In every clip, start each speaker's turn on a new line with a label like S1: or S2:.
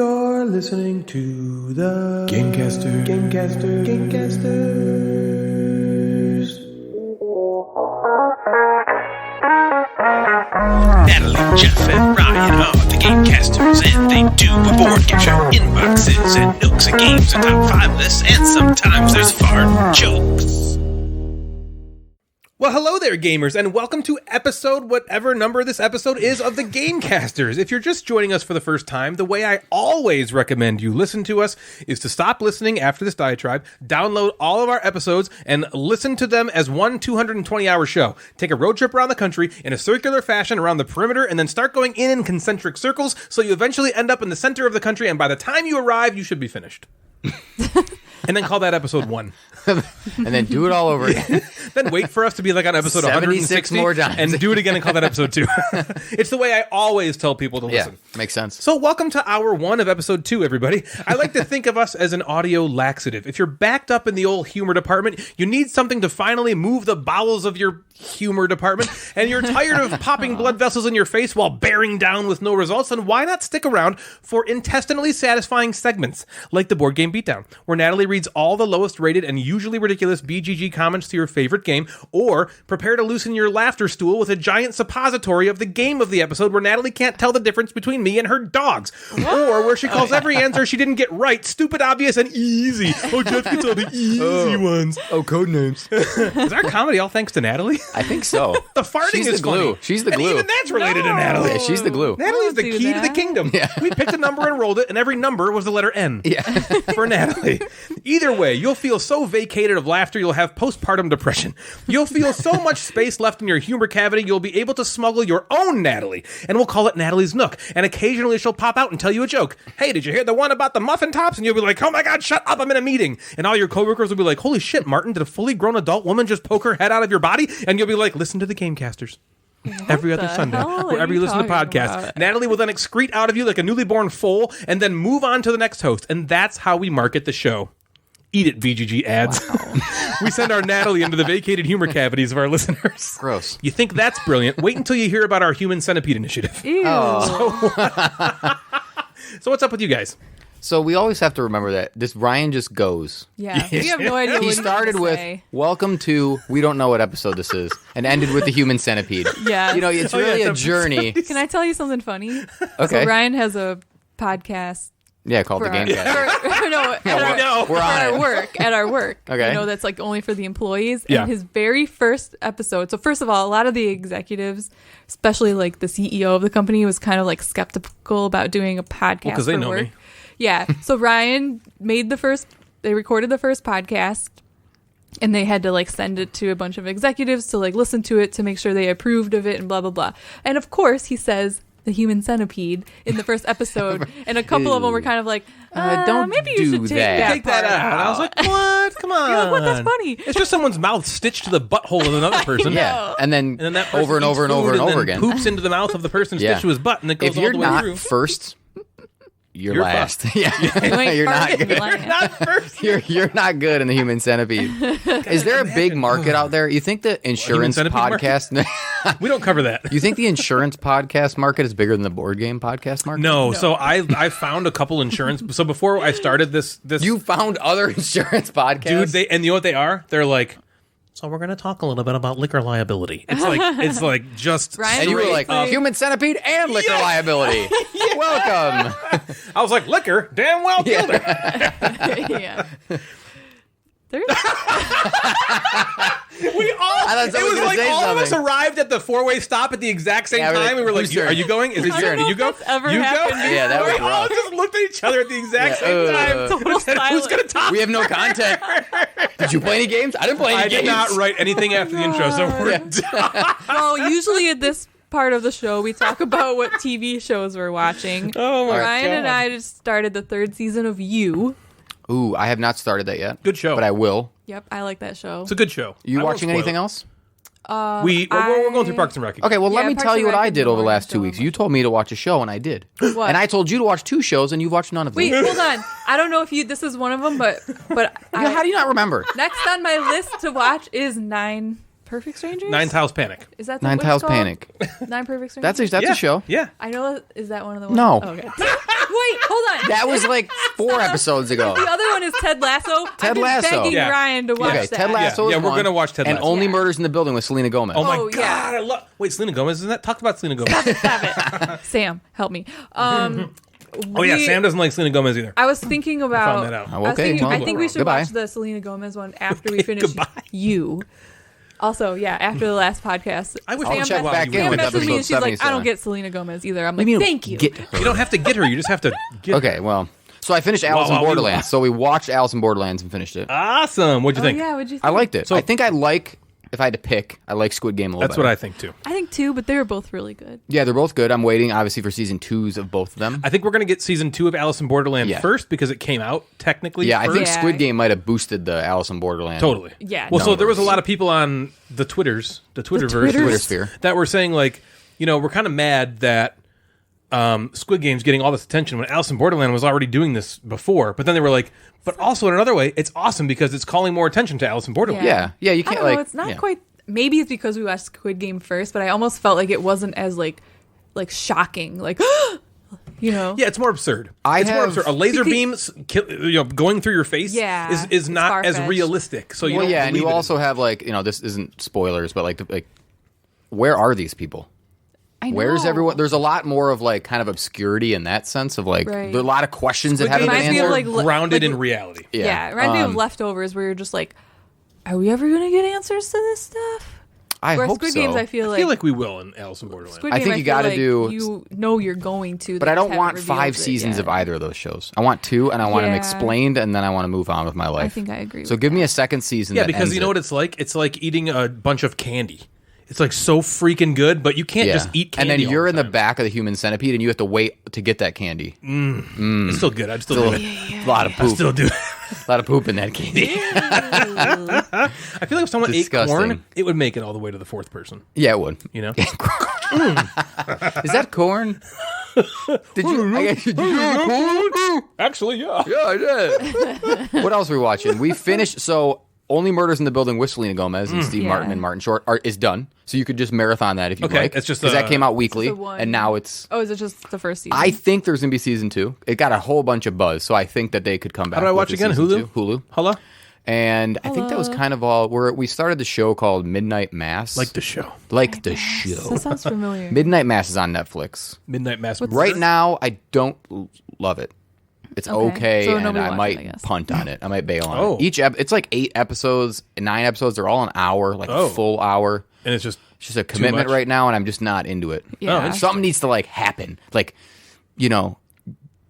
S1: You're listening to the Gamecasters.
S2: Natalie, Jeff, and Ryan are the Gamecasters, and they do a board game show, inboxes, and nooks and games, and top 5 lists, and sometimes there's fart jokes.
S3: Well, hello there, gamers, and welcome to episode whatever number this episode is of the Gamecasters. If you're just joining us for the first time, the way I always recommend you listen to us is to stop listening after this diatribe, download all of our episodes, and listen to them as one 220-hour show. Take a road trip around the country in a circular fashion around the perimeter, and then start going in concentric circles so you eventually end up in the center of the country, and by the time you arrive, you should be finished. And then call that episode 1.
S4: And then do it all over again.
S3: Then wait for us to be like on episode
S4: 76
S3: 160
S4: more times.
S3: and do it again and call that episode 2. It's the way I always tell people to listen.
S4: Yeah, makes sense.
S3: So welcome to hour 1 of episode 2, everybody. I like to think of us as an audio laxative. If you're backed up in the old humor department, you need something to finally move the bowels of your humor department, and you're tired of popping blood vessels in your face while bearing down with no results, then why not stick around for intestinally satisfying segments like the Board Game Beatdown, where Natalie reads all the lowest rated and usually ridiculous BGG comments to your favorite game, or prepare to loosen your laughter stool with a giant suppository of the game of the episode where Natalie can't tell the difference between me and her dogs, or where she calls every answer she didn't get right stupid, obvious, and easy. Oh, Jeff gets all the easy ones.
S4: Oh, code names.
S3: Is our comedy all thanks to Natalie?
S4: I think so.
S3: The farting
S4: She's
S3: is
S4: the glue.
S3: funny.
S4: She's the
S3: And
S4: glue.
S3: even that's related to Natalie.
S4: Yeah, she's the glue.
S3: Natalie's the
S5: Don't do
S3: key to the
S5: that.
S3: kingdom.
S4: Yeah.
S3: We picked a number and rolled it, and every number was the letter N.
S4: Yeah.
S3: For Natalie. Either way, you'll feel so vacated of laughter you'll have postpartum depression. You'll feel so much space left in your humor cavity you'll be able to smuggle your own Natalie, and we'll call it Natalie's Nook. And occasionally she'll pop out and tell you a joke. Hey, did you hear the one about the muffin tops? And you'll be like, oh my god, shut up, I'm in a meeting. And all your coworkers will be like, holy shit, Martin, did a fully grown adult woman just poke her head out of your body? And you'll be like, listen to the Gamecasters. Every other Sunday, wherever you listen to podcasts. Natalie will then excrete out of you like a newly born foal and then move on to the next host. And that's how we market the show. Eat it, VGG ads. Wow. We send our Natalie into the vacated humor cavities of our listeners.
S4: Gross.
S3: You think that's brilliant? Wait until you hear about our Human Centipede initiative.
S5: Ew.
S3: So what's up with you guys?
S4: So we always have to remember that this Ryan just goes.
S5: Yeah, we have no idea what
S4: He
S5: he's
S4: started
S5: gonna
S4: with,
S5: say.
S4: welcome to, we don't know what episode this is, and ended with the human centipede.
S5: Yeah.
S4: You know, it's really a journey.
S5: Can I tell you something funny?
S4: Okay.
S5: So Ryan has a podcast.
S4: Yeah, called the Gamecasters.
S5: At our work.
S4: Okay.
S5: You know, that's like only for the employees.
S3: Yeah.
S5: And his very first episode. So first of all, a lot of the executives, especially like the CEO of the company, was kind of like skeptical about doing a podcast.
S3: Well, 'cause they
S5: for
S3: know
S5: work.
S3: me.
S5: Yeah. So Ryan they recorded the first podcast. And they had to like send it to a bunch of executives to like listen to it to make sure they approved of it and blah, blah, blah. And of course he says the human centipede in the first episode. And a couple of them were kind of like,
S4: don't
S5: maybe you
S4: do
S5: should take
S4: that.
S5: that,
S3: Take that
S5: part
S3: out. I was like, what? Come on.
S5: You're like, what? That's funny.
S3: It's just someone's mouth stitched to the butthole of another person.
S4: Yeah, and then
S3: And then that person
S4: over and
S3: eats
S4: over and
S3: food
S4: over and over
S3: then
S4: again.
S3: poops into the mouth of the person
S4: Yeah.
S3: stitched to his butt, and it goes
S4: If
S3: all
S4: you're
S3: the way
S4: not
S3: through.
S4: first, you're
S3: fucked.
S4: last. Yeah,
S5: ain't
S4: you're not
S5: first,
S4: good.
S5: you're last.
S3: Not first.
S4: You're not good in the human centipede. Is there a big market out there? You think the insurance
S3: centipede
S4: podcast?
S3: We don't cover that.
S4: You think the insurance podcast market is bigger than the board game podcast market?
S3: No, so I found a couple insurance. So before I started this
S4: You found other insurance podcasts?
S3: dude, and you know what they are? They're like, so we're going to talk a little bit about liquor liability. It's like just
S5: Ryan,
S4: and you were like,
S5: Seriously?
S4: human centipede and liquor liability. Welcome.
S3: I was like, liquor, damn well killed her.
S5: Yeah. There's
S3: We all,
S4: thought
S3: it
S4: someone
S3: was
S4: was
S3: like
S4: gonna say
S3: all of us
S4: something.
S3: arrived at the four-way stop at the exact same
S4: Yeah, we're
S3: time.
S4: like,
S3: We were like,
S4: whose turn?
S3: are you going? Is it your turn?
S5: know
S3: You
S5: if
S3: go?
S5: that's ever
S3: You go?
S5: happened
S4: Yeah, that was
S3: We all
S4: rough.
S3: just looked at each other at the exact
S4: Yeah,
S3: same time.
S5: Total
S3: And said, who's
S5: silence.
S3: going to talk?
S4: We have no content. Did you play any games? I didn't play any
S3: I
S4: games.
S3: did not write anything after the intro, so we're
S5: well, usually at this part of the show, we talk about what TV shows we're watching.
S3: Oh my
S5: Ryan
S3: God.
S5: and I just started the 3rd season of You.
S4: Ooh, I have not started that yet.
S3: Good show.
S4: But I will.
S5: Yep, I like that show.
S3: It's a good show.
S4: You
S3: I won't
S4: watching
S3: spoil
S4: anything
S3: it.
S4: else?
S3: We're going through Parks and Rec.
S4: Okay, well, let
S5: Yeah,
S4: me
S5: Parks
S4: tell you
S5: and
S4: what
S5: Rec
S4: I
S5: is
S4: did over the
S5: boring,
S4: last 2
S5: so
S4: weeks.
S5: much.
S4: You told me to watch a show, and I did.
S5: What?
S4: And I told you to watch 2 shows, and you've watched none of them.
S5: Wait, hold on. I don't know if this is one of them, but
S4: How do you not remember?
S5: next on my list to watch is 9 Perfect Strangers?
S3: Nine Tiles Panic.
S5: Is that
S4: Nine
S5: what it's
S4: Tiles
S5: called?
S4: Panic.
S5: Nine Perfect Strangers?
S4: That's
S3: Yeah.
S4: a show.
S3: Yeah.
S5: I know. Is that one of the ones?
S4: No.
S5: Oh, okay. Wait, hold on.
S4: That was like 4 episodes ago.
S5: The other one is Ted Lasso.
S4: Ted
S5: I've been
S4: Lasso.
S5: begging
S3: Yeah.
S5: Ryan to watch
S4: Okay,
S5: that.
S4: Ted Lasso.
S3: Yeah,
S4: is
S3: we're
S4: one.
S3: gonna watch Ted
S4: And
S3: Lasso.
S4: Only Murders in the Building with Selena Gomez.
S3: Oh my
S5: Oh,
S3: God.
S5: yeah.
S3: I love. Wait, Selena Gomez, isn't that? Talk about Selena Gomez.
S5: Stop it. Sam, help me.
S3: Oh, yeah. Sam doesn't like Selena Gomez either.
S5: I was thinking about.
S3: that out.
S4: Oh,
S5: I was
S4: okay,
S5: thinking-
S4: well,
S5: I think we should
S4: goodbye.
S5: watch the Selena Gomez one after we finish
S3: Goodbye.
S5: You. Also, yeah, after the last podcast,
S3: I wish
S5: Sam
S3: I'll check
S5: messaged-
S3: back in
S5: Sam
S3: with
S5: messaged me and
S4: episode
S5: she's like, I
S4: 77.
S5: don't get Selena Gomez either. I'm like,
S4: You mean
S5: thank you.
S4: Get her.
S3: You don't have to get her. You just have to get her.
S4: Okay, well, so I finished Alice in
S3: Wow, we
S4: Borderlands.
S3: lost.
S4: So we watched Alice in Borderlands and finished it.
S3: Awesome. What'd you
S5: Oh,
S3: think?
S5: yeah, what'd you think?
S4: I liked it.
S3: So-
S4: I think I like, if I had to pick, I like Squid Game a little
S3: That's
S4: better.
S3: what I think, too.
S5: I think too, but they were both really good.
S4: Yeah, they're both good. I'm waiting, obviously, for season 2s of both of them.
S3: I think we're going to get season 2 of Alice in Borderland
S4: Yeah.
S3: first because it came out technically
S4: Yeah, I
S3: first.
S4: think
S5: Yeah.
S4: Squid Game might have boosted the Alice in Borderland.
S3: Totally.
S5: Yeah,
S3: Well, so there was a
S4: numbers.
S3: lot of people on the Twitterverse,
S4: Twitter sphere.
S3: that were saying, like, we're kind of mad that Squid Game's getting all this attention when Alice in Borderland was already doing this before. But then they were like, but also in another way, it's awesome because it's calling more attention to Alice in Borderland.
S4: Yeah, yeah, you
S5: I
S4: can't
S5: don't know.
S4: like.
S5: It's not
S4: yeah.
S5: quite. Maybe it's because we watched Squid Game first, but I almost felt like it wasn't as like shocking. Like,
S3: Yeah, it's more absurd.
S4: I
S3: It's more
S4: have-
S3: absurd. A laser
S5: Because-
S3: beam, going through your face,
S5: Yeah,
S3: is
S5: it's
S3: not as
S5: far-fetched.
S3: realistic. So you
S4: Well,
S3: don't
S4: yeah, and
S3: believe
S4: you
S3: it.
S4: also have like, this isn't spoilers, but like, where are these people?
S5: I know.
S4: Where's everyone? There's a lot more of like kind of obscurity in that sense of like
S5: Right.
S4: there are a lot of questions that
S3: Squid
S4: haven't
S3: Game
S4: been
S5: Reminds me of,
S4: answered.
S5: like,
S3: grounded
S5: like-
S3: in reality.
S5: Yeah, it reminds me of Leftovers, where you're just like, are we ever gonna get answers to this stuff?
S4: I
S5: Where
S4: hope
S5: Squid
S4: so.
S5: Games, I feel
S3: I feel like we will in Alice in Borderland.
S5: Squid
S4: I
S5: Game,
S4: think you
S5: feel
S4: gotta
S5: like
S4: do-
S5: You know you're going to,
S4: But I don't
S5: just
S4: want
S5: haven't
S4: 5
S5: revealed it
S4: seasons
S5: yet.
S4: of either of those shows. I want 2, and I want them
S5: Yeah.
S4: explained, and then I want to move on with my life.
S5: I think I agree.
S4: So
S5: with
S4: give me
S5: that.
S4: a second season.
S3: Yeah,
S4: that
S3: because
S4: ends
S3: you know
S4: it.
S3: what it's like? It's like eating a bunch of candy. It's like so freaking good, but you can't just eat
S4: and
S3: candy.
S4: then you're
S3: all
S4: in the
S3: time.
S4: back of the human centipede, and you have to wait to get that candy.
S3: It's still good. I'd still do it.
S4: A lot of poop.
S3: Still do it.
S4: A lot of poop in that candy.
S3: I feel like if someone
S4: Disgusting.
S3: ate corn, it would make it all the way to the 4th person.
S4: Yeah, it would.
S3: You know?
S4: Is that corn? Did you eat corn?
S3: Actually, yeah.
S4: Yeah, I did. What else are we watching? We finished. So Only Murders in the Building with Selena Gomez and Steve
S5: Yeah.
S4: Martin and Martin Short is done. So you could just marathon that if you
S3: Okay,
S4: like.
S3: it's just
S4: because that came out weekly,
S5: the one-
S4: and now it's.
S5: Oh, is it just the first season?
S4: I think there's gonna be season 2. It got a whole bunch of buzz, so I think that they could come back.
S3: How do I
S4: with
S3: watch
S4: the
S3: again?
S4: season
S3: Hulu?
S4: 2. Hulu.
S3: Hello?
S4: And I think that was kind of all. We started the show called Midnight Mass.
S3: Like the show.
S4: Like the show.
S5: That sounds familiar.
S4: Midnight Mass is on Netflix.
S3: Midnight Mass.
S4: Right now, I don't love it. It's okay,
S5: So
S4: and
S5: nobody
S4: I
S5: watched
S4: might
S5: it, I guess.
S4: punt on it. I might bail on
S3: Oh.
S4: it. It's like 8 episodes, 9 episodes. They're all an hour, like
S3: Oh.
S4: a full hour.
S3: And it's just
S4: It's just a commitment
S3: much?
S4: right now, and I'm just not into it.
S5: Yeah.
S4: Something needs to like happen. Like,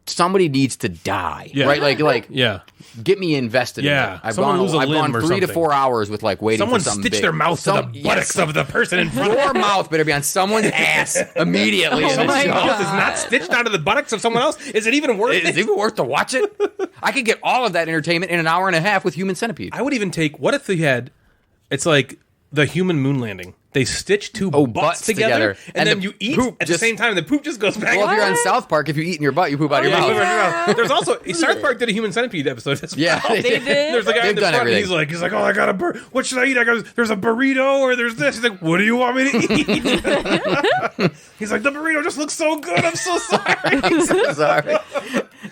S4: somebody needs to die.
S3: Yeah.
S4: Right? Like
S3: yeah.
S4: get me invested
S3: Yeah.
S4: in it. I've
S3: Someone
S4: gone
S3: lose a limb or
S4: 3 to
S3: something.
S4: 4 hours with like waiting
S3: Someone
S4: for something
S3: stitched
S4: big.
S3: their mouth to the buttocks
S4: yes.
S3: of the person in front of
S4: Your mouth better be on someone's ass immediately. in the
S5: my
S4: show.
S5: God.
S3: mouth is not stitched onto the buttocks of someone else. Is it even worth
S4: Is
S3: it?
S4: it even worth to watch it? I could get all of that entertainment in an hour and a half with Human Centipede.
S3: I would even take. What if they had? It's like the human moon landing. They stitch 2
S4: Oh,
S3: butts
S4: butts
S3: together,
S4: together.
S3: and then
S4: the
S3: you eat
S4: poop
S3: at the
S4: just-
S3: same time. The poop just goes back.
S4: Well, if you're on South Park, if you eat in your butt, you poop out of your
S3: Yeah,
S4: mouth.
S3: There's also South Park did a human centipede episode. As well.
S4: Yeah,
S5: They did.
S3: There's a guy
S4: They've
S3: in the
S4: done
S3: front, and
S4: everything.
S3: he's like, oh, I got a what should I eat? There's a burrito or there's this. He's like, what do you want me to eat? He's like, the burrito just looks so good. I'm so sorry.
S4: Sorry.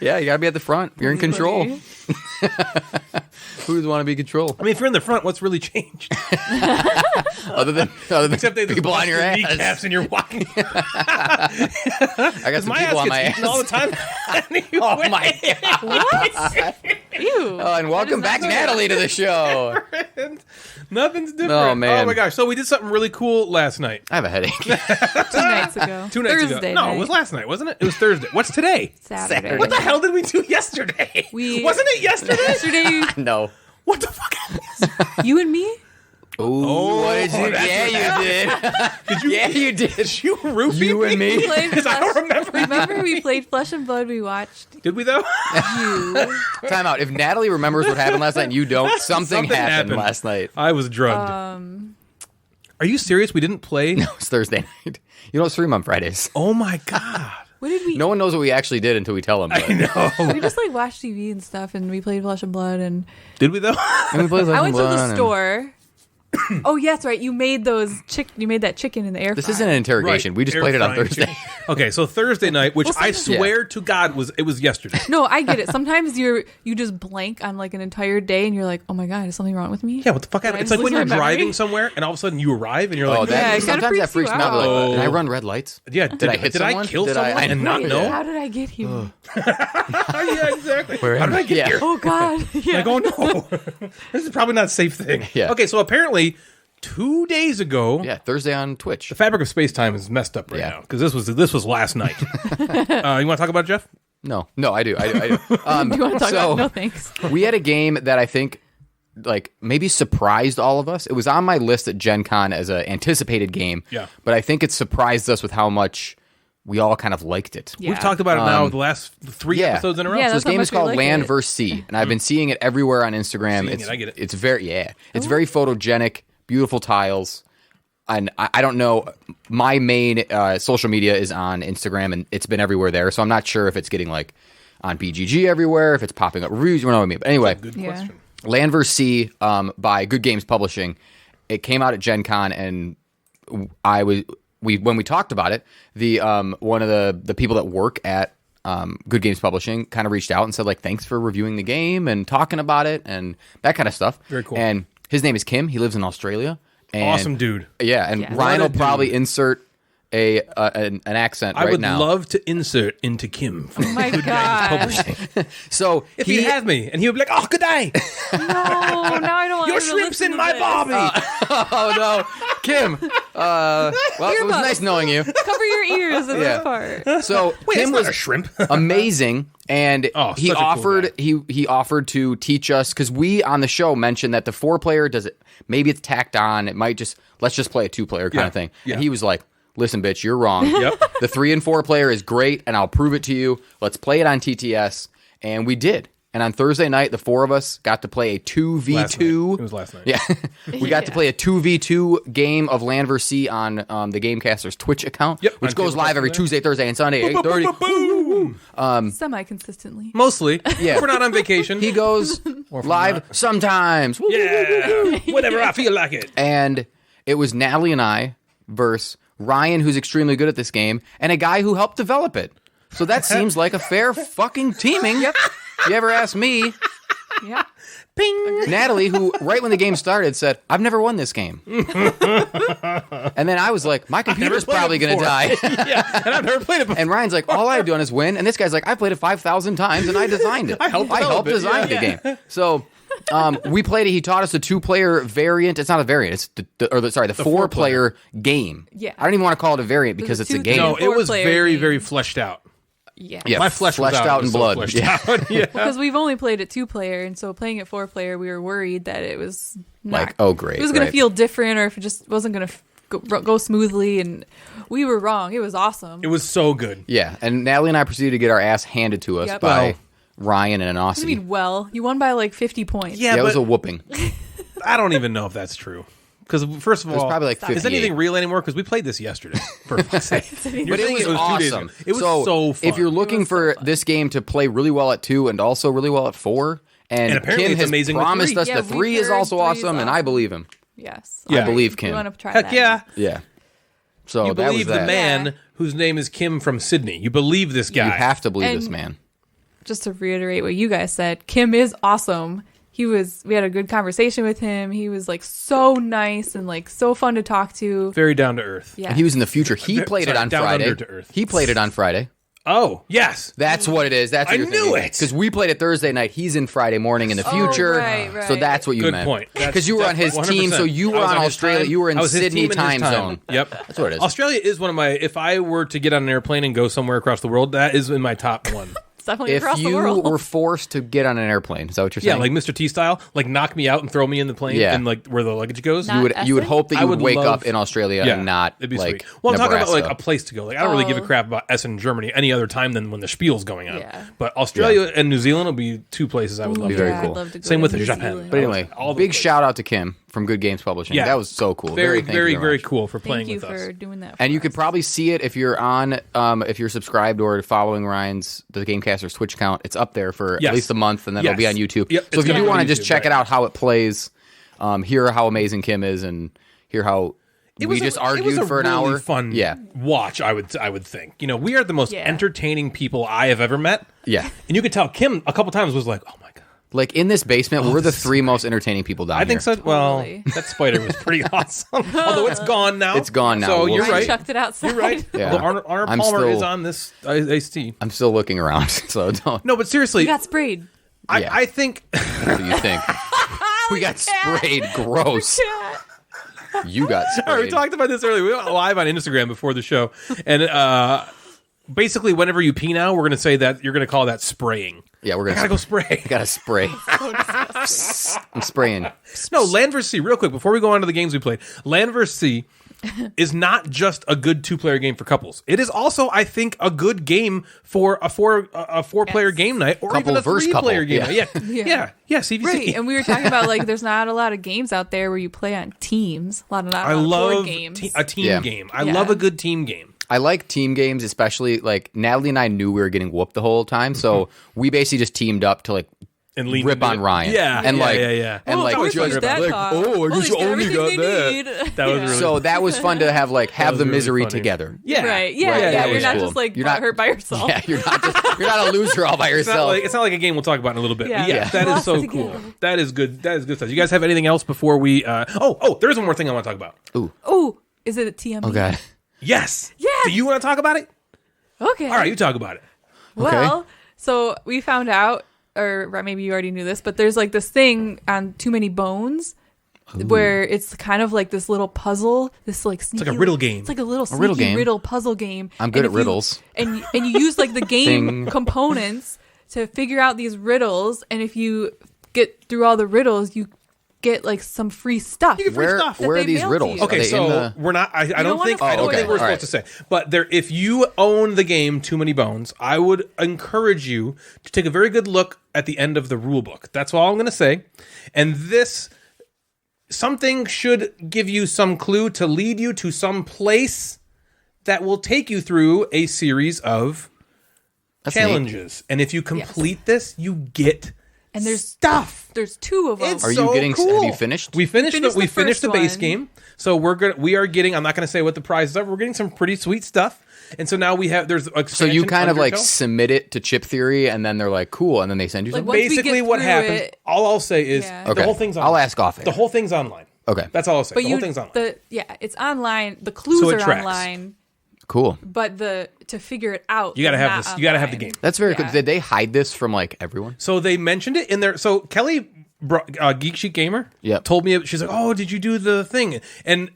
S4: Yeah, you gotta be at the front. You're in control.
S5: Funny.
S4: Who does want to be in control?
S3: I mean, if you're in the front, what's really changed?
S4: Other than
S3: Except they
S4: people on your ass.
S3: kneecaps and you're walking.
S4: I got some
S3: My
S4: people
S3: ass
S4: on my
S3: gets eaten
S4: ass.
S3: all the time.
S4: Oh my god!
S5: What? Ew.
S4: Oh, and welcome back, Natalie, to the show.
S3: Nothing's different.
S4: Oh, man.
S3: Oh my gosh! So we did something really cool last night.
S4: I have a headache.
S5: 2 nights ago.
S3: 2 nights
S5: Thursday
S3: ago. No,
S5: night.
S3: it was last night, wasn't it? It was Thursday. What's today?
S5: Saturday.
S3: What the hell did we do yesterday? Wasn't it yesterday?
S5: Yesterday,
S4: No.
S3: What the fuck?
S5: you and me?
S4: Ooh, what did you?
S3: that's
S4: Yeah, you did.
S3: Did you?
S4: Yeah, you did.
S3: Did you roofie
S4: You and me?
S5: Played
S3: Because I don't remember.
S5: Remember we played Flesh and Blood? We watched
S3: Did we though?
S5: you.
S4: Time out. If Natalie remembers what happened last night and you don't, something
S3: Something
S4: happened
S3: happened.
S4: last night.
S3: I was drugged. Are you serious? We didn't play?
S4: It's Thursday night. You don't stream on Fridays.
S3: Oh my god!
S5: What did we?
S4: No one knows what we actually did until we tell them. But.
S3: I know.
S5: We just like watched TV and stuff, and we played Flesh and Blood. And
S3: Did we though?
S4: And we played
S5: I went to
S4: Blood
S5: the
S4: and-
S5: store Oh, yeah, that's right. You made You made that chicken in the air fryer.
S4: This isn't an interrogation.
S3: Right.
S4: We just
S3: Air
S4: played it on
S3: frying
S4: Thursday.
S3: chicken. Okay, so Thursday night, which I
S5: sometimes-
S3: swear to God was yesterday.
S5: No, I get it. Sometimes you just blank on like an entire day, and you're like, "Oh my god, is something wrong with me?"
S3: Yeah, what the fuck happened?
S5: I
S3: It's like
S5: just
S3: when you're
S5: lose my memory?
S3: driving somewhere and all of a sudden you arrive and you're like,
S4: Oh,
S5: Yeah,
S4: that,
S5: it kinda
S4: sometimes that
S5: freaks
S4: freaks
S5: you
S4: me out. Like,
S5: out.
S4: did I run red lights?
S3: yeah,
S4: Did I hit
S3: did
S4: someone?
S3: I kill
S4: Did I-
S3: someone and not
S5: Wait,
S3: know?
S5: How did I get here?
S3: Yeah, exactly. How did I get
S4: Yeah.
S3: here?
S5: Oh god. Yeah.
S3: Like, oh no, this is probably not a safe thing.
S4: Yeah.
S3: Okay, so apparently 2 days ago,
S4: Yeah, Thursday on Twitch.
S3: the fabric of space time is messed up right
S4: Yeah.
S3: now because this was last night. You want to talk about it, Jeff?
S4: No, I do.
S5: Do you want to talk about? No, thanks.
S4: We had a game that I think like maybe surprised all of us. It was on my list at Gen Con as an anticipated game.
S3: Yeah.
S4: But I think it surprised us with how much we all kind of liked it.
S5: Yeah.
S3: We've talked about it now the last 3
S4: yeah.
S3: episodes in a row.
S5: Yeah,
S4: So this
S5: that's how
S4: game is
S5: much we
S4: called
S5: like
S4: Land
S5: it.
S4: vs. Sea, and I've been seeing it everywhere on Instagram.
S3: Seeing it, I get it.
S4: It's very it's very photogenic, beautiful tiles. And I don't know. My main social media is on Instagram, and it's been everywhere there. So I'm not sure if it's getting like on BGG everywhere, if it's popping up reviews. You know what I mean? But anyway,
S3: Good
S5: Yeah.
S3: question.
S4: Land vs. Sea by Good Games Publishing. It came out at Gen Con, and when we talked about it, the one of the people that work at Good Games Publishing kind of reached out and said like, thanks for reviewing the game and talking about it and that kind of stuff.
S3: Very cool.
S4: And his name is Kim. He lives in Australia. And,
S3: Awesome dude.
S4: Yeah, and
S5: Yeah.
S4: Ryan will
S3: What a
S4: probably
S3: dude.
S4: insert an accent
S3: I
S4: right
S3: would
S4: now.
S3: love to insert into Kim from
S5: Oh my god.
S3: publishing
S4: So
S3: if he had me, and he would be like, "Oh, good day,
S5: No, now I don't want
S3: your
S5: to
S3: shrimps
S5: listen
S3: in
S5: to
S3: my
S5: this.
S3: barbie."
S4: Oh no, Kim. Well, it was
S5: Earmuffs.
S4: nice knowing you.
S5: Cover your ears in
S4: Yeah.
S5: this part.
S4: So
S3: Wait,
S4: Kim
S3: it's
S4: was
S3: not a shrimp.
S4: amazing, and
S3: Oh,
S4: he
S3: such a cool
S4: offered
S3: guy.
S4: he offered to teach us because we on the show mentioned that the 4-player does it. Maybe it's tacked on. It might just let's just play a 2-player kind
S3: Yeah,
S4: of thing.
S3: yeah.
S4: And he was like, "Listen, bitch, you're wrong.
S3: Yep.
S4: The 3 and 4-player is great, and I'll prove it to you. Let's play it on TTS." And we did. And on Thursday night, the 4 of us got to play a 2v2.
S3: Last night. It was last night.
S4: Yeah, we got to play a 2v2 game of Land vs. Sea on the Gamecasters Twitch account,
S3: Yep,
S4: which
S3: on
S4: goes live every
S3: Gamecasters.
S4: Tuesday, Thursday, and Sunday, 8:30.
S3: Boom.
S5: Semi-consistently.
S3: Mostly,
S4: Yeah.
S3: We're not on vacation.
S4: He goes live sometimes.
S3: yeah, whenever I feel like it.
S4: And it was Natalie and I versus Ryan, who's extremely good at this game, and a guy who helped develop it. So that seems like a fair fucking teaming. Yep. You ever ask me,
S5: Yeah.
S3: Ping.
S4: Natalie, who right when the game started said, "I've never won this game," and then I was like, "My computer's
S3: played it
S4: probably going to
S3: before."
S4: die."
S3: Yeah, and I've never played it before.
S4: And Ryan's like, "All I've done is win," and this guy's like, "I played it 5,000 times and I designed it.
S3: I helped develop it,
S4: design
S3: yeah.
S4: the game." So. We played it. He taught us a 2-player variant. It's not a variant. It's the 4-player game.
S5: Yeah.
S4: I don't even want to call it a variant because
S5: There's
S4: it's a
S5: a
S4: game.
S3: No, it was
S5: 4-player
S3: very,
S5: game.
S3: very fleshed out.
S5: Yeah.
S4: Yeah,
S3: My flesh was
S4: fleshed
S3: out
S4: out
S3: It
S4: in
S3: was so
S4: blood.
S3: fleshed
S4: Yeah.
S3: out. Yeah.
S5: Because we've only played it 2-player, and so playing it 4-player, we were worried that it was not,
S4: Like, oh, great,
S5: it was going
S4: right.
S5: to feel different, or if it just wasn't going to go smoothly. And we were wrong. It was awesome.
S3: It was so good.
S4: Yeah, and Natalie and I proceeded to get our ass handed to us
S5: Yep.
S4: by
S3: Well-
S4: Ryan and an
S5: What do
S4: Aussie.
S5: you mean? Well, you won by like 50 points.
S3: Yeah,
S4: Yeah, it was
S3: but
S4: a whooping.
S3: I don't even know if that's true. Because first of all,
S4: was probably like
S3: is
S4: 58.
S3: anything real anymore? Because we played this yesterday. For fuck's sake. You're
S4: But it
S3: saying
S4: was
S3: 2 days
S4: awesome.
S3: ago. It was so fun.
S4: If you're looking for this game to play really well at 2 and also really well at 4, and
S3: apparently
S4: Kim
S3: it's
S4: has
S3: amazing with
S4: promised
S3: 3.
S4: us
S5: Yeah,
S4: that
S5: we've
S4: 3 is
S5: heard
S4: also
S5: 3 is
S4: awesome, and I
S5: awesome.
S4: believe him.
S5: Yes.
S3: Yeah.
S4: I believe Kim.
S5: We want to try
S3: Heck
S5: that.
S3: yeah.
S4: Yeah. So
S3: You
S4: that was
S3: believe the
S4: that.
S3: man
S5: Yeah.
S3: whose name is Kim from Sydney. You believe this guy.
S4: You have to believe this
S5: And-
S4: man.
S5: Just to reiterate what you guys said, Kim is awesome. We had a good conversation with him. He was like so nice and like so fun to talk to.
S3: Very down to earth.
S5: Yeah.
S4: And he was in the future. He played it
S3: Sorry,
S4: on
S3: down
S4: Friday.
S3: under to earth.
S4: He played it on Friday.
S3: Oh, yes.
S4: That's what it is. That's what
S3: I
S4: you're
S3: knew
S4: thinking.
S3: it.
S4: Because we played it Thursday night. He's in Friday morning in the
S5: Oh,
S4: future.
S5: right,
S4: So
S5: right.
S4: that's what you
S3: Good
S4: meant.
S3: point. That's-
S4: Because you were on his
S3: that's
S4: team, so
S3: 100%.
S4: you were
S3: I was
S4: on
S3: his
S4: Australia.
S3: time.
S4: You were in
S3: I was his
S4: Sydney
S3: team and his
S4: time zone.
S3: Yep.
S4: That's what it is.
S3: Australia is one of my, if I were to get on an airplane and go somewhere across the world, that is in my top one.
S5: It's definitely
S4: If
S5: across the
S4: you
S5: world.
S4: were forced to get on an airplane, is that what you're
S3: Yeah,
S4: saying?
S3: like Mr. T style, like knock me out and throw me in the plane
S4: Yeah.
S3: and like where the luggage goes.
S5: Not
S4: you would
S5: Essen?
S4: hope that
S3: I
S4: you
S3: would
S4: would wake
S3: love-
S4: up in Australia and not
S3: it'd be
S4: like
S3: sweet. Well, I'm talking about
S4: Nebraska.
S3: like a place to go. Like I don't really give a
S5: Oh.
S3: crap about Essen, Germany, any other time than when the spiel's going on.
S5: Yeah.
S3: But Australia and New Zealand will be 2 places I would love
S4: Be
S3: to
S4: very
S3: go.
S5: I'd
S4: cool.
S5: love to go
S3: Same
S5: to
S3: with
S5: New
S3: Japan.
S5: Zealand.
S4: But anyway,
S3: All the
S4: big
S3: places.
S4: shout out to Kim from Good Games Publishing.
S3: Yeah,
S4: That was so cool.
S3: Very,
S4: thank you
S3: very, very
S4: much.
S3: cool for playing
S5: Thank you
S3: with
S5: for
S3: us.
S5: doing that.
S4: And
S5: for
S4: you could
S5: us.
S4: probably see it if you're on, if you're subscribed or following the Gamecasters Twitch account. It's up there for
S3: Yes.
S4: at least a month, and then it'll be
S3: Yes.
S4: on YouTube.
S3: Yep,
S4: So
S3: it's
S4: if you
S3: gonna
S4: do
S3: be on
S4: want to just
S3: YouTube,
S4: check it
S3: right.
S4: out how it plays, hear how amazing Kim is, and hear how we just argued for an
S3: really
S4: hour.
S3: Fun watch, I would think. You know, we are the most entertaining people I have ever met.
S4: Yeah.
S3: And you could tell Kim a couple times was like, oh my God.
S4: Like, in this basement, we're the three most entertaining people down here.
S3: I think so. Well,
S5: Totally.
S3: that spider was pretty awesome. Although it's gone now.
S4: It's gone now.
S3: So
S4: We'll
S3: you're
S4: see.
S3: right.
S5: I chucked it outside.
S3: You're right.
S4: Yeah.
S3: Although Arnold
S4: I'm
S3: Palmer
S4: still-
S3: is on this iced tea.
S4: I'm still looking around, so don't.
S3: No, but seriously,
S5: You got sprayed.
S3: I think...
S4: What do you think? We got sprayed. Gross. You got sprayed.
S3: All right, we talked about this earlier. We went live on Instagram before the show. And basically, whenever you pee now, we're going to say that you're going to call that spraying.
S4: Yeah, we're
S3: I gotta
S4: gonna
S3: go spray.
S4: gotta spray. I'm spraying.
S3: No, Land vs. Sea, real quick, before we go on to the games we played, Land vs. Sea is not just a good 2-player game for couples. It is also, I think, a good game for a four-player game night or
S4: Couple
S3: even a
S4: versus
S3: 3-player game
S4: couple.
S3: night. Yeah, CVC.
S5: Right, and we were talking about like there's not a lot of games out there where you play on teams. Not
S3: I
S5: a lot of
S3: love
S5: board games.
S3: a team
S4: Yeah.
S3: game. I
S5: Yeah.
S3: love a good team game.
S4: I like team games, especially like Natalie and I knew we were getting whooped the whole time, so we basically just teamed up to like
S3: And lean
S4: rip
S3: into
S4: on
S3: it.
S4: Ryan.
S3: Yeah,
S4: and
S3: yeah,
S4: like
S3: yeah.
S4: and
S5: Oh,
S4: like
S5: of course
S4: just
S5: he's that
S4: like,
S5: tall.
S4: oh, I
S5: Well,
S4: guess
S5: he's
S4: you
S5: got
S4: only
S5: everything
S4: got
S5: they
S4: that.
S5: need.
S3: That was really
S4: So that was fun to have like have
S3: was
S4: the
S3: really
S4: misery
S3: funny.
S4: together.
S3: Yeah.
S5: Right. Yeah.
S4: Right,
S5: Yeah.
S4: that
S5: You're
S4: was
S5: not
S4: cool.
S5: just like
S4: You're not-
S5: hurt by yourself.
S4: Yeah, you're not a loser all by
S3: It's not,
S4: yourself.
S3: it's not like a game we'll talk about in a little bit.
S5: Yeah.
S3: But yeah,
S5: Yeah.
S3: that is so
S5: Lost
S3: cool.
S5: together.
S3: That is good. That is good stuff. You guys have anything else before we? There's one more thing I want to talk about.
S5: Oh, is it a TMB?
S4: Oh god.
S3: Yes.
S5: Yes.
S3: Do you want to talk about it?
S5: Okay.
S3: All right, you talk about it.
S5: Well, so we found out, or maybe you already knew this, but there's like this thing on Too Many Bones where it's kind of like this little puzzle, this like sneaky,
S3: like a riddle game.
S5: It's like a little sneaky
S4: riddle game.
S5: riddle puzzle game.
S4: I'm good
S5: And
S4: at
S5: if you-
S4: riddles.
S5: and you use like the game
S4: Ding.
S5: components to figure out these riddles, and if you get through all the riddles, you get like some free stuff.
S3: You get free
S4: Where
S3: stuff.
S4: where are
S5: they
S4: these
S5: mail to
S4: riddles?
S5: you.
S4: Are
S3: Okay,
S4: they
S3: so
S4: in the...
S3: we're not. I don't
S5: wanna
S3: think.
S5: spoil
S3: I don't
S5: it.
S3: think we're
S4: All
S3: supposed to say. But there, if you own the game Too Many Bones, I would encourage you to take a very good look at the end of the rule book. That's all I'm going to say. And this something should give you some clue to lead you to some place that will take you through a series of
S4: That's neat.
S3: challenges. And if you complete this, you get
S5: And there's
S3: stuff.
S5: There's two of them.
S3: It's
S4: Are you
S3: so
S4: getting-
S3: cool.
S4: have you finished?
S3: We finished. We finished the base
S5: one.
S3: game. So we are getting. I'm not going to say what the prizes are. We're getting some pretty sweet stuff. And so now we have. There's.
S4: So you kind of like
S3: Undertow.
S4: submit it to Chip Theory, and then they're like, "Cool," and then they send you
S5: Like,
S4: something.
S5: once we
S3: Basically,
S5: get
S3: what
S5: through
S3: happens?
S5: it-
S3: All I'll say is
S5: Yeah.
S3: the
S4: Okay.
S3: whole thing's online.
S4: I'll ask off air.
S3: The whole thing's online.
S4: Okay,
S3: That's all I'll say.
S5: But
S3: the whole thing's online.
S5: It's online. The clues
S3: So it
S5: are
S3: tracks.
S5: online,
S4: cool.
S5: but to figure it out,
S3: You gotta
S5: is
S3: have
S5: not
S3: this. You gotta have the
S5: online.
S3: game.
S4: That's very good.
S5: Yeah.
S4: Did they hide this from like everyone?
S3: So they mentioned it in there. So Kelly, Geek Chic Gamer,
S4: Yep.
S3: told me. She's like, "Oh, did you do the thing?" And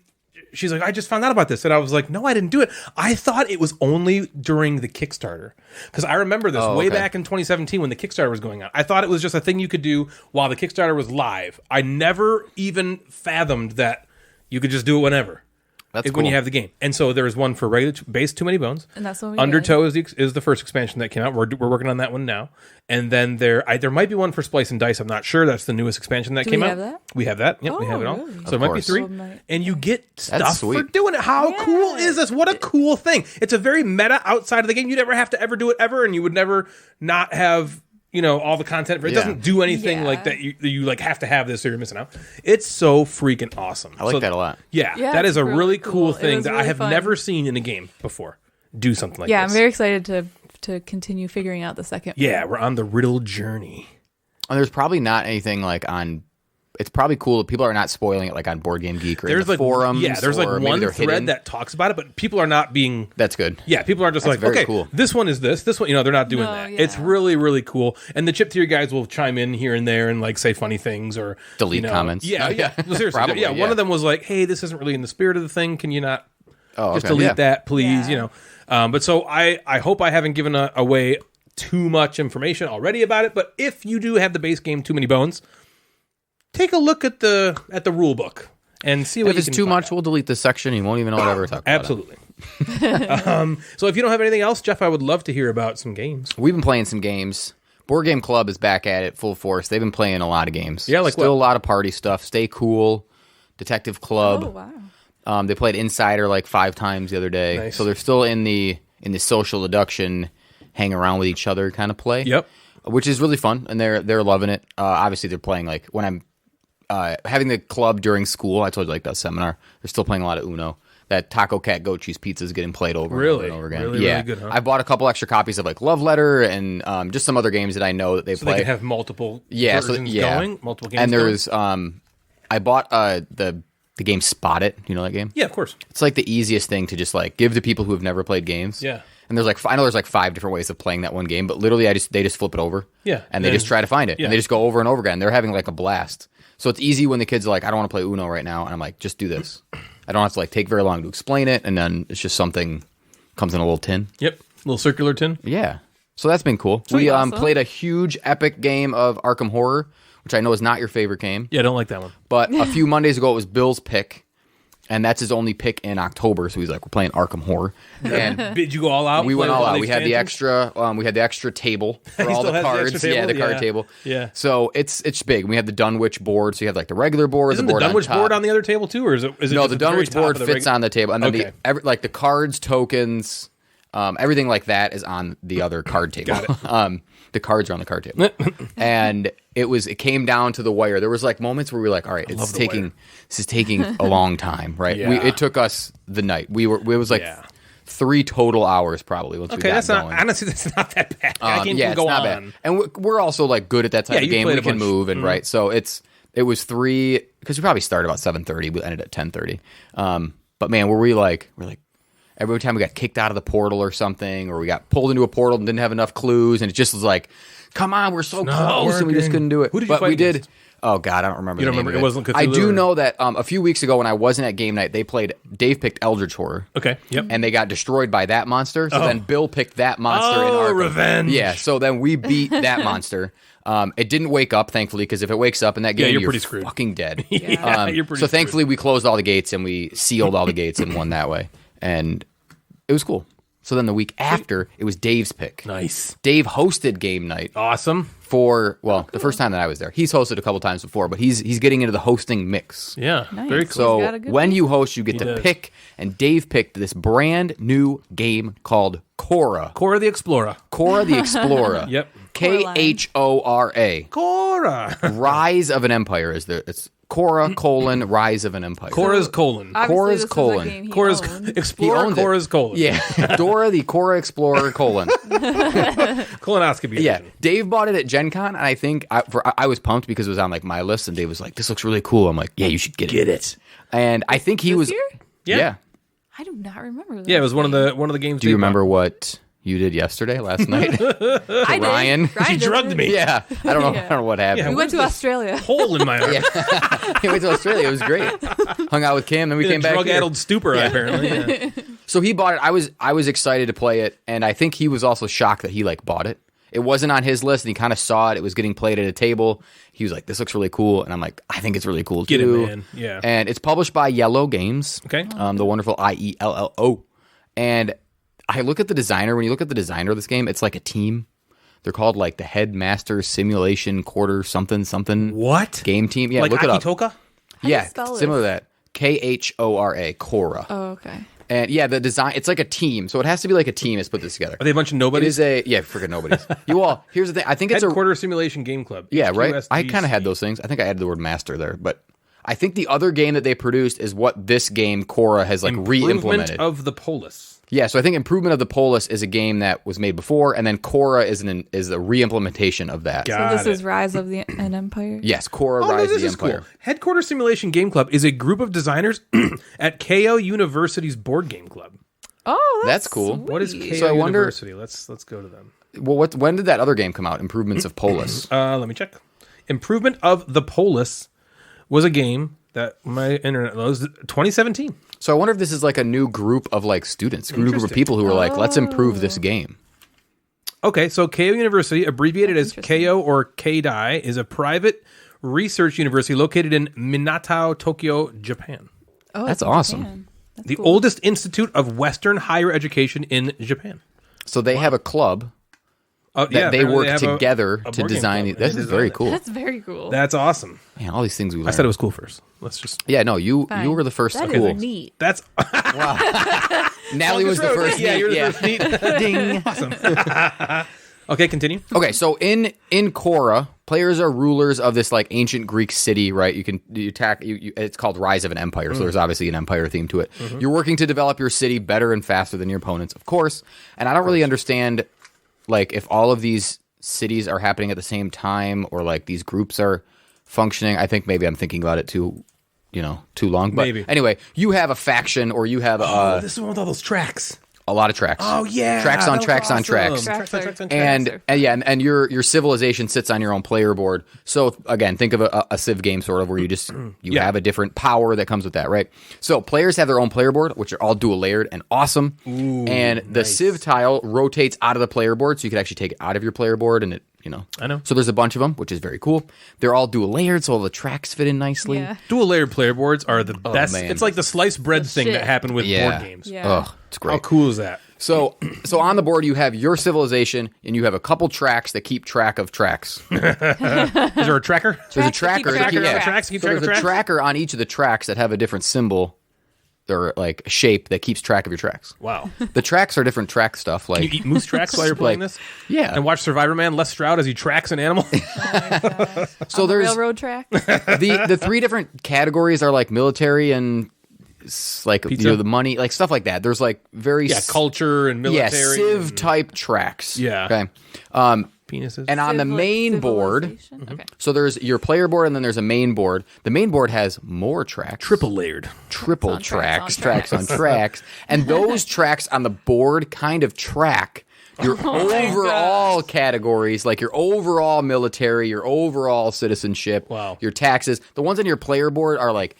S3: she's like, "I just found out about this," and I was like, "No, I didn't do it. I thought it was only during the Kickstarter because I remember this way
S4: okay.
S3: back in 2017 when the Kickstarter was going on. I thought it was just a thing you could do while the Kickstarter was live. I never even fathomed that you could just do it whenever."
S4: That's
S3: When you
S4: cool.
S3: have the game, and so there was one for regular base Too Many Bones,
S5: And that's what we
S3: Undertow is the first expansion that came out. We're working on that one now, and then there might be one for Splice and Dice. I'm not sure. That's the newest expansion that
S5: Do
S3: came
S5: we
S3: out.
S5: have that?
S3: We have that. Yep, we
S5: Oh,
S3: have it all.
S5: really?
S3: So there might be
S4: course.
S3: 3,
S5: So it might-
S3: and you get stuff
S4: sweet.
S3: for doing it. How cool is this? What a cool thing! It's a very meta outside of the game. You never have to ever do it ever, and you would never not have. All the content for it. It
S4: Yeah.
S3: doesn't do anything
S5: Yeah.
S3: like that. You like have to have this or you're missing out. It's so freaking awesome.
S4: I like that a lot.
S3: Yeah,
S5: Yeah,
S3: that is
S5: it's
S3: a
S5: really
S3: really cool
S5: cool. It
S3: thing
S5: was
S3: that I
S5: really
S3: have
S5: fun.
S3: never seen in a game before. Do something like
S5: Yeah,
S3: this.
S5: I'm very excited to continue figuring out the second.
S3: Yeah, we're on the riddle journey.
S4: And there's probably not anything like on. It's probably cool that people are not spoiling it like on Board Game Geek or in
S3: There's
S4: the
S3: like
S4: forums.
S3: there's like
S4: or maybe
S3: one
S4: they're
S3: thread
S4: hidden.
S3: that talks about it, but people are not being.
S4: That's good.
S3: Yeah, people aren't just
S4: That's
S3: like,
S4: very
S3: okay,
S4: cool.
S3: this one is this one. They're not doing
S5: No,
S3: that.
S5: yeah.
S3: It's really, really cool. And the Chip Theory guys will chime in here and there and like say funny things or
S4: Delete comments.
S3: Yeah, yeah. No, seriously,
S4: Probably,
S3: yeah. One
S4: yeah.
S3: of them was like, "Hey, this isn't really in the spirit of the thing. Can you not
S4: Oh,
S3: just
S4: okay.
S3: delete
S4: Yeah.
S3: that, please?"
S5: Yeah.
S3: But so I hope I haven't given away too much information already about it. But if you do have the base game Too Many Bones, take a look at the rule book and see what
S4: If
S3: you
S4: it's
S3: can
S4: too
S3: find
S4: much,
S3: out.
S4: we'll delete this section. You won't even know what I ever talked about.
S3: Absolutely. So if you don't have anything else, Jeff, I would love to hear about some games.
S4: We've been playing some games. Board Game Club is back at it full force. They've been playing a lot of games.
S3: Yeah, like
S4: still
S3: what?
S4: a lot of party stuff. Stay Cool, Detective Club.
S5: Oh wow.
S4: They played Insider like 5 times the other day.
S3: Nice.
S4: So they're still in the social deduction, hang around with each other kind of play.
S3: Yep.
S4: Which is really fun, and they're loving it. Obviously, they're playing like when having the club during school. I told you like that seminar. They're still playing a lot of Uno. That Taco Cat Goat Cheese Pizza is getting played over and over and over again.
S3: Really,
S4: yeah,
S3: really good, huh?
S4: I bought a couple extra copies of like Love Letter and just some other games that I know that they
S3: So
S4: play.
S3: they can have multiple
S4: yeah,
S3: versions going, multiple games
S4: and
S3: going?
S4: there's I bought the game Spot It. You know that game?
S3: Yeah, of course.
S4: It's like the easiest thing to just like give to people who have never played games.
S3: Yeah.
S4: And there's like I know there's like 5 different ways of playing that one game, but literally they just flip it over.
S3: Yeah.
S4: And they just try to find it.
S3: Yeah.
S4: And they just go over and over again. They're having like a blast. So it's easy when the kids are like, I don't want to play Uno right now. And I'm like, just do this. I don't have to like take very long to explain it. And then it's just something comes in a little tin.
S3: Yep. Little circular tin.
S4: Yeah. So that's been cool.
S5: Sweet.
S4: We
S5: Awesome.
S4: played a huge epic game of Arkham Horror, which I know is not your favorite game.
S3: Yeah, I don't like that one.
S4: But a few Mondays ago, it was Bill's pick. And that's his only pick in October. So he's like, we're playing Arkham Horror. And
S3: Did you go all out?
S4: we went
S3: Play
S4: all
S3: with
S4: out. We had the
S3: expansions?
S4: extra table for
S3: He
S4: all
S3: still
S4: the
S3: has the
S4: cards.
S3: extra
S4: Yeah,
S3: table?
S4: the card
S3: Yeah.
S4: table.
S3: Yeah.
S4: So it's big. We had the Dunwich board. So you have like the regular board,
S3: Isn't
S4: the
S3: the
S4: board
S3: Dunwich
S4: on top.
S3: board on the other table too, or is it?
S4: No,
S3: just
S4: the
S3: at very
S4: Dunwich
S3: top
S4: board
S3: of the
S4: fits on the table, and then
S3: Okay.
S4: like the cards, tokens, everything like that is on the other card table.
S3: Got it.
S4: The cards are on the card table, and it came down to the wire. There was like moments where we were like, all right, this is taking a long time, right?
S3: Yeah.
S4: It took us the night. It was like 3 total hours probably once we
S3: Okay,
S4: got
S3: that's not
S4: going.
S3: honestly. That's not that bad. I can't
S4: Yeah,
S3: even
S4: it's
S3: go
S4: not
S3: on.
S4: bad. And we're also like good at that type
S3: Yeah,
S4: of
S3: you
S4: game.
S3: played
S4: We
S3: a
S4: can
S3: bunch.
S4: move and right. So it was 3 because we probably started about 7:30. We ended at 10:30. But man, we're like every time we got kicked out of the portal or something, or we got pulled into a portal and didn't have enough clues, and it just was like, come on, we're so close, and we just couldn't do it.
S3: Who did you
S4: but
S3: fight
S4: we did.
S3: against?
S4: Oh God, I don't remember.
S3: You
S4: the
S3: don't
S4: name
S3: remember?
S4: of
S3: It wasn't
S4: I
S3: Cthulhu
S4: do
S3: or-
S4: know that a few weeks ago when I wasn't at game night, Dave picked Eldritch Horror.
S3: Okay. Yep.
S4: And they got destroyed by that monster. So then Bill picked that monster in Arkham.
S3: Revenge.
S4: Yeah, so then we beat that monster. It didn't wake up, thankfully, because if it wakes up in that game,
S3: you're
S4: you're
S3: pretty screwed.
S4: fucking dead.
S3: Yeah, you're pretty
S4: so thankfully, we closed all the gates and we sealed all the gates and won that way. And it was cool. So then the week after, it was Dave's pick.
S3: Nice.
S4: Dave hosted game night
S3: Awesome.
S4: the first time that I was there. He's hosted a couple times before, but he's getting into the hosting mix.
S3: Yeah.
S5: Nice.
S3: Very cool.
S4: So
S5: got a good
S4: when you host, you get to
S3: does.
S4: pick, and Dave picked this brand new game called Khora.
S3: Khora the Explorer.
S4: Khora the Explorer.
S3: Yep.
S4: Khora.
S3: Khora.
S4: Rise of an Empire is there. It's Khora : Rise of an Empire.
S3: Khora's colon.
S5: Obviously,
S4: Khora's
S5: this is a
S4: colon.
S5: game he
S3: Khora's
S5: owned.
S3: Explorer.
S4: owned it.
S3: Khora's colon.
S4: Yeah, Dora the Khora Explorer :
S3: Colonoscopy.
S4: Yeah,
S3: edition.
S4: Dave bought it at Gen Con, and I think I was pumped because it was on like my list, and Dave was like, "This looks really cool." I'm like, "Yeah, you should get it." And I think he
S5: This
S4: was.
S5: year?
S4: Yeah.
S5: I do not remember that.
S3: Yeah, it was one of the games.
S4: Do you remember what you did yesterday, last night?
S5: I did.
S4: Ryan?
S3: She
S5: did
S3: drugged
S5: it.
S3: me.
S4: Yeah, I don't know.
S5: Yeah.
S4: I don't know what happened.
S5: We went to Australia.
S3: Hole in my arm.
S4: He went to Australia. It was great. Hung out with Kim, then we
S3: In
S4: came
S3: a
S4: back here.
S3: drug-addled stupor, apparently. Yeah.
S4: So he bought it. I was excited to play it, and I think he was also shocked that he like bought it. It wasn't on his list, and he kind of saw it. It was getting played at a table. He was like, "This looks really cool," and I'm like, "I think it's really cool
S3: Get it,
S4: too."
S3: man. Yeah.
S4: And it's published by Yellow Games.
S3: Okay.
S4: The wonderful IELLO. And I look at the designer. When you look at the designer of this game, it's like a team. They're called like the Headmaster Simulation Quarter something
S3: What?
S4: game team. Yeah,
S3: Like
S4: look it up.
S3: Akitoka?
S5: do you
S4: Yeah,
S5: spell it?
S4: similar to that. Khora, Khora.
S5: Oh, okay.
S4: And yeah, the design, it's like a team. So it has to be like a team that's put this together.
S3: Are they a bunch of
S4: It
S3: nobodies?
S4: is forget nobodies. You all, here's the thing. I think it's
S3: Headquarter Simulation Game Club.
S4: yeah, right? I
S3: HQSGC.
S4: kind of had those things. I think I added the word master there. But I think the other game that they produced is what this game, Khora, has like
S3: Improvement
S4: re-implemented.
S3: of the Polis.
S4: Yeah, so I think Improvement of the Polis is a game that was made before, and then Khora is a re-implementation of that.
S3: Got
S5: So this
S3: it.
S5: is Rise of an Empire?
S4: Yes, Khora
S3: Oh, no,
S4: Rise
S3: this
S4: of the
S3: is
S4: Empire.
S3: cool. Headquarter Simulation Game Club is a group of designers at KO University's Board Game Club.
S5: Oh,
S4: That's cool.
S3: What is KO
S4: So I wonder-
S3: University? Let's go to them.
S4: Well, when did that other game come out? Improvements of Polis.
S3: Let me check. Improvement of the Polis was a game that my internet loads 2017.
S4: So I wonder if this is like a new group of like students, a new group of people who are like, let's improve this game.
S3: Okay, so KO University, abbreviated as
S5: interesting.
S3: KO or Keidai, is a private research university located in Minato, Tokyo, Japan.
S5: Oh,
S4: That's
S5: it's in
S4: awesome.
S5: Japan. That's
S3: The
S5: cool.
S3: oldest institute of Western higher education in Japan.
S4: So they have a club that they
S3: apparently
S4: work
S3: have
S4: together
S3: a
S4: to
S3: board game
S4: design.
S3: club.
S4: This
S3: They
S4: is
S3: design
S4: very
S3: it.
S4: cool.
S5: That's very cool.
S3: That's awesome.
S4: Man, all these things we learned.
S3: I said it was cool first. Let's just.
S4: Yeah, no, you
S5: Fine.
S4: were the first.
S5: That
S4: cool.
S5: is neat.
S3: That's
S4: Natalie was the first.
S3: Yeah,
S4: neat,
S3: you're the first neat.
S4: Ding.
S3: Awesome. Okay, continue.
S4: Okay, so in Khora, players are rulers of this like ancient Greek city, right? You attack. It's called Rise of an Empire, so there's obviously an empire theme to it. You're working to develop your city better and faster than your opponents, of course. And I don't really understand, like, if all of these cities are happening at the same time, or like these groups are functioning. I think maybe I'm thinking about it too long. But
S3: Maybe.
S4: anyway, you have a faction, or you have
S3: This is the one with all those tracks.
S4: a lot of tracks.
S3: Oh yeah,
S4: tracks on
S3: that was
S4: tracks on
S3: awesome.
S4: tracks.
S5: Tracks are-
S3: tracks on
S4: And,
S3: tracks.
S4: and your civilization sits on your own player board. So again, think of a Civ game sort of where you
S3: Yeah.
S4: have a different power that comes with that, right? So players have their own player board, which are all dual layered and awesome. And the Civ tile rotates out of the player board, so you can actually take it out of your player board, and it
S3: I know.
S4: So there's a bunch of them, which is very cool. They're all dual layered, so all the tracks fit in nicely.
S5: Yeah.
S3: Dual layered player boards are the best.
S4: man.
S3: It's like the sliced bread thing
S5: shit.
S3: that happened with
S4: Yeah.
S3: board games.
S5: Yeah.
S4: Ugh, it's great.
S3: How cool is that?
S4: So on the board you have your civilization, and you have a couple tracks that keep track of tracks.
S3: Is there a tracker?
S4: There's a
S5: Tracks that keep
S4: tracker.
S5: track of
S4: yeah.
S3: tracks. Keep
S4: So
S3: track of
S4: there's a
S3: tracks?
S4: tracker on each of the tracks that have a different symbol or like shape that keeps track of your tracks.
S3: Wow.
S4: The tracks are different track stuff.
S3: Can you
S4: Like
S3: eat moose tracks while you're playing
S4: Like-
S3: this?
S4: yeah.
S3: And watch Survivor Man Les Stroud as he tracks an animal?
S4: so
S5: On the
S4: there's
S5: railroad track.
S4: the three different categories are like military and like
S3: Pizza?
S4: the money, like stuff like that. There's like very
S3: Yeah, culture and military.
S4: Civ type tracks.
S3: Yeah.
S4: Okay.
S3: Penises.
S4: And on the main board,
S5: Civilization? Okay.
S4: so there's your player board, and then there's a main board. The main board has more tracks.
S3: triple layered.
S4: Triple
S5: on tracks
S4: tracks
S5: on
S4: on tracks. And those tracks on the board kind of track your overall categories, like your overall military, your overall citizenship,
S3: Wow.
S4: your taxes. The ones on your player board are like,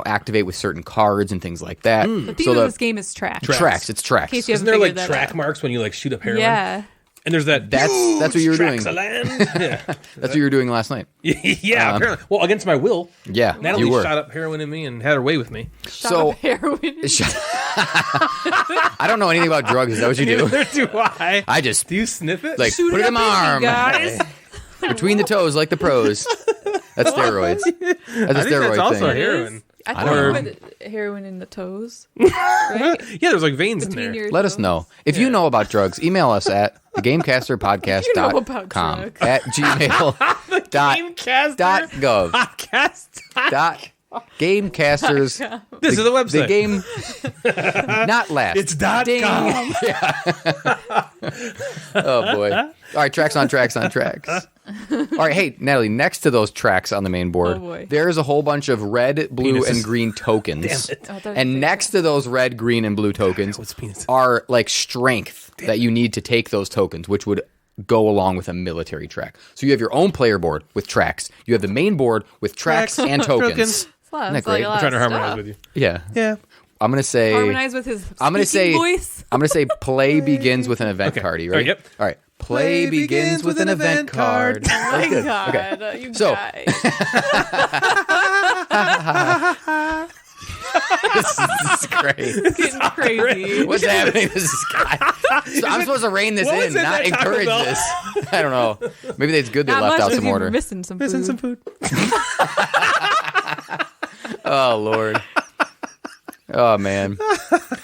S4: activate with certain cards and things like that.
S5: The theme of this game is tracks.
S4: Tracks, it's tracks.
S5: In case you
S3: Isn't
S5: haven't
S3: there
S5: figured
S3: like
S5: that
S3: track
S5: out.
S3: marks when you like shoot up heroin?
S5: Yeah.
S3: And there's that.
S4: That's what you were doing.
S3: Tracks of land. Yeah.
S4: That's what you were doing last night.
S3: Yeah. Apparently. Well, against my will.
S4: Yeah,
S3: Natalie
S4: you were.
S3: shot up heroin in me and had her way with me.
S4: So
S5: Heroin.
S4: I don't know anything about drugs. Is that what you do?
S3: Neither do I.
S4: I just
S3: Do you sniff it?
S4: like
S5: Shoot
S4: put it in
S5: up
S4: my arm.
S5: guys.
S4: Between the toes, like the pros. That's steroids. That's a
S3: I think
S4: steroid
S3: that's also
S4: thing.
S3: heroin.
S5: I
S4: don't
S5: thought you
S3: know.
S5: put heroin in the toes. Right?
S3: Yeah, there's like veins in
S5: Between
S3: there.
S5: your
S4: Let us
S5: toes.
S4: know. If you know about drugs, email us at thegamecasterpodcast.com
S5: You know about drugs.
S4: at gmail
S3: Gamecaster
S4: dot gov
S3: podcast.
S4: dot Gamecasters.
S3: This is the website.
S4: The game not last.
S3: It's dot
S4: Ding.
S3: com.
S4: Oh boy. All right, tracks on tracks on tracks. All right, hey Natalie, next to those tracks on the main board,
S5: Oh, boy.
S4: there's a whole bunch of red, blue,
S3: Penises.
S4: and green tokens.
S3: Damn it.
S5: Oh, I thought you
S4: And
S5: said
S4: next to those red, green, and blue tokens
S3: What's penises?
S4: are like strength that you need to take those tokens, which would go along with a military track. So you have your own player board with tracks. You have the main board with tracks
S3: Tracks.
S4: and tokens.
S3: Tokens.
S5: It's a lot-
S4: Isn't that
S5: it's like
S4: great?
S5: a
S4: I'm
S5: lot
S3: I'm trying to
S5: of
S3: harmonize
S5: stuff.
S3: with you.
S4: Yeah.
S3: Yeah.
S4: I'm gonna say
S5: Harmonize with his
S4: I'm gonna say
S5: speaking voice.
S4: I'm gonna say play begins with an event
S3: Okay.
S4: card. You
S3: All right,
S4: ready?
S3: yep.
S4: All right. Play begins with an event card.
S5: Oh my
S4: That's good.
S5: god,
S4: Okay.
S5: you
S4: So-
S5: guys.
S4: This is great.
S5: It's getting crazy.
S4: What's happening? This is so I'm supposed to rein this
S3: what was
S4: in,
S3: in
S4: not
S3: that Taco
S4: encourage
S3: Bell?
S4: this. I don't know. Maybe it's good they
S5: Not
S4: left
S5: much
S4: out
S5: if
S4: some
S5: you're
S4: order.
S5: missing some food.
S3: Missing some food.
S4: Oh Lord. Oh man.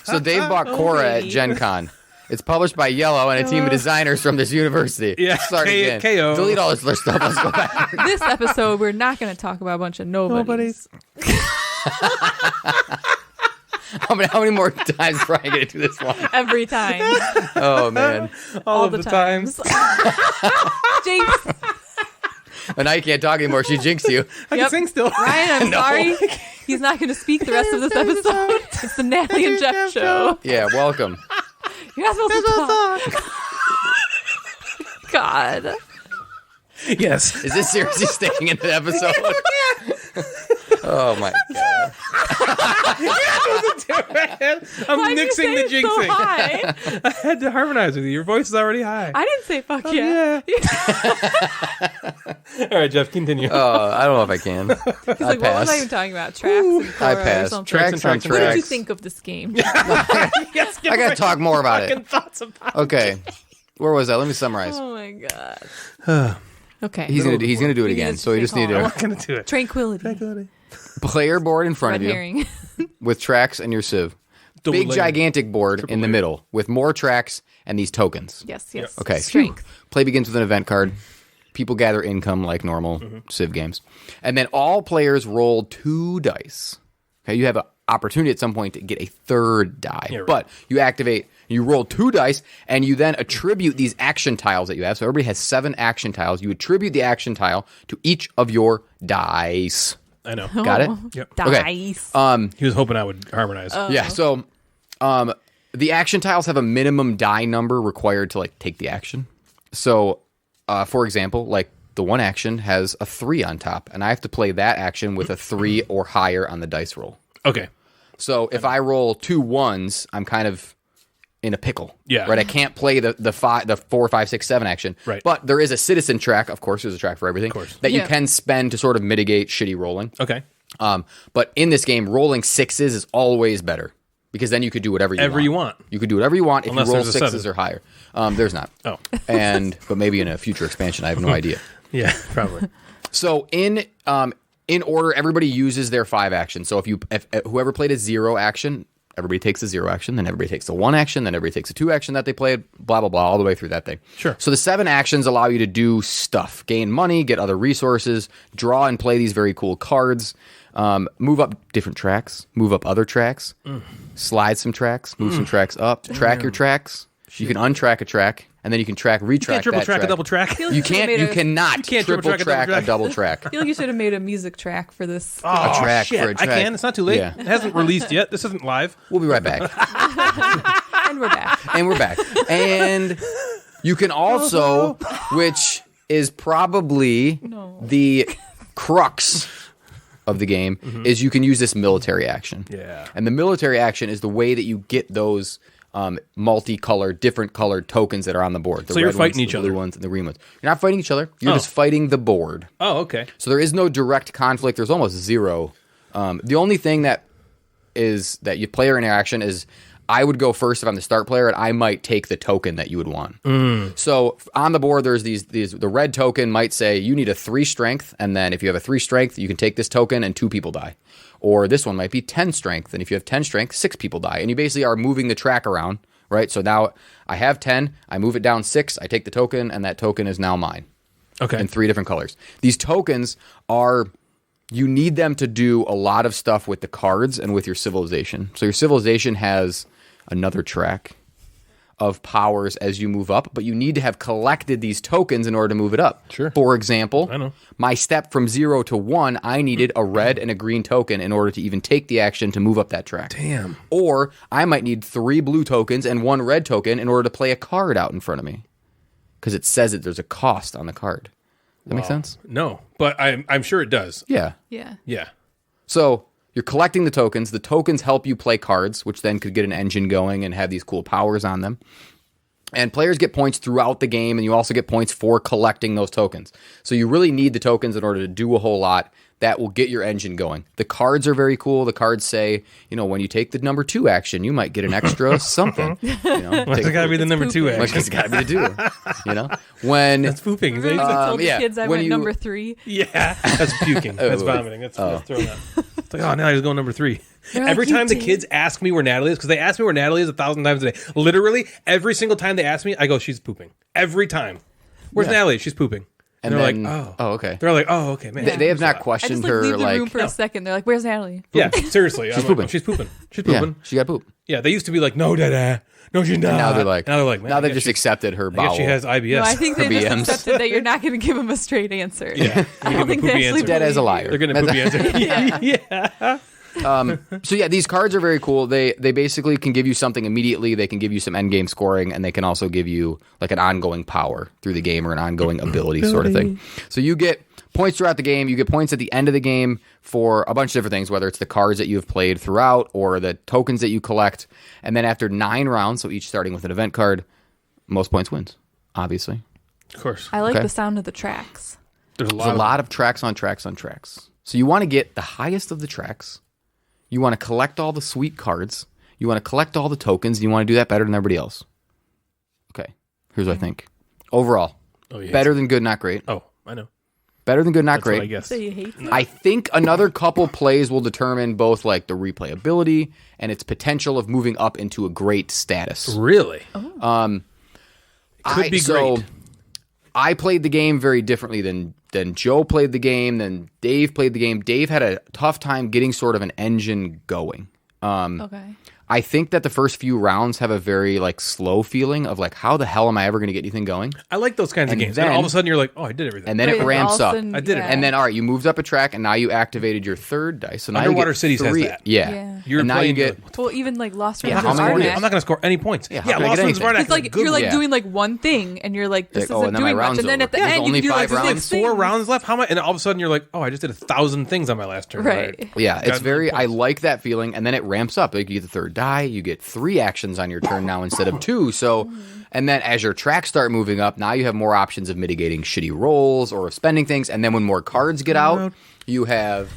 S4: So Dave bought Khora at
S5: baby.
S4: Gen Con. It's published by Yellow and a team of designers from this university.
S3: Yeah,
S4: Start again.
S3: KO.
S4: Delete all this other stuff. Let's go back.
S5: This episode, we're not going to talk about a bunch of nobodies.
S4: How many more times are I going to do this one?
S5: Every time.
S4: Oh man.
S3: All of the times.
S5: Jinx.
S4: And now you can't talk anymore. She jinxed you.
S3: I can
S5: Yep.
S3: sing still.
S5: Ryan, I'm sorry. He's not going to speak the rest of this episode. It's the Natalie and Jeff show.
S4: Yeah, welcome.
S5: You're not supposed to talk. God.
S3: Yes.
S4: Is this seriously staying in the episode? Oh my god.
S3: I'm
S5: Why'd you
S3: nixing
S5: say
S3: the
S5: it so
S3: jinxing.
S5: high?
S3: I had to harmonize with you. Your voice is already high.
S5: I didn't say fuck yeah.
S3: All right, Jeff, continue.
S4: I don't know if I can.
S5: He's like, what was I even talking about? Tracks and Khora
S4: I
S5: or
S4: passed.
S5: something.
S4: Tracks
S3: and
S4: on
S3: tracks and
S5: What did you
S4: tracks.
S5: think of this game?
S3: Yes,
S4: I gotta talk more about
S3: fucking
S4: it.
S3: thoughts about
S4: Okay. Where was I? Let me summarize.
S5: Oh my god. Okay.
S4: He's gonna do it
S5: We
S4: again.
S5: need
S4: So you
S5: to
S4: just need
S5: call.
S4: to
S3: I'm gonna do it.
S5: Tranquility.
S4: player board in front
S5: Red
S4: of you
S5: herring.
S4: with tracks and your Civ. big,
S3: layered.
S4: gigantic board in the
S3: layered.
S4: middle with more tracks and these tokens.
S5: Yes, yes.
S4: Okay.
S5: Strength.
S4: Play begins with an event card. People gather income like normal Civ games. And then all players roll 2 dice. Okay, you have an opportunity at some point to get a 3rd die.
S3: Yeah, right.
S4: But you activate, you roll 2 dice, and you then attribute these action tiles that you have. So everybody has 7 action tiles. You attribute the action tile to each of your dice.
S3: I know.
S4: Got it?
S3: Yep.
S5: Dice.
S3: He was hoping I would harmonize.
S4: Yeah, so the action tiles have a minimum die number required to like take the action. So, for example, like the one action has a 3 on top, and I have to play that action with a 3 or higher on the dice roll.
S3: Okay.
S4: So if I roll 2 1s, I'm kind of in a pickle.
S3: Yeah.
S4: Right. I can't play the 4, 5, 6, 7 action.
S3: Right.
S4: But there is a citizen track. Of course, there's a track for everything. That you
S5: Yeah.
S4: can spend to sort of mitigate shitty rolling.
S3: Okay.
S4: But in this game, rolling 6s is always better because then you could do whatever you want. You could do whatever you want
S3: Unless
S4: if you roll
S3: there's a
S4: 6s
S3: 7.
S4: or higher. There's not.
S3: Oh.
S4: But maybe in a future expansion, I have no idea.
S3: Yeah, probably.
S4: So in order, everybody uses their 5 actions. So if whoever played a 0 action, everybody takes a 0 action, then everybody takes a 1 action, then everybody takes a 2 action that they played, blah, blah, blah, all the way through that thing.
S3: Sure.
S4: So the 7 actions allow you to do stuff, gain money, get other resources, draw and play these very cool cards, move up different tracks, move up other tracks, slide some tracks, move some tracks up, track your tracks. You can untrack a track, and then you can retrack
S3: You can't triple
S4: that
S3: track
S4: track.
S3: a double track.
S4: You cannot
S3: can't
S4: triple track a double track.
S5: I feel like you should have made a music track for this.
S3: Oh,
S4: track
S3: shit.
S4: for a track.
S3: I can. It's not too late.
S4: Yeah.
S3: It hasn't released yet. This isn't live.
S4: We'll be right back.
S5: And we're back.
S4: And we're back. And you can also, which is probably the crux of the game, is you can use this military action.
S3: Yeah.
S4: And the military action is the way that you get those multicolored, different colored tokens that are on the board. The
S3: So you're
S4: red
S3: fighting
S4: ones,
S3: each
S4: the blue
S3: other.
S4: ones, and the green ones. You're not fighting each other. You're just fighting the board.
S3: Oh, okay.
S4: So there is no direct conflict. There's almost zero. The only thing that you player interaction is I would go first if I'm the start player, and I might take the token that you would want. So on the board, there's these. The red token might say you need a 3 strength, and then if you have a 3 strength, you can take this token, and 2 people die. Or this one might be 10 strength, and if you have 10 strength, 6 people die. And you basically are moving the track around, right? So now I have 10, I move it down 6, I take the token, and that token is now mine.
S3: Okay.
S4: In 3 different colors. These tokens are. You need them to do a lot of stuff with the cards and with your civilization. So your civilization has another track of powers as you move up, but you need to have collected these tokens in order to move it up.
S3: Sure.
S4: For example,
S3: I know.
S4: my step from 0 to 1, I needed a red and a green token in order to even take the action to move up that track.
S3: Damn.
S4: Or I might need 3 blue tokens and 1 red token in order to play a card out in front of me. Because it says that there's a cost on the card. That make sense?
S3: No, but I'm sure it does.
S4: Yeah.
S5: Yeah.
S3: Yeah.
S4: So you're collecting the tokens. The tokens help you play cards, which then could get an engine going and have these cool powers on them. And players get points throughout the game, and you also get points for collecting those tokens. So you really need the tokens in order to do a whole lot. That will get your engine going. The cards are very cool. The cards say, when you take the number 2 action, you might get an extra something.
S3: It's got to be the number 2 action.
S4: It's got to be the 2. When
S3: That's pooping.
S5: Told the
S4: yeah,
S5: kids I
S4: when
S5: went
S4: you-
S5: number 3.
S3: Yeah, that's puking. That's vomiting. That's throwing up. It's like, oh, Natalie's going number 3. Every
S5: like, "You
S3: time the
S5: did?"
S3: kids ask me where Natalie is, because they ask me where Natalie is 1,000 times a day. Literally, every single time they ask me, I go, she's pooping. Every time. Where's Natalie? She's pooping. And they're
S4: then-
S3: like,
S4: okay.
S3: They're like, oh, okay, man.
S4: They have not
S5: I
S4: questioned
S5: just
S4: her
S5: leave the room
S4: like,
S5: for a second. They're like, "Where's Natalie?"
S3: Yeah, seriously. I'm like,
S4: pooping.
S3: "Oh, she's pooping. She's
S4: yeah,
S3: pooping.
S4: she got poop.
S3: Yeah, they used to be like, no, Dada. No, she's not.
S4: Now they're like,
S3: man,
S4: now
S3: I
S4: they've
S3: guess
S4: just
S3: she-
S4: accepted her
S3: I
S4: bowel.
S3: guess she has IBS.
S5: No, I think they just
S4: BMs.
S5: accepted that you're not going to give them a straight answer.
S3: Yeah,
S5: I don't think they
S3: poopy
S5: actually
S3: answer.
S4: Dead as a
S5: believe
S4: liar.
S3: They're going to poopy answer. Yeah.
S4: So yeah, these cards are very cool. They basically can give you something immediately. They can give you some end game scoring, and they can also give you like an ongoing power through the game or an ongoing ability sort of thing. So you get points throughout the game. You get points at the end of the game for a bunch of different things, whether it's the cards that you have played throughout or the tokens that you collect. And then after 9 rounds, so each starting with an event card, most points wins, obviously.
S3: Of course.
S5: I like
S4: Okay.
S5: the sound of the tracks.
S3: There's a
S4: There's a lot of tracks on tracks on tracks. So you want to get the highest of the tracks. You want to collect all the sweet cards. You want to collect all the tokens. And you want to do that better than everybody else. Okay. Here's what I think. Overall,
S3: Oh, yeah.
S4: better than good, not great.
S3: Oh, I know.
S4: Better than good, not
S3: That's what I
S4: great.
S3: guess.
S5: So you hate it?
S4: I think another couple plays will determine both like the replayability and its potential of moving up into a great status.
S3: Really?
S4: Could
S3: be
S4: so
S3: great.
S4: I played the game very differently than Joe played the game, than Dave played the game. Dave had a tough time getting sort of an engine going.
S5: Okay.
S4: I think that the first few rounds have a very like slow feeling of like, how the hell am I ever going to get anything going?
S3: I like those kinds of
S4: And
S3: games.
S4: then-
S3: and all of a sudden you're like, oh, I did everything.
S4: And then
S5: But
S4: it ramps
S5: all
S4: up.
S5: of a sudden-
S3: I did it.
S5: yeah.
S4: And then, all right, you moved up a track, and now you activated your third dice. So now
S3: Underwater
S4: you get
S3: Cities has
S4: three.
S3: that.
S4: Yeah.
S5: Yeah.
S3: You're
S4: and now you
S3: playing
S4: get.
S5: Well, even like Lost
S4: Yeah,
S5: Runs
S4: how
S5: of
S4: many more do you
S5: Arnak.
S3: I'm not going to score any points.
S4: Yeah, how can I
S3: Lost
S4: get
S3: Ones of
S4: anything?
S3: Arnak
S5: It's like
S3: is a good
S5: you're like
S3: one.
S5: doing like one thing, and you're like, this
S4: Like, oh,
S5: isn't
S4: and then my
S5: doing much,
S4: round's
S5: and then at the
S4: over. There's
S5: end
S4: only
S5: you do like
S4: 5
S5: the
S4: rounds.
S5: six
S3: 4
S5: things.
S3: rounds left. How much? And all of a sudden you're like, oh, I just did 1,000 things on my last turn.
S5: Right.
S4: Yeah, it's
S3: Got
S4: very.
S3: no
S4: I
S3: points.
S4: like that feeling, and then it ramps up. Like you get the third die, you get 3 actions on your turn now instead of 2. So, and then as your tracks start moving up, now you have more options of mitigating shitty rolls or of spending things. And then when more cards get out, you have.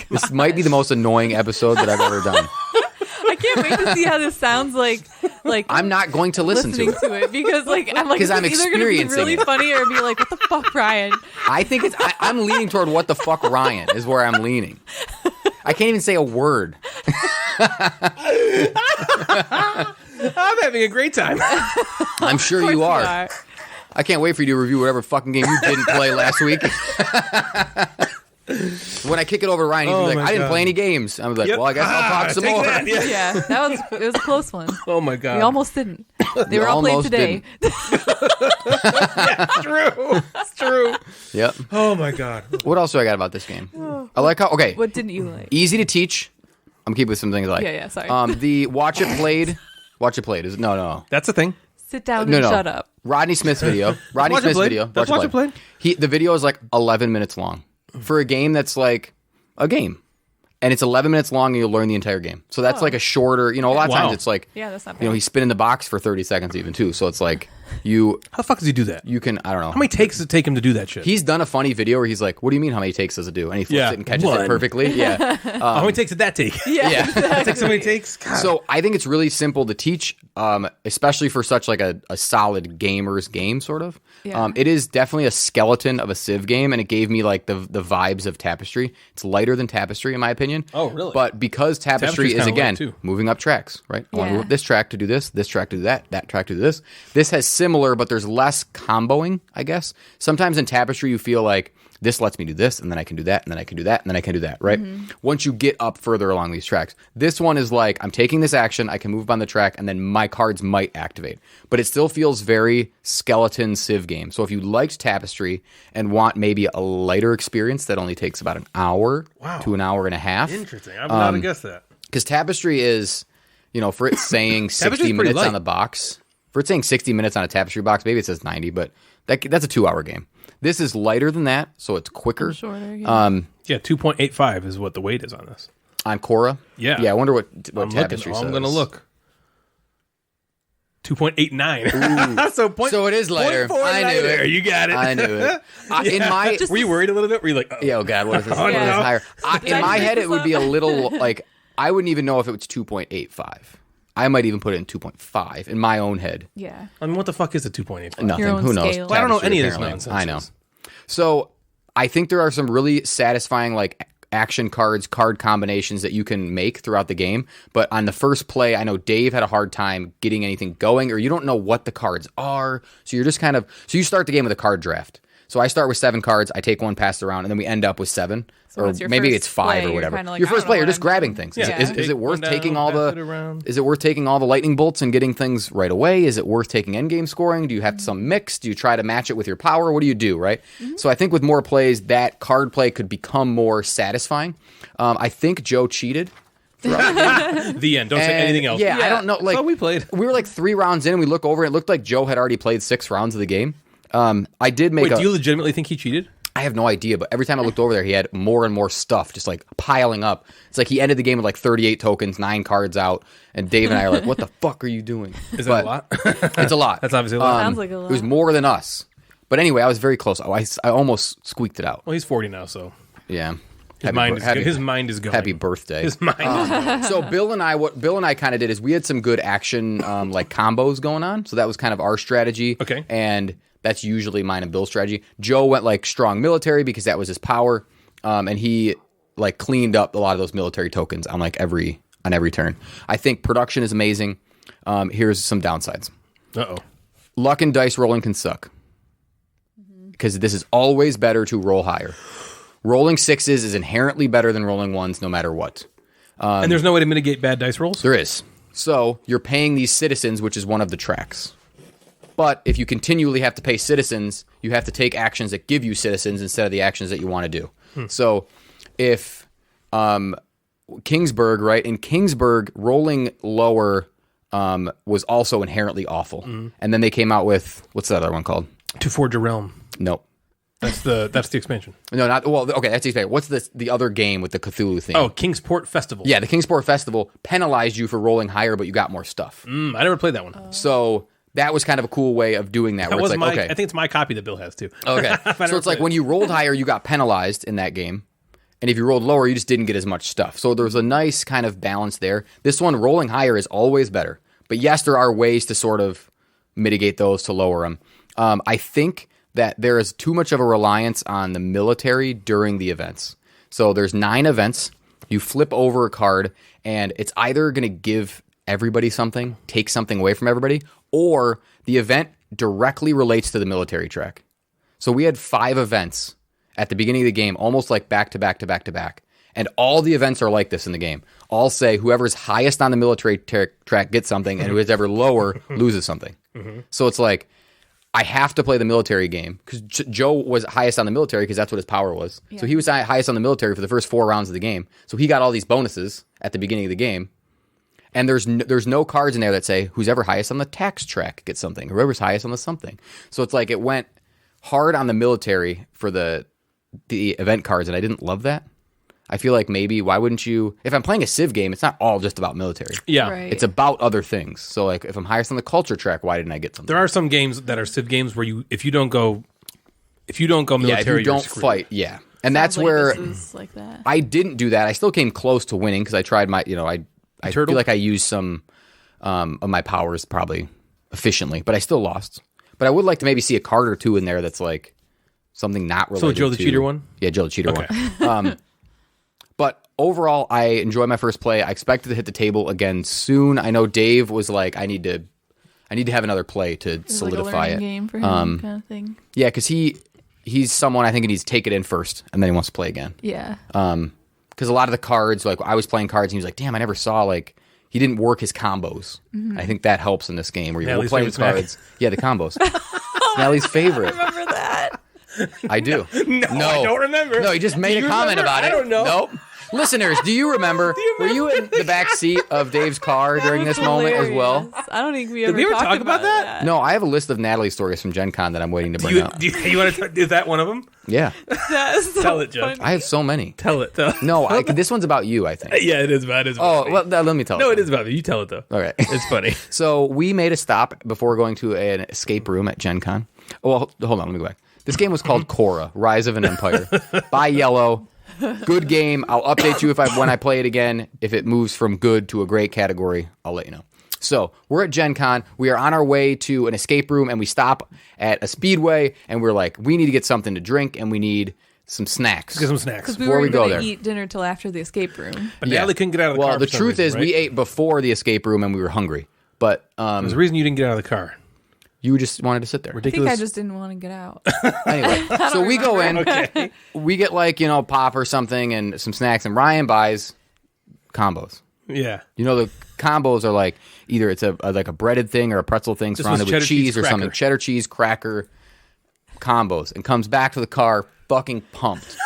S4: This might be the most annoying episode that I've ever done.
S5: I can't wait to see how this sounds like
S4: I'm not going to listen
S5: listening
S4: to it.
S5: because like I'm like
S4: 'Cause
S5: it's
S4: I'm
S5: either gonna be
S4: experiencing
S5: really
S4: it.
S5: funny or be like, what the fuck, Ryan?
S4: I think it's. I'm leaning toward what the fuck Ryan is where I'm leaning. I can't even say a word.
S3: I'm having a great time.
S4: I'm sure you are. I can't wait for you to review whatever fucking game you didn't play last week. When I kick it over to Ryan, he's
S3: Oh
S4: like,
S3: my
S4: I didn't
S3: God.
S4: play any games. I was like,
S3: Yep.
S4: well, I guess I'll talk some
S3: take
S4: more.
S3: that, yeah.
S5: Yeah, it was a close one.
S3: Oh my God.
S5: We almost didn't. They were all played
S4: almost
S5: today.
S3: It's true. It's true.
S4: Yep.
S3: Oh my God.
S4: What else do I got about this game? I like how, okay,
S5: What didn't you like?
S4: easy to teach. I'm keeping some things I like.
S5: Yeah, sorry.
S4: The watch it played is, no.
S3: That's the thing.
S5: Sit down
S4: No,
S5: and
S4: no.
S5: shut up.
S4: Rodney Smith's video. Rodney
S3: Watch It
S4: Smith's
S3: Played.
S4: video.
S3: That's Watch It Played.
S4: The video is like 11 minutes long for a game that's like a game. And it's 11 minutes long and you'll learn the entire game. So that's like a shorter, a lot of
S3: Wow.
S4: times it's like,
S5: Yeah, that's not bad.
S4: he's spinning the box for 30 seconds even too. So it's like you
S3: How the fuck does he do that?
S4: can, I don't know.
S3: How many takes does it take him to do that shit?
S4: He's done a funny video where he's like, what do you mean how many takes does it do? And he flips
S3: Yeah,
S4: it and catches
S3: one.
S4: it perfectly. Yeah.
S3: How many takes did that take?
S5: yeah,
S3: That takes so many takes? God.
S4: So I think it's really simple to teach, especially for such like a solid gamer's game, sort of.
S5: Yeah.
S4: It is definitely a skeleton of a Civ game, and it gave me like the vibes of Tapestry. It's lighter than Tapestry, in my opinion.
S3: Oh, really?
S4: But because Tapestry
S3: Tapestry's
S4: is,
S3: kinda
S4: again,
S3: light, too.
S4: moving up tracks, right? I want to
S5: Yeah.
S4: move up this track to do this track to do that track to do this. This has similar, but there's less comboing, I guess. Sometimes in Tapestry, you feel like this lets me do this, and then I can do that, and then I can do that, and then I can do that, right? Once you get up further along these tracks. This one is like, I'm taking this action, I can move up on the track, and then my cards might activate. But it still feels very skeleton Civ game. So if you liked Tapestry and want maybe a lighter experience that only takes about an hour to an hour and a half.
S3: Interesting. I would not have guessed that.
S4: Because Tapestry is, for it saying 60
S3: pretty
S4: minutes
S3: light.
S4: on the box. For it saying 60 minutes on a Tapestry box, maybe it says 90, but that's a 2-hour game. This is lighter than that, so it's quicker.
S5: shorter. Yeah.
S3: Yeah, 2.85 is what the weight is on this.
S4: On Khora?
S3: Yeah.
S4: Yeah, I wonder what
S3: I'm
S4: Tapestry
S3: looking.
S4: says.
S3: I'm going to look. 2.89. So,
S4: So it is lighter.
S3: 0.4
S4: I knew
S3: lighter.
S4: it.
S3: You got it.
S4: I knew it. In my...
S3: Were you worried a little bit? Were you like,
S4: Yeah, oh God, what is this?
S3: Oh,
S4: What is
S3: no.
S4: this higher?
S5: Did
S4: In
S5: I
S4: my
S5: make
S4: head,
S5: this
S4: it would be a
S5: up?
S4: little, like, I wouldn't even know if it was 2.85. I might even put it in 2.5 in my own head.
S5: Yeah.
S3: I mean, what the fuck is a 2.85?
S4: Nothing.
S5: Your own
S4: Who knows?
S5: scale.
S3: Well, I don't know
S4: Tapestry,
S3: any of this
S4: apparently.
S3: nonsense.
S4: I know. So I think there are some really satisfying like action cards, card combinations that you can make throughout the game. But on the first play, I know Dave had a hard time getting anything going, or you don't know what the cards are. So you're just so you start the game with a card draft. So I start with 7 cards, I take one, pass it around, and then we end up with 7.
S5: So
S4: or
S5: what's your
S4: maybe
S5: first
S4: it's 5
S5: play?
S4: or
S5: You're
S4: whatever.
S5: kinda like,
S4: Your
S5: I
S4: first
S5: don't
S4: play,
S5: know
S4: you're
S5: what
S4: just
S5: I'm
S4: grabbing
S5: doing.
S4: things.
S5: Yeah.
S4: Is it
S3: Take
S4: worth
S3: one down,
S4: taking all
S3: pass it around.
S4: Is it worth taking all the lightning bolts and getting things right away? Is it worth taking endgame scoring? Do you have some mix? Do you try to match it with your power? What do you do, right? So I think with more plays, that card play could become more satisfying. I think Joe cheated.
S3: The end. Don't say
S4: And,
S3: anything else.
S4: Yeah, I don't know. Like
S3: That's how we played.
S4: We were like 3 rounds in, and we look over, and it looked like Joe had already played 6 rounds of the game. I did make
S3: Wait, do you legitimately think he cheated?
S4: I have no idea, but every time I looked over there, he had more and more stuff just like piling up. It's like he ended the game with like 38 tokens, 9 cards out, and Dave and I are like, what the fuck are you doing?
S3: Is that a lot?
S4: It's a lot.
S3: That's obviously a lot.
S5: Sounds like a lot.
S4: It was more than us. But anyway, I was very close. I almost squeaked it out.
S3: Well, he's 40 now, so
S4: Yeah.
S3: his mind is going.
S4: Happy birthday.
S3: His mind.
S4: So what Bill and I kind of did is we had some good action like combos going on. So that was kind of our strategy.
S3: Okay.
S4: And That's usually mine and Bill's strategy. Joe went like strong military because that was his power, and he like cleaned up a lot of those military tokens on like every turn. I think production is amazing. Here's some downsides. Luck and dice rolling can suck because this is always better to roll higher. Rolling 6s is inherently better than rolling 1s no matter what.
S3: And there's no way to mitigate bad dice rolls?
S4: There is. So you're paying these citizens, which is one of the tracks. But if you continually have to pay citizens, you have to take actions that give you citizens instead of the actions that you want to do. So if Kingsburg, right? In Kingsburg, rolling lower was also inherently awful. And then they came out with, what's the other one called?
S3: To Forge a Realm.
S4: Nope.
S3: That's the expansion.
S4: No, not well. Okay, that's the expansion. What's the other game with the Cthulhu thing?
S3: Oh, Kingsport Festival.
S4: Yeah, the Kingsport Festival penalized you for rolling higher, but you got more stuff.
S3: I never played that one.
S4: So that was kind of a cool way of doing that. Where
S3: was
S4: it's like,
S3: my.
S4: okay,
S3: I think it's my copy that Bill has too.
S4: okay. So it's like when you rolled higher, you got penalized in that game, and if you rolled lower, you just didn't get as much stuff. So there's a nice kind of balance there. This one, rolling higher, is always better. But yes, there are ways to sort of mitigate those to lower them. I think that there is too much of a reliance on the military during the events. So there's 9 events. You flip over a card, and it's either going to give everybody something, take something away from everybody, or the event directly relates to the military track. So we had 5 events at the beginning of the game, almost like back to back to back to back. And all the events are like this in the game. All say whoever's highest on the military track gets something, and whoever's ever lower loses something. So it's like, I have to play the military game because Joe was highest on the military because that's what his power was. Yeah. So he was highest on the military for the first 4 rounds of the game. So he got all these bonuses at the beginning of the game. And there's no cards in there that say who's ever highest on the tax track gets something. Whoever's highest on the something. So it's like it went hard on the military for the event cards, and I didn't love that. I feel like maybe why wouldn't you? If I'm playing a Civ game, it's not all just about military.
S3: Yeah,
S5: right.
S4: It's about other things. So like if I'm highest on the culture track, why didn't I get something?
S3: There are some games that are Civ games where if you don't go military,
S4: if you
S3: you're
S4: don't
S3: screwed.
S4: fight, yeah. And that's where
S5: this is like that.
S4: I didn't do that. I still came close to winning because I tried my, I feel like I used some of my powers probably efficiently, but I still lost. But I would like to maybe see a card or two in there that's like something not related.
S3: So Joe the
S4: to,
S3: Cheater one?
S4: Yeah, Joe the Cheater one. But overall, I enjoyed my first play. I expected to hit the table again soon. I know Dave was like, I need to have another play to solidify
S5: like a
S4: it.
S5: game for him, kind of thing.
S4: Yeah, because he's someone I think he needs to take it in first, and then he wants to play again.
S5: Yeah.
S4: Because a lot of the cards, like I was playing cards, and he was like, "Damn, I never saw like he didn't work his combos." I think that helps in this game where you're playing cards. Yeah, the combos. Nellie's favorite.
S5: I remember that.
S4: I do.
S3: No, I don't remember.
S4: No, he just made a comment about it.
S3: I don't know.
S4: Nope. Listeners, do you remember? Were you in the back seat of Dave's car during this moment as well?
S5: I don't think we
S3: Did we ever talk about that?
S4: No, I have a list of Natalie stories from Gen Con that I'm waiting to bring up.
S3: You want to? Is that one of them?
S4: Yeah.
S5: That's so
S3: Tell it, Jeff.
S5: funny.
S4: I have so many.
S3: Tell it.
S4: No, this one's about you, I think.
S3: Yeah, it is about. It is
S4: Oh,
S3: about me.
S4: well, let me tell
S3: No,
S4: it.
S3: it is about me. You tell it though.
S4: All right.
S3: It's funny.
S4: So we made a stop before going to an escape room at Gen Con. Well, hold on. Let me go back. This game was called Khora, Rise of an Empire. By Yellow. Good game. I'll update you when I play it again. If it moves from good to a great category, I'll let you know. So we're at Gen Con. We are on our way to an escape room, and we stop at a speedway, and we're like, we need to get something to drink, and we need some snacks.
S3: Get some snacks.
S5: Because we
S4: Before
S5: were
S4: we go
S5: going
S4: there.
S5: to eat dinner till after the escape room.
S3: But Natalie couldn't get out of the car.
S4: Well, the
S3: for some
S4: truth
S3: reason,
S4: is,
S3: right?
S4: we ate before the escape room, and we were hungry. But
S3: There's a reason you didn't get out of the car.
S4: you just wanted to sit there.
S5: I think
S3: Ridiculous.
S5: I just didn't want to get out.
S4: Anyway, so we go in, we get like, pop or something and some snacks, and Ryan buys combos.
S3: Yeah.
S4: The combos are like either it's like a breaded thing or a pretzel thing
S3: This
S4: surrounded
S3: was
S4: with
S3: cheddar
S4: cheese
S3: cheese
S4: or something.
S3: cracker.
S4: Cheddar cheese cracker combos, and comes back to the car fucking pumped.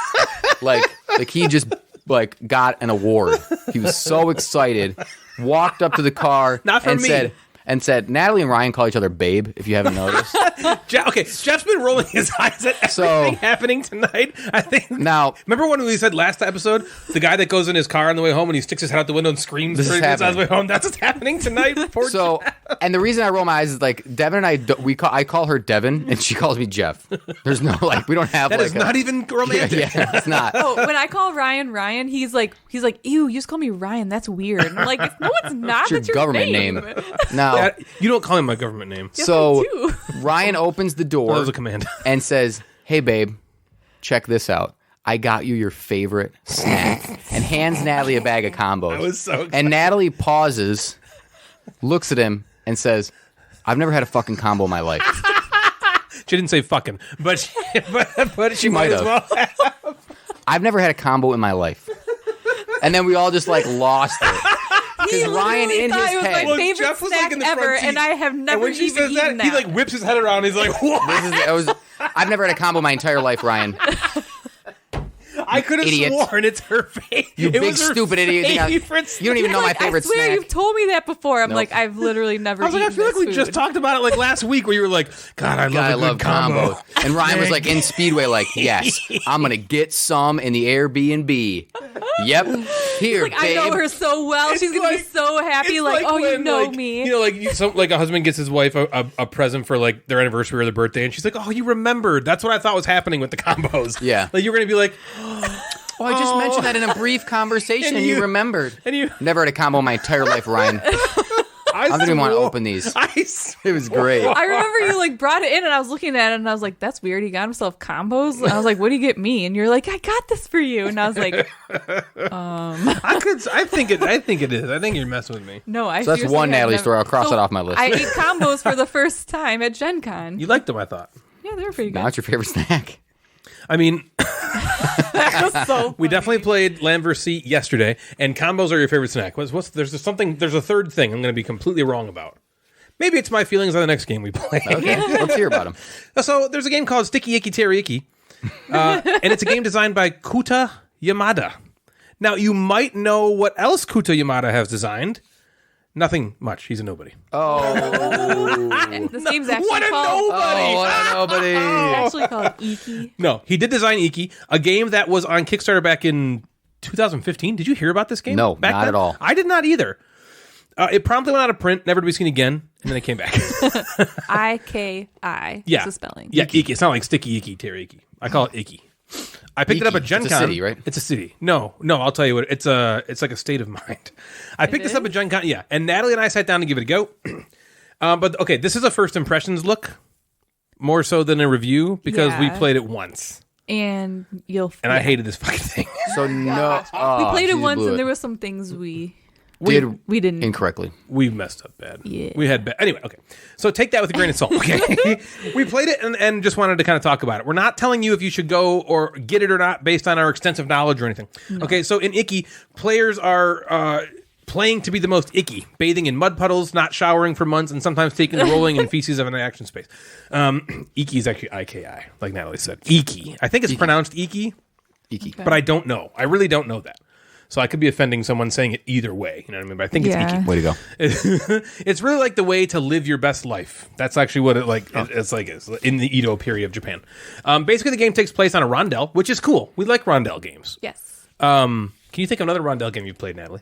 S4: like he just like got an award. He was so excited. Walked up to the car
S3: Not for
S4: and
S3: me.
S4: said, Natalie and Ryan call each other babe, if you haven't noticed.
S3: Jeff's been rolling his eyes at everything happening tonight. I think.
S4: Now,
S3: Remember when we said last episode, the guy that goes in his car on the way home and he sticks his head out the window and screams
S4: This is
S3: 30 minutes on his way
S4: happening.
S3: home? That's what's happening tonight. Poor
S4: so, and the reason I roll my eyes is like Devin and I call her Devin and she calls me Jeff. There's no we don't have
S3: That
S4: like
S3: is not even romantic.
S4: yeah, it's not.
S5: Oh, when I call Ryan, he's like, ew, you just call me Ryan. That's weird. And I'm like, no, it's not.
S4: It's your
S5: That's your
S4: government name. Now,
S3: You don't call him my government name.
S5: Yes,
S4: so
S5: I do.
S4: Ryan opens the door
S3: That was a command.
S4: and says, "Hey, babe, check this out. I got you your favorite snack," and hands Natalie a bag of combos.
S3: I was so excited.
S4: And Natalie pauses, looks at him, and says, "I've never had a fucking combo in my life."
S3: She didn't say fucking, but she might as
S4: have.
S3: well.
S4: I've never had a combo in my life. And then we all just like lost it.
S5: He
S4: Because Ryan
S5: literally
S4: in
S5: thought
S4: his
S5: it was
S4: head.
S5: my
S3: Well,
S5: favorite
S3: Jeff was,
S5: snack
S3: like, in the front
S5: ever,
S3: seat.
S5: and I have
S3: And
S5: never
S3: when she
S5: even
S3: says
S5: eaten
S3: that, he like whips his head around. He's like, "What?"
S4: I've never had a combo my entire life, Ryan.
S3: I could have
S4: Idiot.
S3: sworn it's her face.
S4: You
S3: It
S4: big
S3: was her
S4: stupid idiot.
S3: favorite
S4: You don't even know my
S5: Like,
S4: favorite
S5: I swear
S4: snack.
S5: you've told me that before. I'm
S4: Nope.
S5: like, I've literally never
S3: I was like, I
S5: eaten
S3: feel like
S5: this
S3: we just
S5: food.
S3: talked about it like last week where you were like, God, I
S4: God, I
S3: love a
S4: love
S3: good combo.
S4: combos. And Ryan was like in Speedway, like, yes, I'm going to get some in the Airbnb. Yep. Here,
S5: Like,
S4: babe.
S5: I know her so well.
S3: It's
S5: She's gonna be
S3: like-
S5: so happy.
S3: It's
S5: Like, oh, you
S3: when,
S5: know
S3: like,
S5: me.
S3: You know, like a husband gets his wife a present for like their anniversary or their birthday, and she's like, "Oh, you remembered." That's what I thought was happening with the combos.
S4: Yeah.
S3: like you're gonna be like,
S4: Oh, I just mentioned that in a brief conversation and you remembered.
S3: and you.
S4: Never had a combo in my entire life, Ryan. I don't even want to open these. It was great.
S5: I remember you like brought it in, and I was looking at it, and I was like, "That's weird. He got himself combos." And I was like, "What did he get me?" And you're like, "I got this for you." And I was like,
S3: I think it is. I think you're messing with me.
S5: "No, I."
S4: So that's
S5: seriously
S4: one
S5: have
S4: Natalie's
S5: never-
S4: story. I'll cross
S5: So
S4: it off my list.
S5: I ate combos for the first time at Gen Con.
S3: You liked them, I thought.
S5: Yeah, they were pretty good.
S4: Now it's your favorite snack.
S3: I mean,
S5: That was so
S3: we
S5: funny.
S3: definitely played Land vs. Sea yesterday, and combos are your favorite snack. There's a third thing I'm going to be completely wrong about. Maybe it's my feelings on the next game we play.
S4: Okay, let's hear about them.
S3: So there's a game called Stikiteriaki, and it's a game designed by Kuta Yamada. Now, you might know what else Kuta Yamada has designed. Nothing much. He's a nobody.
S5: This game's actually
S3: What a
S5: called.
S3: nobody!
S4: Oh, what a nobody.
S5: It's actually called Iki.
S3: No, he did design Iki, a game that was on Kickstarter back in 2015. Did you hear about this game?
S4: No,
S3: back
S4: not
S3: then?
S4: at all.
S3: I did not either. It promptly went out of print, never to be seen again, and then it came back.
S5: I-K-I.
S3: Yeah.
S5: It's the spelling.
S3: Yeah, Iki. It's not like Sticky Iki Teriyaki. I call it Iki. I picked it up
S4: Iki.
S3: at Gen
S4: It's
S3: Con.
S4: a city, right?
S3: It's a city. No, I'll tell you what. It's like a state of mind. I picked this up at Gen Con. Yeah, and Natalie and I sat down to give it a go. But okay, this is a first impressions look, more so than a review because we
S5: Yeah.
S3: played it once,
S5: And you'll.
S3: and I hated this fucking thing.
S4: So no.
S5: We played it
S4: geez,
S5: once,
S4: blew
S5: and
S4: it.
S5: there were some things we
S4: Did
S5: didn't.
S4: incorrectly.
S3: We messed up bad.
S5: Yeah.
S3: We had bad. Anyway, okay. So take that with a grain of salt, okay? We played it and just wanted to kind of talk about it. We're not telling you if you should go or get it or not based on our extensive knowledge or anything. No. Okay, so in Icky, players are playing to be the most icky, bathing in mud puddles, not showering for months, and sometimes taking the rolling in feces of an action space. Icky is actually I-K-I, like Natalie said. Icky. I think it's pronounced Icky,
S4: Iki.
S3: but I don't know. I really don't know that. So I could be offending someone saying it either way. You know what I mean? But I think it's
S5: Yeah.
S3: Icky.
S4: Way to go.
S3: It's really like the way to live your best life. That's actually what it like. It's like is in the Edo period of Japan. Basically, the game takes place on a rondel, which is cool. We like rondel games.
S5: Yes.
S3: Can you think of another rondel game you've played, Natalie?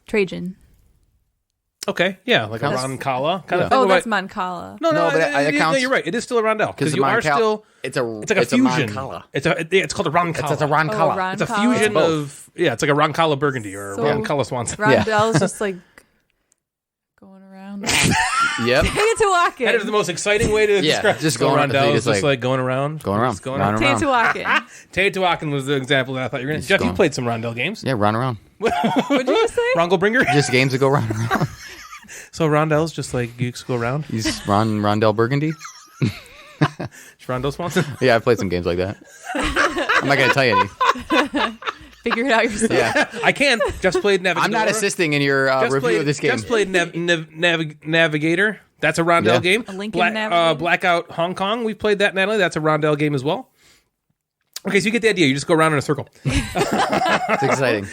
S5: Trajan.
S3: Okay, yeah, like a roncalla kind of thing.
S5: Oh,
S3: What
S5: that's
S3: about-
S5: Mancala.
S3: no,
S4: No, but that
S3: no,
S4: counts-
S3: you're right. It is still a rondel because
S4: Because
S3: you are still.
S4: It's a.
S3: It's like a fusion.
S4: Mancala.
S3: It's called a roncalla.
S4: It's a roncalla.
S5: Oh,
S3: It's a
S5: Roncalla.
S3: fusion
S4: both.
S3: of it's like a roncalla burgundy or
S5: So-
S3: a roncalla swanson.
S5: Rondell's just like going around.
S4: Yep.
S5: Teotihuacan.
S3: That is the most exciting way to
S4: Yeah,
S3: describe
S4: just
S3: so
S4: going around.
S3: rondel.
S4: It's
S3: Is just
S4: like-
S3: like going around,
S4: Going around.
S3: Just going
S4: Round
S3: around.
S4: and round.
S5: Teotihuacan.
S3: Teotihuacan was the example that I thought you were going to. Jeff, you
S4: going.
S3: played some rondel games.
S4: Yeah, round around.
S5: What did you say?
S3: Rongle Bringer.
S4: Just games that go round and round.
S3: So rondels just like geeks go around.
S4: He's Rondell Burgundy.
S3: Rondel Swanson.
S4: Yeah, I've played some games like that. I'm not gonna tell you any.
S5: Figure it out yourself.
S4: Yeah,
S3: I can. Just played Navigator.
S4: I'm not assisting in your review of this game.
S3: Just played Navigator. That's a rondel
S4: Yeah.
S3: game.
S5: A Lincoln Navigator?
S3: Blackout Hong Kong. We played that, Natalie. That's a rondel game as well. Okay, so you get the idea. You just go around in a circle.
S4: It's exciting.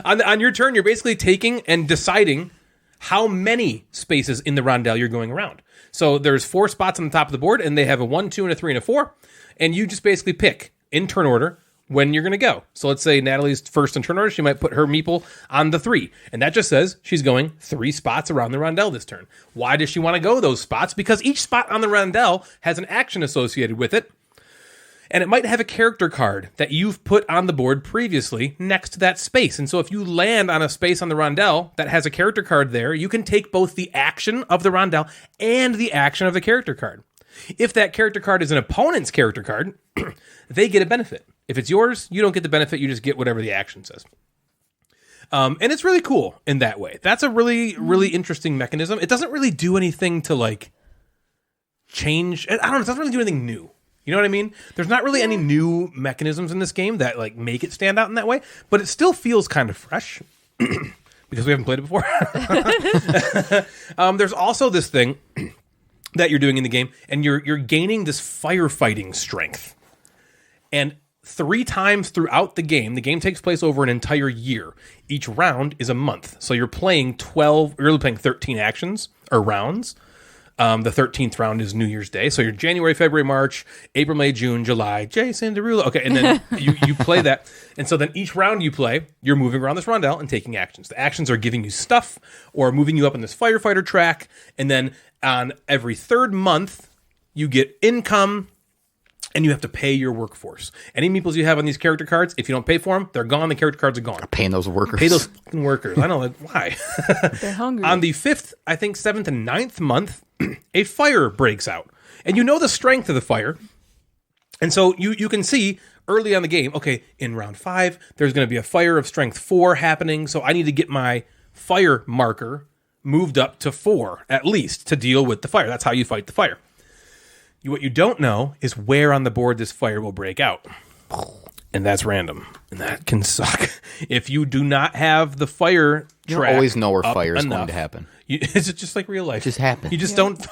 S3: On your turn, you're basically taking and deciding how many spaces in the rondel you're going around. So there's 4 spots on the top of the board, and they have a 1, 2, and a 3, and a 4. And you just basically pick, in turn order, when you're going to go. So let's say Natalie's first in turn order. She might put her meeple on the 3. And that just says she's going 3 spots around the rondel this turn. Why does she want to go those spots? Because each spot on the rondel has an action associated with it. And it might have a character card that you've put on the board previously next to that space. And so if you land on a space on the rondel that has a character card there, you can take both the action of the rondel and the action of the character card. If that character card is an opponent's character card, they get a benefit. If it's yours, you don't get the benefit. You just get whatever the action says. And it's really cool in that way. That's a really, really interesting mechanism. It doesn't really do anything to like change. I don't know. It doesn't really do anything new. You know what I mean? There's not really any new mechanisms in this game that like make it stand out in that way, but it still feels kind of fresh because we haven't played it before. There's also this thing that you're doing in the game, and you're gaining this firefighting strength. And 3 times throughout the game takes place over an entire year. Each round is a month. So you're playing 13 actions or rounds. The 13th round is New Year's Day. So you're January, February, March, April, May, June, July, Jason Derulo. Okay, and then you play that. And so then each round you play, you're moving around this rondel and taking actions. The actions are giving you stuff or moving you up in this firefighter track. And then on every 3rd month, you get income and you have to pay your workforce. Any meeples you have on these character cards, if you don't pay for them, they're gone. The character cards are gone.
S4: Paying those workers.
S3: Pay those fucking workers. I know, like, why?
S5: They're hungry.
S3: On the 5th, I think 7th and 9th month, a fire breaks out. And you know the strength of the fire. And so you can see early on the game, okay, in round 5, there's going to be a fire of strength 4 happening. So I need to get my fire marker moved up to 4, at least, to deal with the fire. That's how you fight the fire. What you don't know is where on the board this fire will break out. And that's random. And that can suck. If you do not have the fire
S4: You
S3: track
S4: don't always know where
S3: up
S4: fire is
S3: enough,
S4: going to happen.
S3: It's just like real life.
S4: It just happens.
S3: You just don't.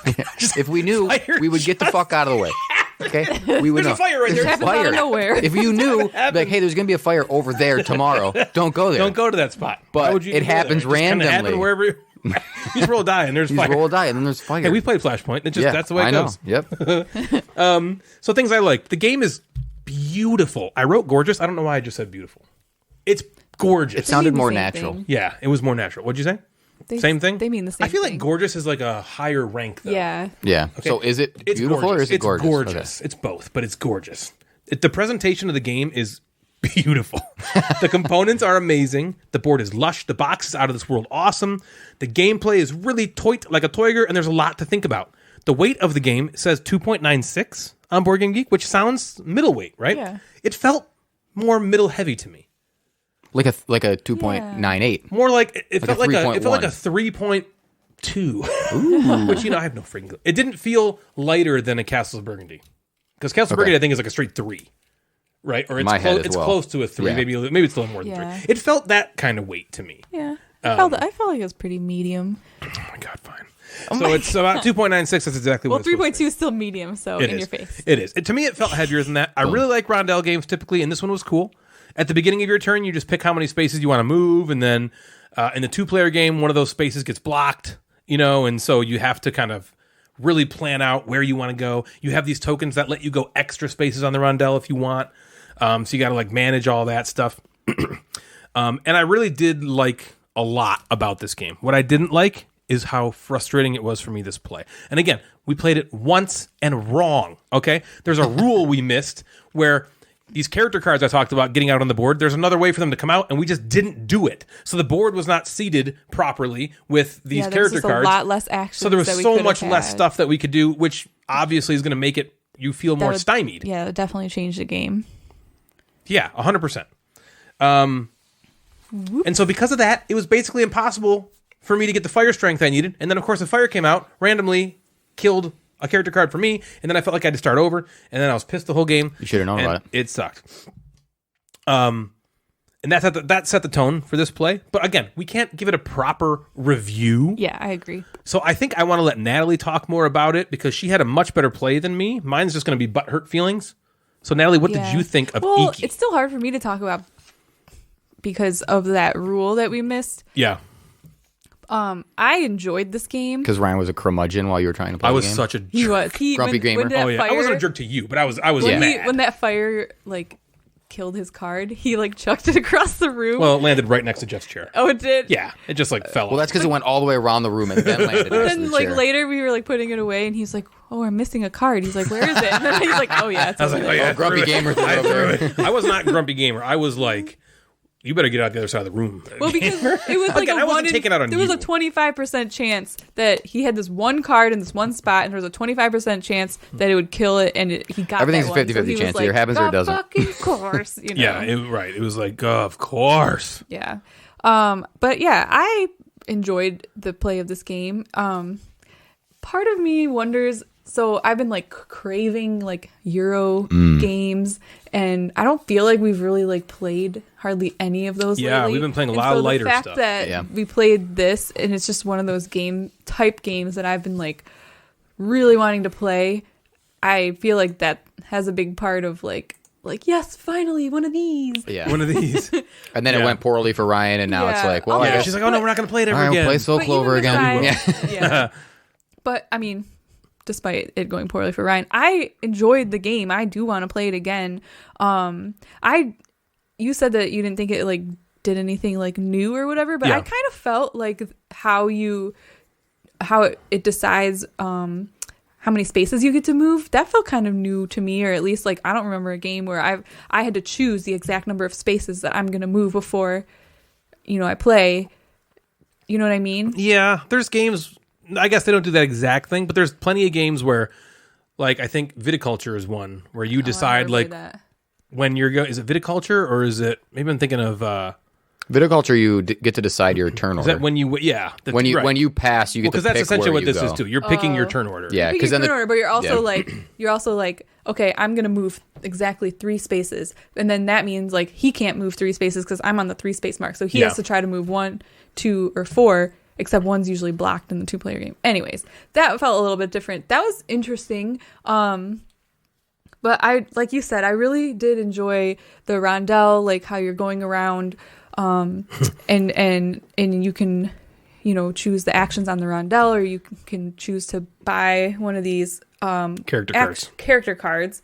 S4: If we knew,
S3: Fire
S4: we would get the fuck out of the way. Okay? We would
S3: There's
S4: know.
S3: a fire right there.
S5: Happens out of nowhere.
S4: If you knew, like, hey, there's going to be a fire over there tomorrow, don't go there.
S3: Don't go to that spot.
S4: But
S3: Why would you
S4: it
S3: go there?
S4: happens
S3: It just kinda
S4: randomly.
S3: happen wherever you just roll a die and there's
S4: You
S3: fire.
S4: just roll a die and then there's fire.
S3: Hey, we played Flashpoint. That's the way it goes.
S4: Yep.
S3: So things I like. The game is beautiful. I wrote gorgeous. I don't know why I just said beautiful. It's gorgeous.
S4: It sounded
S5: the
S4: more
S5: same
S4: natural.
S5: thing.
S3: Yeah, it was more natural. What'd you say? Same thing?
S5: They mean the same
S3: I feel
S5: thing.
S3: like gorgeous is like a higher rank, though.
S5: Yeah.
S4: Yeah. So is it
S3: It's
S4: beautiful
S3: gorgeous.
S4: or is it gorgeous?
S3: It's gorgeous.
S4: Okay.
S3: It's both, but it's gorgeous. The presentation of the game is beautiful. The components are amazing. The board is lush. The box is out of this world awesome. The gameplay is really like a Toyger, and there's a lot to think about. The weight of the game says 2.96 on Board Game Geek, which sounds middleweight, right?
S5: Yeah.
S3: It felt more middle heavy to me.
S4: Like a 2.98.
S3: More like it felt like a
S4: 3.1.
S3: 3.2, which I have no freaking. It didn't feel lighter than a Castles of Burgundy, because Castles of Burgundy I think is like a straight 3, right? Or it's close to a 3,
S4: Yeah.
S3: maybe it's a little more than
S5: Yeah.
S3: 3. It felt that kind of weight to me.
S5: Yeah. I felt like it was pretty medium.
S3: Oh my god, fine. So it's about 2.96. That's exactly
S5: Well,
S3: what. It's supposed to
S5: 3.2 is still medium, so
S3: be. It
S5: in
S3: is.
S5: your face.
S3: It is. To me, it felt heavier than that. I really like rondel games typically, and this one was cool. At the beginning of your turn, you just pick how many spaces you want to move, and then in the 2-player game, one of those spaces gets blocked. And so you have to kind of really plan out where you want to go. You have these tokens that let you go extra spaces on the rondel if you want. So you got to like manage all that stuff. And I really did like a lot about this game. What I didn't like is how frustrating it was for me this play. And again, we played it once and wrong. Okay, there's a rule we missed where these character cards I talked about getting out on the board, there's another way for them to come out, and we just didn't do it. So the board was not seated properly with these
S5: there was
S3: character
S5: just
S3: cards.
S5: a lot less action.
S3: So there was so much less stuff that we could do, which obviously is going to make it you feel more stymied.
S5: Yeah, it definitely changed the game.
S3: Yeah, 100%. And so because of that, it was basically impossible for me to get the fire strength I needed. And then, of course, the fire came out, randomly killed a character card for me, and then I felt like I had to start over, and then I was pissed the whole game.
S4: You should have known about it.
S3: It sucked. And that set the tone for this play. But again, we can't give it a proper review.
S5: Yeah, I agree.
S3: So I think I want to let Natalie talk more about it because she had a much better play than me. Mine's just going to be butthurt feelings. So Natalie, what did you think of Iki?
S5: It's still hard for me to talk about because of that rule that we missed.
S3: Yeah.
S5: I enjoyed this game.
S4: Because Ryan was a curmudgeon while you were trying to play
S3: I
S4: the
S3: was
S4: game.
S3: such a jerk.
S5: He was.
S4: Grumpy gamer.
S5: When that
S3: Oh yeah,
S5: fire,
S3: I wasn't a jerk to you, but I was
S5: when
S3: mad.
S5: when that fire killed his card, he like chucked it across the room.
S3: Well, it landed right next to Jeff's chair.
S5: Oh, it did?
S3: Yeah, it just like fell
S4: Well,
S3: off.
S4: that's because it went all the way around the room and then landed next to
S5: Then
S4: the
S5: like
S4: chair.
S5: later we were like putting it away and he's like, oh, I'm missing a card. He's like, where is it? And then he's like, oh yeah, it's
S3: I was
S5: over
S3: like,
S5: there.
S3: oh yeah,
S4: Grumpy gamer threw it over there.
S3: I was not grumpy gamer. I was like, you better get out the other side of the room.
S5: Well, because it was like
S3: Again, I wasn't taking out on
S5: there was a
S3: you.
S5: 25% chance that he had this one card in this one spot, and there was a 25% chance that it would kill it, and he got
S4: Everything's
S5: that one.
S4: 50-50
S5: So he was
S4: chance. It
S5: like,
S4: either happens or it doesn't.
S5: Fucking course, you know.
S3: Yeah, right. It was like, of course.
S5: Yeah. But yeah, I enjoyed the play of this game. Part of me wonders, so I've been like craving like Euro games, and I don't feel like we've really like played hardly any of those
S3: Yeah,
S5: lately.
S3: we've been playing a
S5: And
S3: lot of
S5: so
S3: lighter
S5: the fact
S3: stuff.
S5: that
S4: Yeah.
S5: we played this, and it's just one of those type games that I've been like really wanting to play. I feel like that has a big part of like yes, finally one of these.
S4: Yeah.
S3: One of these.
S4: And then
S3: Yeah.
S4: it went poorly for Ryan, and now it's
S5: Yeah.
S4: like, well,
S5: Okay.
S4: I guess
S3: She's like, oh no, we're not going to play it ever
S4: all right, we'll
S3: again.
S4: play Soul
S5: But
S4: Clover
S5: even
S4: again.
S5: aside-
S4: Yeah.
S5: yeah. But I mean, despite it going poorly for Ryan, I enjoyed the game. I do want to play it again. You said that you didn't think it like did anything like new or whatever, but
S3: Yeah.
S5: I kind of felt like how it decides how many spaces you get to move. That felt kind of new to me, or at least like I don't remember a game where I had to choose the exact number of spaces that I'm going to move before I play. You know what I mean?
S3: Yeah, there's games. I guess they don't do that exact thing, but there's plenty of games where, like, I think Viticulture is one where you decide like when you're going. Is it Viticulture or is it? Maybe I'm thinking of.
S4: Viticulture, you get to decide your turn
S3: Is
S4: order.
S3: that when you? Yeah.
S4: when you pass, you get
S3: Because
S4: to pick
S3: that's essentially
S4: where
S3: what
S4: you
S3: this
S4: go.
S3: is too. You're picking your turn order.
S4: Yeah,
S5: because
S4: because then
S5: but you're also
S4: yeah.
S5: you're also like, okay, I'm gonna move exactly 3 spaces, and then that means like he can't move 3 spaces because I'm on the 3 space mark, so he has to try to move 1, 2, or 4. Except one's usually blocked in the 2-player game. Anyways, that felt a little bit different. That was interesting. But I, like you said, I really did enjoy the rondelle, like how you're going around, and you can, choose the actions on the rondelle, or you can choose to buy one of these character cards,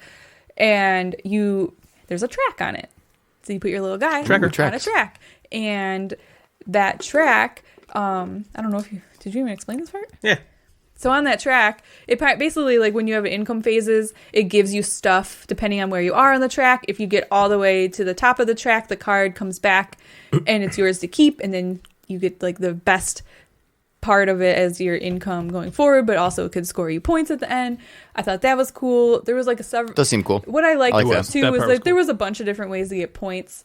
S5: and there's a track on it. So you put your little guy on a track, and that track. I don't know did you even explain this part?
S3: Yeah.
S5: So on that track, it basically, like when you have income phases, it gives you stuff depending on where you are on the track. If you get all the way to the top of the track, the card comes back and it's yours to keep, and then you get like the best part of it as your income going forward, but also it could score you points at the end. I thought that was cool. There was like
S4: Does seem cool.
S5: What I liked
S4: I like that.
S5: too
S3: That
S5: was
S3: part
S5: like
S3: was
S5: there
S3: cool.
S5: was a bunch of different ways to get points.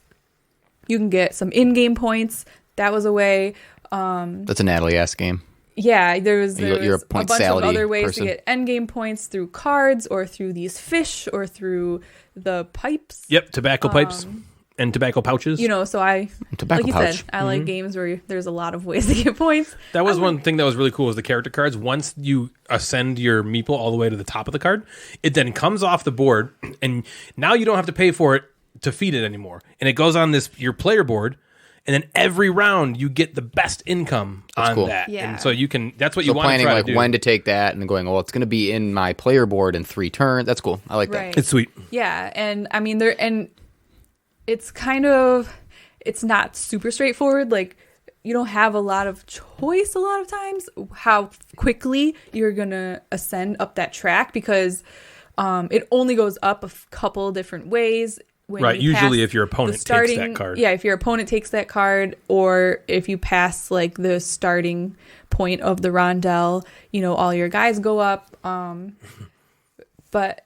S5: You can get some in-game points. That was a way.
S4: That's a Natalie-esque game.
S5: Yeah, there was
S4: You're a
S5: a
S4: point
S5: bunch of
S4: salad-y
S5: other ways
S4: person.
S5: to get end game points through cards or through these fish or through the pipes.
S3: Yep. Tobacco pipes and tobacco pouches.
S5: So I,
S4: tobacco
S5: like you
S4: pouch.
S5: said, I like games where there's a lot of ways to get points.
S3: That was one thing that was really cool was the character cards. Once you ascend your meeple all the way to the top of the card, it then comes off the board, and now you don't have to pay for it to feed it anymore. And it goes on your player board, and then every round you get the best income on
S4: cool.
S3: that.
S5: Yeah.
S3: And so you can. That's what
S4: So
S3: you want to
S4: planning
S3: try
S4: like
S3: to do.
S4: when to take that and going, well, it's going to be in my player board in 3 turns. That's cool. I like
S5: Right.
S4: that.
S3: It's sweet.
S5: Yeah, and I mean it's not super straightforward. Like you don't have a lot of choice a lot of times how quickly you're gonna ascend up that track because it only goes up a couple different ways. When
S3: Right,
S5: you
S3: usually
S5: pass
S3: if your opponent
S5: the starting,
S3: takes that card.
S5: Yeah, if your opponent takes that card, or if you pass like the starting point of the rondelle, all your guys go up. But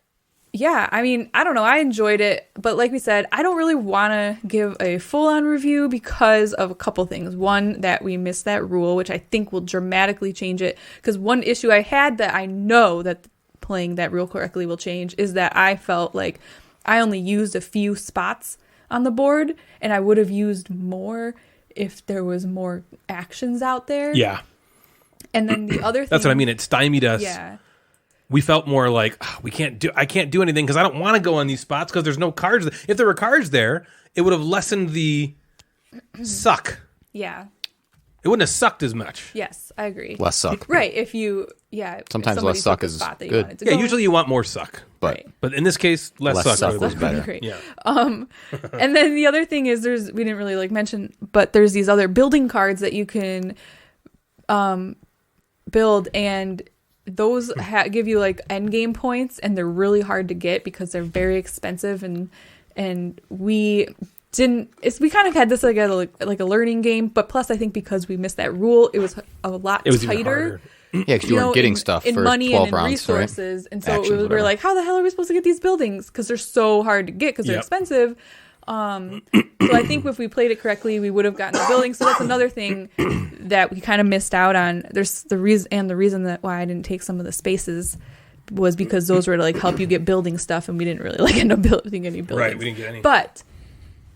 S5: yeah, I mean, I don't know. I enjoyed it. But like we said, I don't really want to give a full-on review because of a couple things. One, that we missed that rule, which I think will dramatically change it. Because one issue I had that I know that playing that rule correctly will change is that I felt like I only used a few spots on the board, and I would have used more if there was more actions out there.
S3: Yeah.
S5: And then the other thing...
S3: That's what I mean. It stymied us.
S5: Yeah.
S3: We felt more like I can't do anything because I don't want to go on these spots because there's no cards. If there were cards there, it would have lessened the suck.
S5: Yeah.
S3: It wouldn't have sucked as much.
S5: Yes, I agree.
S4: Less suck.
S5: Right. If you, yeah.
S4: Sometimes
S5: if
S4: less
S5: somebody
S4: suck
S5: took a
S4: is
S5: spot that you
S4: good.
S5: wanted to
S3: Yeah,
S5: go
S3: usually you want more suck.
S4: But
S5: Right.
S3: But in this case, less suck.
S4: suck
S3: would
S4: was
S3: have
S4: better.
S5: Great.
S3: Yeah.
S5: And then the other thing is we didn't really like mention, but there's these other building cards that you can build, and those give you like end game points, and they're really hard to get because they're very expensive, and we kind of had this like a learning game, but plus I think because we missed that rule, it was a lot
S3: It was even
S5: tighter.
S3: harder.
S4: yeah, because you weren't getting stuff
S5: in
S4: for
S5: money
S4: 12
S5: and in
S4: rounds,
S5: resources,
S4: right?
S5: and so
S4: Actions,
S5: we were
S4: whatever.
S5: like, how the hell are we supposed to get these buildings? Because they're so hard to get because they're
S3: Yep.
S5: expensive. So I think if we played it correctly, we would have gotten the building. So that's another thing that we kind of missed out on. There's the reason that why I didn't take some of the spaces was because those were to like help you get building stuff, and we didn't really like end up building any buildings.
S3: Right, we didn't get any.
S5: But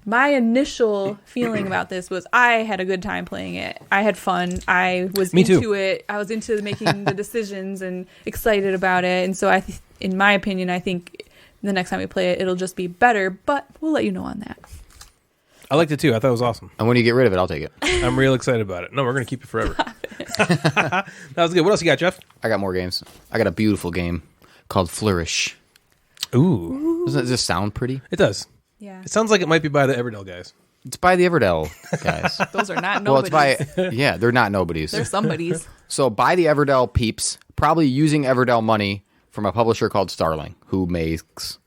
S5: my initial feeling about this was I had a good time playing it. I had fun. I was
S3: Me too.
S5: into it. I was into making the decisions and excited about it. And so in my opinion, I think the next time we play it, it'll just be better. But we'll let you know on that.
S3: I liked it too. I thought it was awesome.
S4: And when you get rid of it, I'll take it.
S3: I'm real excited about it. No, we're going to keep it forever. That was good. What else you got, Jeff?
S4: I got more games. I got a beautiful game called Flourish.
S3: Ooh.
S4: Doesn't it just sound pretty?
S3: It does.
S5: Yeah.
S3: It sounds like it might be by the Everdell guys.
S4: It's by the Everdell guys.
S5: Those are not
S4: Well,
S5: nobodies.
S4: it's by yeah, they're not nobodies.
S5: They're somebody's.
S4: So by the Everdell peeps, probably using Everdell money from a publisher called Starling, who makes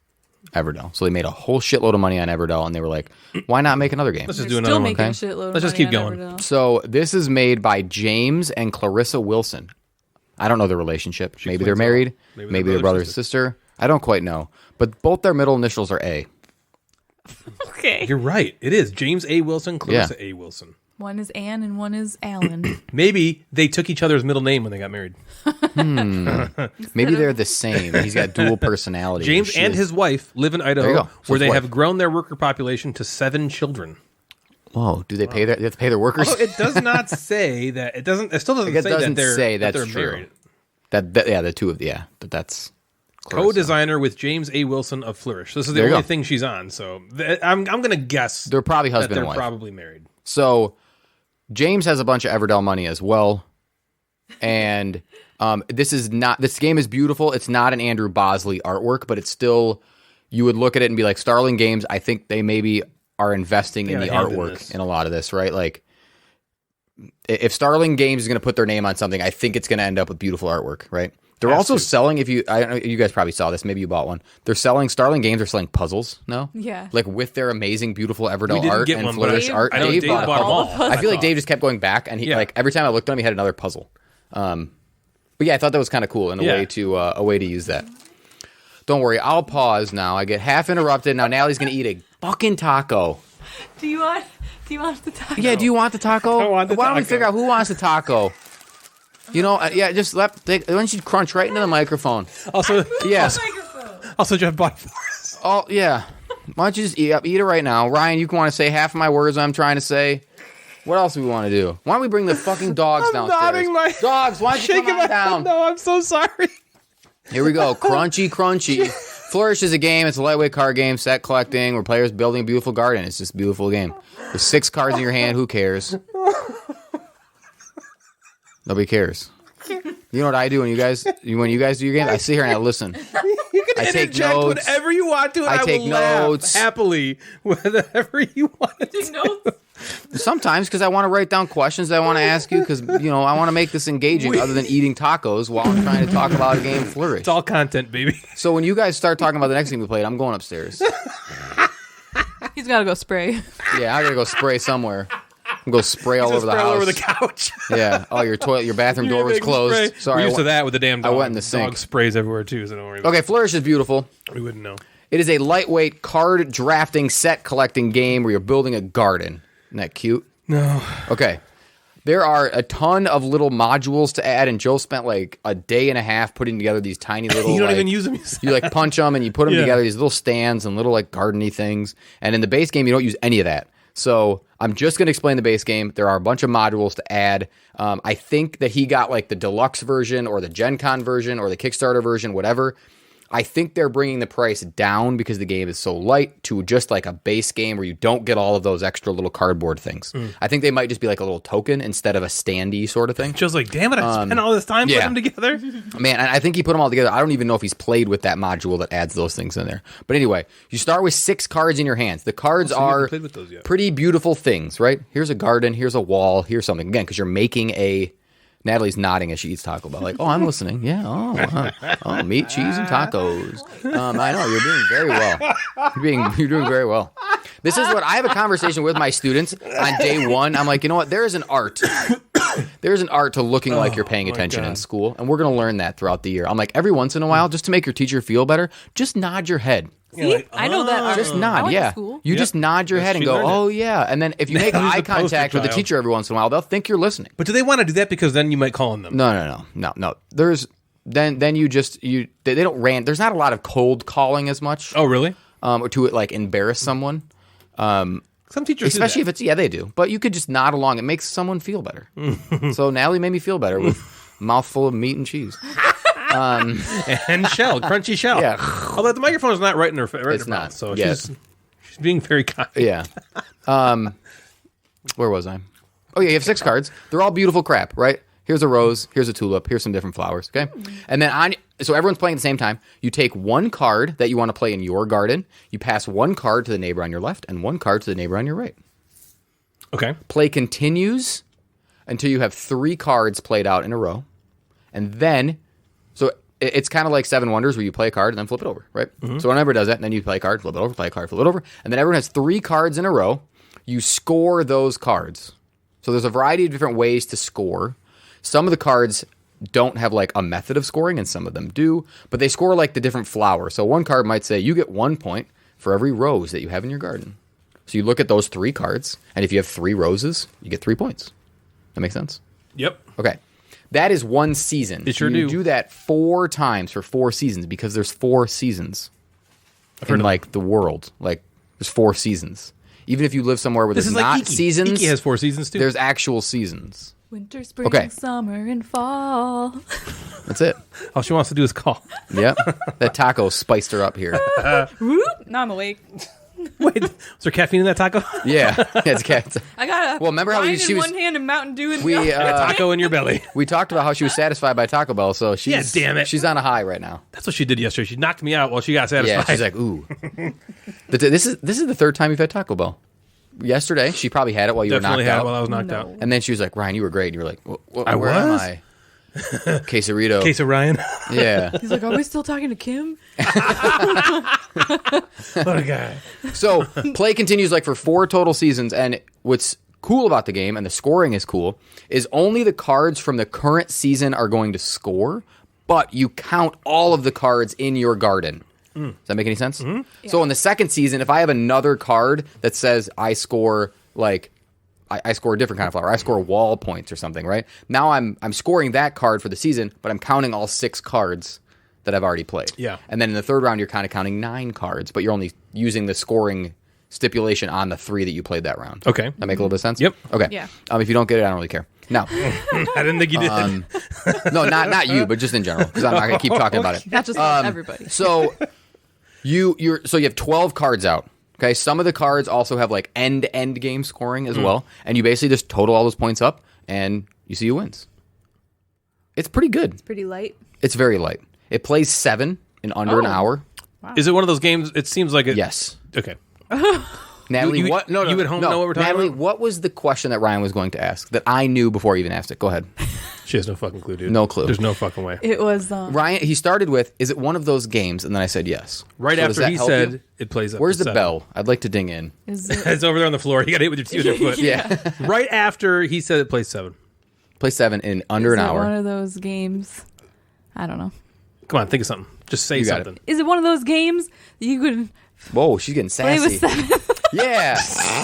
S4: Everdell. So they made a whole shitload of money on Everdell, and they were like, "Why not make another game?"
S3: Let's just
S5: They're
S3: do
S5: still
S3: another one.
S5: making
S4: okay?
S5: a shitload of
S3: Let's just
S5: money
S3: keep
S5: on
S3: going.
S5: Everdell.
S4: So this is made by James and Clarissa Wilson. I don't know their relationship. Maybe they're
S3: explains it all.
S4: married.
S3: Maybe
S4: Maybe
S3: they're
S4: they're brother and sister. I don't quite know. But both their middle initials are A.
S5: Okay.
S3: You're right. It is James A. Wilson, Clarissa A. Wilson.
S5: One is Anne and one is Alan.
S3: Maybe they took each other's middle name when they got married.
S4: Maybe they're the same. He's got dual personality.
S3: James and his wife live in
S4: There you
S3: Idaho,
S4: go. So
S3: where
S4: his
S3: they
S4: wife.
S3: have grown their worker population to 7 children.
S4: Whoa, do they pay their? They have to pay their workers?
S3: Although it does not say that. It doesn't. It still doesn't
S4: It
S3: say
S4: doesn't
S3: that they're
S4: say
S3: that
S4: that's
S3: they're
S4: true.
S3: married.
S4: That yeah, the two of but that's Clarissa.
S3: Co-designer with James A. Wilson of Flourish. This is the
S4: There you
S3: only
S4: go.
S3: thing she's on. So I'm going to guess
S4: They're probably
S3: that
S4: husband
S3: they're
S4: and wife.
S3: probably married.
S4: So James has a bunch of Everdell money as well, and this game is beautiful. It's not an Andrew Bosley artwork, but it's still, you would look at it and be like, Starling Games, I think they maybe are investing in
S3: Yeah,
S4: the
S3: hand in
S4: artwork
S3: this.
S4: in a lot of this, right? Like, if Starling Games is going to put their name on something, I think it's going to end up with beautiful artwork, right? They're
S3: Has
S4: also
S3: to.
S4: selling, I don't know, you guys probably saw this, maybe you bought one. Starling Games are selling puzzles, no?
S5: Yeah.
S4: Like with their amazing, beautiful
S3: We
S4: Everdell
S3: didn't
S4: art
S3: get
S4: and
S3: one, but
S4: Flourish
S5: Dave-
S4: art.
S3: I know Dave bought them all.
S4: I feel like Dave just kept going back, and he
S3: Yeah.
S4: like every time I looked at him, he had another puzzle. But yeah, I thought that was kind of cool and a way to use that. Don't worry, I'll pause now. I get half interrupted. Now Natalie's gonna eat a fucking taco.
S5: Do you want the taco?
S4: Yeah, do you want the taco?
S3: I want the
S4: Why don't we
S3: taco.
S4: figure out who wants the taco? You know, yeah, just why don't you crunch right into the microphone?
S3: Also,
S4: Yeah.
S3: also Jeff bought it for us.
S4: Oh yeah. Why don't you just eat it right now, Ryan? You can want to say half of my words I'm trying to say. What else do we want to do? Why don't we bring the fucking dogs
S3: I'm
S4: downstairs?
S3: nodding my-
S4: Dogs, why don't you
S3: Shaking
S4: come
S3: my
S4: on down?
S3: head. No, I'm so sorry.
S4: Here we go. Crunchy. Flourish is a game. It's a lightweight card game, set collecting, where players building a beautiful garden. It's just a beautiful game. There's 6 cards in your hand. Who cares? Nobody cares. You know what I do when you guys do your games? I sit here and I listen.
S3: You can
S4: I take
S3: interject
S4: notes.
S3: whatever you want to, and
S4: I
S3: I
S4: take
S3: will laugh
S4: notes.
S3: happily whatever you want to.
S5: Notes.
S4: Sometimes because I want to write down questions that I want to ask you because, you know, I want to make this engaging other than eating tacos while I'm trying to talk about a game Flourish.
S3: It's all content, baby.
S4: So when you guys start talking about the next game we played, I'm going upstairs.
S5: He's got to go spray.
S4: Yeah, I got to go spray somewhere. I'm going to spray all over the
S3: Spray
S4: house.
S3: all over the couch.
S4: Yeah. Oh, your bathroom door was
S3: Big
S4: closed.
S3: spray.
S4: Sorry.
S3: We're used
S4: I
S3: to
S4: went-
S3: that with the damn dog.
S4: went in the sink.
S3: Dog sprays everywhere too, so don't worry about
S4: Okay, Flourish is beautiful.
S3: it. We wouldn't know.
S4: It is a lightweight card drafting set collecting game where you're building a garden. Isn't that cute?
S3: No.
S4: Okay. There are a ton of little modules to add, and Joe spent like a day and a half putting together these tiny little.
S3: You don't
S4: like,
S3: even use them.
S4: You like punch them and you put them
S3: Yeah.
S4: together, these little stands and little like gardeny things. And in the base game, you don't use any of that. So I'm just going to explain the base game. There are a bunch of modules to add. I think that he got like the deluxe version or the Gen Con version or the Kickstarter version, whatever. I think they're bringing the price down because the game is so light to just like a base game where you don't get all of those extra little cardboard things. I think they might just be like a little token instead of a standee sort of thing.
S3: Just like, damn it, I spent all this time putting them together.
S4: Man, I think he put them all together. I don't even know if he's played with that module that adds those things in there. But anyway, you start with 6 cards in your hands. The cards are
S3: played with those yet.
S4: pretty beautiful things, right? Here's a garden, here's a wall, here's something. Again, because you're making a... Natalie's nodding as she eats Taco Bell. Like, oh, I'm listening. Yeah. Oh, meat, cheese, and tacos. I know you're doing very well. You're doing very well. This is what I have a conversation with my students on day 1. I'm like, you know what? There is an art. There's an art to looking like you're paying attention in school, and we're going to learn that throughout the year. I'm like, every once in a while, just to make your teacher feel better, just nod your head.
S5: See, like, I know that art.
S4: Just
S5: I
S4: nod,
S5: went
S4: yeah.
S5: to school.
S4: You just nod your head and go, oh, yeah. And then if you make eye contact with the teacher every once in a while, they'll think you're listening.
S3: But do they want to do that because then you might call on them?
S4: No. There's then you they don't rant. There's not a lot of cold calling as much.
S3: Oh, really?
S4: Or to like embarrass someone.
S3: Some teachers
S4: especially
S3: do that.
S4: if it's they do. But you could just nod along. It makes someone feel better. So Natalie made me feel better with a mouthful of meat and cheese.
S3: And shell, crunchy shell.
S4: Yeah.
S3: Although the microphone is not right in her
S4: It's not.
S3: mouth, so
S4: Yeah.
S3: she's being very kind.
S4: Yeah. Where was I? Oh, yeah, you have 6 cards. They're all beautiful crap, right? Here's a rose. Here's a tulip. Here's some different flowers, okay? And then so everyone's playing at the same time. You take 1 card that you want to play in your garden. You pass 1 card to the neighbor on your left and 1 card to the neighbor on your right.
S3: Okay.
S4: Play continues until you have 3 cards played out in a row. And then... So it's kind of like 7 Wonders where you play a card and then flip it over, right? So whenever does that, and then you play a card, flip it over, play a card, flip it over, and then everyone has 3 cards in a row. You score those cards. So there's a variety of different ways to score. Some of the cards don't have like a method of scoring, and some of them do, but they score like the different flowers. So one card might say you get 1 point for every rose that you have in your garden. So you look at those 3 cards, and if you have 3 roses, you get 3 points. That makes sense?
S3: Yep.
S4: Okay. That is 1 season.
S3: It sure
S4: you
S3: do.
S4: do that 4 times for 4 seasons because there's 4 seasons in like the world. Like there's 4 seasons. Even if you live somewhere where
S3: This
S4: there's
S3: is
S4: not
S3: like Iki.
S4: seasons,
S3: Iki has 4 seasons too.
S4: there's actual seasons.
S5: Winter, spring,
S4: Okay.
S5: summer, and fall.
S4: That's it.
S3: All she wants to do is call.
S4: Yep. That taco spiced her up here.
S5: Whoop, now I'm awake.
S3: Wait, was there caffeine in that taco?
S4: Yeah. It's cat.
S5: I got a
S4: Well, remember how
S5: wine
S4: she
S5: in
S4: was-
S5: one hand and Mountain Dew in the
S4: We
S5: other.
S3: Taco in your belly.
S4: we talked about how she was satisfied by Taco Bell, so she's
S3: Yeah, damn it.
S4: she's on a high right now.
S3: That's what she did yesterday. She knocked me out while she got satisfied.
S4: Yeah, she's like, ooh. This is the 3rd time you've had Taco Bell. Yesterday, she probably had it while you
S3: definitely
S4: were knocked
S3: had it
S4: out.
S3: while I was knocked out.
S4: And then she was like, Ryan, you were great. And you were like,
S3: I
S4: where am
S3: was?
S4: I? Quesarito.
S3: Case of Ryan.
S4: Yeah.
S5: He's like, are we still talking to Kim?
S3: What a guy.
S4: So play continues like for 4 total seasons. And what's cool about the game, and the scoring is cool, is only the cards from the current season are going to score, but you count all of the cards in your garden. Does that make any sense? Mm-hmm. So in the 2nd season, if I have another card that says I score like I score a different kind of flower, I score wall points or something, right? Now I'm scoring that card for the season, but I'm counting all 6 cards that I've already played.
S3: Yeah.
S4: And then in the 3rd round, you're kind of counting 9 cards, but you're only using the scoring stipulation on the 3 that you played that round.
S3: Okay.
S4: That make a little bit of sense?
S3: Yep.
S4: Okay.
S5: Yeah.
S4: If you don't get it, I don't really care. Now,
S3: I didn't think you did.
S4: no, not you, but just in general, because I'm not going to keep talking about it.
S5: Not just everybody.
S4: So you have 12 cards out. Okay, some of the cards also have like end game scoring as well, and you basically just total all those points up, and you see who wins. It's pretty good.
S5: Pretty light.
S4: It's very light. It plays 7 in under an hour.
S3: Is it one of those games? It seems like it.
S4: Yes.
S3: Okay.
S4: Natalie,
S3: You-
S4: what? No,
S3: you at home know what we're talking
S4: Natalie,
S3: about?
S4: what was the question that Ryan was going to ask that I knew before he even asked it? Go ahead.
S3: She has no fucking clue, dude.
S4: No clue.
S3: There's no fucking way.
S5: It was
S4: Ryan, he started with, is it one of those games? And then I said yes.
S3: Right
S4: So does
S3: after
S4: that
S3: he
S4: help
S3: said
S4: you?
S3: it plays up
S4: Where's
S3: to
S4: the
S3: 7.
S4: bell? I'd like to ding in.
S5: is it,
S3: It's over there on the floor. You got to hit with your foot.
S4: Yeah.
S3: Right after he said it plays 7.
S4: Play 7 in under
S5: is
S4: an
S5: it
S4: hour.
S5: one of those games? I don't know.
S3: Come on, think of something. Just say
S4: You got it.
S3: something.
S5: Is it one of those games that you could
S4: Whoa, she's getting
S5: play
S4: sassy.
S5: with 7?
S4: Yeah.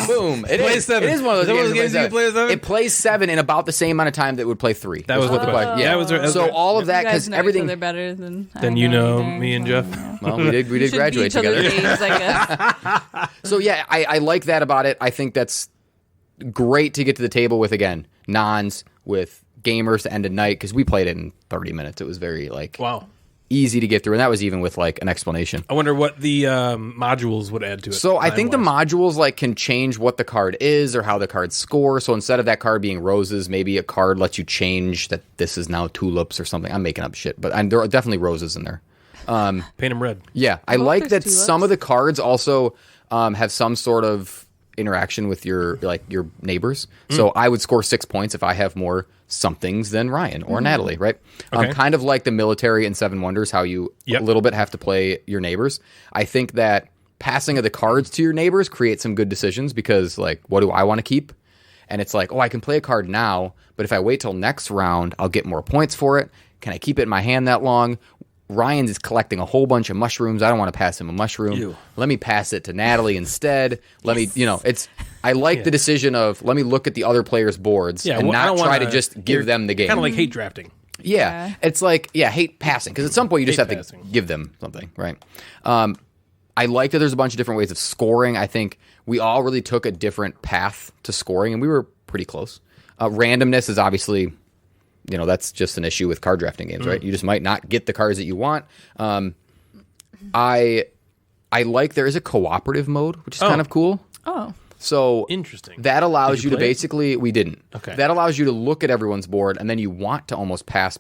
S4: Boom. It
S3: Play
S4: is.
S3: 7.
S4: It is one of those
S3: Is that one of
S4: games.
S3: those games you can play with 7?
S4: It plays 7 in about the same amount of time that it would play 3.
S3: That was what the
S4: question.
S3: question.
S4: Yeah.
S3: That was
S4: So
S3: right.
S4: all of that
S5: You guys
S4: because
S5: know
S4: everything.
S5: each other better than I
S3: Then you know
S5: either,
S3: me and
S5: so,
S3: Jeff.
S5: yeah.
S4: Well, we did
S5: Should be
S4: graduate
S5: each other's
S4: together.
S5: age, I guess.
S4: So yeah, I like that about it. I think that's great to get to the table with, again, nons with gamers to end of night, because we played it in 30 minutes. It was very like
S3: Wow.
S4: easy to get through, and that was even with like an explanation.
S3: I wonder what the modules would add to it.
S4: So I think the
S3: time-wise.
S4: modules like can change what the card is or how the cards score. So instead of that card being roses, maybe a card lets you change that this is now tulips or something. I'm making up shit, but there are definitely roses in there.
S3: paint them red.
S4: Yeah, I
S5: hope
S4: like that
S5: there's
S4: some
S5: tulips.
S4: of the cards also have some sort of interaction with your neighbors. So I would score 6 points if I have more somethings than Ryan or Natalie, right?
S3: Okay.
S4: Kind of like the military in Seven Wonders, how you a little bit have to play your neighbors. I think that passing of the cards to your neighbors creates some good decisions because, like, what do I want to keep? And it's like, oh, I can play a card now, but if I wait till next round, I'll get more points for it. Can I keep it in my hand that long? Ryan's is collecting a whole bunch of mushrooms. I don't want to pass him a mushroom.
S3: Ew.
S4: Let me pass it to Natalie instead. Let me, I like the decision of let me look at the other players' boards and
S3: well, I
S4: not
S3: don't
S4: try
S3: wanna-
S4: to just give them the game.
S3: Kind of like hate drafting.
S4: Yeah. It's like, hate passing. Because at some point you just
S3: Hate
S4: have
S3: passing.
S4: to give them something, right? I like that there's a bunch of different ways of scoring. I think we all really took a different path to scoring, and we were pretty close. Randomness is obviously, that's just an issue with card drafting games, right? You just might not get the cards that you want. I like there is a cooperative mode, which is kind of cool.
S5: Oh.
S4: So
S3: Interesting.
S4: that allows
S3: Did
S4: you
S3: you
S4: to
S3: play it?
S4: basically, we didn't.
S3: Okay.
S4: That allows you to look at everyone's board, and then you want to almost pass.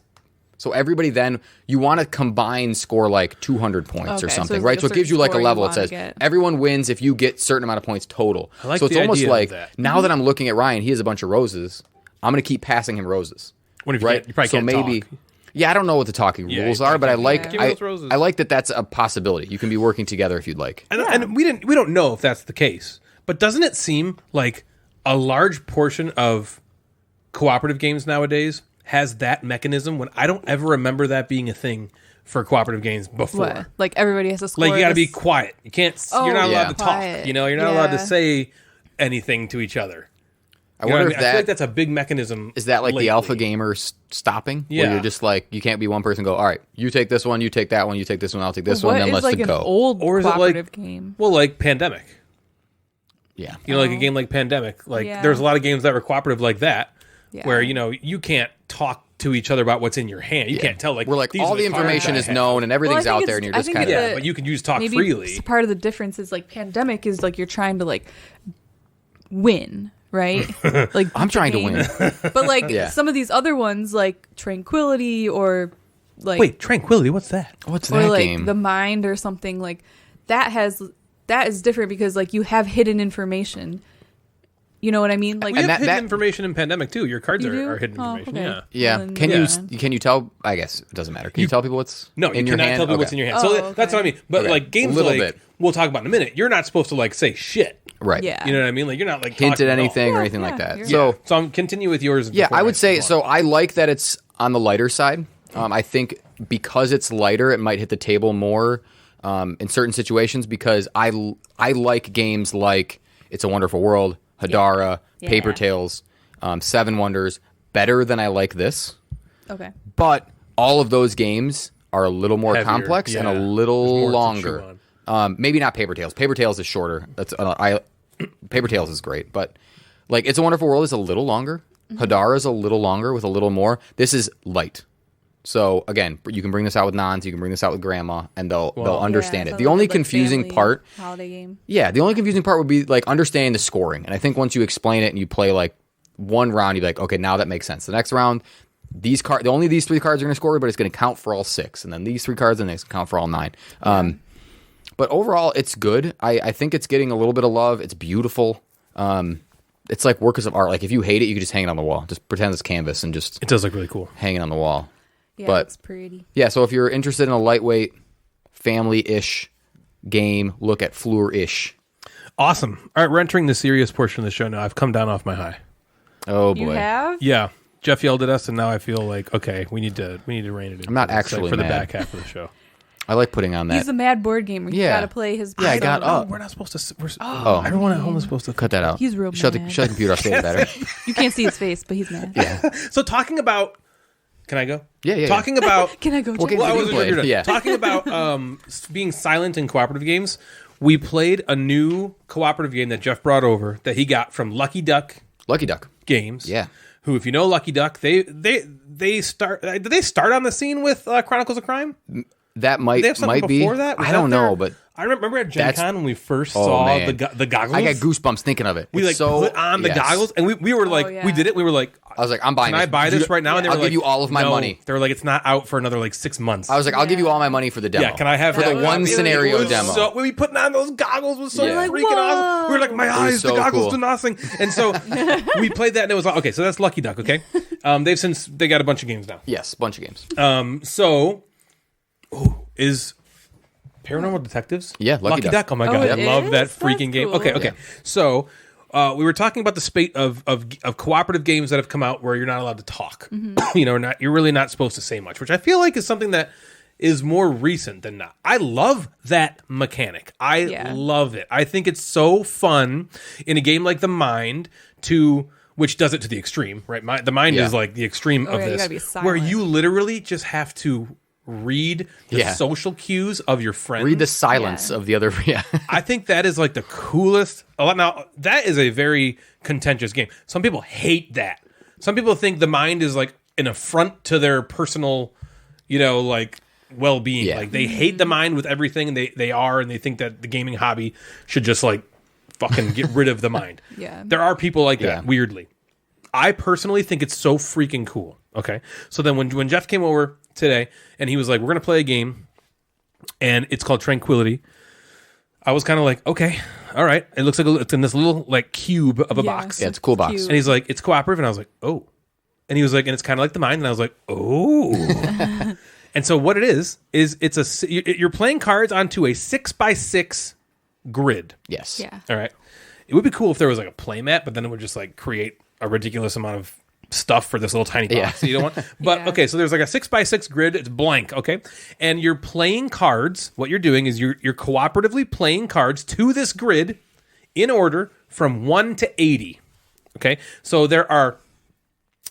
S4: So everybody then, you want to combine score like 200 points
S5: Okay,
S4: or
S5: so
S4: something,
S5: it's
S4: right?
S5: like a
S4: So it gives you
S5: certain
S4: like a
S5: score you
S4: level. It
S5: wanna
S4: says
S5: get.
S4: everyone wins if you get certain amount of points total.
S3: I like
S4: so it's
S3: the
S4: almost
S3: idea of
S4: like,
S3: that.
S4: now that I'm looking at Ryan, he has a bunch of roses. I'm going to keep passing him roses.
S3: What if you
S4: Right?
S3: can't- you probably
S4: so
S3: can't
S4: maybe,
S3: talk.
S4: yeah, I don't know what the talking
S3: Yeah,
S4: rules
S3: you
S4: are, but I
S3: probably
S4: like
S3: can't. Give me those roses.
S4: I like that that's a possibility. You can be working together if you'd like.
S3: And we don't know if that's the case. But doesn't it seem like a large portion of cooperative games nowadays has that mechanism when I don't ever remember that being a thing for cooperative games before.
S5: What? Like everybody has to score.
S3: Like you got to be
S5: this-
S3: quiet. You can't. You're not allowed
S4: yeah.
S3: to talk.
S5: Quiet.
S3: You're not allowed to
S5: Yeah.
S3: say anything to each other.
S4: I
S3: You know what
S4: wonder
S3: I
S4: if
S3: mean? I feel like
S4: that
S3: that's a big mechanism.
S4: is that like
S3: lately.
S4: the alpha gamer stopping?
S3: Yeah.
S4: Where you're just like, you can't be one person go, all right, you take this one, you take that one, you take this one, I'll take this
S5: What
S4: one, then
S5: is
S4: let's
S5: like an
S4: go.
S5: old
S3: Or is it like-
S5: cooperative game?
S3: Well, like Pandemic.
S4: Yeah.
S3: Like a game like Pandemic. Like
S5: Yeah.
S3: there's a lot of games that were cooperative like that,
S5: Yeah.
S3: where you can't talk to each other about what's in your hand. You can't tell like
S4: We're like,
S3: these
S4: all
S3: are
S4: the
S3: cards
S4: information
S3: I
S4: is
S3: have.
S4: known and everything's
S5: Well, I
S4: out
S5: think
S4: there and you're
S5: it's- I
S4: just
S5: think
S4: kind of.
S5: it's
S3: Yeah, but you can just talk
S5: Maybe
S3: freely.
S5: part of the difference is like Pandemic is like you're trying to like win, right? Like
S4: I'm trying to
S5: game.
S4: win.
S5: But like
S4: Yeah.
S5: some of these other ones like Tranquility or like
S3: Wait, Tranquility, what's that?
S4: What's
S5: or
S4: that
S5: like
S4: game?
S5: The Mind or something like that is different because like you have hidden information. You know what I mean? Like
S3: We have
S4: that-
S3: hidden
S4: that-
S3: information in Pandemic too. Your cards
S5: You do?
S3: are hidden
S5: Oh,
S3: information.
S5: okay.
S3: Yeah.
S4: yeah.
S5: Well, then
S4: Can
S5: yeah.
S4: can you tell? I guess it doesn't matter. Can you tell people what's
S3: No,
S4: in
S3: you
S4: your
S3: cannot
S4: hand?
S3: tell people
S4: Okay.
S3: what's in your hand.
S5: Oh,
S3: So
S5: okay.
S3: that's what I mean. But
S4: Okay.
S3: like games
S4: A little
S3: like
S4: bit.
S3: we'll talk about in a minute. You're not supposed to like say shit.
S4: Right.
S5: Yeah.
S3: You know what I mean? Like you're not like
S4: Hint
S3: talking
S4: at
S3: all.
S4: anything or
S5: Yeah,
S4: anything like
S5: yeah,
S4: that.
S5: you're
S4: So
S3: So I'm continue with yours.
S4: yeah,
S3: before
S4: I would say
S3: move on.
S4: so. I like that it's on the lighter side. I think because it's lighter, it might hit the table more in certain situations. Because I like games like It's a Wonderful World, Hadara,
S5: Yeah.
S4: Paper Tales, Seven Wonders better than I like this.
S5: okay.
S4: But all of those games are a little more
S3: Heavier,
S4: complex and a
S3: yeah. There's
S4: little
S3: more to
S4: longer.
S3: chew
S4: Maybe not Paper Tales. Paper Tales is shorter. Paper Tales is great, but like It's a Wonderful World is a little longer. Hadara is a little longer with a little more. This is light. So again, you can bring this out with nons, you can bring this out with grandma, and they'll understand
S5: Yeah,
S4: it.
S5: so
S4: The only
S5: like
S4: confusing
S5: family
S4: part,
S5: holiday game.
S4: yeah, the only confusing part would be like understanding the scoring. And I think once you explain it and you play like one round, you're like, okay, now that makes sense. The next round, only these three cards are going to score, but it's going to count for all six, and then these three cards, and it's going to count for all nine. But overall, it's good. I think it's getting a little bit of love. It's beautiful. It's like works of art. Like if you hate it, you can just hang it on the wall. Just pretend it's canvas and just
S3: It does look really cool.
S4: hang it on the wall.
S5: Yeah,
S4: But-
S5: it's pretty.
S4: Yeah, so if you're interested in a lightweight, family-ish game, look at Flourish.
S3: Awesome. All right, we're entering the serious portion of the show now. I've come down off my high.
S4: Oh boy.
S5: You have?
S3: Yeah, Jeff yelled at us, and now I feel like okay, we need to rein it in.
S4: I'm not
S3: It's like
S4: actually
S3: for the
S4: mad.
S3: back half of the show.
S4: I like putting on that.
S5: He's a mad board gamer. You
S4: Yeah.
S5: gotta play his.
S4: Yeah, I got
S5: persona.
S4: up.
S3: We're not supposed to.
S4: Oh.
S3: Everyone at home is supposed to
S4: Cut that out.
S5: He's real
S4: shut the
S5: mad.
S4: computer off. Say it better.
S5: You can't see his face, but he's mad.
S4: Yeah.
S3: So talking about, can I go?
S4: Yeah.
S3: Talking about.
S5: Can I go?
S4: Well,
S5: Jeff?
S4: can-
S3: Well, I
S4: you
S3: wasn't
S4: played,
S3: sure you're done.
S4: yeah.
S3: Talking about being silent in cooperative games. We played a new cooperative game that Jeff brought over that he got from Lucky Duck
S4: Lucky Duck.
S3: Games.
S4: Yeah.
S3: Who, if you know Lucky Duck, they start. Did they start on the scene with Chronicles of Crime?
S4: That
S3: They have something
S4: might be.
S3: before that? Was
S4: I
S3: that
S4: don't know,
S3: there?
S4: but
S3: I remember at Gen
S4: that's-
S3: Con when we first
S4: Oh,
S3: saw
S4: man.
S3: the goggles.
S4: I got goosebumps thinking of it.
S3: We
S4: It's
S3: like
S4: so,
S3: put on the
S4: yes.
S3: goggles, and we were like,
S5: yeah.
S3: we did it. We were like,
S4: I was like, I'm buying
S3: can
S4: this.
S3: I buy this right now? And they were
S4: I'll
S3: like,
S4: give you all of my
S3: no.
S4: money.
S3: They were like, it's not out for another like 6 months.
S4: I was like, I'll give you all my money for the demo.
S3: yeah, can I have
S4: for
S3: that?
S4: the one
S3: It
S4: scenario
S3: was
S4: demo?
S3: So, we putting on those goggles was so
S4: Yeah. Like,
S3: freaking awesome. We were like, my eyes,
S4: so
S3: the goggles
S4: cool.
S3: do nothing. And so we played that, and it was like, okay, so that's Lucky Duck. Okay, they got a bunch of games now.
S4: Yes, bunch of games.
S3: Is Paranormal Detectives?
S4: Yeah, Lucky Duck.
S3: Oh my
S5: Oh,
S3: god,
S5: it
S3: I love
S5: is?
S3: that freaking
S5: That's
S3: game.
S5: cool.
S3: Okay.
S4: Yeah.
S3: So we were talking about the spate of cooperative games that have come out where you're not allowed to talk. You're really not supposed to say much, which I feel like is something that is more recent than not. I love that mechanic. I love it. I think it's so fun in a game like The Mind which does it to the extreme, right? The Mind
S4: Yeah.
S3: is like the extreme of
S5: yeah, you
S3: this,
S5: gotta be silent.
S3: where you literally just have to read the
S4: Yeah.
S3: social cues of your friends.
S4: Read the silence
S5: Yeah.
S4: of the other. Yeah.
S3: I think that is like the coolest. Now, that is a very contentious game. Some people hate that. Some people think The Mind is like an affront to their personal, like well-being.
S4: Yeah.
S3: Like they hate The Mind with everything, and they think that the gaming hobby should just like fucking get rid of The Mind.
S5: Yeah.
S3: There are people like
S4: Yeah.
S3: that, weirdly. I personally think it's so freaking cool. Okay. So then when Jeff came over today and he was like, we're going to play a game and it's called Tranquility. I was kind of like, okay, all right. It looks like it's in this little like cube of a box.
S4: Yeah, it's a cool box.
S3: And he's like, it's cooperative. And I was like, oh. And he was like, and it's kind of like The Mind. And I was like, oh. And so what it is you're playing cards onto a 6x6 grid.
S4: Yes.
S5: Yeah.
S3: All right. It would be cool if there was like a play mat, but then it would just like create a ridiculous amount of stuff for this little tiny box
S4: Yeah.
S3: that you don't want. But
S5: Yeah.
S3: okay, so there's like a 6x6 grid. It's blank. Okay. And you're playing cards. What you're doing is you're cooperatively playing cards to this grid in order from 1 to 80. Okay. So there are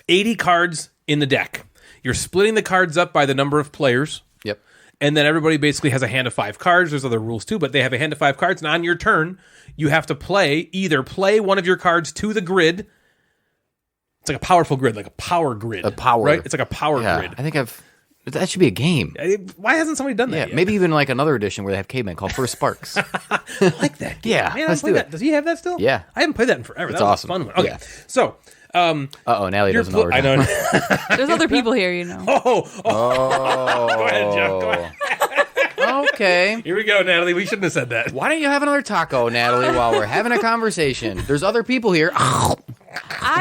S3: 80 cards in the deck. You're splitting the cards up by the number of players.
S4: Yep.
S3: And then everybody basically has a hand of 5 cards. There's other rules too, but they have a hand of 5 cards. And on your turn, you have to either play one of your cards to the grid. It's like a powerful grid, like a power grid.
S4: A power.
S3: Right? It's like a power
S4: Yeah.
S3: grid.
S4: I think that should be a game.
S3: Why hasn't somebody done that
S4: Yeah.
S3: yet?
S4: Maybe even like another edition where they have cavemen called First Sparks.
S3: I like that game.
S4: Yeah,
S3: Man, I haven't
S4: let's
S3: played
S4: do
S3: that.
S4: it.
S3: Does he have that still?
S4: Yeah.
S3: I haven't played that in forever.
S4: It's
S3: That was
S4: awesome.
S3: a fun one. Okay.
S4: Yeah.
S3: So,
S4: Natalie doesn't know.
S3: I know.
S5: There's other people here, you know.
S3: Go ahead, Jeff. Go ahead.
S4: Okay.
S3: Here we go, Natalie. We shouldn't have said that.
S4: Why don't you have another taco, Natalie, while we're having a conversation? There's other people here.
S5: I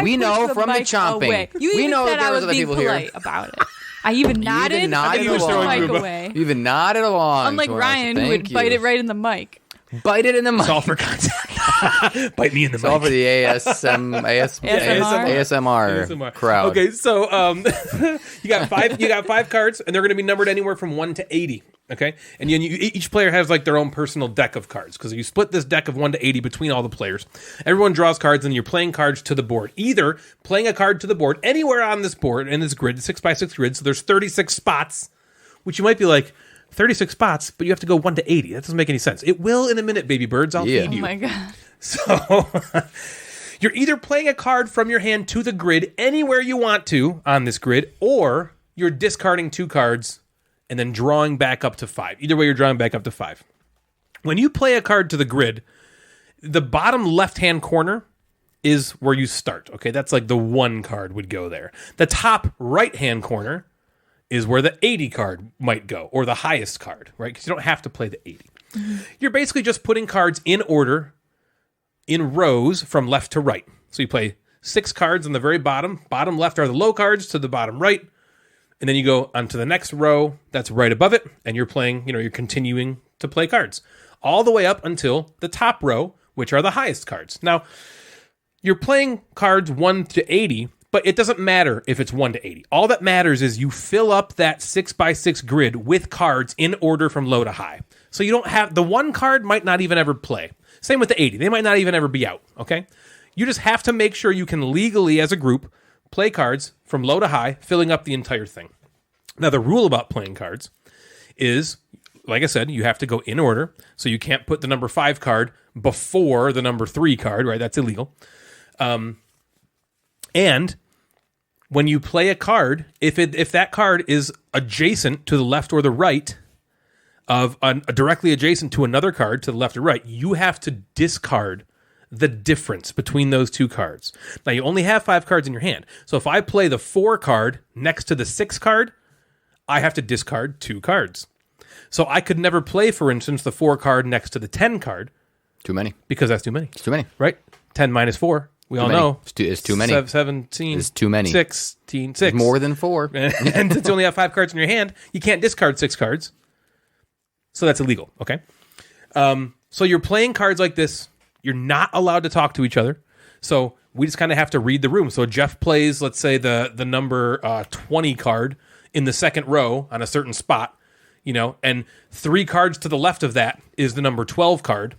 S4: We
S5: pushed
S4: know from the
S5: mic
S4: chomping.
S5: away. You
S4: We
S5: even
S4: know
S5: said
S4: that
S5: I
S4: there was
S5: was
S4: other
S5: being
S4: people here.
S5: polite about it. I even nodded.
S4: even nodded
S5: and pushed the
S4: along.
S5: mic away.
S4: You even nodded along.
S5: Unlike
S4: to us.
S5: Ryan, who
S4: Thank
S5: would
S4: you.
S5: bite it right in the mic.
S4: Bite it in the mic.
S3: It's all for content. Bite me in the
S4: It's all for the ASMR crowd.
S3: Okay, so you got 5 cards, and they're going to be numbered anywhere from 1 to 80. Okay, and each player has like their own personal deck of cards because you split this deck of 1 to 80 between all the players. Everyone draws cards, and you're playing cards to the board. Either playing a card to the board anywhere on this board in this grid, 6x6 grid. So there's 36 spots, which you might be like 36 spots, but you have to go 1 to 80. That doesn't make any sense. It will in a minute, baby birds. I'll
S4: Yeah.
S3: feed
S5: Oh
S3: you.
S5: my god.
S3: So you're either playing a card from your hand to the grid anywhere you want to on this grid, or you're discarding 2 cards and then drawing back up to 5. Either way, you're drawing back up to 5. When you play a card to the grid, the bottom left-hand corner is where you start. Okay, that's like the 1 card would go there. The top right-hand corner is where the 80 card might go, or the highest card, right? Because you don't have to play the 80. You're basically just putting cards in order, in rows from left to right. So you play 6 cards on the very bottom. Bottom left are the low cards to the bottom right. And then you go onto the next row that's right above it. And you're playing, you're continuing to play cards all the way up until the top row, which are the highest cards. Now, you're playing cards 1 to 80, but it doesn't matter if it's 1 to 80. All that matters is you fill up that 6x6 grid with cards in order from low to high. So you don't have, the 1 card might not even ever play. Same with the 80. They might not even ever be out, okay? You just have to make sure you can legally, as a group, play cards from low to high, filling up the entire thing. Now, the rule about playing cards is, like I said, you have to go in order. So you can't put the number 5 card before the number 3 card, right? That's illegal. And when you play a card, if that card is adjacent to the left or the right, of directly adjacent to another card to the left or right, you have to discard the difference between those two cards. Now, you only have 5 cards in your hand. So if I play the 4 card next to the 6 card, I have to discard 2 cards. So I could never play, for instance, the 4 card next to the 10 card.
S4: Too many.
S3: Because that's too many.
S4: It's too many.
S3: Right? 10 minus 4. We all
S4: many.
S3: know.
S4: It's too many.
S3: 17.
S4: It's too many.
S3: 16. 6.
S4: It's more than 4.
S3: And since you only have 5 cards in your hand, you can't discard 6 cards. So that's illegal. Okay? So you're playing cards like this. You're not allowed to talk to each other. So we just kind of have to read the room. So Jeff plays, let's say, the number 20 card in the second row on a certain spot, and 3 cards to the left of that is the number 12 card.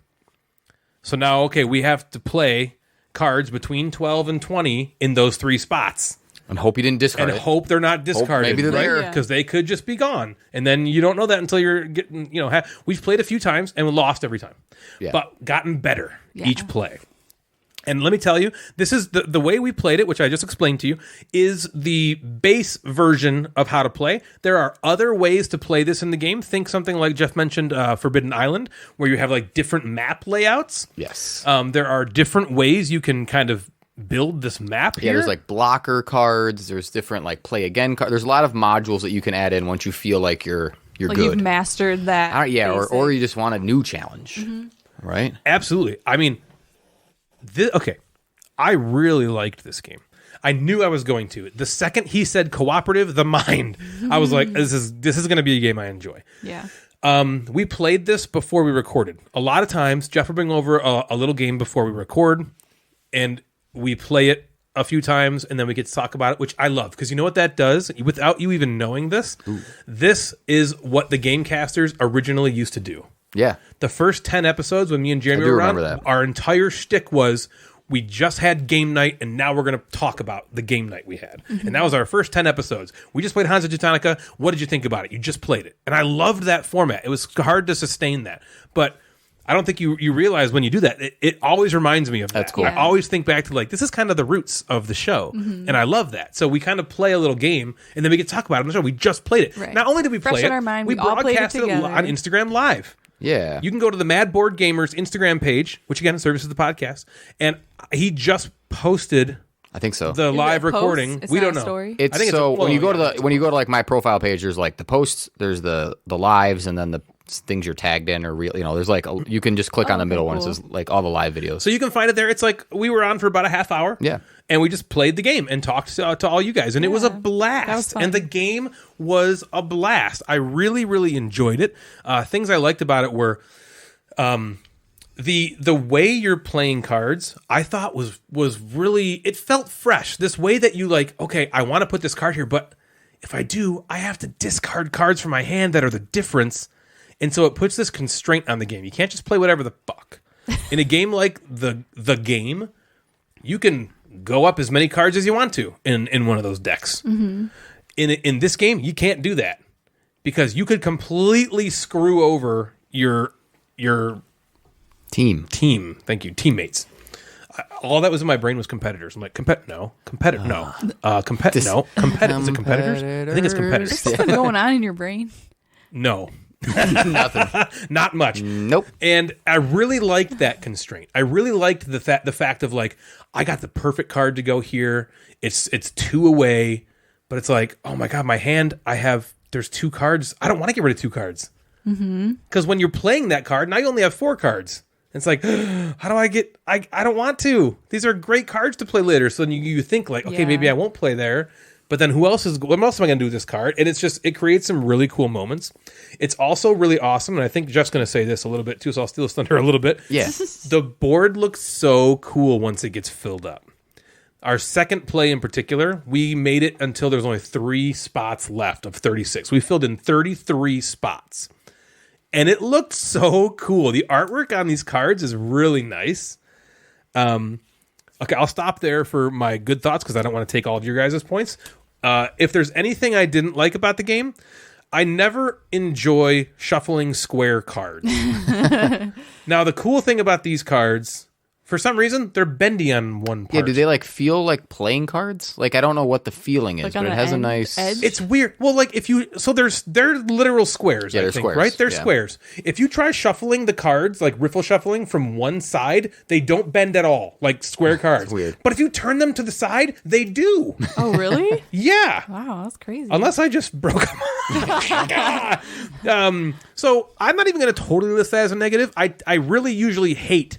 S3: So now, okay, we have to play cards between 12 and 20 in those 3 spots.
S4: And hope you didn't discard
S3: and
S4: it.
S3: hope they're not discarded.
S4: Maybe they're there.
S3: Because they could just be gone. And then you don't know that until you're getting, we've played a few times and we lost every time.
S4: Yeah.
S3: But gotten better each play. And let me tell you, this is the way we played it, which I just explained to you, is the base version of how to play. There are other ways to play this in the game. Think something like Jeff mentioned, Forbidden Island, where you have like different map layouts.
S4: Yes.
S3: There are different ways you can kind of build this map here.
S4: Yeah, there's like blocker cards. There's different like play again cards. There's a lot of modules that you can add in once you feel like you're
S5: like
S4: good.
S5: You've mastered that.
S4: Yeah, or you just want a new challenge, right?
S3: Absolutely. I mean, I really liked this game. I knew I was going to. The second he said cooperative, the mind, I was like, this is going to be a game I enjoy.
S5: Yeah.
S3: We played this before we recorded. A lot of times, Jeff will bring over a little game before we record, and we play it a few times, and then we get to talk about it, which I love, because you know what that does? Without you even knowing this, this is what the Gamecasters originally used to do.
S4: Yeah.
S3: The first 10 episodes when me and Jeremy were on, our entire shtick was we just had game night, and now we're going to talk about the game night we had. And that was our first 10 episodes. We just played Hansa Teutonica. What did you think about it? You just played it. And I loved that format. It was hard to sustain that. But I don't think you realize when you do that, it always reminds me of that.
S4: That's cool.
S3: I always think back to like, this is kind of the roots of the show. And I love that. So we kind of play a little game, and then we get to talk about it on the show. We just played it.
S5: Right.
S3: Not only did we
S5: Fresh
S3: play
S5: in
S3: it,
S5: our mind,
S3: we
S5: we all played it
S3: broadcasted it
S5: together.
S3: on Instagram Live.
S4: Yeah.
S3: You can go to the Mad Board Gamers Instagram page, which again services the podcast, and he just posted
S4: I think so.
S3: the live recording.
S5: It's
S3: we
S5: not
S3: don't
S5: a
S3: know.
S5: story?
S4: It's
S3: I think
S4: so
S3: it's
S4: when you go to like my profile page, there's like the posts, there's the lives, and then the things you're tagged in or real. There's like you can just click on the middle one. It
S5: cool.
S4: says like all the live videos.
S3: So you can find it there. It's like we were on for about a half hour.
S4: Yeah.
S3: And we just played the game and talked to all you guys. And it was a
S5: That
S3: blast.
S5: was fun.
S3: And the game was a blast. I really, really enjoyed it. Things I liked about it were the way you're playing cards, I thought was really, it felt fresh. This way that you like, okay, I want to put this card here, but if I do, I have to discard cards from my hand that are the difference. And so it puts this constraint on the game. You can't just play whatever the fuck. In a game like the game, you can go up as many cards as you want to in one of those decks. In this game, you can't do that because you could completely screw over your
S4: Team.
S3: Thank you, teammates. All that was in my brain was competitors. I'm like, competitor. No. Is it competitors? I think it's competitors.
S5: There's something going on in your brain.
S3: No.
S4: Nothing.
S3: Not much.
S4: Nope.
S3: And I really liked that constraint. I really liked the fact of like, I got the perfect card to go here. It's 2 away, but it's like, oh my God, my hand, there's 2 cards. I don't want to get rid of 2 cards. Because when you're playing that card, now you only have 4 cards. It's like, how do I don't want to. These are great cards to play later. So then you think like, okay, maybe I won't play there. But then what else am I going to do with this card? And it creates some really cool moments. It's also really awesome. And I think Jeff's going to say this a little bit too, so I'll steal his thunder a little bit.
S4: Yeah.
S3: The board looks so cool once it gets filled up. Our second play in particular, we made it until there's only 3 spots left of 36. We filled in 33 spots. And it looked so cool. The artwork on these cards is really nice. Okay, I'll stop there for my good thoughts because I don't want to take all of your guys' points. If there's anything I didn't like about the game, I never enjoy shuffling square cards. Now, the cool thing about these cards, For some reason, they're bendy on one part.
S4: Yeah, do they like feel like playing cards? Like I don't know what the feeling is,
S5: Like
S4: but
S5: on
S4: it
S5: the
S4: has a
S5: end
S4: nice
S5: edge?
S3: It's weird. Well, like if you they're literal squares.
S4: Yeah,
S3: I
S4: they're
S3: think,
S4: squares.
S3: right? They're
S4: Yeah.
S3: squares. If you try shuffling the cards, like riffle shuffling from one side, they don't bend at all, like square cards.
S4: weird.
S3: But if you turn them to the side, they do.
S5: Oh, really?
S3: Yeah.
S5: Wow, that's crazy.
S3: Unless I just broke them. So I'm not even going to totally list that as a negative. I really usually hate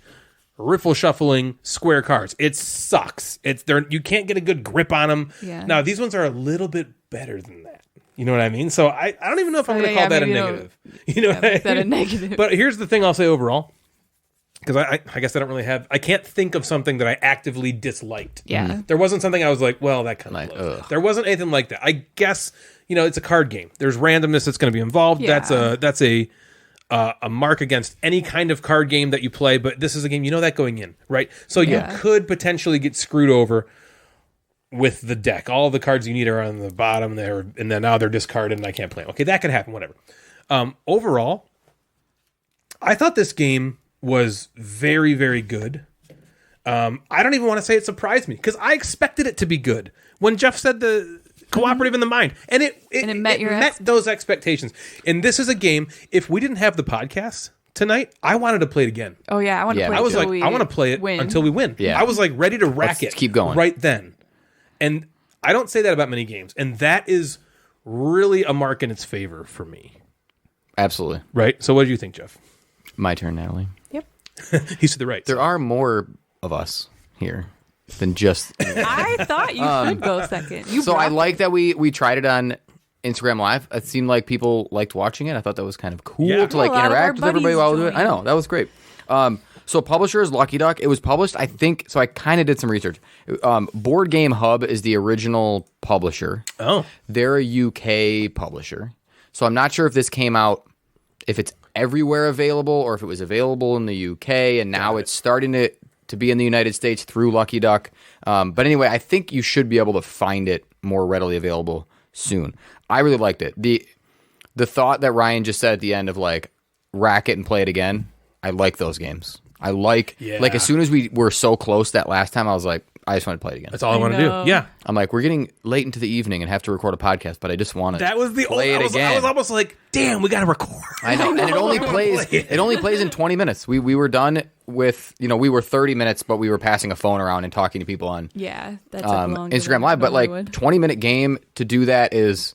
S3: riffle shuffling square cards. It sucks. You can't get a good grip on them.
S5: Yeah.
S3: Now these ones are a little bit better than that. You know what I mean? So I don't even know if I'm going to call that a
S5: maybe
S3: negative. You know what I
S5: make that a
S3: mean?
S5: negative.
S3: But here's the thing I'll say overall. Because I guess I don't really have... I can't think of something that I actively disliked.
S5: Yeah.
S3: There wasn't something I was like, well, that kind of
S4: Like,
S3: blows.
S4: ugh.
S3: There wasn't anything like that. I guess, it's a card game. There's randomness that's going to be involved.
S5: Yeah.
S3: That's a mark against any kind of card game that you play, but this is a game, you know that going in, right? So
S5: Yeah.
S3: you could potentially get screwed over with the deck. All the cards you need are on the bottom there, and then now they're discarded and I can't play them. Okay, that could happen, whatever. Overall, I thought this game was very, very good. I don't even want to say it surprised me, because I expected it to be good. When Jeff said the cooperative in the mind, and it met those expectations. And this is a game, if we didn't have the podcast tonight, I wanted to play it again.
S5: Oh, yeah. I want to
S4: Yeah,
S5: play
S3: I
S5: it
S3: was
S5: till
S3: like, I want to play it until we win.
S4: Yeah.
S3: I was like ready to rack
S4: Let's
S3: it.
S4: keep going.
S3: Right then. And I don't say that about many games. And that is really a mark in its favor for me.
S4: Absolutely.
S3: Right? So what do you think, Jeff?
S4: My turn, Natalie.
S5: Yep.
S3: He's to the right.
S4: There are more of us here than just.
S5: I thought you could go second.
S4: So I like that we tried it on Instagram Live. It seemed like people liked watching it. I thought that was kind of cool
S3: Yeah.
S4: to like
S5: A lot of our
S4: interact with everybody
S5: buddies
S4: while we do it. I
S5: joined.
S4: know, that was great. So publisher is Lucky Duck. It was published, I think, so I kind of did some research. Board Game Hub is the original publisher.
S3: Oh.
S4: They're a UK publisher. So I'm not sure if this came out, if it's everywhere available or if it was available in the UK and now it's starting to be in the United States through Lucky Duck. But anyway, I think you should be able to find it more readily available soon. I really liked it. The thought that Ryan just said at the end of like rack it and play it again, I like those games. I like as soon as we were so close that last time, I was like, I just want to play it again.
S3: That's all I want to
S5: know.
S3: do. Yeah.
S4: I'm like, we're getting late into the evening and have to record a podcast, but I just want to
S3: That was the
S4: play it again.
S3: I was almost like, damn, we got to record.
S4: I know, and it only plays in 20 minutes. We were done with, we were 30 minutes, but we were passing a phone around and talking to people on
S5: Yeah, that took longer
S4: Instagram
S5: than
S4: Live. But
S5: normally
S4: like
S5: would.
S4: 20-minute game to do that is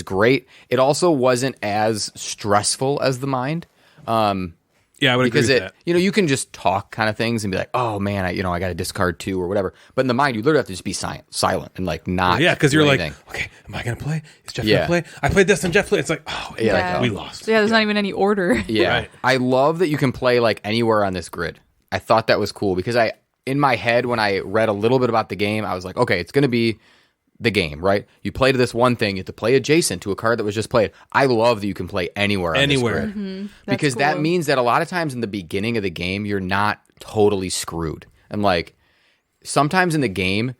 S4: great. It also wasn't as stressful as the mind.
S3: Yeah, I would agree
S4: Because
S3: with that.
S4: you can just talk kind of things and be like, oh man, I got to discard 2 or whatever. But in the mind, you literally have to just be silent and like not.
S3: Yeah, because
S4: do
S3: you're
S4: anything.
S3: like, okay, am I going to play? Is Jeff
S4: Yeah.
S3: going to play? I played this and Jeff played. It's like, oh,
S4: Yeah.
S3: we lost.
S5: Yeah, there's not even any order.
S4: Yeah,
S3: Right.
S4: I love that you can play like anywhere on this grid. I thought that was cool because in my head when I read a little bit about the game, I was like, okay, it's going to be the game, right? You play to this one thing, you have to play adjacent to a card that was just played. I love that you can play anywhere on
S3: Anywhere.
S4: this grid.
S5: That's
S4: Because that
S5: cool.
S4: means that a lot of times in the beginning of the game, you're not totally screwed. And like sometimes in the game,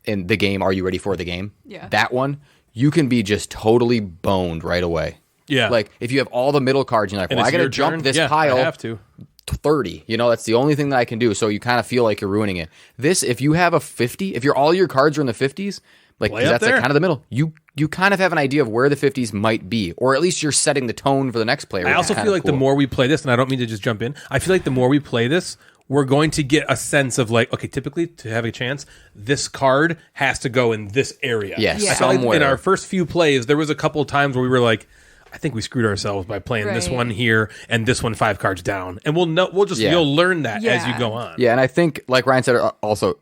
S4: Are You Ready for the Game?
S5: Yeah.
S4: That one, you can be just totally boned right away.
S3: Yeah.
S4: Like if you have all the middle cards, you're like,
S3: And
S4: well, I
S3: it's
S4: got to
S3: your
S4: jump
S3: turn?
S4: this
S3: Yeah,
S4: pile.
S3: I have to.
S4: 30. That's the only thing that I can do. So you kind of feel like you're ruining it. This, if you have a 50, if all your cards are in the 50s, like
S3: Play up
S4: that's
S3: there.
S4: like kind of the middle. You kind of have an idea of where the 50s might be, or at least you're setting the tone for the next player.
S3: I
S4: which
S3: also
S4: is kind
S3: feel
S4: of
S3: like the
S4: cool.
S3: more we play this, and I don't mean to just jump in, I feel like the more we play this, we're going to get a sense of like, okay, typically to have a chance, this card has to go in this area.
S4: Yes,
S5: Yeah.
S3: I felt like
S4: somewhere.
S3: in our first few plays, there was a couple of times where we were like, I think we screwed ourselves by playing this
S5: Right.
S3: one here and this one 5 cards down. And you'll learn that as you go on.
S4: Yeah, and I think, like Ryan said, also,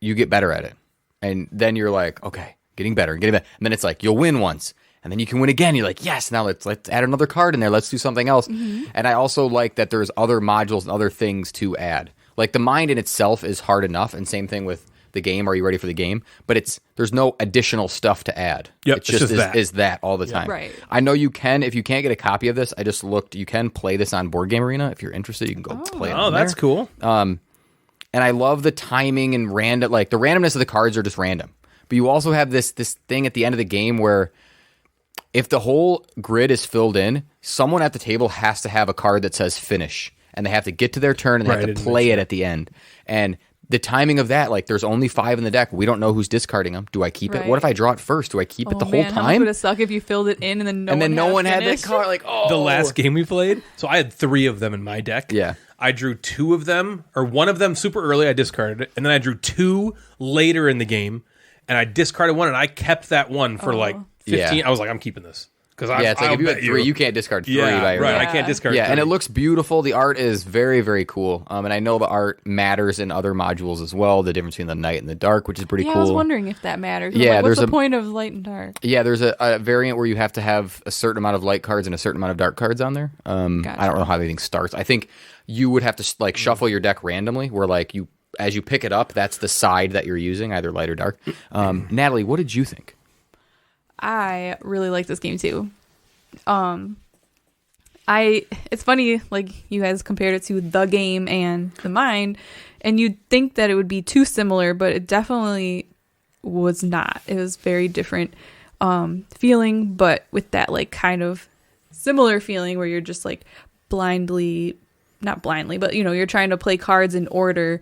S4: you get better at it. And then you're like, okay, getting better. And then it's like, you'll win once. And then you can win again. You're like, yes, now let's add another card in there. Let's do something else.
S5: Mm-hmm.
S4: And I also like that there's other modules and other things to add. Like the mind in itself is hard enough. And same thing with the game. Are you ready for the game? But there's no additional stuff to add.
S3: Yep,
S4: It's just
S3: that.
S4: is that all the time.
S5: Right.
S4: I know you can, if you can't get a copy of this, I just looked, you can play this on Board Game Arena. If you're interested, you can go play it.
S3: Oh,
S4: on
S3: that's
S4: there.
S3: cool.
S4: And I love the timing and random, like the randomness of the cards are just random. But you also have this thing at the end of the game where if the whole grid is filled in, someone at the table has to have a card that says finish. and they have to get to their turn and they
S3: Right, I
S4: have to
S3: didn't
S4: play
S3: mention
S4: it at the end. And the timing of that, like there's only 5 in the deck. We don't know who's discarding them. Do I keep it? What if I draw it first? Do I keep it the whole
S5: How much
S4: time?
S5: would it suck if you filled it in and then
S4: No one had that
S5: finished?
S4: card. Like, oh,
S3: The last game we played, so I had 3 of them in my deck.
S4: Yeah.
S3: I drew 2 of them, or 1 of them super early. I discarded it, and then I drew 2 later in the game, and I discarded 1, and I kept that one for like 15.
S4: Yeah.
S3: I was like, I'm keeping this because
S4: it's like if you had 3, you can't discard 3
S3: Yeah,
S4: by
S3: right.
S4: yourself.
S3: I can't discard.
S4: Yeah,
S3: 3.
S4: and it looks beautiful. The art is very, very cool. And I know the art matters in other modules as well. The difference between the night and the dark, which is pretty cool.
S5: I was wondering if that matters.
S4: Yeah,
S5: What's
S4: there's
S5: the
S4: a-
S5: point of light and dark?
S4: Yeah, there's a variant where you have to have a certain amount of light cards and a certain amount of dark cards on there. I don't know how anything starts. I think you would have to like shuffle your deck randomly, where like as you pick it up, that's the side that you're using, either light or dark. Natalie, what did you think?
S5: I really like this game too. It's funny, like you guys compared it to the game and the mind, and you'd think that it would be too similar, but it definitely was not. It was very different feeling, but with that like kind of similar feeling where you're just like not blindly, but you're trying to play cards in order.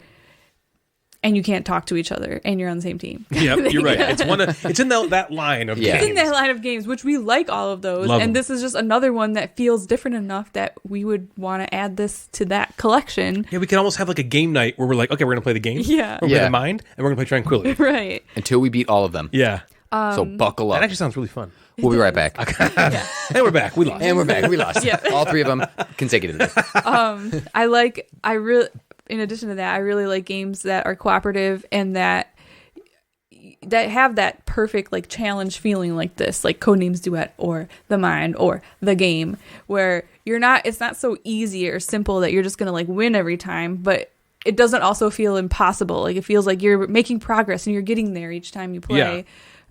S5: And you can't talk to each other, and you're on the same team.
S3: Yep, you're right. It's in that line of
S4: Yeah.
S3: games.
S5: It's in that line of games, which we like all of those.
S3: Love
S5: and
S3: 'em.
S5: this is just another one that feels different enough that we would want to add this to that collection.
S3: Yeah, we can almost have like a game night where we're like, okay, we're gonna play the game.
S5: Yeah.
S3: We're gonna play
S4: Yeah.
S3: the mind, and we're gonna play Tranquility.
S5: Right.
S4: Until we beat all of them.
S3: Yeah,
S4: So buckle up.
S3: that actually sounds really fun.
S4: We'll be right back.
S3: And we're back. We lost.
S4: And we're back. We lost.
S5: Yeah.
S4: All 3 of them consecutively.
S5: In addition to that, I really like games that are cooperative and that have that perfect like challenge feeling like this, like Codenames Duet or The Mind or The Game, where it's not so easy or simple that you're just gonna like win every time, but it doesn't also feel impossible. Like it feels like you're making progress and you're getting there each time you play.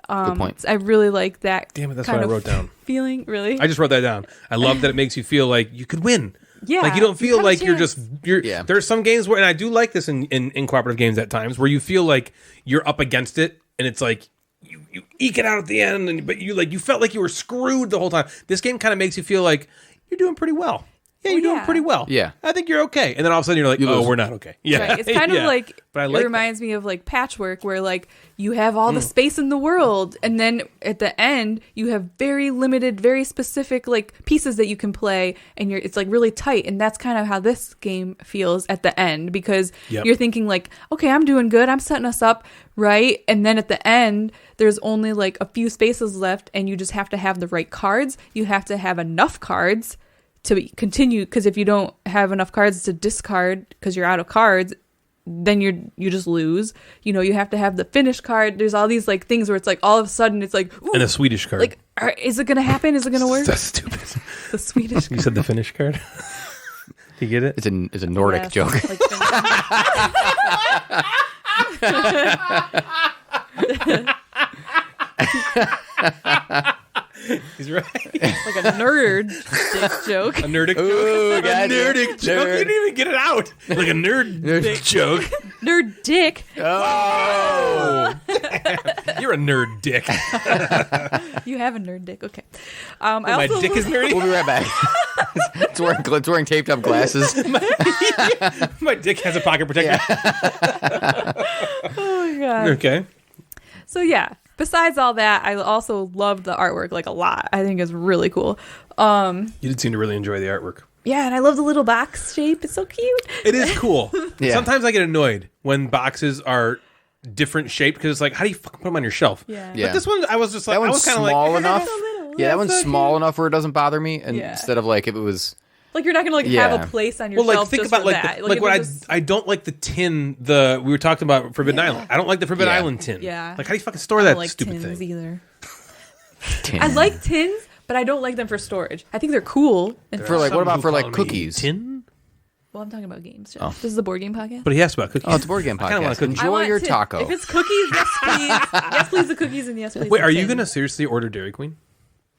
S4: Good point.
S5: I really like that.
S3: Damn it, that's
S5: kind
S3: what I
S5: of
S3: wrote down.
S5: Feeling, really.
S3: I just wrote that down. I love that it makes you feel like you could win.
S5: Yeah,
S3: like you don't feel
S5: have a
S3: like you're
S5: chance.
S3: just
S4: Yeah.
S3: There's some games where, and I do like this in cooperative games at times, where you feel like you're up against it, and it's like you eke it out at the end, but you felt like you were screwed the whole time. This game kind of makes you feel like you're doing pretty well. Yeah, you're doing pretty well.
S4: Yeah.
S3: I think you're okay. And then all of a sudden you're like, oh,
S4: lose.
S3: we're not okay. Yeah,
S5: Right. It's kind
S3: Yeah.
S5: of like,
S3: But I like
S5: it reminds me of like Patchwork, where like you have all the space in the world, and then at the end you have very limited, very specific like pieces that you can play, and it's like really tight. And that's kind of how this game feels at the end, because
S3: Yep.
S5: you're thinking like, okay, I'm doing good, I'm setting us up right, and then at the end there's only like a few spaces left, and you just have to have the right cards. You have to have enough cards to continue, because if you don't have enough cards to discard because you're out of cards, then you just lose. You have to have the finish card. There's all these like things where it's like all of a sudden it's like, ooh,
S3: And a Swedish card.
S5: like is it gonna happen? Is it gonna work?
S3: That's stupid.
S5: The Swedish
S3: You said the Finnish card. Do you get it?
S4: It's a Nordic
S5: Yes,
S4: joke.
S5: like
S3: He's right.
S5: like a nerd dick joke.
S3: A nerdic
S4: Ooh,
S3: joke. A
S4: gotcha.
S3: nerdic joke.
S4: Nerd.
S3: You didn't even get it out. Like a nerd joke.
S5: Nerd dick.
S4: Oh.
S3: You're a nerd dick.
S5: You have a nerd dick. Okay.
S3: My dick is nerdy.
S4: We'll be right back. it's wearing taped up glasses.
S3: My dick has a pocket protector.
S5: Oh my god.
S3: Okay.
S5: So yeah, besides all that, I also love the artwork like a lot. I think it's really cool.
S3: You did seem to really enjoy the artwork.
S5: Yeah, and I love the little box shape. It's so cute.
S3: It is cool.
S4: Yeah.
S3: Sometimes I get annoyed when boxes are different shaped, because it's like, how do you fucking put them on your shelf?
S5: Yeah.
S4: Yeah.
S3: But this one, I was just like,
S4: That
S3: I
S4: one's
S3: was kind of
S4: small
S3: like,
S4: enough.
S5: so little.
S4: Yeah, that one's
S5: so
S4: small
S5: cute.
S4: enough where it doesn't bother me. And
S5: Yeah.
S4: instead of like if it was
S5: Like you're not gonna like
S4: Yeah.
S5: have a place on your
S3: well, like
S5: shelf
S3: think
S5: just
S3: about
S5: for
S3: like
S5: that.
S3: the,
S5: Like
S3: like
S5: if
S3: what
S5: it was-
S3: I don't like the tin. We were talking about Forbidden
S5: Yeah.
S3: Island. I don't like the Forbidden
S4: Yeah.
S3: Island tin.
S5: Yeah.
S3: Like how do you fucking store
S5: I
S3: that
S5: don't like
S3: stupid
S5: tins
S3: thing?
S5: either.
S4: tin.
S5: I like tins, but I don't like them for storage. I think they're cool. And
S4: For like, what
S3: Some
S4: about
S3: who
S4: for like
S3: call me
S4: cookies?
S3: Tin?
S5: well, I'm talking about games. Jeff.
S4: Oh.
S5: This is a board game podcast.
S3: But he asked about cookies.
S4: Oh, it's a board game
S3: I kinda want
S4: podcast.
S3: cookies.
S5: I
S4: Enjoy
S5: want
S4: your
S5: tin.
S4: taco.
S5: If it's cookies, yes please. Yes please the cookies, and yes please.
S3: Wait,
S5: the
S3: are you
S5: tin.
S3: gonna seriously order Dairy Queen?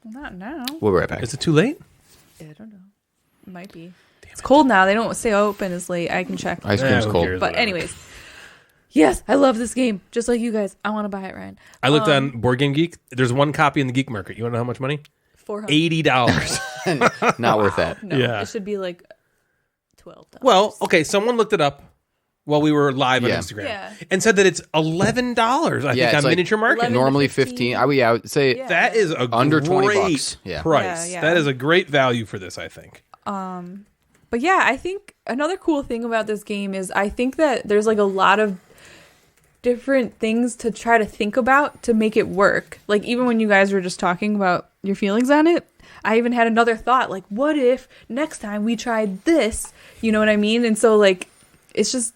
S5: Well, not now.
S4: We'll be right back.
S3: Is it too late?
S5: I don't know. It might be. It's cold now. They don't stay open as late. I can check.
S4: Ice cream's
S3: who
S4: cold.
S3: cares?
S5: But
S3: Whatever.
S5: anyways, yes, I love this game. Just like you guys, I want to buy it, Ryan.
S3: I looked on Board Game Geek. There's one copy in the geek market. You want to know how much money?
S5: $400.
S3: $80.
S4: Not worth that.
S5: No,
S3: Yeah.
S5: it should be like $12.
S3: Well, okay, someone looked it up while we were live on
S4: Yeah.
S3: Instagram
S5: Yeah.
S3: and said that it's $11, I think,
S4: it's
S3: on
S4: like
S3: Miniature Market.
S5: 11
S4: Normally
S5: 15.
S4: 15. I would say
S5: Yeah.
S3: That is a
S4: Under
S3: great
S4: $20. Yeah.
S3: price.
S5: Yeah.
S3: That is a great value for this, I think.
S5: But yeah, I think another cool thing about this game is I think that there's like a lot of different things to try to think about to make it work. Like even when you guys were just talking about your feelings on it, I even had another thought like, what if next time we tried this? You know what I mean? And so like, it's just,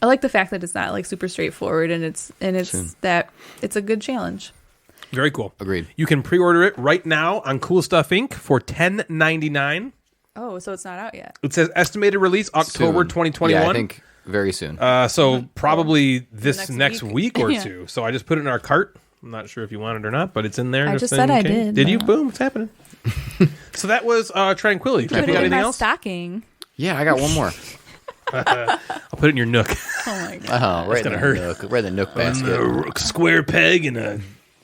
S5: I like the fact that it's not like super straightforward and it's that it's a good challenge.
S3: Very cool.
S4: Agreed.
S3: You can pre-order it right now on Cool Stuff Inc. for $10.99.
S5: Oh, so it's not out yet.
S3: It says estimated release October
S4: soon.
S3: 2021.
S4: Yeah, I think very soon.
S3: So probably this next
S5: next
S3: week
S5: week.
S3: or
S5: Yeah.
S3: two. So I just put it in our cart. I'm not sure if you want it or not, but it's in there.
S5: I
S3: and
S5: just
S3: everything
S5: said I
S3: okay.
S5: did,
S3: Did you?
S5: but-
S3: Boom. It's happening. So that was Tranquility.
S5: Put
S3: Have
S5: it
S3: you got
S5: in
S3: anything
S5: my
S3: else?
S5: stocking.
S4: yeah, I got one more.
S3: I'll put it in your nook.
S5: Oh my god.
S4: Oh, right in
S3: gonna
S4: the
S3: hurt.
S4: nook. Right in the nook basket.
S3: A square peg and a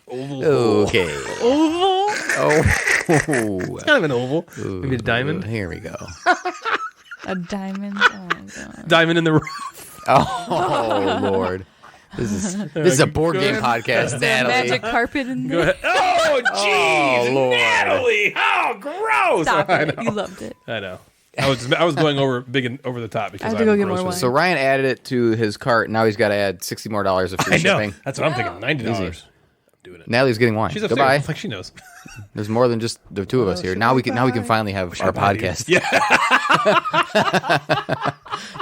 S3: oval hole.
S4: Okay.
S5: Oval?
S4: Oh.
S3: Kind of an oval. Maybe a diamond.
S4: Here we go.
S5: A diamond? Oh my god.
S3: Diamond in the rough.
S4: Oh Lord. This is a board game podcast, Natalie.
S5: Magic carpet in
S3: Go
S5: there.
S3: ahead. Oh, jeez.
S4: Lord.
S3: Natalie. Oh, gross.
S5: Stop
S3: I
S5: it.
S3: know.
S5: You loved it.
S3: I know. I was going over big and over the top because
S5: I have to
S3: I'm
S5: go get
S3: gross
S5: more
S3: with
S5: wine.
S4: So Ryan added it to his cart. Now he's got to add $60 more of free
S3: I know.
S4: shipping.
S3: That's what I'm thinking. $90. I'm doing it.
S4: Natalie's getting wine.
S3: She's upstairs.
S4: Goodbye.
S3: It's like she knows.
S4: There's more than just the two of us here. Now we can finally have our podcast.
S3: Yeah.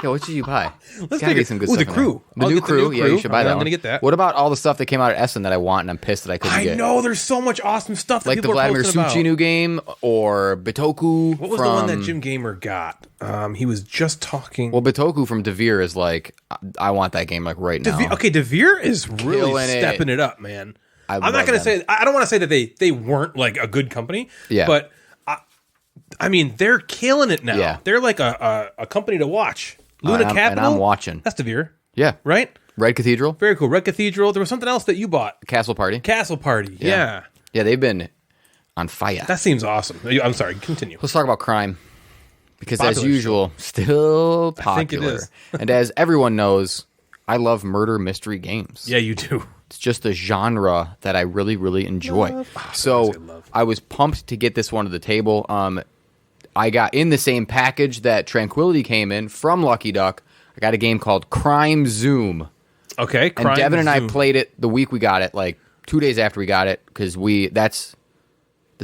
S4: Yeah, what should you buy?
S3: Let's
S4: Gotta
S3: take
S4: get some good
S3: the
S4: stuff in there.
S3: crew.
S4: The
S3: I'll
S4: new
S3: get the new
S4: crew. Yeah,
S3: crew.
S4: you should buy that
S3: I'm
S4: one.
S3: gonna get that.
S4: What about all the stuff that came out at Essen that I want and I'm pissed that I couldn't
S3: I
S4: get?
S3: know. There's so much awesome stuff that
S4: Like the
S3: people are
S4: Vladimir
S3: posting
S4: Suchi
S3: about.
S4: new game or Bitoku.
S3: What was the one that Jim Gamer got? He was just talking.
S4: Well, Bitoku from Devere is like, I want that game like right now.
S3: Okay, Devere is really
S4: Killing it.
S3: stepping it up, man.
S4: I
S3: I'm
S4: love
S3: not going to
S4: them.
S3: say. I don't want to say that they weren't like a good company.
S4: Yeah.
S3: But I mean, they're killing it now.
S4: Yeah.
S3: They're like a company to watch. Luna
S4: and
S3: Capital.
S4: I'm watching.
S3: That's Devere,
S4: Yeah.
S3: right?
S4: Red Cathedral,
S3: Very cool. Red Cathedral. There was something else that you bought.
S4: Castle Party.
S3: Castle Party. Yeah.
S4: Yeah, they've been on fire.
S3: That seems awesome. I'm sorry. Continue.
S4: Let's talk about crime. Because as
S3: Popular
S4: usual, still
S3: I think it
S4: popular.
S3: is.
S4: And as everyone knows, I love murder mystery games.
S3: Yeah, you do.
S4: It's just a genre that I really, really enjoy. So I was pumped to get this one to the table. I got in the same package that Tranquility came in from Lucky Duck. I got a game called Crime Zoom.
S3: Okay.
S4: And Devin and I
S3: Zoom.
S4: played it the week we got it, like 2 days after we got it, because it's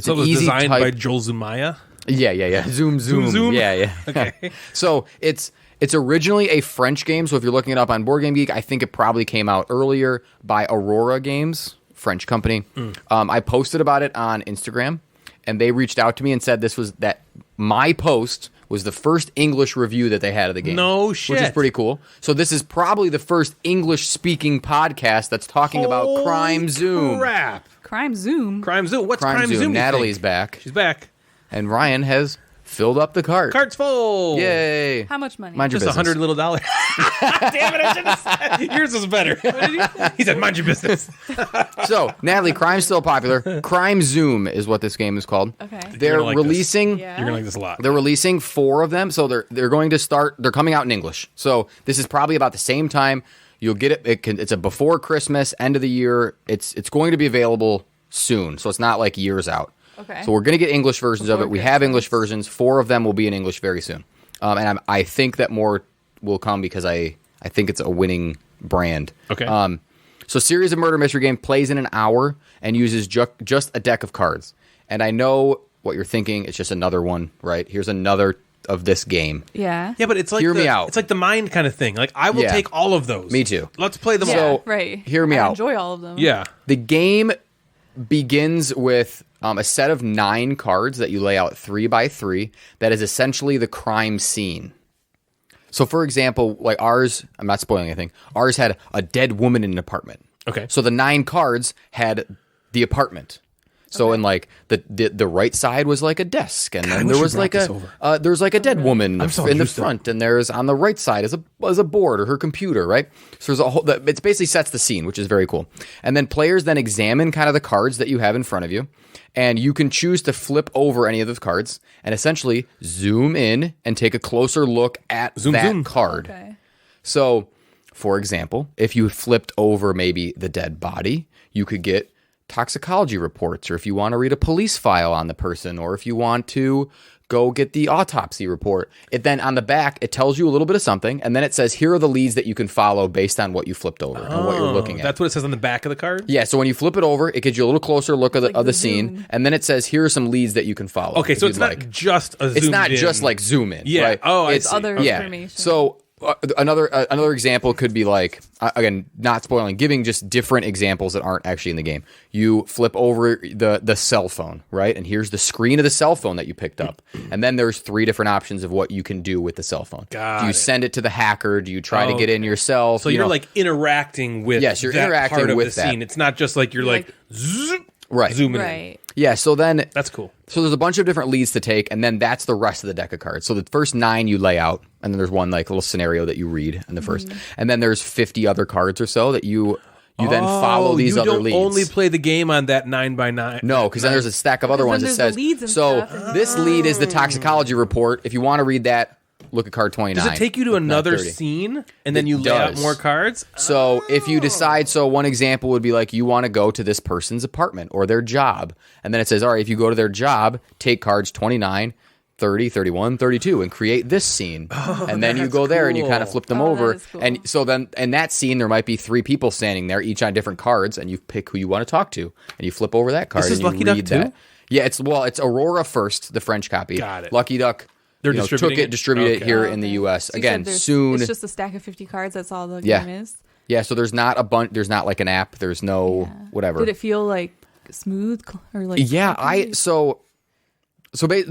S3: So it
S4: an
S3: was
S4: easy
S3: designed
S4: type.
S3: by Joel Zumaya.
S4: Yeah. Zoom.
S3: Zoom?
S4: Yeah.
S3: Okay.
S4: So it's originally a French game. So if you're looking it up on Board Game Geek, I think it probably came out earlier by Aurora Games, French company. I posted about it on Instagram, and they reached out to me and said that my post was the first English review that they had of the game.
S3: No shit.
S4: Which is pretty cool. So this is probably the first English-speaking podcast that's talking about Crime Zoom.
S3: Crap.
S5: Crime Zoom.
S3: Crime Zoom. What's Crime, Zoom? you
S4: Natalie's
S3: think?
S4: back,
S3: She's back.
S4: and Ryan has filled up the cart.
S3: Cart's full.
S4: Yay!
S5: How much money?
S4: Mind your
S3: Just
S4: business.
S3: $100 little. Damn it! I should have said yours was better. He said, "Mind your business."
S4: So, Natalie, crime's still popular. Crime Zoom is what this game is called.
S5: Okay.
S4: They're
S3: gonna like this.
S4: releasing.
S5: Yeah.
S3: You're gonna like this a lot.
S4: They're releasing 4 of them, so they're going to start. They're coming out in English, so this is probably about the same time. You'll get it. It's a before Christmas, end of the year. It's going to be available soon, so it's not like years out.
S5: Okay.
S4: So we're going to get English versions of it. We have English versions. 4 of them will be in English very soon, and I think that more will come because I think it's a winning brand.
S3: Okay.
S4: So series of murder mystery game plays in an hour and uses just a deck of cards. And I know what you're thinking. It's just another one, right? Here's another of this game.
S5: Yeah.
S3: Yeah, but it's like
S4: Hear me out.
S3: It's like the mind kind of thing. Like I will
S4: Yeah.
S3: take all of those.
S4: Me too.
S3: Let's play them
S5: Yeah,
S3: all.
S5: right.
S4: hear me
S5: I
S4: out.
S5: enjoy all of them.
S3: Yeah.
S4: The game begins with a set of 9 cards that you lay out 3 by 3 that is essentially the crime scene. So, for example, like ours, I'm not spoiling anything, ours had a dead woman in an apartment.
S3: Okay.
S4: So the 9 cards had the apartment. So in like the right side was like a desk, and then there was like there's like a dead woman in the front, and there's on the right side is a board or her computer, right? So there's a whole it basically sets the scene, which is very cool. And then players then examine kind of the cards that you have in front of you, and you can choose to flip over any of those cards and essentially zoom in and take a closer look at that card.
S5: Okay.
S4: So, for example, if you flipped over maybe the dead body, you could get toxicology reports, or if you want to read a police file on the person, or if you want to go get the autopsy report. It then on the back, it tells you a little bit of something, and then it says, here are the leads that you can follow based on what you flipped over and what you're looking at.
S3: That's what it says on the back of the card?
S4: Yeah, so when you flip it over, it gives you a little closer look of the scene, and then it says, here are some leads that you can follow.
S3: Okay, so it's not just a zoom in.
S4: It's not just like zoom in.
S3: Yeah.
S4: Right?
S3: Oh,
S5: It's other information.
S4: So another example could be like, again, not spoiling, giving just different examples that aren't actually in the game. You flip over the cell phone, right? And here's the screen of the cell phone that you picked up. And then there's 3 different options of what you can do with the cell phone. Do you send it to the hacker? Do you try to get in yourself?
S3: So you're like interacting with
S4: Yes, you're
S3: that
S4: interacting
S3: part of
S4: with
S3: the
S4: that.
S3: scene. It's not just like you're like zoom in.
S5: Right.
S4: Yeah, so then
S3: That's cool.
S4: So there's a bunch of different leads to take, and then that's the rest of the deck of cards. So the first 9 you lay out, and then there's one like little scenario that you read in the first, and then there's 50 other cards or so that you then follow these other leads.
S3: You don't only play the game on that 9x9.
S4: No, because then there's a stack of other ones that
S5: there's
S4: says.
S5: the leads and
S4: So
S5: stuff.
S4: this lead is the toxicology report. If you want to read that, look at card 29.
S3: Does it take you to another
S4: 30.
S3: scene and then
S4: It
S3: you lay out
S4: does.
S3: more cards?
S4: So if you decide, so one example would be like you want to go to this person's apartment or their job. And then it says, all right, if you go to their job, take cards 29, 30, 31, 32 and create this scene. And then you go there and you kind of flip them over.
S5: That is cool.
S4: And so then in that scene, there might be 3 people standing there, each on different cards, and you pick who you want to talk to. And you flip over that card
S3: This is
S4: and you
S3: Lucky Duck
S4: read
S3: too?
S4: that. Yeah, it's Aurora first, the French copy.
S3: Got it.
S4: Lucky Duck.
S3: They're
S4: took
S3: distributing
S4: it,
S3: it?
S4: distributed it
S3: Okay.
S4: here in the U.S.
S5: So you
S4: Again,
S5: said
S4: soon.
S5: It's just a stack of 50 cards. That's all the
S4: Yeah.
S5: game is.
S4: Yeah, so there's not a bunch. There's not like an app. There's no whatever.
S5: Did it feel like smooth or like?
S4: Yeah,
S5: clunky?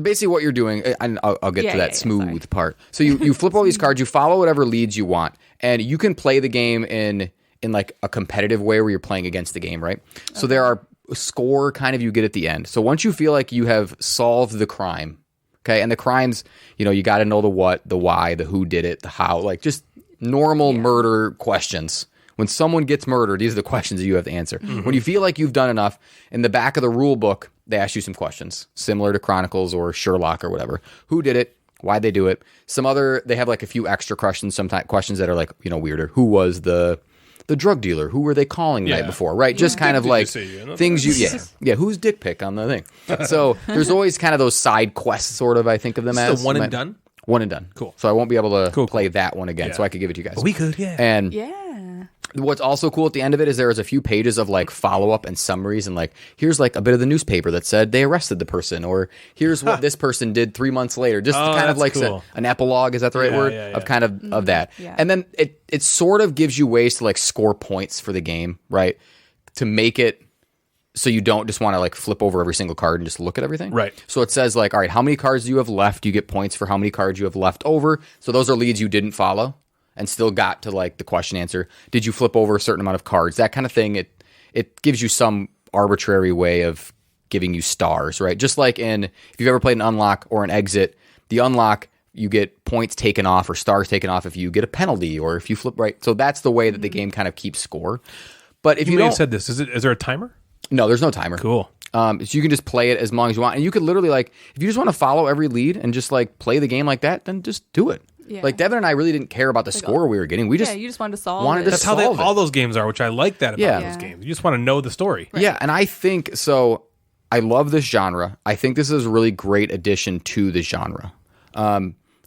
S4: basically what you're doing, and I'll get to that
S5: yeah,
S4: smooth part. So you flip all these cards, you follow whatever leads you want, and you can play the game in like a competitive way where you're playing against the game, right? So there are a score kind of you get at the end. So once you feel like you have solved the crime, okay, and the crimes, you got to know the what, the why, the who did it, the how, like just normal murder questions. When someone gets murdered, these are the questions that you have to answer. When you feel like you've done enough, in the back of the rule book, they ask you some questions, similar to Chronicles or Sherlock or whatever. Who did it? Why'd they do it? They have like a few extra questions, sometimes questions that are like, weirder. Who was the drug dealer? Who were they calling the night before? Right? Just kind of like things yeah, who's dick pic on the thing? So there's always kind of those side quests, sort of, I think of them as.
S3: The one and done?
S4: One and done.
S3: Cool.
S4: So I won't be able to play that one again, so I could give it to you guys.
S3: We could, yeah.
S4: And
S5: Yeah.
S4: what's also cool at the end of it is there is a few pages of like follow-up and summaries, and like here's like a bit of the newspaper that said they arrested the person, or here's what this person did 3 months later, just kind of
S3: that's
S4: like
S3: cool.
S4: an epilogue, is that the right word?
S3: yeah.
S4: Of kind of that.
S5: Yeah.
S4: And then it sort of gives you ways to like score points for the game, right? To make it so you don't just want to like flip over every single card and just look at everything.
S3: Right.
S4: So it says like, all right, how many cards do you have left? You get points for how many cards you have left over. So those are leads you didn't follow and still got to like the question answer. Did you flip over a certain amount of cards? That kind of thing. It gives you some arbitrary way of giving you stars, right? Just like if you've ever played an unlock or an exit, the unlock, you get points taken off or stars taken off if you get a penalty or if you flip right. So that's the way that the game kind of keeps score. But if you
S3: may
S4: don't,
S3: have said this. Is there a timer?
S4: no, there's no timer.
S3: Cool.
S4: So you can just play it as long as you want. And you could literally like, if you just want to follow every lead and just like play the game like that, then just do it.
S5: Yeah.
S4: Like Devin and I really didn't care about the score we were getting. We just
S5: you just wanted to solve
S4: wanted
S5: it.
S4: to
S3: That's how
S4: solve it.
S3: all those games are, which I like that about
S4: Yeah.
S3: those games. You just want to know the story.
S4: Yeah, and I think so. I love this genre. I think this is a really great addition to the genre.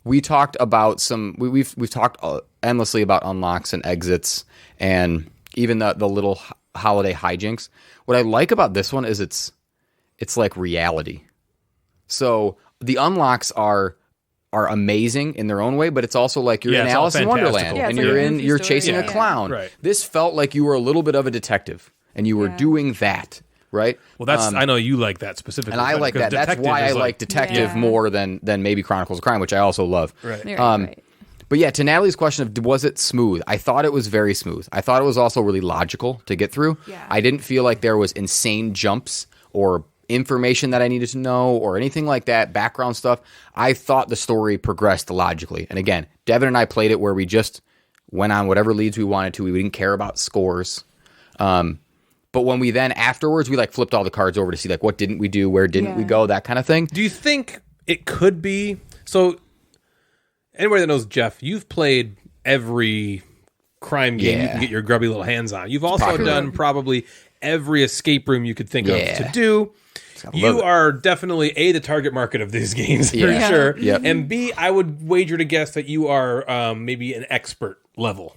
S4: We talked about we've talked endlessly about unlocks and exits and even the little holiday hijinks. What I like about this one is it's like reality. So the unlocks are amazing in their own way, but it's also like you're in
S3: it's all
S4: Alice in Wonderland
S3: fantastical.
S5: Yeah,
S4: and
S5: it's like a goofy
S4: you're
S5: story.
S4: chasing a
S5: Yeah.
S4: clown.
S3: Right.
S4: This felt like you were a little bit of a detective and you were doing that, right?
S3: Well, that's I know you like that specifically.
S4: And I like
S3: because
S4: that. That's
S3: detective
S4: why I
S3: is
S4: like detective
S5: Yeah.
S4: more than maybe Chronicles of Crime, which I also love.
S3: Right.
S5: Right.
S4: But yeah, to Natalie's question of was it smooth? I thought it was very smooth. I thought it was also really logical to get through.
S5: Yeah.
S4: I didn't feel like there was insane jumps or information that I needed to know or anything like that, background stuff. I thought the story progressed logically. And again, Devin and I played it where we just went on whatever leads we wanted to. We didn't care about scores. But when we then afterwards, we like flipped all the cards over to see like what didn't we do, where didn't we go, that kind of thing.
S3: Do you think it could be? So anybody that knows Jeff, you've played every crime game you can get your grubby little hands on. You've also done probably every escape room you could think of to do. You are definitely A, the target market of these games, for sure.
S4: Yep.
S3: And B, I would wager to guess that you are maybe an expert level.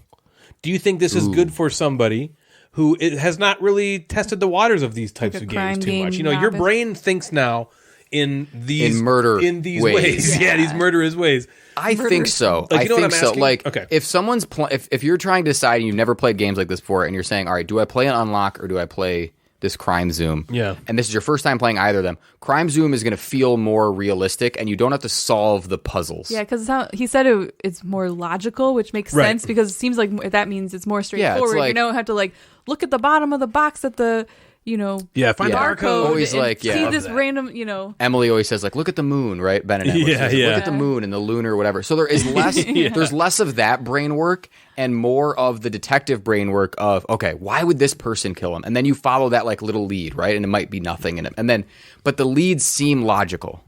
S3: Do you think this is good for somebody who has not really tested the waters of these types of games too much? You know, your brain thinks now in these ways. Yeah, these murderous ways.
S4: I think so.
S3: Like,
S4: I
S3: you know
S4: think
S3: what I'm
S4: so.
S3: asking?
S4: Like,
S3: Okay.
S4: if someone's if you're trying to decide and you've never played games like this before, and you're saying, all right, do I play an Unlock or do I play this Crime Zoom?
S3: Yeah.
S4: And this is your first time playing either of them. Crime Zoom is going to feel more realistic, and you don't have to solve the puzzles.
S5: Yeah, because he said it's more logical, which makes sense because it seems like that means it's more straightforward.
S4: like,
S5: you don't have to like look at the bottom of the box at the
S3: find the barcode.
S4: Always
S5: and
S4: like,
S5: see this random,
S4: Emily always says, like, look at the moon, right? Benedict. Says, look at the moon and the lunar, whatever. So there is less, there's less of that brain work and more of the detective brain work of, okay, why would this person kill him? And then you follow that like little lead, right? And it might be nothing in it. And then, but the leads seem logical.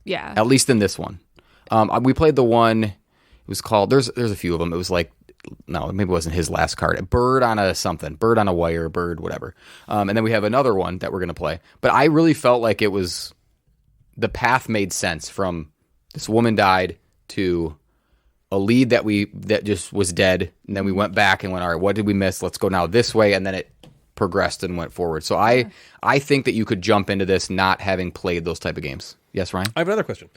S5: Yeah.
S4: At least in this one. We played the one, it was called, there's a few of them. It was like, no, maybe it wasn't his last card. A bird on a wire, bird, whatever. And then we have another one that we're going to play. But I really felt like it was, the path made sense from this woman died to a lead that just was dead. And then we went back and went, all right, what did we miss? Let's go now this way. And then it progressed and went forward. So I think that you could jump into this not having played those type of games. Yes, Ryan?
S3: I have another question.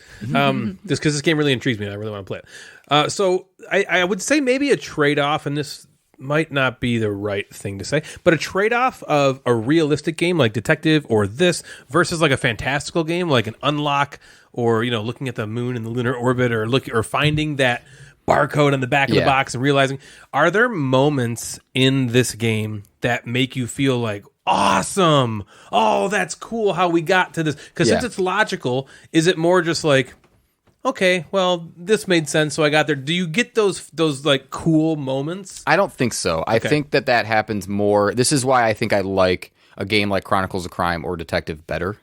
S3: Just because this game really intrigues me and I really want to play it. So I would say maybe a trade-off, and this might not be the right thing to say, but a trade-off of a realistic game like Detective or this versus like a fantastical game like an Unlock or, looking at the moon and the lunar orbit or finding that barcode on the back of the box and realizing, are there moments in this game that make you feel like, awesome, oh, that's cool how we got to this? Because since it's logical, is it more just like, okay, well, this made sense, so I got there? Do you get those like cool moments?
S4: I don't think so. I think that happens more. This is why I think I like a game like Chronicles of Crime or Detective better,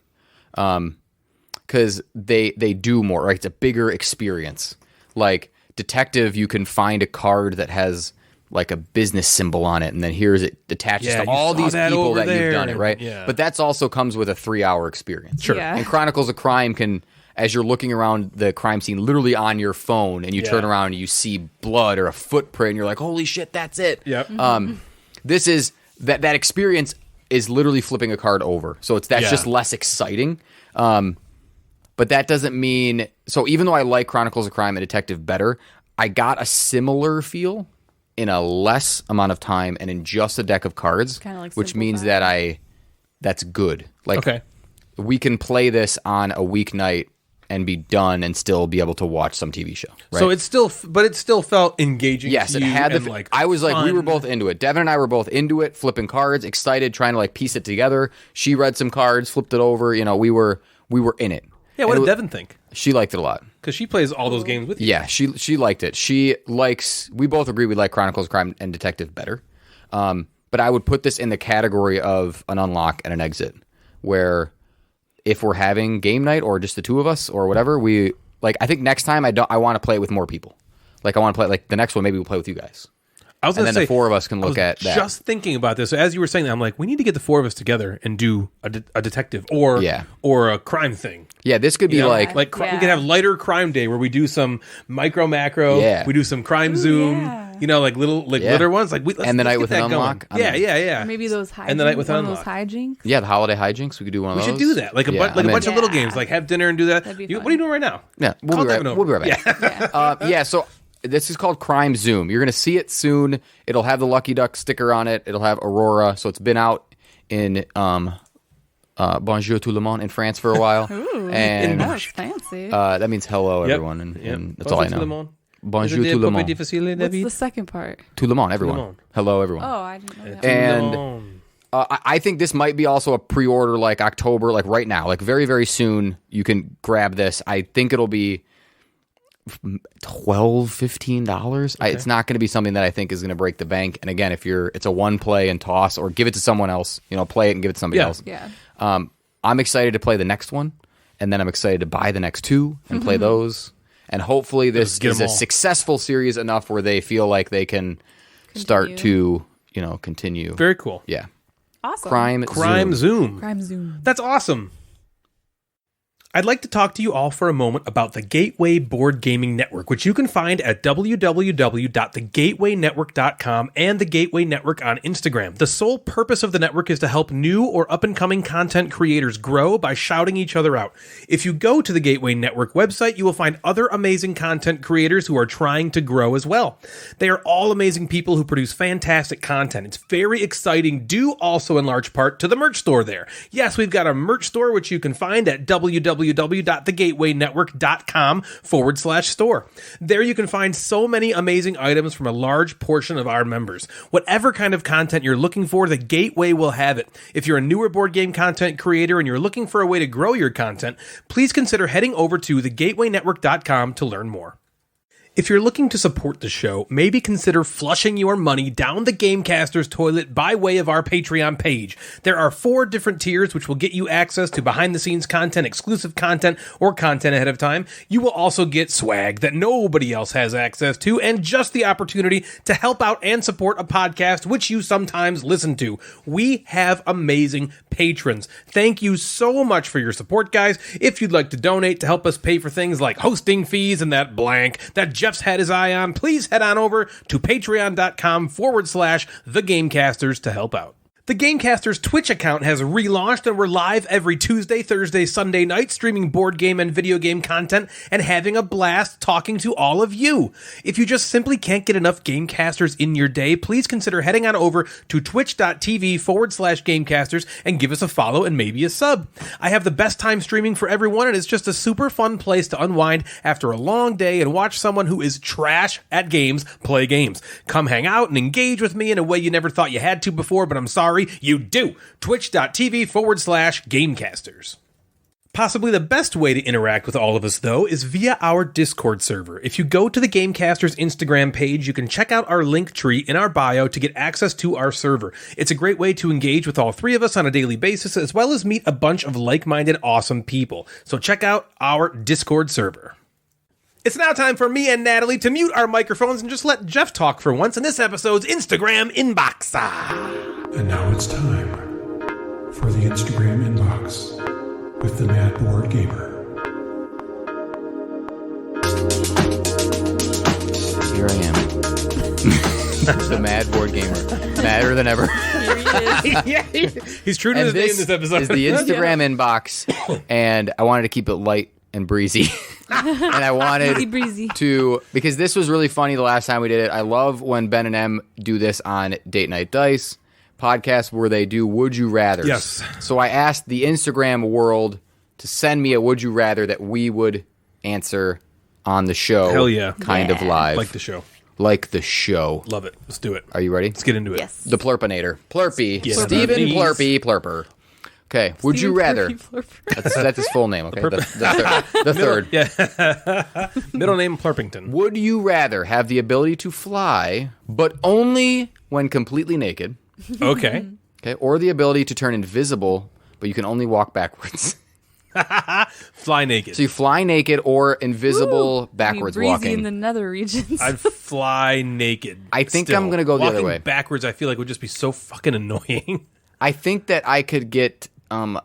S4: because they do more. Right, it's a bigger experience. Like Detective, you can find a card that has like a business symbol on it, and then here's it attaches to all these people that you've done it, right?
S3: Yeah.
S4: But that's also comes with a 3-hour experience.
S3: Sure.
S5: Yeah.
S4: And Chronicles of Crime can, as you're looking around the crime scene, literally on your phone, and you turn around and you see blood or a footprint, and you're like, holy shit, that's it.
S3: Yep.
S4: This is, that experience is literally flipping a card over. So that's just less exciting. But that doesn't mean, so even though I like Chronicles of Crime and Detective better, I got a similar feel in a less amount of time and in just a deck of cards,
S5: like
S4: which means that that's good. Like, we can play this on a weeknight and be done and still be able to watch some TV show. Right?
S3: So it still felt engaging.
S4: Yes,
S3: to
S4: it
S3: you
S4: had
S3: and,
S4: the. I was like, we were both into it. Devin and I were both into it, flipping cards, excited, trying to like piece it together. She read some cards, flipped it over. We were in it.
S3: Yeah, what did Devin think?
S4: She liked it a lot.
S3: Because she plays all those games with you.
S4: Yeah, she liked it. We both agree we like Chronicles of Crime and Detective better. But I would put this in the category of an unlock and an exit, where if we're having game night or just the two of us or whatever, I think next time I want to play it with more people. Like I want to play, like the next one, maybe we'll play with you guys.
S3: I was
S4: and
S3: then
S4: then the four of us can look at that.
S3: Just thinking about this, so as you were saying that, I'm like, we need to get the four of us together and do a detective or a crime thing.
S4: Yeah, this could be
S3: we could have lighter crime day where we do some micro macro.
S4: Yeah.
S3: We do some crime zoom.
S5: Yeah.
S3: Like little litter ones. Like
S4: and the night with an unlock.
S3: Yeah.
S5: Maybe those hijinks.
S3: And the night with an
S5: those
S3: unlock.
S5: hijinks.
S4: Yeah, the holiday hijinks. We could do one of those.
S3: We should do that. Like a bunch of little
S5: Yeah.
S3: games. Like have dinner and do that.
S5: That'd be
S3: What
S5: fun.
S3: are you doing right now?
S4: Yeah, we'll be right back.
S5: Yeah.
S4: So this is called Crime Zoom. You're going to see it soon. It'll have the Lucky Duck sticker on it. It'll have Aurora. So it's been out in Bonjour tout le monde in France for a while.
S5: Ooh,
S4: and
S5: that's fancy.
S4: that means hello, everyone. And that's all I know. Bonjour tout le monde.
S5: What's the second part?
S4: Tout le monde, everyone.
S3: Tout le monde.
S4: Hello, everyone.
S5: Oh, I didn't know that.
S4: And I think this might be also a pre-order like October, like right now, like very, very soon you can grab this. I think it'll be $12-15. It's not going to be something that I think is going to break the bank. And again, it's a one play and toss, or give it to someone else, play it and give it to somebody else.
S5: Yeah.
S4: I'm excited to play the next one, and then I'm excited to buy the next two and play those. And hopefully this is a successful series enough where they feel like they can start to, continue.
S3: Very cool.
S4: Yeah.
S5: Awesome.
S3: Crime Zoom. That's awesome. I'd like to talk to you all for a moment about the Gateway Board Gaming Network, which you can find at www.thegatewaynetwork.com and the Gateway Network on Instagram. The sole purpose of the network is to help new or up-and-coming content creators grow by shouting each other out. If you go to the Gateway Network website, you will find other amazing content creators who are trying to grow as well. They are all amazing people who produce fantastic content. It's very exciting, due also in large part to the merch store there. Yes, we've got a merch store, which you can find at www.thegatewaynetwork.com/store. There you can find so many amazing items from a large portion of our members. Whatever kind of content you're looking for, the Gateway will have it. If you're a newer board game content creator and you're looking for a way to grow your content, please consider heading over to thegatewaynetwork.com to learn more. If you're looking to support the show, maybe consider flushing your money down the Gamecasters toilet by way of our Patreon page. There are 4 different tiers which will get you access to behind-the-scenes content, exclusive content, or content ahead of time. You will also get swag that nobody else has access to, and just the opportunity to help out and support a podcast which you sometimes listen to. We have amazing patrons. Thank you so much for your support, guys. If you'd like to donate to help us pay for things like hosting fees and that Jeff's had his eye on, please head on over to patreon.com/thegamecasters to help out. The Gamecasters Twitch account has relaunched, and we're live every Tuesday, Thursday, Sunday night, streaming board game and video game content and having a blast talking to all of you. If you just simply can't get enough Gamecasters in your day, please consider heading on over to twitch.tv/Gamecasters and give us a follow and maybe a sub. I have the best time streaming for everyone, and it's just a super fun place to unwind after a long day and watch someone who is trash at games play games. Come hang out and engage with me in a way you never thought you had to before, but I'm sorry, you do. Twitch.tv/Gamecasters. Possibly the best way to interact with all of us, though, is via our Discord server. If you go to the Gamecasters Instagram page, you can check out our link tree in our bio to get access to our server. It's a great way to engage with all 3 of us on a daily basis, as well as meet a bunch of like-minded, awesome people. So check out our Discord server. It's now time for me and Natalie to mute our microphones and just let Jeff talk for once in this episode's Instagram Inbox.
S1: And now it's time for the Instagram Inbox with the Mad Board Gamer.
S4: Here I am. The Mad Board Gamer. Madder than ever.
S5: Here he is.
S3: Yeah, he's true to his name in this episode.
S4: Is the Instagram Inbox, and I wanted to keep it light and breezy. And I wanted
S5: breezy.
S4: to, because this was really funny the last time we did it. I love when Ben and Em do this on Date Night Dice podcast where they do Would You Rathers.
S3: Yes.
S4: So I asked the Instagram world to send me a Would You Rather that we would answer on the show.
S3: Hell yeah.
S4: Kind of live.
S3: Like the show.
S4: Like the show.
S3: Love it. Let's do it.
S4: Are you ready?
S3: Let's get into it.
S5: Yes.
S4: The Plurpinator. Plurpy.
S3: Yes.
S4: Stephen
S3: Please.
S4: Plurpy Plurper. Okay. Would you rather? That's his full name, okay? The third.
S3: Yeah. Middle name Plurpington.
S4: Would you rather have the ability to fly, but only when completely naked?
S3: Okay.
S4: Okay. Or the ability to turn invisible, but you can only walk backwards?
S3: Fly naked.
S4: So you fly naked or invisible backwards
S5: breezy
S4: walking.
S5: in the nether regions.
S3: I'd fly naked.
S4: I think
S3: still.
S4: I'm going to go the other
S3: Walking
S4: way.
S3: backwards, I feel like would just be so fucking annoying.
S4: I think that I could get couldn't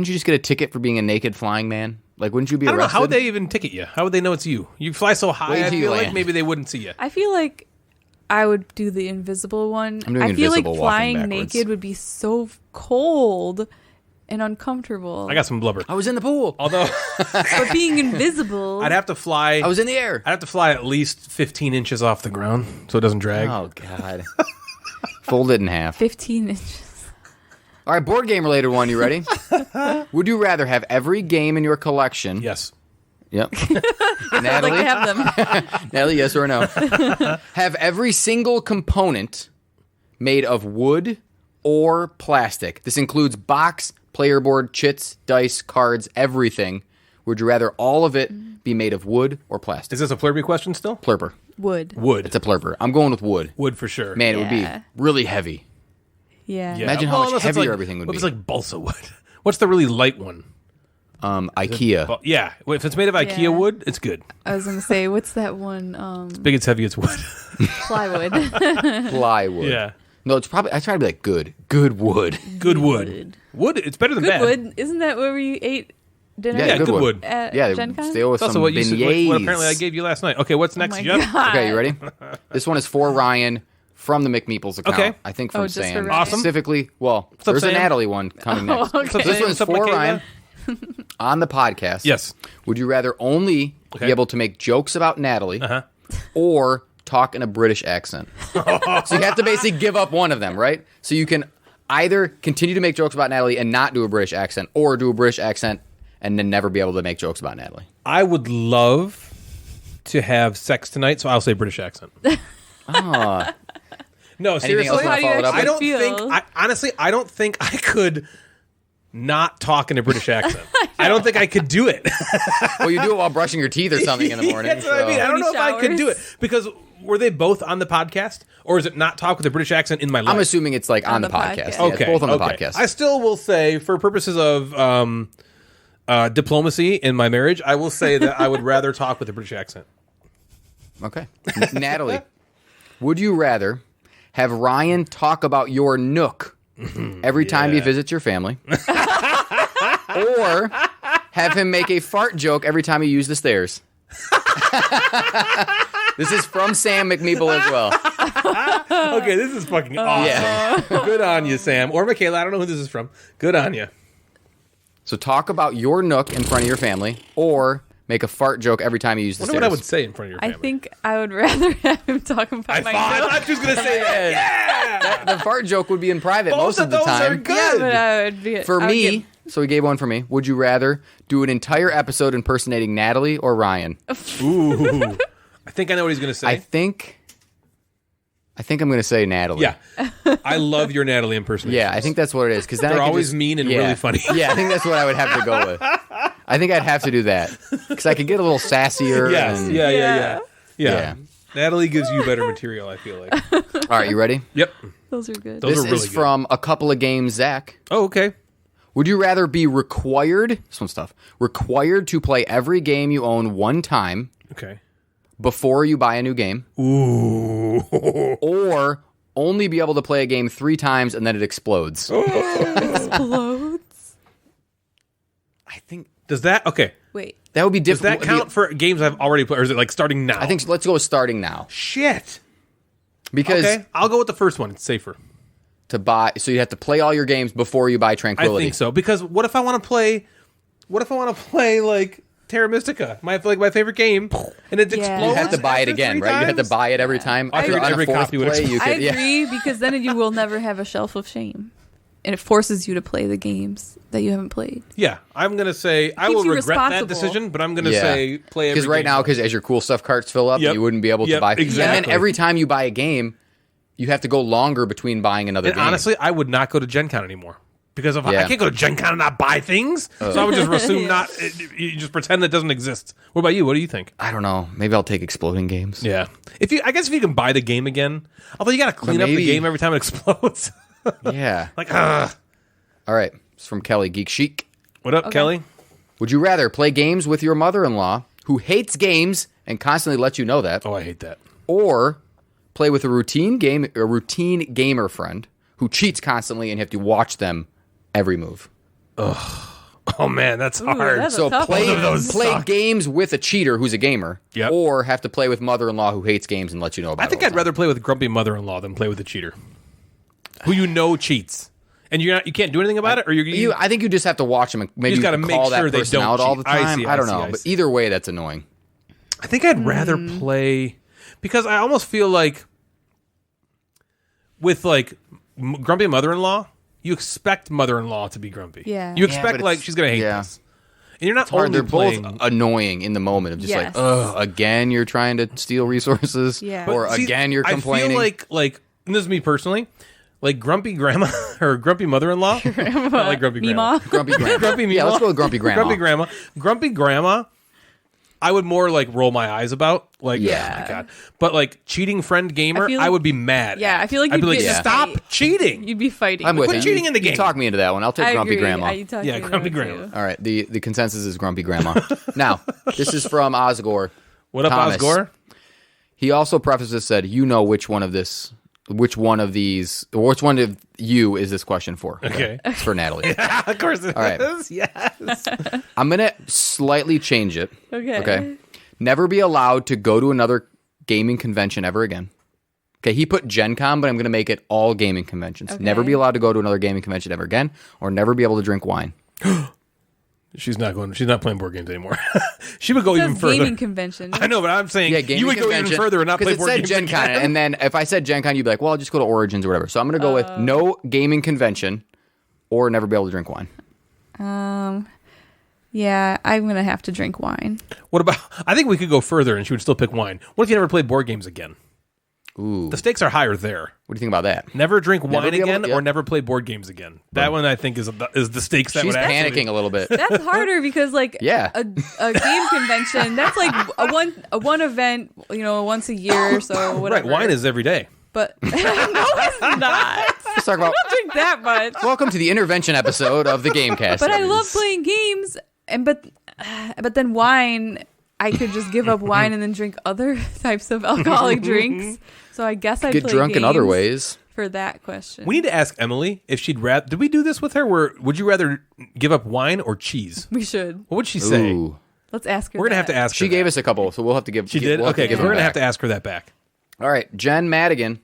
S4: you just get a ticket for being a naked flying man? Like, wouldn't you be
S3: I don't
S4: arrested?
S3: know. How would they even ticket you? How would they know it's you? You fly so high,
S4: Wait
S3: I
S4: till you
S3: feel like
S4: land.
S3: maybe they wouldn't see you.
S5: I feel like I would do the invisible one.
S4: I'm doing
S5: I feel like
S4: invisible walking
S5: flying
S4: backwards.
S5: naked would be so cold and uncomfortable.
S3: I got some blubber.
S4: I was in the pool.
S3: Although
S5: But being invisible,
S3: I'd have to fly.
S4: I was in the air.
S3: I'd have to fly at least 15 inches off the ground so it doesn't drag.
S4: Oh, God. Fold it in half.
S5: 15 inches.
S4: All right, board game related one. You ready? Would you rather have every game in your collection?
S3: Yes.
S4: Yep.
S5: I'd
S4: Natalie?
S5: like to have them.
S4: Natalie, yes or no? Have every single component made of wood or plastic. This includes box, player board, chits, dice, cards, everything. Would you rather all of it be made of wood or plastic?
S3: Is this a Plurby question still?
S4: Plurper.
S5: Wood.
S3: Wood.
S4: It's a plurper. I'm going with wood.
S3: Wood for sure.
S4: Man, it would
S5: Yeah.
S4: be really heavy.
S5: Yeah.
S3: Yeah.
S4: Imagine how much
S3: unless it's
S4: heavier
S3: like,
S4: everything would
S3: what
S4: be.
S3: if it's like balsa wood? What's the really light one?
S4: IKEA.
S3: Well, yeah. If it's made of IKEA
S5: Yeah.
S3: wood, it's good.
S5: I was gonna say, what's that one?
S3: Big, it's heavy, it's wood.
S5: Plywood.
S4: Plywood.
S3: Yeah.
S4: No, it's probably, I try to be like good. Good wood.
S3: Good wood. Wood, it's better than bad.
S5: Goodwood. Isn't that where we ate dinner?
S3: Yeah, good wood.
S5: At
S4: Yeah,
S5: Gen Con?
S4: stay with
S3: It's also
S4: some
S3: what,
S4: beignets.
S3: what apparently I gave you last night. Okay, what's next,
S5: Oh my
S3: Jeff?
S5: God.
S4: Okay, you ready? This one is for Ryan from the McMeeples account.
S3: Okay.
S4: I think from
S5: just for
S4: Sam.
S5: Ryan?
S3: Awesome.
S4: Specifically, well,
S3: up,
S4: there's a
S3: Sam?
S4: Natalie one coming next.
S5: okay.
S4: This one's
S3: What's up,
S4: for
S3: Michaela?
S4: Ryan on the podcast.
S3: Yes.
S4: Would you rather only
S3: Okay.
S4: be able to make jokes about Natalie or talk in a British accent? So you have to basically give up one of them, right? So you can either continue to make jokes about Natalie and not do a British accent, or do a British accent and then never be able to make jokes about Natalie.
S3: I would love to have sex tonight, so I'll say British accent. No, seriously.
S4: else you wanna follow it up
S3: I
S4: with?
S3: don't
S5: feel?
S3: think, honestly, I don't think I could not talk in a British accent. I don't think I could do it.
S4: Well, you do it while brushing your teeth or something in the morning.
S3: That's what I mean. I don't know if I could do it. Because were they both on the podcast? Or is it not talk with a British accent in my life?
S4: I'm assuming it's like on the podcast.
S5: podcast.
S4: Yeah, it's both on the
S3: okay.
S4: podcast.
S3: I still will say, for purposes of diplomacy in my marriage, I will say that I would rather talk with a British accent.
S4: Okay. Natalie, would you rather have Ryan talk about your nook every time he visits your family, or have him make a fart joke every time you use the stairs? This is from Sam McMeeple as well.
S3: Okay, this is fucking awesome.
S4: Yeah.
S3: Good on you, Sam. Or Michaela. I don't know who this is from. Good on you.
S4: So talk about your nook in front of your family, or make a fart joke every time you use the
S3: I wonder
S4: stairs.
S3: what I would say in front of your
S5: I
S3: family.
S5: think I would rather have him talk about
S3: I
S5: my
S3: thought she was going to say that. Yeah!
S4: The fart joke would be in private
S3: Both
S4: most
S3: of
S4: of the
S3: those
S4: time.
S3: are good.
S5: Yeah, but I would be
S4: For
S5: I would
S4: me, so he gave one for me. Would you rather do an entire episode impersonating Natalie or Ryan?
S3: Ooh. I think I know what he's going to say.
S4: I think I'm going to say Natalie.
S3: Yeah. I love your Natalie impersonation.
S4: Yeah, I think that's what it is. Because
S3: They're always mean and really funny.
S4: Yeah, I think that's what I would have to go with. I think I'd have to do that. Because I could get a little sassier.
S3: Yes.
S4: and-
S3: Yeah.
S4: Yeah.
S3: Natalie gives you better material, I feel like.
S4: All right, you ready?
S3: Yep.
S5: Those are good.
S3: Those
S4: This
S3: are really
S4: is
S3: good.
S4: from a couple of games, Zach.
S3: Oh, okay.
S4: Would you rather be required, this one's tough, required to play every game you own one time
S3: Okay.
S4: before you buy a new game,
S3: Ooh.
S4: or only be able to play a game 3 times and then it explodes?
S5: Explodes.
S4: I think
S3: Does that, okay.
S5: Wait.
S4: that would be
S3: Does
S4: difficult.
S3: that count for games I've already played, or is it like starting now?
S4: I think let's go with starting now.
S3: Shit.
S4: Because
S3: Okay. I'll go with the first one. It's safer.
S4: to buy, so you have to play all your games before you buy
S3: I
S4: Tranquility.
S3: think so. Because what if I want to play, like, Terra Mystica, my favorite game, and it explodes?
S4: You have to buy it
S3: after
S4: again,
S3: 3
S4: right? You have to
S3: times?
S4: buy it every time.
S3: I figured
S4: On a
S3: every
S4: fourth
S3: copy would
S4: play, you
S5: I
S4: could, yeah.
S5: agree because then you will never have a shelf of shame, and it forces you to play the games that you haven't played.
S3: Yeah, I'm gonna say I
S5: Keeps
S3: will
S5: you
S3: regret that
S5: responsible.
S3: decision, but I'm gonna
S4: Yeah.
S3: say play every
S4: Because right
S3: game.
S4: now, because as your cool stuff carts fill up,
S3: Yep.
S4: you wouldn't be able to
S3: Yep,
S4: buy. And
S3: exactly.
S4: then every time you buy a game, you have to go longer between buying another
S3: And
S4: game.
S3: honestly, I would not go to Gen Con anymore. Because if I
S4: Yeah.
S3: can't go to Gen Con and not buy things, so I would just assume not. You just pretend that doesn't exist. What about you? What do you think?
S4: I don't know. Maybe I'll take exploding games.
S3: Yeah, I guess if you can buy the game again, although you got to clean up the
S4: maybe-
S3: game every time it explodes.
S4: Yeah.
S3: Like, ugh.
S4: All right. It's from Kelly Geek Chic.
S3: What up, Kelly?
S4: Would you rather play games with your mother-in-law, who hates games and constantly lets you know that,
S3: Oh, I hate that.
S4: or play with a routine gamer friend who cheats constantly and you have to watch them every move?
S3: Oh man, that's hard.
S5: that's a
S4: So
S5: tough
S4: play
S5: one.
S3: of those
S4: play
S3: suck.
S4: games with a cheater who's a gamer,
S3: Yep.
S4: or have to play with mother-in-law who hates games and lets you know about
S3: I
S4: it.
S3: think
S4: all
S3: I'd
S4: the time.
S3: rather play with a grumpy mother-in-law than play with a cheater, who you know cheats, and you can't do anything about it, or
S4: I think you just have to watch them and maybe
S3: just
S4: you
S3: gotta
S4: can
S3: make
S4: call
S3: sure
S4: that
S3: they
S4: person
S3: don't
S4: out all
S3: cheat.
S4: the
S3: I
S4: time.
S3: see,
S4: I don't
S3: I see,
S4: know,
S3: I
S4: but
S3: see.
S4: either way, that's annoying.
S3: I think I'd rather play because I almost feel like with like grumpy mother-in-law, you expect mother-in-law to be grumpy.
S5: Yeah.
S3: you
S5: Yeah,
S3: expect
S4: but
S3: like
S4: it's-
S3: she's gonna hate
S4: yeah.
S3: this, and you're not
S4: Hard.
S3: only
S4: They're both
S3: playing.
S4: annoying in the moment of just
S5: Yes.
S4: like, ugh, again, you're trying to steal resources,
S5: Yeah.
S4: or
S3: See,
S4: again, you're complaining.
S3: I feel like and this is me personally, like grumpy grandma or grumpy mother-in-law. I like grumpy grandma.
S4: Grumpy grandma.
S3: Grumpy
S4: Yeah, let's go with grumpy grandma.
S3: Grumpy grandma. Grumpy grandma. I would more like roll my eyes about, like,
S5: Yeah.
S3: oh my god. But like cheating friend gamer,
S5: I feel like-
S3: would be mad.
S5: Yeah, I feel like
S3: I'd be
S5: you'd
S3: like,
S5: get
S3: stop
S5: fight.
S3: cheating.
S5: You'd be fighting.
S4: I'm with
S3: Quit
S4: you.
S3: cheating in the
S4: You
S3: game.
S4: talk me into that one. I'll take
S5: I
S4: grumpy
S5: agree.
S4: grandma.
S3: Yeah, grumpy grandma.
S4: All right, the consensus is grumpy grandma. Now, this is from Osgore.
S3: What up,
S4: Thomas.
S3: Osgore?
S4: He also prefaces said, "You know which one of you is this question for?"
S3: Okay.
S4: It's for Natalie.
S3: Of course it
S4: All right.
S3: is. Yes.
S4: I'm gonna slightly change it.
S5: Okay.
S4: Okay. Never be allowed to go to another gaming convention ever again. Okay, he put Gen Con, but I'm going to make it all gaming conventions.
S5: Okay.
S4: Never be allowed to go to another gaming convention ever again, or never be able to drink wine.
S3: She's not playing board games anymore. She would go
S5: It
S3: even
S5: says
S3: further.
S5: gaming convention.
S3: I know, but I'm saying
S4: Yeah, gaming
S3: you would go even
S4: convention,
S3: further and not
S4: 'cause
S3: play
S4: it
S3: board
S4: said
S3: games
S4: Gen Con,
S3: again.
S4: and then if I said Gen Con, you'd be like, well, I'll just go to Origins or whatever. So I'm going to go with no gaming convention or never be able to drink wine.
S5: Yeah, I'm gonna have to drink wine.
S3: What about? I think we could go further, and she would still pick wine. What if you never played board games again?
S4: Ooh.
S3: The stakes are higher there.
S4: What do you think about that?
S3: Never drink wine
S4: be able
S3: again,
S4: to- yeah.
S3: or never play board games again. That one I think is the stakes that
S4: She's
S3: would actually.
S4: panicking a little bit.
S5: That's harder because like
S4: Yeah.
S5: a game convention, that's like a one event, once a year or so, whatever.
S3: Right, wine is every day.
S5: But no, it's not.
S4: Let's talk about.
S5: I don't drink that much.
S4: Welcome to the intervention episode of the Gamecasters.
S5: But I love playing games, but then wine, I could just give up wine and then drink other types of alcoholic drinks. So I guess I'd
S4: Get
S5: play
S4: drunk in other
S5: games
S4: ways.
S5: for that question.
S3: We need to ask Emily if she'd rather. Did we do this with her? Where would you rather give up wine or cheese?
S5: We should.
S3: What would she say?
S5: Let's ask her.
S3: We're gonna have
S5: that.
S3: to ask.
S4: She
S3: her
S4: gave
S3: that.
S4: us a couple, so we'll have to give.
S3: She did.
S4: We'll have to
S3: Okay,
S4: give
S3: we're
S4: them
S3: gonna have
S4: back.
S3: to ask her that back.
S4: All right, Jen Madigan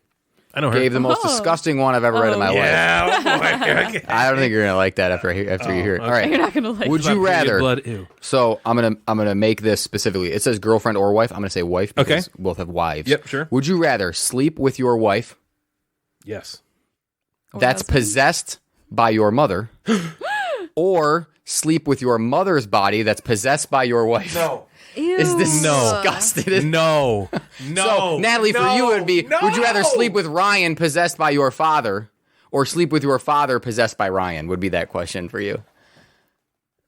S3: I know her.
S4: gave the most disgusting one I've ever read in my life.
S3: Yeah. Oh boy. Okay.
S4: I don't think you're gonna like that after you hear it. All right.
S5: You're not gonna like.
S4: Would
S5: it.
S4: you
S3: Period
S4: rather?
S3: blood? Ew.
S4: So I'm gonna make this specifically. It says girlfriend or wife. I'm gonna say wife because
S3: Okay.
S4: we both have wives.
S3: Yep, sure.
S4: Would you rather sleep with your wife
S3: Yes.
S4: that's
S5: husband?
S4: possessed by your mother, or sleep with your mother's body that's possessed by your wife?
S3: No.
S5: Ew.
S4: Is this
S3: No.
S4: disgusted?
S3: No. No.
S4: So, Natalie, for you, it would be:
S3: No.
S4: would you rather sleep with Ryan possessed by your father, or sleep with your father possessed by Ryan? Would be that question for you.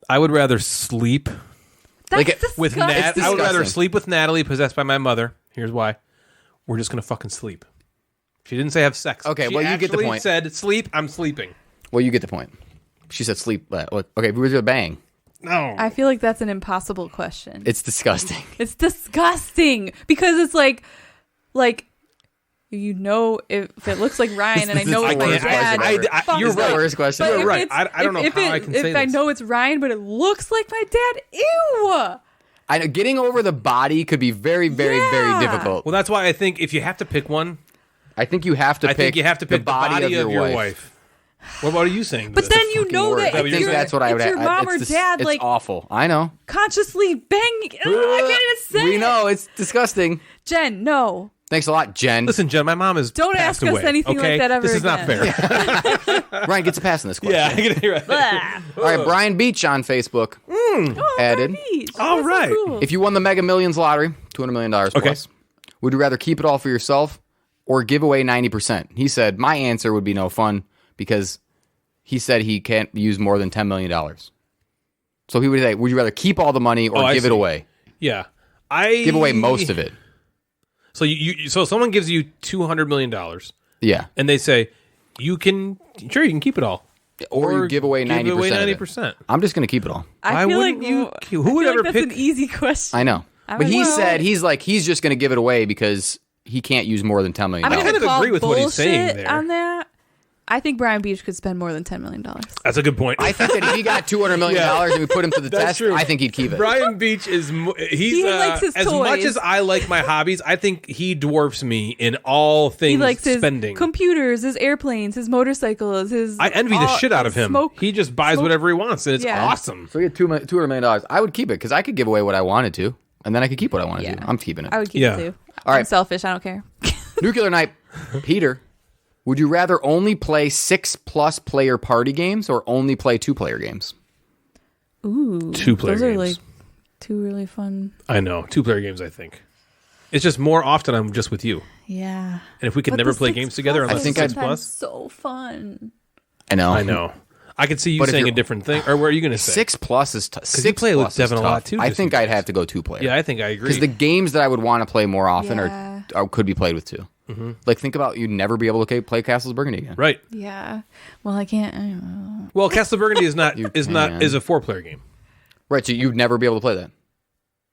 S3: I would rather sleep
S5: That's
S4: like it-
S3: with
S5: disgusting.
S3: Nat. I would rather
S4: disgusting.
S3: sleep with Natalie, possessed by my mother. Here's why: we're just gonna fucking sleep. She didn't say have sex.
S4: Okay,
S3: She
S4: well, you get the
S3: actually
S4: point.
S3: Said sleep. I'm sleeping.
S4: Well, you get the point. She said sleep. Okay, we were a bang.
S3: No.
S5: I feel like that's an impossible question.
S4: It's disgusting.
S5: It's disgusting because it's like if it looks like Ryan and I know it's my
S4: worst
S5: dad.
S4: question ever.
S5: fuck
S3: You're
S4: It's the
S3: right.
S4: worst question.
S5: But
S3: You're
S5: if
S3: right.
S5: it's-
S3: I don't know
S5: if
S3: how I can say
S5: If I
S3: this.
S5: know it's Ryan, but it looks like my dad, ew.
S4: I know getting over the body could be very, very, very
S5: Yeah.
S4: difficult.
S3: Well, that's why I think if you have to pick one,
S4: I think you have to
S3: I
S4: pick.
S3: think you have to pick
S4: the body of your wife.
S3: wife. What are you saying? to
S5: But
S3: this?
S5: then you know
S4: Word.
S5: that
S4: I
S5: if
S3: what
S4: think
S3: you're-
S4: that's what I would.
S5: your mom or
S4: it's
S5: dad
S4: it's
S5: like
S4: awful. I know.
S5: consciously banging. Ugh, I can't even say
S4: We
S5: it.
S4: know it's disgusting.
S5: Jen, no.
S4: Thanks a lot, Jen.
S3: Listen, Jen, my mom is
S5: Don't
S3: passed
S5: ask us
S3: away,
S5: anything like
S3: okay?
S5: that ever
S3: This is not
S5: again.
S3: fair.
S4: Ryan gets a pass on this question.
S3: Yeah, I get it right.
S5: Blah.
S4: All right, Brian Beach on Facebook
S5: Oh,
S4: added.
S5: Beach.
S3: All
S5: That's so
S3: right.
S5: cool.
S4: If you won the Mega Millions lottery, $200 million plus, would you rather keep it all for yourself or give away 90%? He said, my answer would be no fun because he said he can't use more than $10 million. So he would say, would you rather keep all the money or
S3: I
S4: give it
S3: see.
S4: away?
S3: Yeah, I
S4: Give away most of it.
S3: So so someone gives you $200 million,
S4: Yeah.
S3: and they say you can keep it all,
S4: Or you give away 90%
S3: Give away
S4: of it.
S3: 90%.
S4: I'm just going to keep it all.
S5: I
S3: Why
S5: feel
S3: wouldn't
S5: like
S3: you- who would
S5: I feel
S3: ever
S5: like that's
S3: pick-
S5: an easy question.
S4: I know.
S5: I'm
S4: But
S5: like,
S4: he
S5: well-
S4: said, he's just going to give it away because he can't use more than $10 million.
S5: I'm
S3: I
S5: gonna
S3: kind of
S5: call
S3: agree with what he's saying
S5: bullshit
S3: there.
S5: on that. I think Brian Beach could spend more than $10 million.
S3: That's a good point.
S4: I think that if he got $200 million and we put him to the
S3: That's
S4: test,
S3: true.
S4: I think he'd keep it.
S3: Brian Beach is
S5: He likes his
S3: as much
S5: toys.
S3: as I like my hobbies. I think he dwarfs me in all things
S5: He likes his
S3: spending.
S5: computers, his airplanes, his motorcycles, his.
S3: I envy the shit out of him.
S5: Smoke.
S3: He just buys
S5: smoke-
S3: whatever he wants, and it's
S5: Yeah.
S3: awesome.
S4: So we had $200 million. I would keep it because I could give away what I wanted to, and then I could keep what I wanted
S5: Yeah.
S4: to. I'm keeping it.
S5: I would keep
S3: Yeah.
S5: it too.
S4: All
S5: I'm
S4: right.
S5: selfish. I don't care.
S4: Nuclear Night. Peter, would you rather only play 6+ player party games or only play 2-player games?
S5: Ooh,
S3: 2-player
S5: those are
S3: games.
S5: like two really fun.
S3: I know 2-player games. I think It's just more often I'm just with you.
S5: Yeah.
S3: And if we could never play games together unless it's 6 plus.
S5: So fun.
S4: I know.
S3: I could see you
S4: But if
S3: saying a
S4: you're-
S3: differ't thing. Or what are you going to say?
S4: 6 plus is tough.
S3: you play with Devin a lot, too,
S4: I
S3: just
S4: think
S3: in
S4: I'd
S3: case.
S4: have to go 2-player.
S3: Yeah, I think I agree.
S4: Because the games that I would want to play more often
S5: Yeah.
S4: are could be played with 2. Mm-hmm. Like, think about you'd never be able to play Castles of Burgundy again.
S3: Right.
S5: Yeah. Well, I can't. I don't know.
S3: Well, Castle Burgundy is not is
S4: can.
S3: a 4-player game.
S4: Right, so you'd never be able to play that.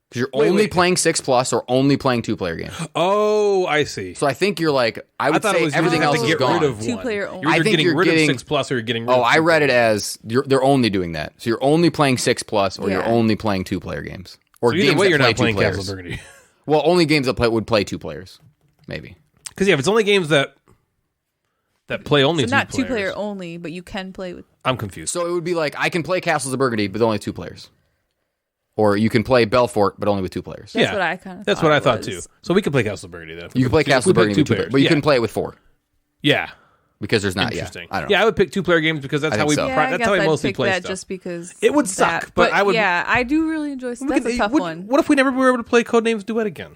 S4: Because you're only playing 6 plus or only playing 2-player games.
S3: Oh, I see.
S4: So I think you're like, I would
S3: thought
S4: say
S3: it was
S4: everything
S3: you
S4: else
S3: have
S4: is
S3: to get
S4: gone.
S3: rid of one.
S5: 2-player only.
S3: You're
S4: I
S3: either
S4: think
S3: getting
S4: you're
S3: rid
S4: getting-
S3: of 6 plus or you're getting rid
S4: Oh,
S3: of
S4: I
S3: 2
S4: read it as they're only doing that. So you're only playing 6 plus or you're
S5: Yeah.
S4: only playing 2-player games. Or
S3: So either
S4: games
S3: way,
S4: that
S3: you're
S4: play
S3: not playing
S4: 2 players.
S3: Castle Burgundy.
S4: Well, only games that would play 2 players. Maybe.
S3: Because, yeah, if it's only games that play only
S5: So
S3: 2
S5: not
S3: players.
S5: 2-player only, but you can play with.
S3: I'm confused.
S4: So it would be like, I can play Castles of Burgundy, but only 2 players. Or you can play Belfort, but only with 2 players.
S5: That's
S3: Yeah.
S5: what I kind of.
S3: That's what I thought, too. So we could play Castle Burgundy, then.
S4: You can play Castles of
S3: We pick
S4: Burgundy with 2 players. But you
S3: yeah.
S4: can play it with 4.
S3: Yeah.
S4: Because there's not,
S3: Interesting.
S4: I don't know.
S3: Yeah, I would pick 2-player games because that's
S4: I
S3: how
S4: think
S3: we
S4: so.
S5: Yeah,
S3: that's how
S5: I
S3: we
S5: guess I'd
S3: mostly
S5: pick
S3: play
S5: that
S3: stuff.
S5: just because
S3: It would
S5: of
S3: suck,
S5: that.
S3: but I would-
S5: Yeah, I do really enjoy. That's a tough one.
S3: What if we never were able to play Codenames Duet again?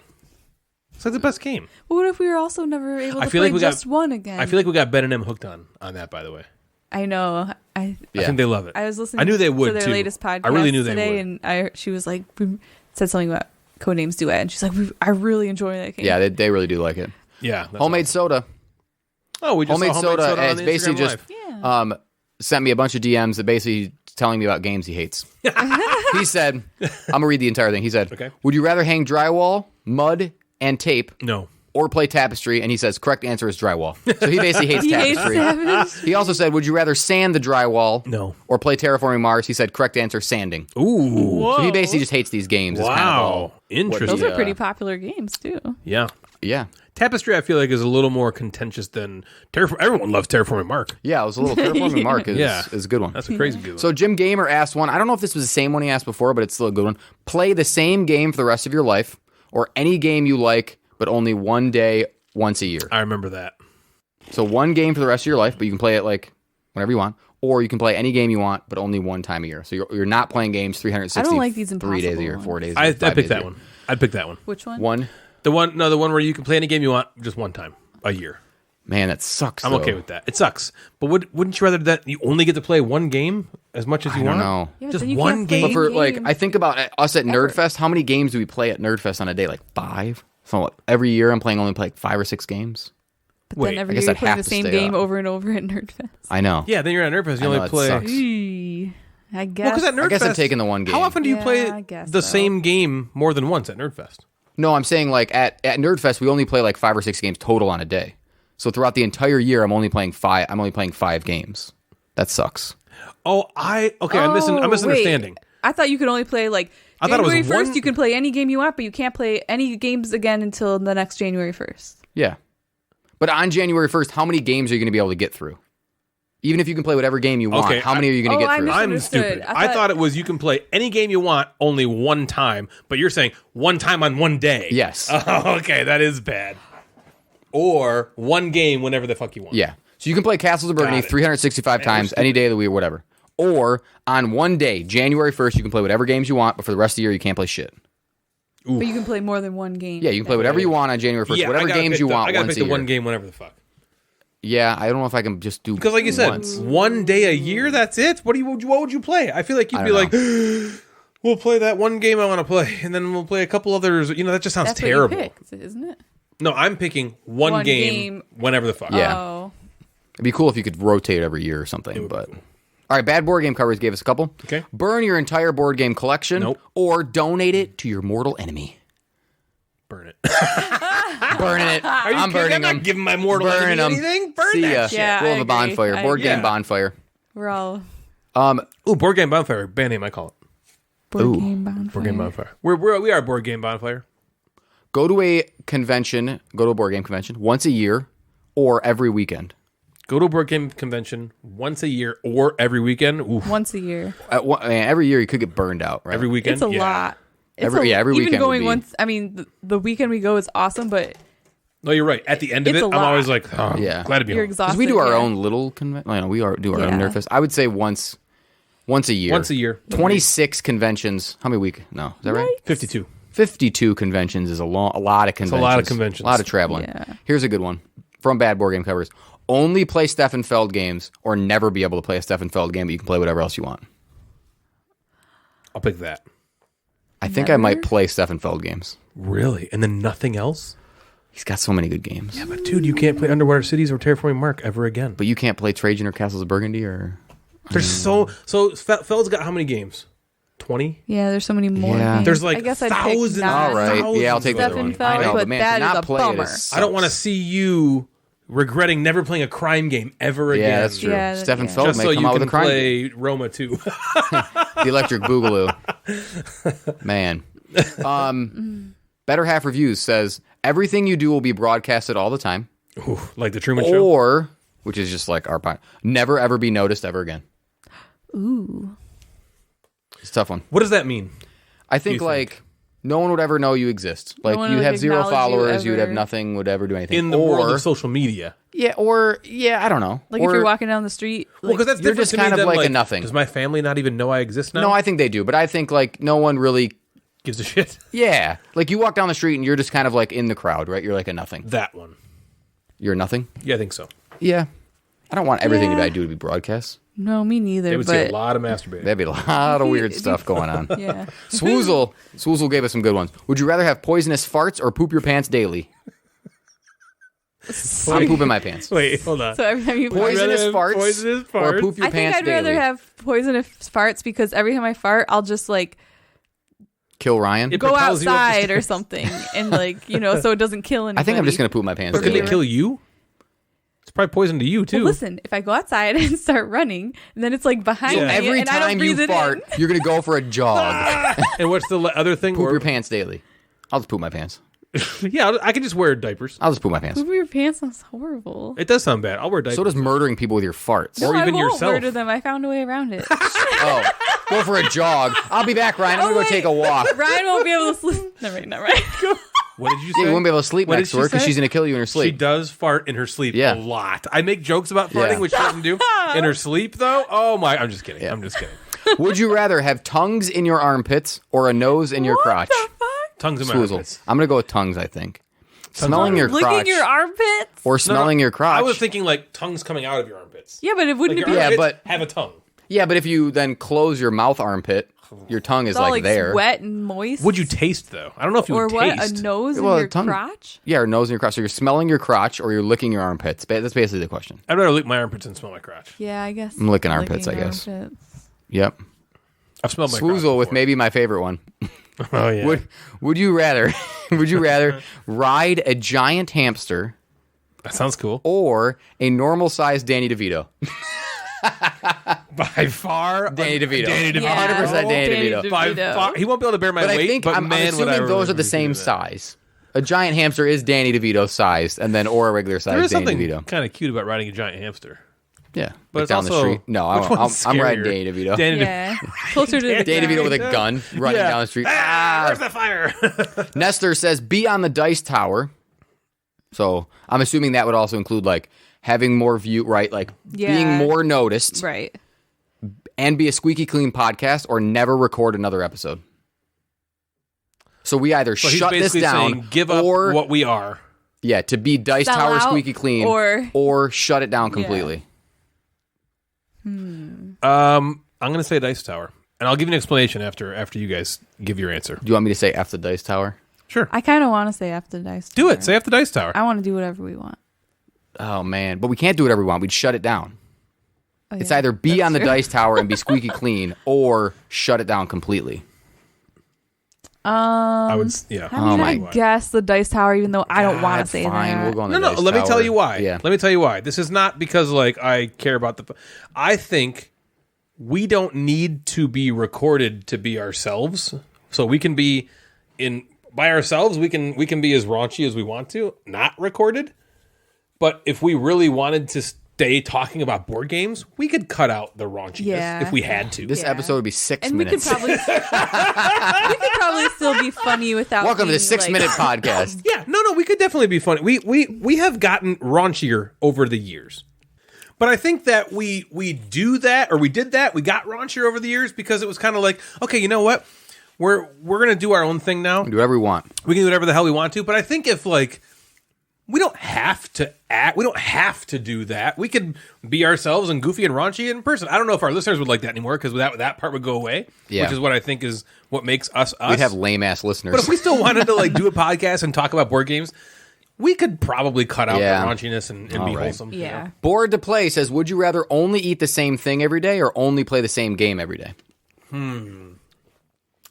S3: It's like the best game.
S5: What if we were also never able to
S3: I feel
S5: play
S3: like we got-
S5: just one again?
S3: I feel like we got Ben and M hooked on that, by the way.
S5: I know.
S3: I think they love it.
S5: I was listening.
S3: I knew they would,
S5: to their
S3: too.
S5: latest podcast
S3: I really knew they
S5: today,
S3: would.
S5: and she was like, said something about Codenames Duet, and she's like, I really enjoy that game.
S4: Yeah, they really do like it.
S3: Yeah. that's
S4: Homemade
S3: awesome.
S4: soda.
S3: Oh, we just
S4: Homemade
S3: saw
S4: soda,
S3: on
S4: and it's
S3: the
S4: basically
S3: Instagram
S4: just
S3: Live.
S4: sent me a bunch of DMs that basically telling me about games he hates. He said, I'm going to read the entire thing. He said,
S3: Okay.
S4: would you rather hang drywall, mud, and tape,
S3: No.
S4: or play tapestry? And he says, correct answer is drywall. So he basically hates
S5: He hates
S4: tapestry.
S5: Savage.
S4: He also said, would you rather sand the drywall
S3: No.
S4: or play Terraforming Mars? He said, correct answer, sanding.
S3: Ooh.
S4: So he basically just hates these games. It's kind of
S3: Wow.
S4: all
S3: Interesting.
S5: Those
S4: Yeah.
S5: are pretty popular games too.
S3: Yeah.
S4: Yeah.
S3: Tapestry, I feel like, is a little more contentious than Terraform. Everyone loves Terraforming Mark.
S4: Yeah, it was a little Terraforming Mark is a good one.
S3: That's a crazy good one.
S4: So Jim Gamer asked one. I don't know if this was the same one he asked before, but it's still a good one. Play the same game for the rest of your life, or any game you like, but only one day, once a year.
S3: I remember that.
S4: So one game for the rest of your life, but you can play it like whenever you want, or you can play any game you want, but only one time a year. So you're not playing games 360
S5: I don't like these
S4: 3 days a year,
S5: impossible
S4: 4 days.
S3: I
S4: 5
S3: picked
S4: days a
S3: that
S4: year.
S3: one. I'd pick that one.
S5: Which one?
S4: One.
S3: The one where you can play any game you want just one time a year.
S4: Man, that sucks.
S3: I'm
S4: though.
S3: okay with that. It sucks, but wouldn't you rather that you only get to play one game as much as you
S4: I don't
S3: want?
S4: know.
S5: Yeah, but
S3: Just
S5: then you
S3: one
S5: can't play
S3: game.
S4: But for like,
S5: game
S4: I think about us at Nerdfest. How many games do we play at Nerdfest on a day? Like 5. So what, every year I'm playing only like 5 or 6 games.
S5: But
S3: Wait,
S5: then
S4: I
S5: every
S4: guess
S5: year you're
S4: I'd
S5: playing
S4: have
S5: the
S4: to
S5: same
S4: stay
S5: game
S4: up.
S5: over and over at Nerdfest.
S4: I know.
S3: Yeah, then you're at Nerdfest. You
S4: I know,
S3: only
S4: it
S3: play.
S4: sucks.
S5: Eee, I guess.
S3: Well, because at Nerdfest,
S4: I guess I'm taking the one game.
S3: How often do you
S5: Yeah, I
S3: play
S5: guess
S3: the
S5: so.
S3: same game more than once at Nerdfest?
S4: No, I'm saying like at Nerdfest we only play like 5 or 6 games total on a day. So throughout the entire year I'm only playing 5. I'm only playing 5 games. That sucks.
S3: Oh, I'm misunderstanding.
S5: Wait. I thought you could only play like
S3: I thought it was
S5: January 1st.
S3: one-
S5: You can play any game you want, but you can't play any games again until the next January 1st.
S4: Yeah. But on January 1st, how many games are you going to be able to get through? Even if you can play whatever game you want,
S3: Okay,
S4: how many are you going to
S5: Oh,
S4: get
S5: I
S4: through?
S3: I'm
S5: Misunderstood.
S3: stupid.
S5: I
S3: I
S5: thought-
S3: thought it was you can play any game you want only one time, but you're saying one time on one day.
S4: Yes.
S3: Oh, okay, that is bad. Or one game whenever the fuck you want.
S4: Yeah. So you can play Castles of Burgundy
S3: Got it.
S4: 365 times any day of the week or whatever. Or on one day, January 1st, you can play whatever games you want, but for the rest of the year, you can't play shit.
S5: But you can play more than one game.
S4: Yeah, you can play whatever you want on January 1st.
S3: Yeah,
S4: whatever
S3: I gotta
S4: games
S3: pick
S4: you
S3: the-
S4: want
S3: I gotta
S4: once
S3: pick
S4: a
S3: the
S4: year.
S3: one game whenever the fuck.
S4: Yeah, I don't know if I can just do
S3: Because like you said,
S4: once.
S3: one day a year, that's it. What would you play? I feel like you'd
S4: I
S3: be
S4: don't
S3: like, we'll play that one game I want to play, and then we'll play a couple others. You know, that just sounds
S5: That's
S3: terrible.
S5: what you picked, isn't it?
S3: No, I'm picking one
S5: One
S3: game
S5: game.
S3: whenever the fuck.
S4: Yeah.
S5: Oh.
S4: It'd be cool if you could rotate every year or something, but... All right, bad board game covers gave us a couple.
S3: Okay.
S4: Burn your entire board game collection.
S3: Nope.
S4: Or donate it to your mortal enemy.
S3: Burn it.
S4: Burning it. I'm
S3: kidding?
S4: burning
S3: I'm
S4: them.
S3: not giving my mortal
S4: Burning
S3: enemy
S4: them.
S3: anything. Burn
S4: See
S3: that
S4: ya.
S3: shit.
S5: Yeah,
S4: We'll
S5: I
S4: have a
S5: agree.
S4: bonfire. Board game
S3: Yeah.
S4: bonfire.
S5: We're all
S3: Ooh, board game bonfire. Band name, I call it.
S5: board
S4: Ooh.
S5: game bonfire.
S3: Board game bonfire. We are board game bonfire.
S4: Go to a convention, go to a board game convention once a year or every weekend.
S3: Go to a board game convention once a year or every weekend. Oof.
S5: Once a year.
S4: Every year you could get burned out, right?
S3: Every weekend.
S5: It's a
S3: yeah.
S5: lot. It's
S4: Every
S5: even
S4: weekend would
S5: going
S4: be-
S5: once. I mean, the weekend we go is awesome, but
S3: No, you're right. At the end of
S5: It's
S3: it,
S5: a
S3: I'm
S5: lot.
S3: always like, oh,
S4: Yeah.
S3: glad to be
S5: you're
S3: home.
S5: exhausted.
S4: Because we do our
S5: yeah.
S4: own little convention. We do our own
S5: Yeah.
S4: Nerdfest. I would say once a year.
S3: Once a year.
S4: 26 conventions. How many week? No. Is that right?
S3: 52.
S4: 52 conventions is a lot of conventions.
S3: a lot of conventions.
S4: A lot of traveling.
S5: Yeah.
S4: Here's a good one from Bad Board Game Covers. Only play Stefan Feld games or never be able to play a Stefan Feld game, but you can play whatever else you want.
S3: I'll pick that.
S4: I think I might play Stefan Feld games.
S3: Really? And then nothing else?
S4: He's got so many good games.
S3: Yeah, but dude, you can't play Underwater Cities or Terraforming Mark ever again.
S4: But you can't play Trajan or Castles of Burgundy or...
S3: There's so Feld's got how many games? 20?
S5: Yeah, there's so many more.
S4: Yeah.
S5: games.
S3: There's like
S5: I guess I'd pick
S3: thousands.
S5: nine.
S4: All right.
S3: Thousands
S4: Yeah, I'll take the other
S5: Stefan
S4: one.
S5: Feld,
S4: I know,
S5: but
S4: but man,
S5: that
S4: to
S5: is
S4: not
S5: a
S4: play
S5: bummer.
S4: it is
S3: I don't want to see you regretting never playing a crime game ever again.
S4: Yeah, that's true.
S5: Yeah,
S4: Stefan
S5: yeah.
S4: Feld
S3: Just
S4: may
S3: so
S4: come
S3: you
S4: out with
S3: can
S4: a crime
S3: play Roma too.
S4: The Electric Boogaloo. Man. Better Half Reviews says, everything you do will be broadcasted all the time.
S3: Ooh, like the Truman Show.
S4: Or, which is just like our point, never ever be noticed ever again.
S5: Ooh.
S4: It's a tough one.
S3: What does that mean?
S4: I think
S3: you
S4: like no one would ever know you exist. Like
S5: one
S4: you'd
S5: would
S4: have zero
S5: acknowledge you
S4: followers, you'd have
S5: ever.
S4: nothing, would ever do anything.
S3: In the
S4: or,
S3: world of social media.
S4: yeah, I don't know.
S5: Like
S4: or,
S5: if you're walking down the street.
S3: Well,
S5: Like,
S3: because that's
S4: you're
S3: different
S4: just
S3: to me
S4: kind of
S3: than,
S4: like a nothing.
S3: Does my family not even know I exist now?
S4: No, I think they do, but I think like no one really.
S3: gives a shit.
S4: Yeah, like you walk down the street and you're just kind of like in the crowd, right? You're like a nothing.
S3: That one.
S4: You're a nothing.
S3: Yeah, I think so.
S4: Yeah, I don't want everything
S5: Yeah.
S4: that I do to be broadcast.
S5: no, me neither.
S3: They would see
S5: but
S3: a lot of masturbating.
S4: That'd be a lot of weird stuff going on.
S5: yeah.
S4: Swoozle gave us some good ones. Would you rather have poisonous farts or poop your pants daily? I'm pooping my pants.
S3: Wait, hold on.
S5: So every time you
S4: Poisonous
S3: rather have
S4: farts,
S3: poisonous
S4: or
S3: farts?
S4: poop your
S5: I think
S4: pants
S5: I'd
S4: daily?
S5: rather have poisonous farts because every time I fart, I'll just like
S4: Kill Ryan.
S3: It
S5: go
S3: propels you up the
S5: outside or
S3: stairs.
S5: something and like, so it doesn't kill anybody.
S4: I think I'm just gonna poop my pants
S3: Or could
S4: daily.
S3: it kill you? It's probably poison to you, too.
S5: Well, listen, if I go outside and start running, and then it's like behind
S3: Yeah.
S5: me,
S4: Every
S5: and I don't
S4: time
S5: breathe
S4: you
S5: it
S4: fart,
S5: in.
S4: you're gonna go for a jog.
S3: And what's the other thing?
S4: Poop
S3: Or-
S4: your pants daily. I'll just poop my pants.
S3: Yeah, I can just wear diapers.
S4: I'll just poop my pants.
S5: Poop your pants sounds horrible.
S3: It does sound bad. I'll wear diapers.
S4: So does murdering people with your farts.
S5: No,
S3: or even
S5: I won't
S3: yourself.
S5: murder them. I found a way around it.
S4: Oh, go for a jog. I'll be back, Ryan. I'm gonna go
S5: wait.
S4: take a walk.
S5: Ryan won't be able to sleep. Never mind.
S3: What did you
S4: Yeah,
S3: say?
S4: you won't be able to sleep
S3: What
S4: next
S3: did
S4: to her
S3: she
S4: because
S3: say?
S4: she's gonna kill you in her
S3: She
S4: sleep.
S3: does fart in her sleep
S4: Yeah.
S3: a lot. I make jokes about farting,
S4: Yeah.
S3: which she doesn't do. In her sleep, though? Oh, my. I'm just kidding.
S4: Yeah.
S3: I'm just kidding.
S4: Would you rather have tongues in your armpits or a nose in your crotch?
S3: Tongues in my
S4: Swoozle.
S3: armpits.
S4: I'm gonna go with tongues. I think. Smelling your crotch
S5: Licking your armpits?
S4: or smelling your crotch.
S3: I was thinking like tongues coming out of your armpits.
S5: Yeah, but it wouldn't
S3: Like
S5: it
S3: your
S5: be
S4: Yeah,
S3: armpits
S4: but-
S3: have a tongue.
S4: Yeah, but if you then close your mouth armpit, your tongue is
S5: all
S4: like
S5: like
S4: there.
S5: wet and moist?
S3: Would you taste, though? I don't know if you
S5: Or
S3: would
S5: what?
S3: taste.
S5: A nose
S4: Well,
S5: in your
S4: tongue-
S5: crotch?
S4: Yeah, or nose in your crotch. So you're smelling your crotch or you're licking your armpits. That's basically the question.
S3: I'd rather lick my armpits than smell my crotch.
S5: Yeah, I guess.
S4: I'm licking armpits, I guess.
S5: armpits.
S4: Yep.
S3: I've smelled my crotch
S4: Swoozle with
S3: before.
S4: maybe my favorite one.
S3: Oh, yeah.
S4: Would you rather ride a giant hamster
S3: That sounds cool.
S4: or a normal sized Danny DeVito?
S3: By far.
S4: Danny DeVito.
S3: Danny DeVito.
S5: Yeah.
S4: 100% Danny DeVito.
S3: By
S5: DeVito.
S3: far. He won't be able to bear my
S4: But I
S3: weight,
S4: think
S3: but
S4: I'm
S3: man, would I
S4: assuming those
S3: really
S4: are the
S3: do
S4: same
S3: that.
S4: size. A giant hamster is Danny DeVito sized, and then or a regular
S3: There
S4: sized
S3: is
S4: Danny
S3: something
S4: DeVito.
S3: kind of cute about riding a giant hamster.
S4: Yeah,
S3: But
S4: like
S3: it's
S4: down the
S3: also,
S4: street. No,
S3: which one's
S4: I'm riding
S3: scarier?
S4: Danny DeVito.
S3: Danny
S5: Yeah. Closer to the
S4: Danny DeVito with a gun running
S3: Yeah.
S4: down the street.
S3: Ah, where's the fire?
S4: Nestor says, be on the dice tower. So I'm assuming that would also include like having more view, right? Like
S5: Yeah.
S4: being more noticed
S5: Right.
S4: and be a squeaky clean podcast or never record another episode. So we either
S3: So he's
S4: shut this
S3: basically
S4: down
S3: saying, give up
S4: or
S3: what we are.
S4: yeah, to be dice
S5: Sell
S4: tower
S5: out
S4: squeaky clean
S5: or-
S4: shut it down completely.
S3: I'm going to say Dice Tower. And I'll give you an explanation after you guys give your answer.
S4: Do you want me to say F the dice tower?
S3: Sure.
S5: I kind of want to say after the dice.
S3: Do
S5: tower.
S3: it. Say after Dice Tower.
S5: I want to do whatever we want.
S4: Oh man, but we can't do whatever we want. We'd shut it down.
S5: Oh,
S4: It's
S5: yeah.
S4: either be
S5: That's
S4: on the
S5: true.
S4: dice tower and be squeaky clean or shut it down completely.
S3: I would, yeah.
S5: I mean,
S4: my
S5: I
S4: God.
S5: guess the dice tower, even though I don't want
S4: God,
S5: to say
S4: fine,
S5: that.
S4: we'll go on
S3: No,
S4: the
S3: no.
S4: dice
S3: Let me
S4: tower.
S3: tell you why.
S4: Yeah.
S3: Let me tell you why. This is not because like I care about the. I think we don't need to be recorded to be ourselves. So we can be by ourselves. We can be as raunchy as we want to, not recorded. But if we really wanted to stay talking about board games, we could cut out the raunchiness
S5: Yeah.
S3: if we had to.
S4: This
S5: Yeah.
S4: episode would be 6
S5: And
S4: minutes.
S5: we could probably still be funny without.
S4: Welcome to the
S5: being,
S4: 6
S5: like,
S4: minute podcast.
S3: Yeah, no, we could definitely be funny. We have gotten raunchier over the years. But I think that we do that, or we did that, we got raunchier over the years because it was kind of like, okay, you know what? we're gonna do our own thing now.
S4: Do whatever we want.
S3: We can do whatever the hell we want to. But I think if like we don't have to act, we don't have to do that. We could be ourselves and goofy and raunchy in person. I don't know if our listeners would like that anymore because that part would go away.
S4: Yeah.
S3: Which is what I think is what makes us us.
S4: We'd have lame ass listeners.
S3: But if we still wanted to like do a podcast and talk about board games, we could probably cut out the raunchiness and be wholesome.
S5: Yeah.
S3: You know?
S4: Bored to Play says, would you rather only eat the same thing every day or only play the same game every day?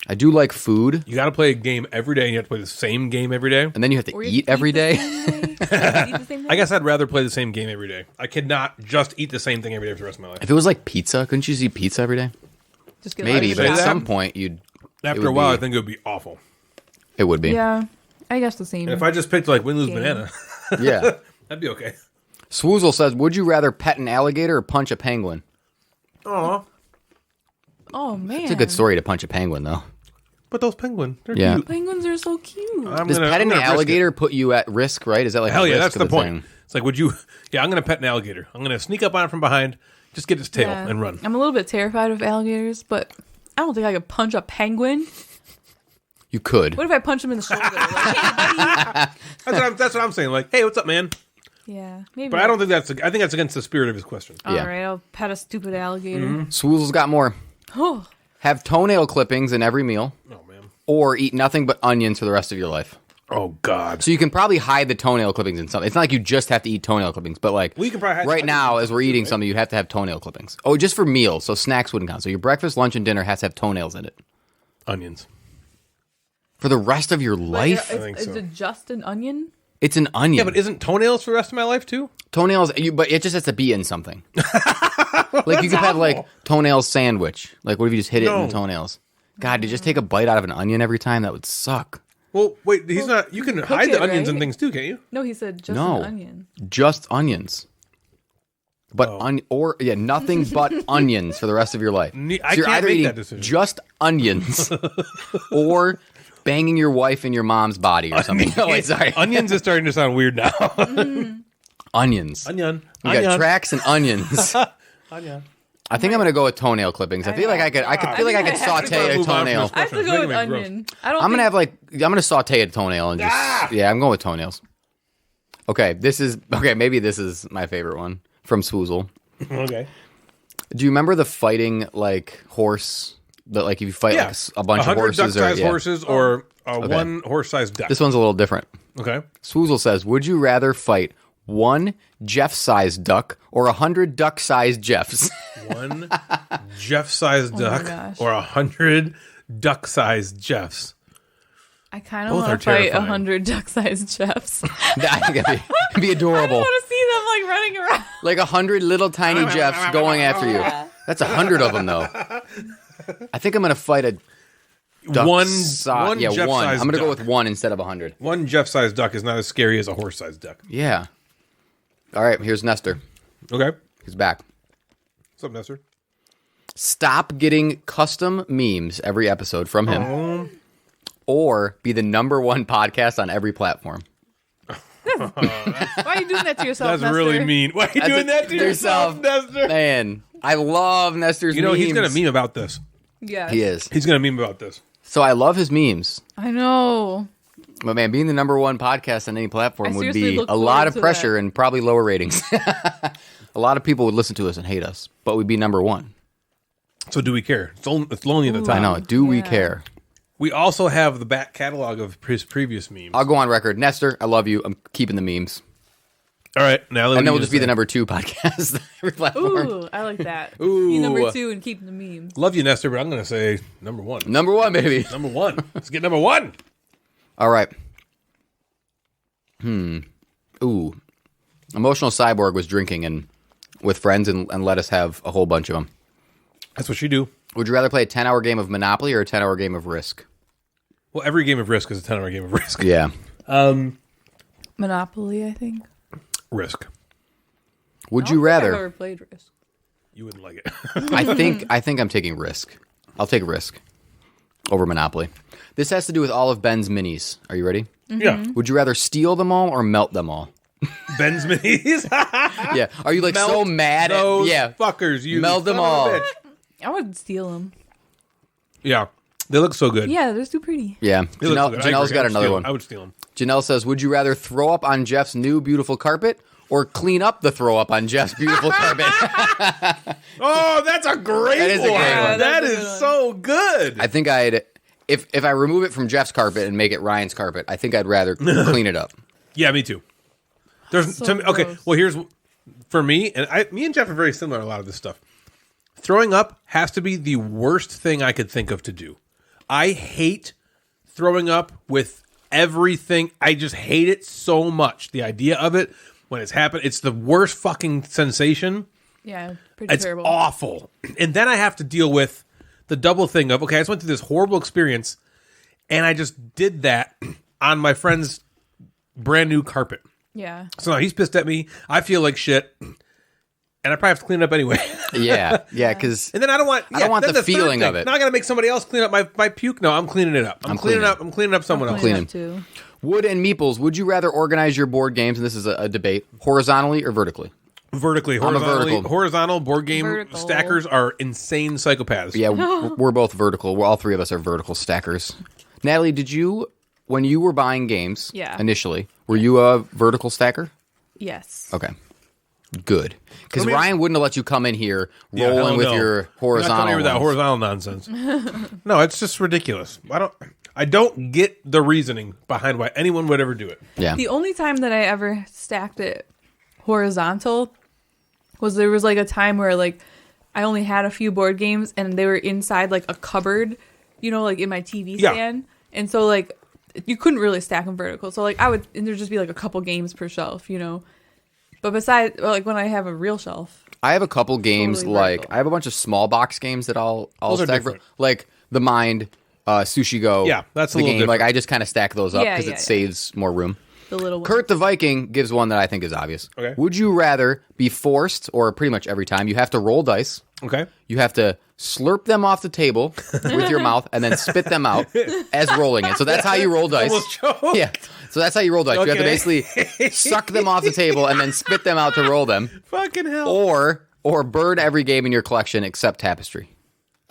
S4: I do like food.
S3: You got to play a game every day and you have to play the same game every day.
S4: And then you have to eat every day.
S3: I guess I'd rather play the same game every day. I could not just eat the same thing every day for the rest of my life.
S4: If it was like pizza, couldn't you just eat pizza every day?
S5: Just get
S4: Maybe, but
S3: say
S4: at
S3: that.
S4: some point
S3: After a while, I think it would be awful.
S4: it would be.
S5: Yeah, I guess the same.
S3: And if I just picked like win, lose,
S5: Game.
S3: banana,
S4: Yeah.
S3: that'd be okay.
S4: Swoozle says, would you rather pet an alligator or punch a penguin?
S3: Aw.
S5: Oh man,
S4: It's a good story to punch a penguin, though.
S3: But those penguins, they're
S4: Yeah.
S3: cute.
S5: penguins are so cute.
S4: Does petting an alligator put you at risk, right? Is that like
S3: Hell
S4: a
S3: yeah,
S4: risk
S3: that's
S4: of
S3: the point.
S4: thing?
S3: It's like, would you? Yeah, I'm gonna pet an alligator. I'm gonna sneak up on it from behind, just get its tail
S5: Yeah.
S3: and run.
S5: I'm a little bit terrified of alligators, but I don't think I could punch a penguin.
S4: You could.
S5: What if I punch him in the shoulder? Like, hey, buddy.
S3: That's what I'm saying. Like, hey, what's up, man?
S5: Yeah, maybe.
S3: But I don't think that's. I think that's against the spirit of his question.
S5: All
S4: Yeah.
S5: right, I'll pet a stupid alligator.
S4: Swoozle's got more.
S5: Oh,
S4: Have toenail clippings in every meal
S3: Oh man.
S4: or eat nothing but onions for the rest of your life.
S3: Oh god.
S4: So you can probably hide the toenail clippings in something. It's not like you just have to eat toenail clippings, but like
S3: Well, you can probably hide
S4: right
S3: the
S4: now,
S3: onions
S4: as we're eating something, you have to have toenail clippings. Oh, just for meals, so snacks wouldn't count. So your breakfast, lunch, and dinner has to have toenails in it
S3: Onions.
S4: for the rest of your life.
S3: think
S5: is
S3: so.
S5: it just an onion?
S4: It's an onion.
S3: Yeah, but isn't toenails for the rest of my life too?
S4: Toenails, but it just has to be in something. Like you could have like toenail sandwich. Like what if you just hit it in
S3: No.
S4: the toenails? God, to just take a bite out of an onion every time, that would suck.
S3: Well, wait. He's not. You can hide
S5: it,
S3: the onions and
S5: right?
S3: things too, can't you?
S5: No, he said just
S4: No.
S5: an onion.
S4: Just onions. But nothing but onions for the rest of your life.
S3: I
S4: you're
S3: can't
S4: either
S3: make
S4: eating
S3: that decision.
S4: just onions or banging your wife in your mom's body or something. Oh, wait, sorry.
S3: Onions is starting to sound weird now.
S4: Onions.
S3: Onion.
S4: You got tracks and onions.
S3: Onion.
S4: I think I'm gonna go with toenail clippings. I feel like I could feel like I could saute a
S3: Move on from
S4: toenail.
S3: this
S5: I have to
S3: It's
S5: go with
S3: making me gross.
S5: onion. I don't.
S4: I'm gonna
S5: think-
S4: I'm gonna saute a toenail and just I'm going with toenails. Okay, maybe this is my favorite one from Swoozle.
S3: Okay.
S4: Do you remember the fighting like horse? That like if you fight like a bunch of
S3: 100
S4: horses
S3: duck-sized horses or
S4: Okay.
S3: one horse-sized duck.
S4: This one's a little different.
S3: Okay.
S4: Swoozle says, "Would you rather fight one Jeff-sized duck or 100 duck-sized Jeffs?"
S3: One Jeff-sized duck
S5: gosh.
S3: or 100 duck-sized Jeffs.
S5: I kind of
S3: Both
S5: want
S3: are
S5: to fight
S3: terrifying.
S5: 100 duck-sized Jeffs.
S4: I think it'd be
S5: I
S4: adorable.
S5: want to see them like running around.
S4: Like 100 little tiny Jeffs going after you. That's 100 of them, though. I think I'm gonna fight a duck
S3: One
S4: one.
S3: Jeff-sized
S4: I'm gonna go
S3: duck.
S4: with one instead of 100.
S3: One Jeff-sized duck is not as scary as a horse-sized duck.
S4: Yeah. All right. Here's Nestor.
S3: Okay.
S4: He's back.
S3: What's up, Nestor?
S4: Stop getting custom memes every episode from him, or be the #1 podcast on every platform.
S5: Why are you doing that to yourself?
S3: That's
S5: Nestor?
S3: really mean. Why are you doing that to yourself, Nestor?
S4: Man, I love Nestor's
S3: You know,
S4: memes.
S3: he's going to meme about this.
S5: Yeah,
S4: He is.
S3: He's going to meme about this.
S4: So I love his memes.
S5: I know.
S4: But man, being the #1 podcast on any platform
S5: I
S4: would
S5: seriously
S4: be
S5: look
S4: a lot
S5: forward
S4: of
S5: to
S4: pressure
S5: that.
S4: and probably lower ratings. A lot of people would listen to us and hate us, but we'd be #1.
S3: So do we care? It's lonely at the
S5: Ooh.
S3: top.
S4: I know. Do we
S5: Yeah.
S4: care?
S3: We also have the back catalog of his previous memes.
S4: I'll go on record. Nestor, I love you. I'm keeping the memes.
S3: All right. Now
S4: And then we'll just be the #2 podcast on every platform.
S5: Ooh, I like that.
S3: Ooh.
S5: Be number 2 and keep the memes.
S3: Love you, Nestor, but I'm going to say #1.
S4: #1, baby.
S3: #1. Let's get #1.
S4: All right. Ooh. Emotional Cyborg was drinking and with friends and let us have a whole bunch of them.
S3: That's what you do.
S4: Would you rather play a 10-hour game of Monopoly or a 10-hour game of Risk?
S3: Well, every game of Risk is a 10-hour game of Risk.
S4: Yeah.
S5: Monopoly, I think.
S3: Risk.
S4: Would
S5: I
S4: you
S5: don't think
S4: rather?
S5: I've ever played Risk.
S3: You wouldn't like it.
S4: I think I'm taking Risk. I'll take Risk over Monopoly. This has to do with all of Ben's minis. Are you ready?
S3: Yeah.
S4: Would you rather steal them all or melt them all?
S3: Ben's minis.
S4: Yeah. Are you like so mad at
S3: those
S4: yeah?
S3: fuckers. You
S4: Melt them
S3: son of a
S4: all.
S3: bitch.
S5: I would steal them.
S3: Yeah. They look so good.
S5: Yeah, they're too pretty.
S4: Yeah.
S3: They look so good. I
S4: Janelle's
S3: agree.
S4: got
S3: I would
S4: another
S3: steal
S4: one.
S3: them. I would steal them.
S4: Janelle says, would you rather throw up on Jeff's new beautiful carpet or clean up the throw up on Jeff's beautiful carpet?
S3: Oh, that's a great
S4: That is a great one.
S3: That
S5: That's a
S3: is
S5: good one.
S3: so good.
S4: I think I'd, if I remove it from Jeff's carpet and make it Ryan's carpet, I think I'd rather clean it up.
S3: Yeah, me too. There's
S5: So
S3: to me, okay.
S5: gross.
S3: Well, here's for me, and me and Jeff are very similar on a lot of this stuff. Throwing up has to be the worst thing I could think of to do. I hate throwing up with everything. I just hate it so much. The idea of it when it's happened, it's the worst fucking sensation.
S5: Yeah, pretty
S3: It's
S5: terrible.
S3: awful. And then I have to deal with the double thing of, okay, I just went through this horrible experience and I just did that on my friend's brand new carpet.
S5: Yeah.
S3: So now he's pissed at me. I feel like shit. And I probably have to clean it up anyway.
S4: Yeah, because
S3: And then I don't want
S4: I don't want
S3: then
S4: the
S3: third
S4: feeling
S3: thing.
S4: of it.
S3: Now I got to make somebody else clean up my puke. No, I'm cleaning it up. I'm cleaning up someone else.
S5: Clean
S4: Cleaning.
S5: up too.
S4: Wood and Meeples, would you rather organize your board games, and this is a debate, horizontally or vertically?
S3: Vertically.
S4: I'm a vertical.
S3: Horizontal board game
S5: Vertical.
S3: stackers are insane psychopaths.
S4: Yeah, we're both vertical. All three of us are vertical stackers. Natalie, did you, when you were buying games
S5: Yeah.
S4: initially, were you a vertical stacker?
S5: Yes.
S4: Okay. Good. Because
S3: I mean,
S4: Ryan wouldn't have let you come in here
S3: Yeah,
S4: rolling
S3: hell
S4: with
S3: no.
S4: your
S3: You're not
S4: horizontal
S3: coming here with that
S4: ones.
S3: horizontal nonsense. No, it's just ridiculous. I don't get the reasoning behind why anyone would ever do it.
S4: Yeah.
S5: The only time that I ever stacked it horizontal was there was like a time where like I only had a few board games and they were inside like a cupboard, you know, like in my TV
S3: Yeah.
S5: stand. And so like you couldn't really stack them vertical. So like and there'd just be like a couple games per shelf, you know. But besides, like when I have a real shelf,
S4: I have a couple games,
S5: Totally
S4: like,
S5: vertical.
S4: I have a bunch of small box games that I'll
S3: Those are
S4: stack.
S3: different.
S4: Like The Mind, Sushi Go.
S3: Yeah, that's a
S4: the
S3: little
S4: game. Like,
S3: different.
S4: I just kind of stack those up
S5: Yeah,
S4: because
S5: yeah,
S4: it
S5: yeah.
S4: saves more room.
S5: the little one.
S4: Kurt the Viking gives one that I think is obvious.
S3: Okay.
S4: Would you rather be forced, or pretty much every time, you have to roll dice,
S3: Okay.
S4: you have to slurp them off the table with your mouth, and then spit them out as rolling it. So that's how you roll dice.
S3: Almost choked.
S4: Yeah. So that's how you roll dice. You have to
S3: Okay.
S4: basically suck them off the table and then spit them out to roll them.
S3: Fucking hell.
S4: Or burn every game in your collection except Tapestry.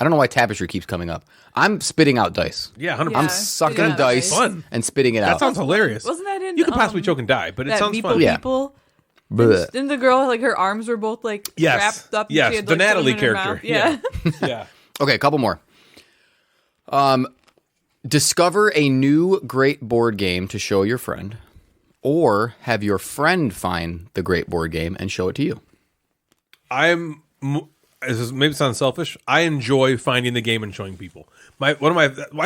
S4: I don't know why Tapestry keeps coming up. I'm spitting out dice.
S3: Yeah, 100%.
S4: I'm
S5: Yeah,
S4: sucking
S5: spitting out
S4: dice
S5: dice.
S3: Fun.
S4: and spitting it
S3: That
S4: out.
S3: sounds hilarious.
S5: Wasn't that in
S3: You could possibly choke and die, but it
S5: that
S3: sounds
S5: Meeple
S3: fun.
S4: Yeah.
S5: People?
S4: Bleh.
S5: Didn't the girl like her arms were both like
S3: Yes.
S5: wrapped up? and
S3: Yes,
S5: she had,
S3: the
S5: like,
S3: Natalie
S5: something in her
S3: character.
S5: mouth? Yeah.
S3: Yeah.
S4: Okay, a couple more. Discover a new great board game to show your friend, or have your friend find the great board game and show it to you.
S3: Maybe it sounds selfish. I enjoy finding the game and showing people. That's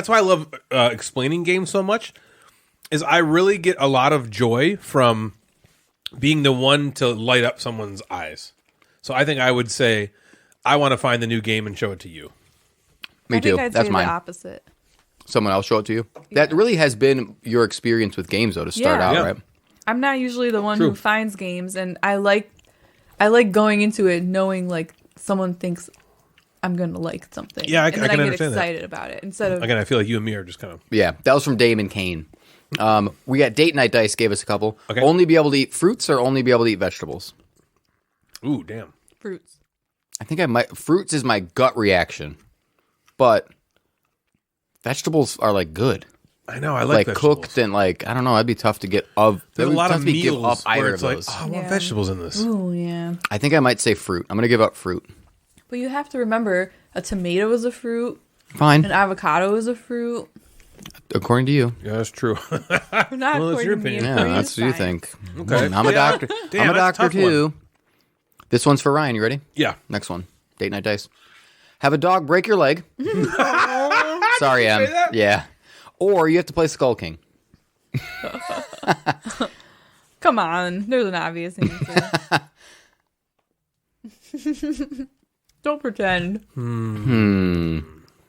S3: why I love explaining games so much. Is I really get a lot of joy from being the one to light up someone's eyes. So I think I would say I want to find the new game and show it to you.
S4: Me
S5: I think
S4: too.
S5: I'd
S4: That's
S5: say
S4: mine.
S5: the opposite.
S4: Someone else show it to you. That really has been your experience with games, though, to start
S5: Yeah.
S4: out,
S3: Yeah.
S4: right?
S5: I'm not usually the one
S3: True.
S5: who finds games, and I like going into it knowing like someone thinks I'm gonna like something.
S3: Yeah, I
S5: and then
S3: can
S5: I get
S3: understand that.
S5: excited about it instead of
S3: Again, I feel like you and me are just kind of
S4: Yeah, that was from Damon Kane. We got Date Night Dice gave us a couple.
S3: Okay.
S4: Only be able to eat fruits or only be able to eat vegetables?
S3: ooh, damn.
S5: fruits.
S4: I think I might. Fruits is my gut reaction, but vegetables are like good,
S3: I know. I
S4: like
S3: vegetables.
S4: cooked and like I don't know. That'd be tough to get of.
S3: There's a
S4: it would
S3: lot
S4: tough
S3: of
S4: to be give
S3: meals
S4: up either
S3: where
S4: of
S3: it's like,
S4: those.
S3: oh, I want
S5: Yeah.
S3: vegetables in this.
S5: Ooh, yeah.
S4: I think I might say fruit. I'm gonna give up fruit.
S5: But you have to remember, a tomato is a fruit,
S4: Fine,
S5: an avocado is a fruit.
S4: according to you.
S3: Yeah, that's true.
S5: Not
S3: Well, that's
S5: according
S3: your
S5: to me.
S3: opinion.
S4: Yeah,
S5: according
S4: that's
S5: to
S4: what you
S5: science.
S4: think.
S3: Okay.
S4: I'm a
S3: Yeah.
S4: doctor.
S3: Damn,
S4: I'm a
S3: that's a
S4: doctor
S3: tough one.
S4: too. This one's for Ryan. You ready?
S3: Yeah.
S4: Next one. Date Night Dice. Have a dog break your leg. Sorry, Em.
S3: say that?
S4: Yeah. Or you have to play Skull King.
S5: Come on, there's an obvious answer. Don't pretend.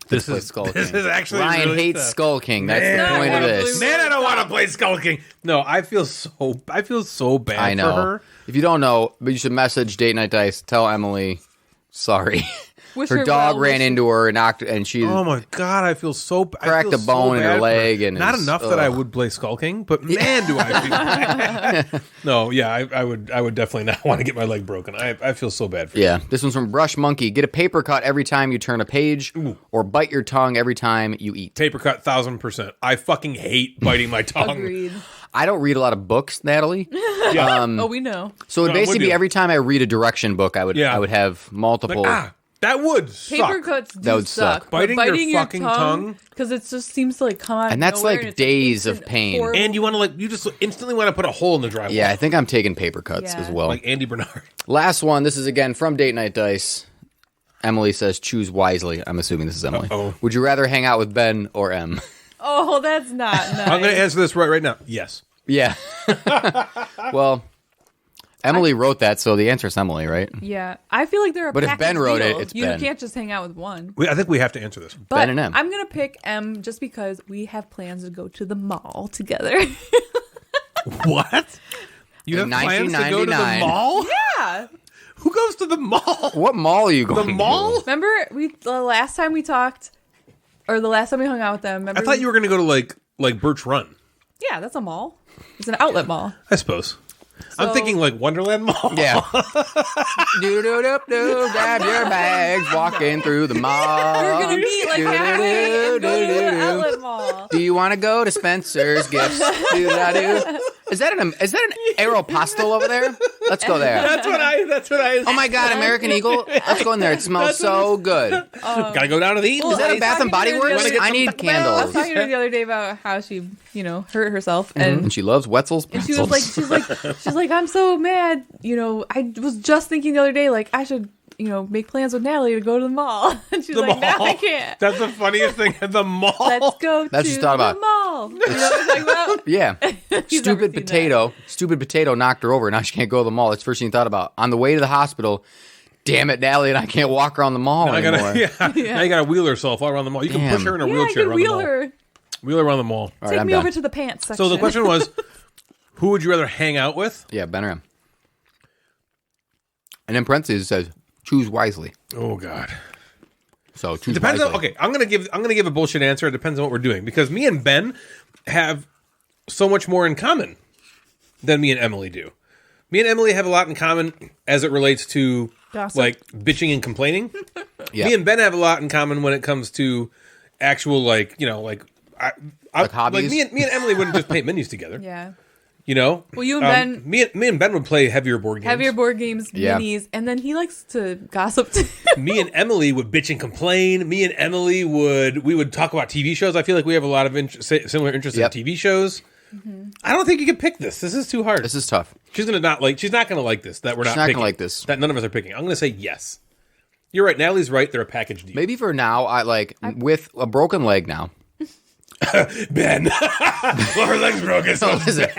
S3: This
S4: Play
S3: is
S4: Skull
S3: this
S4: King.
S3: is actually
S4: Ryan
S3: really
S4: hates
S3: tough.
S4: Skull King. That's
S3: Man,
S4: the point of
S5: I
S4: this.
S5: believe-
S3: Man, I don't want to play Skull King. No, I feel so bad
S4: I know.
S3: for her.
S4: If you don't know, but you should message Date Night Dice. Tell Emily, sorry.
S5: Wish
S4: her
S5: her
S4: dog
S5: well,
S4: ran
S5: wish her-
S4: into her and knocked, and she
S3: Oh my god, I feel so
S4: cracked
S3: a
S4: a bone in her leg, and
S3: not
S4: it's-
S3: enough that I
S4: ugh.
S3: would play Skull King, but man, do I feel bad. No, yeah, I would definitely not want to get my leg broken. I feel so bad for you.
S4: Yeah, this one's from Brush Monkey. Get a paper cut every time you turn a page, or bite your tongue every time you eat.
S3: Paper cut 1000%. I fucking hate biting my tongue.
S5: Agreed.
S4: I don't read a lot of books, Natalie.
S5: Oh, we know.
S4: So it
S3: No, I'm with
S4: basically
S3: you.
S4: every time I read a direction book, I would
S3: Yeah.
S4: have multiple.
S3: That would
S5: Paper
S3: suck.
S5: cuts do
S4: That would
S5: suck.
S4: suck.
S5: but
S3: Biting your fucking tongue?
S5: because it just seems to like come out,
S4: And that's,
S5: of nowhere,
S4: like,
S5: and it's
S4: days of
S5: instant
S4: pain.
S5: horrible-
S3: And you just instantly want to put a hole in the drywall.
S4: Yeah, I think I'm taking paper cuts
S5: Yeah.
S4: as well.
S3: Like Andy Bernard.
S4: Last one. This is again from Date Night Dice. Emily says, "Choose wisely." I'm assuming this is Emily.
S3: Uh-oh.
S4: Would you rather hang out with Ben or M?
S5: Oh, that's not nice.
S3: I'm going to answer this right now. Yes.
S4: Yeah. Well, Emily wrote that, so the answer is Emily, right?
S5: Yeah, I feel like they're a
S4: But if
S5: package
S4: Ben wrote it,
S5: deal.
S4: it's
S5: you
S4: Ben.
S5: can't just hang out with one.
S3: I think we have to answer this.
S5: But
S4: Ben and M.
S5: I'm gonna pick M just because we have plans to go to the mall together.
S3: What? You
S4: In
S3: have plans to go to the
S4: 1999.
S3: mall?
S5: Yeah.
S3: Who goes to the mall?
S4: What mall are you going
S3: The
S4: to?
S3: mall?
S5: Remember the last time we talked, or the last time we hung out with them? Remember
S3: I thought you were going to go to like Birch Run.
S5: Yeah, that's a mall. It's an outlet mall.
S3: I suppose. I'm
S5: So-
S3: thinking like Wonderland Mall.
S4: Yeah. Do-do-do-do, grab your bags, walking through the mall.
S5: We're gonna meet like halfway and go to the outlet mall.
S4: Do you want to go to Spencer's Gifts? Do-da-do. Is that an Aeropostale over there? Let's go there.
S3: That's what I.
S4: Oh my God, American Eagle. Let's go in there. It smells so good.
S3: Gotta go down to the Eden.
S4: Is that a Bath and Body Works? I need
S5: I was
S4: candles.
S5: talking to her the other day about how she, hurt herself, and
S4: And she loves Wetzel's
S5: and
S4: pretzels.
S5: she's like, I'm so mad. I was just thinking the other day, like, I should, make plans with Natalie to go to the mall. And she's
S3: The
S5: like, no,
S3: mall.
S5: I can't.
S3: That's the funniest thing at the mall.
S5: Let's go
S4: That's
S5: to
S4: just thought
S5: the
S4: about.
S5: mall. You know what I'm talking about?
S4: Yeah.
S5: He's never
S4: Stupid
S5: seen that.
S4: Stupid potato knocked her over. Now she can't go to the mall. That's the first thing you thought about. On the way to the hospital, damn it, Natalie and I can't walk around the mall
S3: I
S4: anymore.
S3: gotta, Now you gotta wheel herself all around the mall. You can
S4: Damn.
S3: push her in a
S5: Yeah, I
S3: wheelchair
S5: can
S3: around
S5: wheel
S3: the mall.
S5: her.
S3: Wheel her around the mall.
S4: All right,
S5: Take
S4: I'm
S5: me
S4: done.
S5: over to the pants section.
S3: So the question was, who would you rather hang out with?
S4: Yeah, Ben or M. And in parentheses it says, choose wisely.
S3: Oh God.
S4: So choose
S3: Depends
S4: wisely.
S3: on. Okay, I'm gonna give a bullshit answer. It depends on what we're doing because me and Ben have so much more in common than me and Emily do. Me and Emily have a lot in common as it relates to
S5: Gossip.
S3: like bitching and complaining.
S4: Yeah.
S3: Me and Ben have a lot in common when it comes to actual
S4: hobbies?
S3: me and Emily wouldn't just paint minis together.
S5: Yeah.
S3: Well,
S5: you and Ben-
S3: me and Ben would play heavier board games.
S5: Heavier board games,
S4: Yeah.
S5: minis, and then he likes to gossip too.
S3: Me and Emily would bitch and complain. Me and Emily would talk about TV shows. I feel like we have a lot of similar interests
S4: Yep.
S3: in TV shows.
S5: Mm-hmm.
S3: I don't think you can pick this. This is too hard.
S4: This is tough.
S3: She's not gonna like this. That we're
S4: She's
S3: not
S4: not
S3: picking.
S4: gonna like this.
S3: That none of us are picking. I'm gonna say yes. You're right. Natalie's right. They're a package deal.
S4: Maybe for now, with a broken leg now.
S3: Ben. Well, her leg's broken. So
S4: Listen,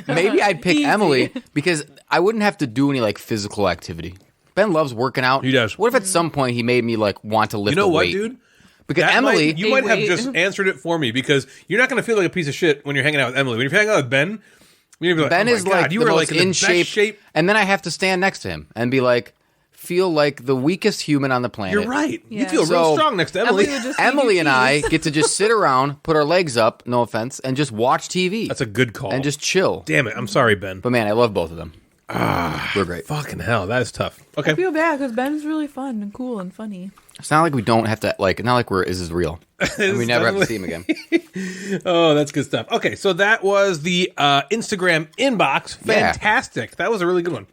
S4: maybe I'd pick
S5: Easy.
S4: Emily because I wouldn't have to do any physical activity. Ben loves working out.
S3: He does.
S4: What if at some point he made me want to lift
S3: you know
S4: a
S3: what,
S4: weight?
S3: dude?
S4: Because
S3: That
S4: Emily,
S3: you might have
S5: Wait.
S3: just answered it for me because you're not going to feel like a piece of shit when you're hanging out with Emily. When you're hanging out with Ben, you're gonna be like,
S4: Ben
S3: oh my
S4: is
S3: God, you
S4: the
S3: were
S4: most
S3: like in
S4: in
S3: the best shape.
S4: and then I have to stand next to him and be like, feel like the weakest human on the planet.
S3: You're right. You
S5: Yeah.
S3: feel real
S4: So,
S3: strong next to Emily.
S5: Emily would just feed
S4: Emily
S5: you
S4: and I
S5: keys.
S4: get to just sit around, put our legs up, no offense, and just watch TV.
S3: That's a good call.
S4: and just chill.
S3: damn it. I'm sorry, Ben.
S4: But man, I love both of them. We're great.
S3: Fucking hell, that is tough.
S5: I
S3: Okay.
S5: feel bad because Ben's really fun and cool and funny.
S4: It's not like we don't have to not like this is real. And we never have to see him again.
S3: Oh, that's good stuff. Okay, so that was the Instagram inbox.
S4: Yeah.
S3: Fantastic. That was a really good one.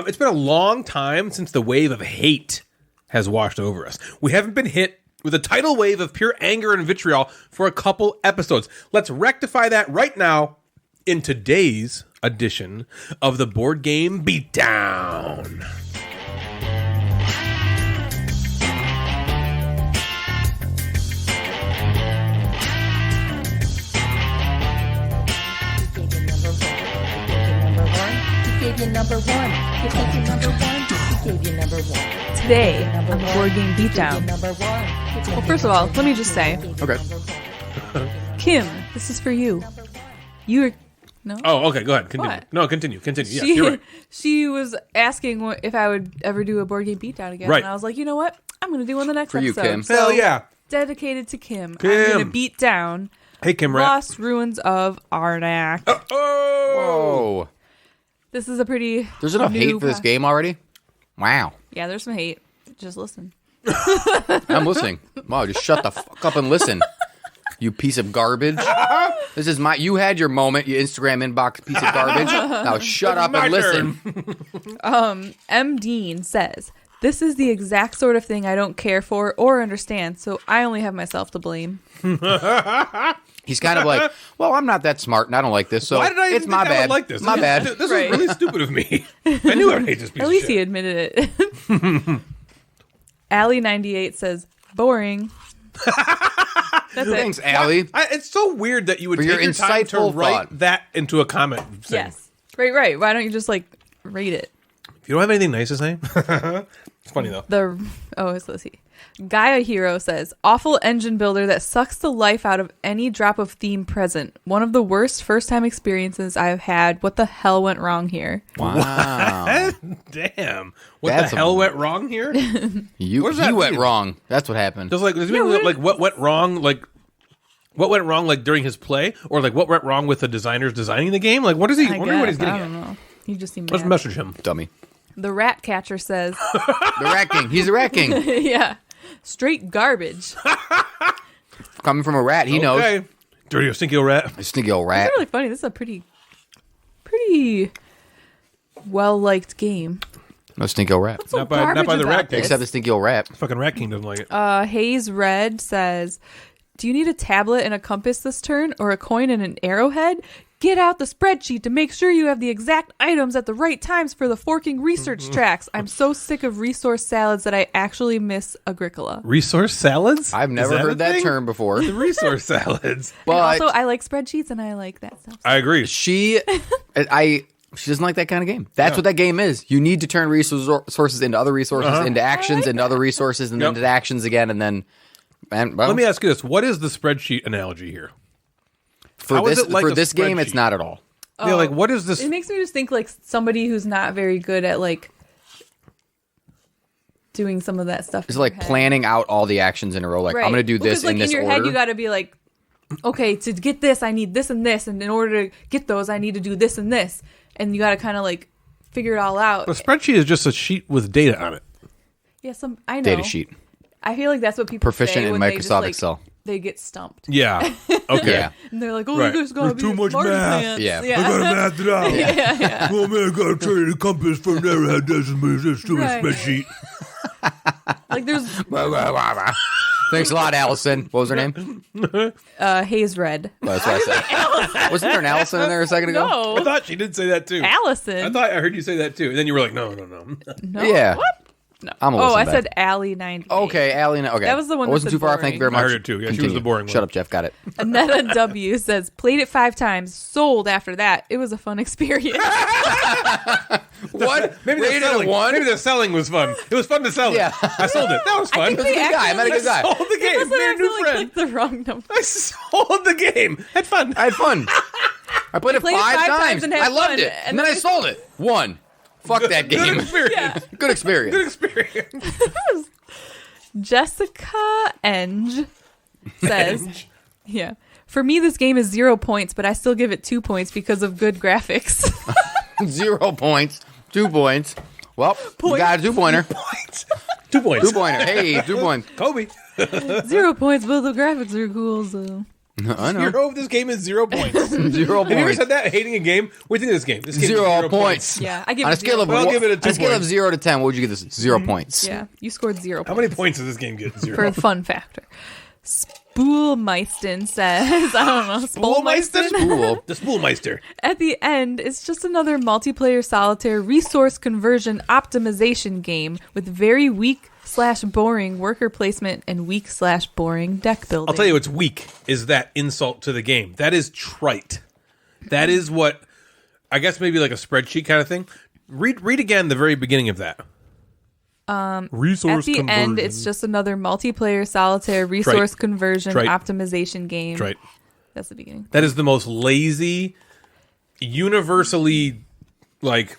S3: It's been a long time since the wave of hate has washed over us. We haven't been hit with a tidal wave of pure anger and vitriol for a couple episodes. Let's rectify that right now in today's edition of the Board Game Beatdown.
S5: Today on the Board Game Beatdown. Well, first of all, let me just say,
S4: Okay.
S5: Kim, this is for you. You're No.
S3: Oh, okay. Go ahead. Continue.
S5: What?
S3: No, continue. Yeah, you're right.
S5: She was asking if I would ever do a board game beatdown again.
S3: Right.
S5: And I was like, you know what? I'm going to do one the next
S4: For you,
S5: episode.
S4: Kim.
S5: So,
S3: Hell yeah.
S5: dedicated to Kim. I'm
S3: Kim.
S5: going to beat down
S3: Hey, Kim Rat.
S5: Lost Ruins of Arnak.
S4: Whoa.
S5: This is a pretty
S4: There's enough
S5: new
S4: hate for this game already? Wow.
S5: Yeah, there's some hate. Just listen.
S4: I'm listening. Wow, just shut the fuck up and listen. You piece of garbage. This is you had your moment, you Instagram inbox piece of garbage. Now shut up and listen.
S5: M. Dean says, this is the exact sort of thing I don't care for or understand, so I only have myself to blame.
S4: He's kind of like, well, I'm not that smart and I don't like this, so
S3: Why did I even
S4: it's my
S3: think I
S4: bad.
S3: would like this?
S4: My bad.
S3: This is
S5: Right.
S3: really stupid of me. I knew I would hate this piece
S5: At
S3: of
S5: least
S3: shit.
S5: he admitted it. Allie98 says, boring. That's it.
S4: Thanks, Allie.
S3: It's so weird that you would
S4: For
S3: take
S4: your
S3: your time to
S4: insightful
S3: write
S4: thought.
S3: that into a comment. Thing.
S5: Yes. Right. Why don't you just, like, rate it?
S3: If you don't have anything nice to say, it's funny though.
S5: Let's see. Gaia Hero says, awful engine builder that sucks the life out of any drop of theme present. One of the worst first-time experiences I've had. What the hell went wrong here?
S4: Wow.
S3: Damn. What
S4: That's
S3: the hell went wrong here?
S4: He
S3: What does that
S4: went
S3: mean?
S4: wrong. That's what happened.
S3: Does what went wrong? Like what went wrong? Like during his play, or like what went wrong with the designers designing the game? Like what is he?
S5: I
S3: Wonder what he's
S5: guess.
S3: getting
S5: I don't
S3: at.
S5: know. He just seemed
S3: Let's
S5: mad.
S3: message him.
S4: Dummy.
S5: The Rat Catcher says,
S4: The Rat King. He's a Rat King.
S5: yeah, straight garbage.
S4: Coming from a rat, he knows.
S3: Okay. Dirty or stinky old rat.
S4: A stinky old rat.
S5: It's really funny. This is a pretty well-liked game.
S4: No stinky old rat.
S5: What's so
S3: Not by the
S5: garbage
S3: Rat
S5: about
S3: King.
S5: this?
S4: Except the stinky old rat.
S3: Fucking Rat King doesn't like it.
S5: Hayes Red says, do you need a tablet and a compass this turn, or a coin and an arrowhead? Get out the spreadsheet to make sure you have the exact items at the right times for the forking research tracks. I'm so sick of resource salads that I actually miss Agricola.
S3: Resource salads?
S4: I've never
S3: Is
S4: heard
S3: a
S4: that
S3: thing?
S4: term before.
S3: The resource salads.
S4: But
S5: Also, I like spreadsheets and I like that stuff.
S3: I agree.
S4: she doesn't like that kind of game. That's what that game is. You need to turn resources into other resources, into actions, into other resources, and then
S3: Yep.
S4: into actions again, and then. And, well,
S3: Let me ask you this: what is the spreadsheet analogy here?
S4: for
S3: how is
S4: this
S3: it like
S4: for
S3: a
S4: this game, it's
S3: spreadsheet?
S4: not at all.
S3: Yeah, like what is this?
S5: It makes me just think like somebody who's not very good at like doing some of that stuff.
S4: It's
S5: in
S4: like
S5: your head.
S4: planning out all the actions in a row. Like
S5: Right.
S4: I'm going to do
S5: Well, 'cause,
S4: this
S5: like,
S4: in this
S5: your
S4: order.
S5: head, you got to be like, okay, to get this, I need this and this, and in order to get those, I need to do this and this, and you got to kind of like figure it all out.
S3: A spreadsheet is just a sheet with data on it.
S5: Yeah, I know.
S4: Data sheet.
S5: I feel like that's what people
S4: Proficient
S5: say
S4: in
S5: when they just,
S4: Microsoft
S5: like,
S4: Excel.
S5: They get stumped.
S3: Yeah. Okay.
S4: Yeah.
S5: And they're like, oh,
S3: Right.
S5: you guys gotta
S3: There's
S5: be
S3: too much
S5: smarty
S3: math.
S5: pants.
S4: Yeah.
S5: Yeah.
S3: math it out.
S5: yeah.
S3: Oh man, I gotta trade a compass from there. Had this stupid
S5: Right.
S3: spreadsheet.
S5: Like there's
S4: Thanks a lot, Allison. What was her name?
S5: Haze Red.
S4: Oh, that's what I said. Wasn't there an Allison in there a second ago?
S3: I
S5: No.
S3: thought she did say that too.
S5: Allison.
S3: I thought I heard you say that too, and then you were like, no.
S5: No.
S4: Yeah.
S5: What? No.
S4: I'm a
S5: Oh, I
S4: listen
S5: said
S4: back.
S5: Allie 90.
S4: Okay, Allie. Okay,
S5: That was the one
S4: I
S5: that
S4: wasn't
S5: said
S4: too far. Thank you very
S5: boring.
S4: much.
S3: I heard it too. Yeah, she was
S4: Continue.
S3: the boring
S4: Shut
S3: one.
S4: up, Jeff. Got it.
S5: Anetta W says, played it 5 times, sold after that. It was a fun experience.
S4: What?
S3: Maybe the
S4: Rated a
S3: selling.
S4: 1?
S3: Maybe the selling was fun. It was fun to sell it.
S4: Yeah.
S3: I sold it. That was fun.
S5: think they
S4: Good guy. I met a good guy.
S3: sold the game.
S5: Must have
S3: Made a new
S5: accidentally
S3: friend.
S5: clicked the wrong number.
S3: I sold the game. Had fun.
S4: I had fun. I played it
S5: played it
S4: 5
S5: 5 times
S4: times.
S5: and had
S4: I loved
S5: fun,
S4: it.
S5: and
S4: And then
S5: then
S4: I sold it. 1. Fuck that
S3: Good
S4: game.
S3: experience.
S4: Good experience.
S3: Good experience.
S5: Jessica Eng says, yeah. For me, this game is 0 points, but I still give it 2 points because of good graphics.
S4: 0 points. 2 points. Well, you got a 2-pointer.
S3: Points. 2 points.
S4: 2-pointer. Hey, 2 points.
S3: Kobe.
S5: 0 points, but the graphics are cool, so.
S4: I know.
S3: Hero of this game is 0 points.
S4: 0
S3: Have you ever
S4: points.
S3: said that? Hating a game? What do you think of this game? This game is
S4: 0 points.
S5: Yeah, I give
S4: On
S5: it
S4: a scale
S5: 0
S4: of
S3: Well, I'll
S4: one-
S3: give it a 2
S4: on a scale of
S3: points.
S4: 0 to 10, what would you give this? 0 points.
S5: Yeah, you scored 0
S3: How
S5: points.
S3: many points does this game get? 0.
S5: For the fun factor. Spoolmeisten says, I don't know,
S3: Spoolmeister?
S5: Spoolmeisten?
S4: Cool.
S3: The Spoolmeister.
S5: At the end, it's just another multiplayer solitaire resource conversion optimization game with very weak/boring worker placement and weak/boring deck building.
S3: I'll tell you what's weak is that insult to the game. That is trite. That is what, I guess maybe like a spreadsheet kind of thing. Read again the very beginning of that. Resource
S5: At the end, it's just another multiplayer solitaire resource conversion
S3: Trite.
S5: optimization game.
S3: Trite.
S5: That's the beginning.
S3: That is the most lazy, universally like.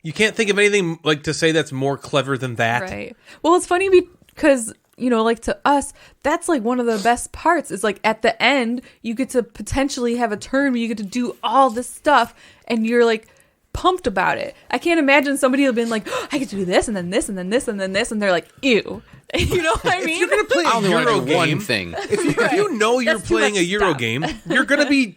S3: You can't think of anything like to say that's more clever than that.
S5: Right. Well, it's funny because, like to us, that's like one of the best parts is like at the end, you get to potentially have a turn where you get to do all this stuff and you're like pumped about it. I can't imagine somebody have been like, oh, I get to do this and then this and then this and then this. And they're like, ew. You know what I mean?
S3: If you're going to play
S4: I
S3: a
S4: only want
S3: Euro
S4: to do
S3: game,
S4: one thing.
S3: if you know you're
S5: That's too
S3: playing
S5: much
S3: a Euro
S5: stuff.
S3: game, you're going to be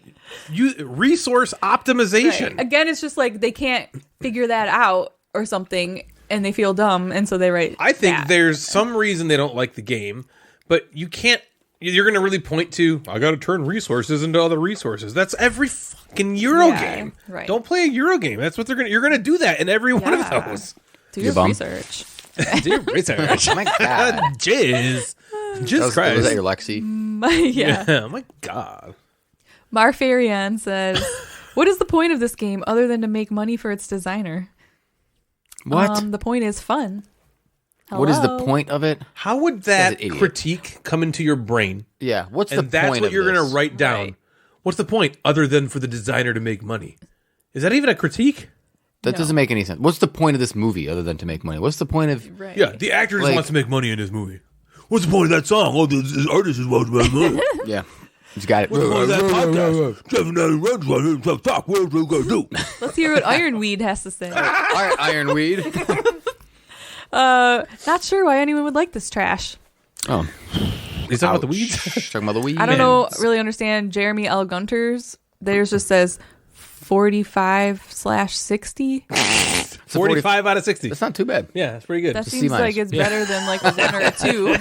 S3: resource optimization.
S5: Right. Again, it's just like they can't figure that out or something and they feel dumb. And so they write
S3: I think
S5: that.
S3: there's some reason they don't like the game, but you can't. You're going to really point to, I got to turn resources into other resources. That's every fucking Euro game.
S5: right.
S3: Don't play a Euro game. That's what you're going to do that in every one of
S5: Yeah.
S3: those.
S5: Do
S4: You
S5: your
S4: bum.
S5: research.
S3: Do your research.
S4: Oh my God.
S3: Jizz. Jizz Christ.
S4: Was that your Lexi?
S5: Yeah.
S3: Oh my God.
S5: Marfarian says, what is the point of this game other than to make money for its designer?
S4: What?
S5: The point is fun.
S4: What is the
S5: Hello?
S4: point of it?
S3: How would
S4: As
S3: that
S4: an idiot.
S3: critique come into your brain?
S4: Yeah. What's the
S3: And that's
S4: point
S3: what
S4: of
S3: you're
S4: this?
S3: going to write down.
S5: Right.
S3: What's the point other than for the designer to make money? Is that even a critique?
S4: That
S5: No.
S4: doesn't make any sense. What's the point of this movie other than to make money? What's the point of...
S5: Right.
S3: Yeah, the actor just
S4: Like-
S3: wants to make money in his movie. What's the point of that song? Oh, the artist is wants to make money.
S4: Yeah. He's got it.
S3: What's the point of that podcast? 7 runs right here. So fuck, what are we going to do?
S5: Let's hear what Ironweed has to say.
S4: All right, Ironweed.
S5: Not sure why anyone would like this trash.
S4: Oh.
S3: He's talking about the
S4: Ouch.
S3: weeds?
S4: Talking about the weeds.
S5: I don't know, really understand Jeremy L. Gunter's. Theirs just says 45/60.
S3: 45 out of 60.
S4: That's not too bad.
S3: Yeah, that's pretty good.
S5: That
S4: C
S5: seems like
S4: minus.
S5: it's better than like a 1 or a 2.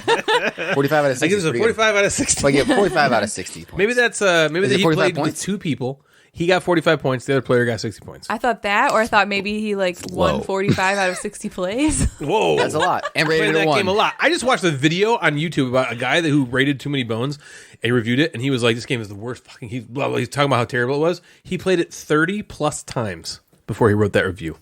S4: 45 out of 60.
S3: I give this a
S4: is pretty good.
S3: 45 out of 60.
S4: Like, yeah, 45 out of 60 points.
S3: Maybe that's maybe
S4: Is
S3: that
S4: it
S3: he
S4: 45
S3: played
S4: points?
S3: with 2 people. He got 45 points. The other player got 60 points.
S5: I thought that, or I thought maybe he like won
S4: Whoa.
S5: 45 out of 60 plays.
S3: Whoa,
S4: That's a lot. And
S3: Played
S4: rated
S3: that
S4: a 1.
S3: game a lot. I just watched a video on YouTube about a guy who rated Too Many Bones. And he reviewed it, and he was like, "This game is the worst fucking." He's talking about how terrible it was. He played it 30 plus times before he wrote that review.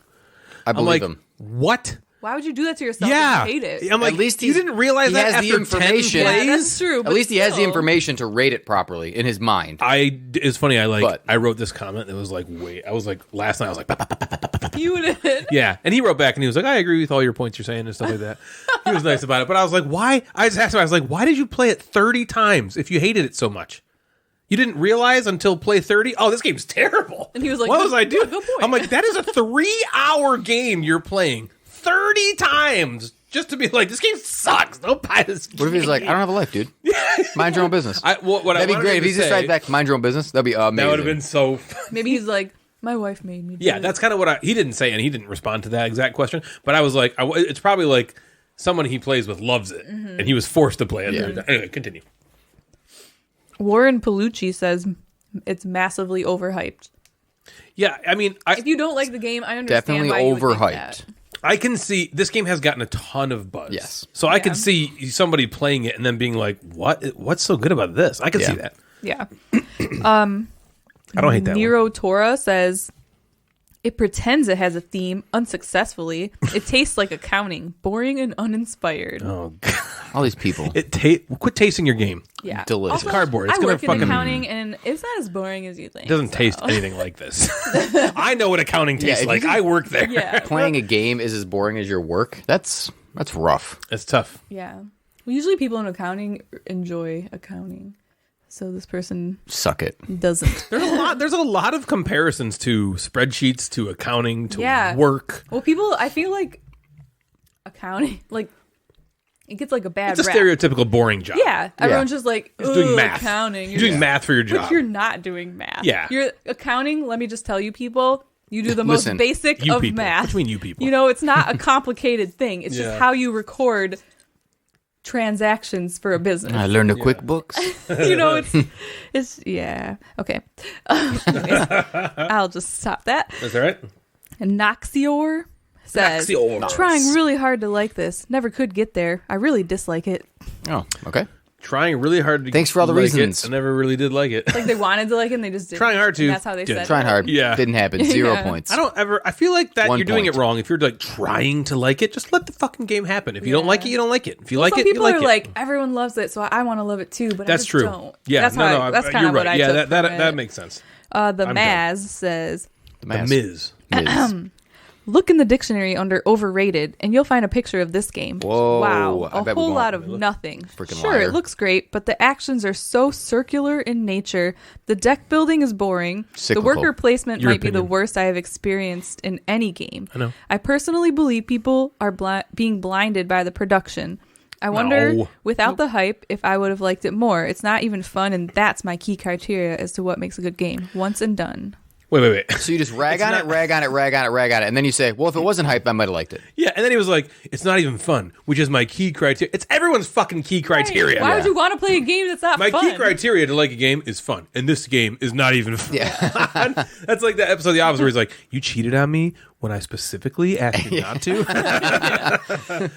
S4: I
S3: I'm
S4: believe
S3: like,
S4: him.
S3: what?
S5: Why would you do that to yourself?
S3: Yeah,
S5: If you hate it.
S3: I'm like,
S4: At least
S3: you
S4: he's-
S3: didn't realize
S4: he
S3: that
S4: has the
S3: after
S4: information.
S3: 10
S5: Yeah,
S3: plays?
S5: that's true.
S4: At
S5: but
S4: least he has the
S5: still.
S4: information to rate it properly in his mind.
S3: It's funny.
S4: But-
S3: I wrote this comment. That was like, wait. I was like, last night. I was like,
S5: You did.
S3: yeah. And he wrote back, and he was like, I agree with all your points you're saying and stuff like that. He was nice about it. But I was like, why? I just asked him. I was like, why did you play it 30 times if you hated it so much? You didn't realize until play 30? Oh, this game's terrible.
S5: And he was like,
S3: what
S5: good-
S3: was I doing?
S5: good point.
S3: I'm like, that is a 3-hour game you're playing 30 times just to be like, this game sucks. Don't buy this game.
S4: What if he's like, I don't have a life, dude? Mind your own business.
S3: What I
S4: That'd be
S3: wanted
S4: great.
S3: him
S4: If he
S3: to
S4: just
S3: say-
S4: tried back, mind your own business, that'd be amazing.
S3: That would have been so.
S5: Maybe he's like, my wife made me do
S3: Yeah,
S5: it.
S3: that's kind of what he didn't say, and he didn't respond to that exact question. But I was like, it's probably like someone he plays with loves it, and he was forced to play it.
S4: Yeah.
S3: Anyway, continue.
S5: Warren Palucci says it's massively overhyped.
S3: Yeah, I mean,
S5: If you don't like the game, I understand
S4: Definitely
S5: why you would think
S4: overhyped.
S5: that.
S3: I can see this game has gotten a ton of buzz.
S4: Yes.
S3: So I
S5: Yeah.
S3: can see somebody playing it and then being like, What's so good about this?" I can see
S4: Yeah.
S3: that.
S5: Yeah.
S3: I don't hate that one.
S5: Nero Tora says it pretends it has a theme unsuccessfully. It tastes like accounting, boring and uninspired.
S3: Oh, God.
S4: All these people.
S3: Quit tasting your game.
S5: Yeah,
S4: delicious.
S5: Also,
S3: Cardboard. It's
S5: I
S3: gonna
S5: work
S3: fucking-
S5: in accounting, and it's not as boring as you think.
S3: It doesn't
S5: so.
S3: taste anything like this. I know what accounting tastes
S4: if
S3: like.
S4: you-
S3: I work there.
S5: Yeah,
S4: Playing a game is as boring as your work. That's rough.
S3: It's tough.
S5: yeah. Well, usually people in accounting enjoy accounting, so this person
S4: Suck it.
S5: doesn't.
S3: There's a lot of comparisons to spreadsheets, to accounting, to
S5: Yeah.
S3: work.
S5: Well, people, I feel like accounting, like it gets like a bad
S3: It's a
S5: rap.
S3: stereotypical boring job.
S5: Yeah, everyone's just like,
S3: It's doing
S5: "Ugh,
S3: math.
S5: accounting.
S3: You're doing math for your job.
S5: But you're not doing math.
S3: Yeah.
S5: You're accounting, let me just tell you people, you do the most
S4: Listen,
S5: basic
S3: you
S5: of
S3: people.
S5: math.
S3: What do you mean you people?
S5: You know, it's not a complicated thing. It's
S3: Yeah.
S5: just how you record transactions for a business.
S4: I learned the QuickBooks.
S5: You know, it's yeah. Okay. Anyways, I'll just stop that.
S3: Is that right?
S5: And Noxior says,
S3: Noxior.
S5: trying really hard to like this. Never could get there. I really dislike it.
S4: Oh, okay.
S3: Trying really hard to
S4: Thanks for all the
S3: like
S4: reasons.
S3: it. I never really did like it.
S5: Like they wanted to like it and they just didn't.
S3: Trying hard to.
S5: And that's how they said
S4: Trying
S5: it.
S4: hard.
S3: Yeah.
S4: Didn't happen. 0
S5: Yeah.
S4: points.
S3: I feel like that
S4: 1
S3: you're doing
S4: point.
S3: it wrong. If you're like trying to like it, just let the fucking game happen. If you don't
S5: Yeah.
S3: like it, you don't like it. If you like
S5: Some
S3: it, you
S5: people
S3: like
S5: are
S3: it.
S5: like, everyone loves it, so I want to love it too, but
S3: That's
S5: I just
S3: true.
S5: don't.
S3: Yeah,
S5: that's
S3: that's
S5: kind
S3: you're
S5: of
S3: right.
S5: what I
S3: yeah,
S5: took
S3: that
S5: from
S3: that
S5: it.
S3: makes sense.
S5: The
S3: I'm done.
S5: Maz says,
S3: The Miz.
S5: look in the dictionary under overrated, and you'll find a picture of this game.
S4: Whoa,
S5: Wow.
S4: I
S5: A
S4: bet we
S5: whole
S4: won't.
S5: lot of nothing.
S4: Freaking
S5: Sure,
S4: liar.
S5: it looks great, but the actions are so circular in nature. The deck building is boring.
S4: Cyclical.
S5: The worker placement
S3: Your
S5: might be the
S3: opinion.
S5: worst I have experienced in any game.
S3: I know.
S5: I personally believe people are being blinded by the production. I wonder,
S3: No.
S5: without the hype, if I would have liked it more. It's not even fun, and that's my key criteria as to what makes a good game. Once and done.
S3: Wait.
S4: So you just rag on it, and then you say, well, if it wasn't hype, I might have liked it.
S3: Yeah, and then he was like, "It's not even fun," which is my key criteria. It's everyone's fucking key criteria.
S5: Why would you want to play a game that's not
S3: My
S5: fun?
S3: key criteria to like a game is fun, and this game is not even fun.
S4: Yeah.
S3: That's like that episode of The Office where he's like, "You cheated on me when I specifically asked you not to."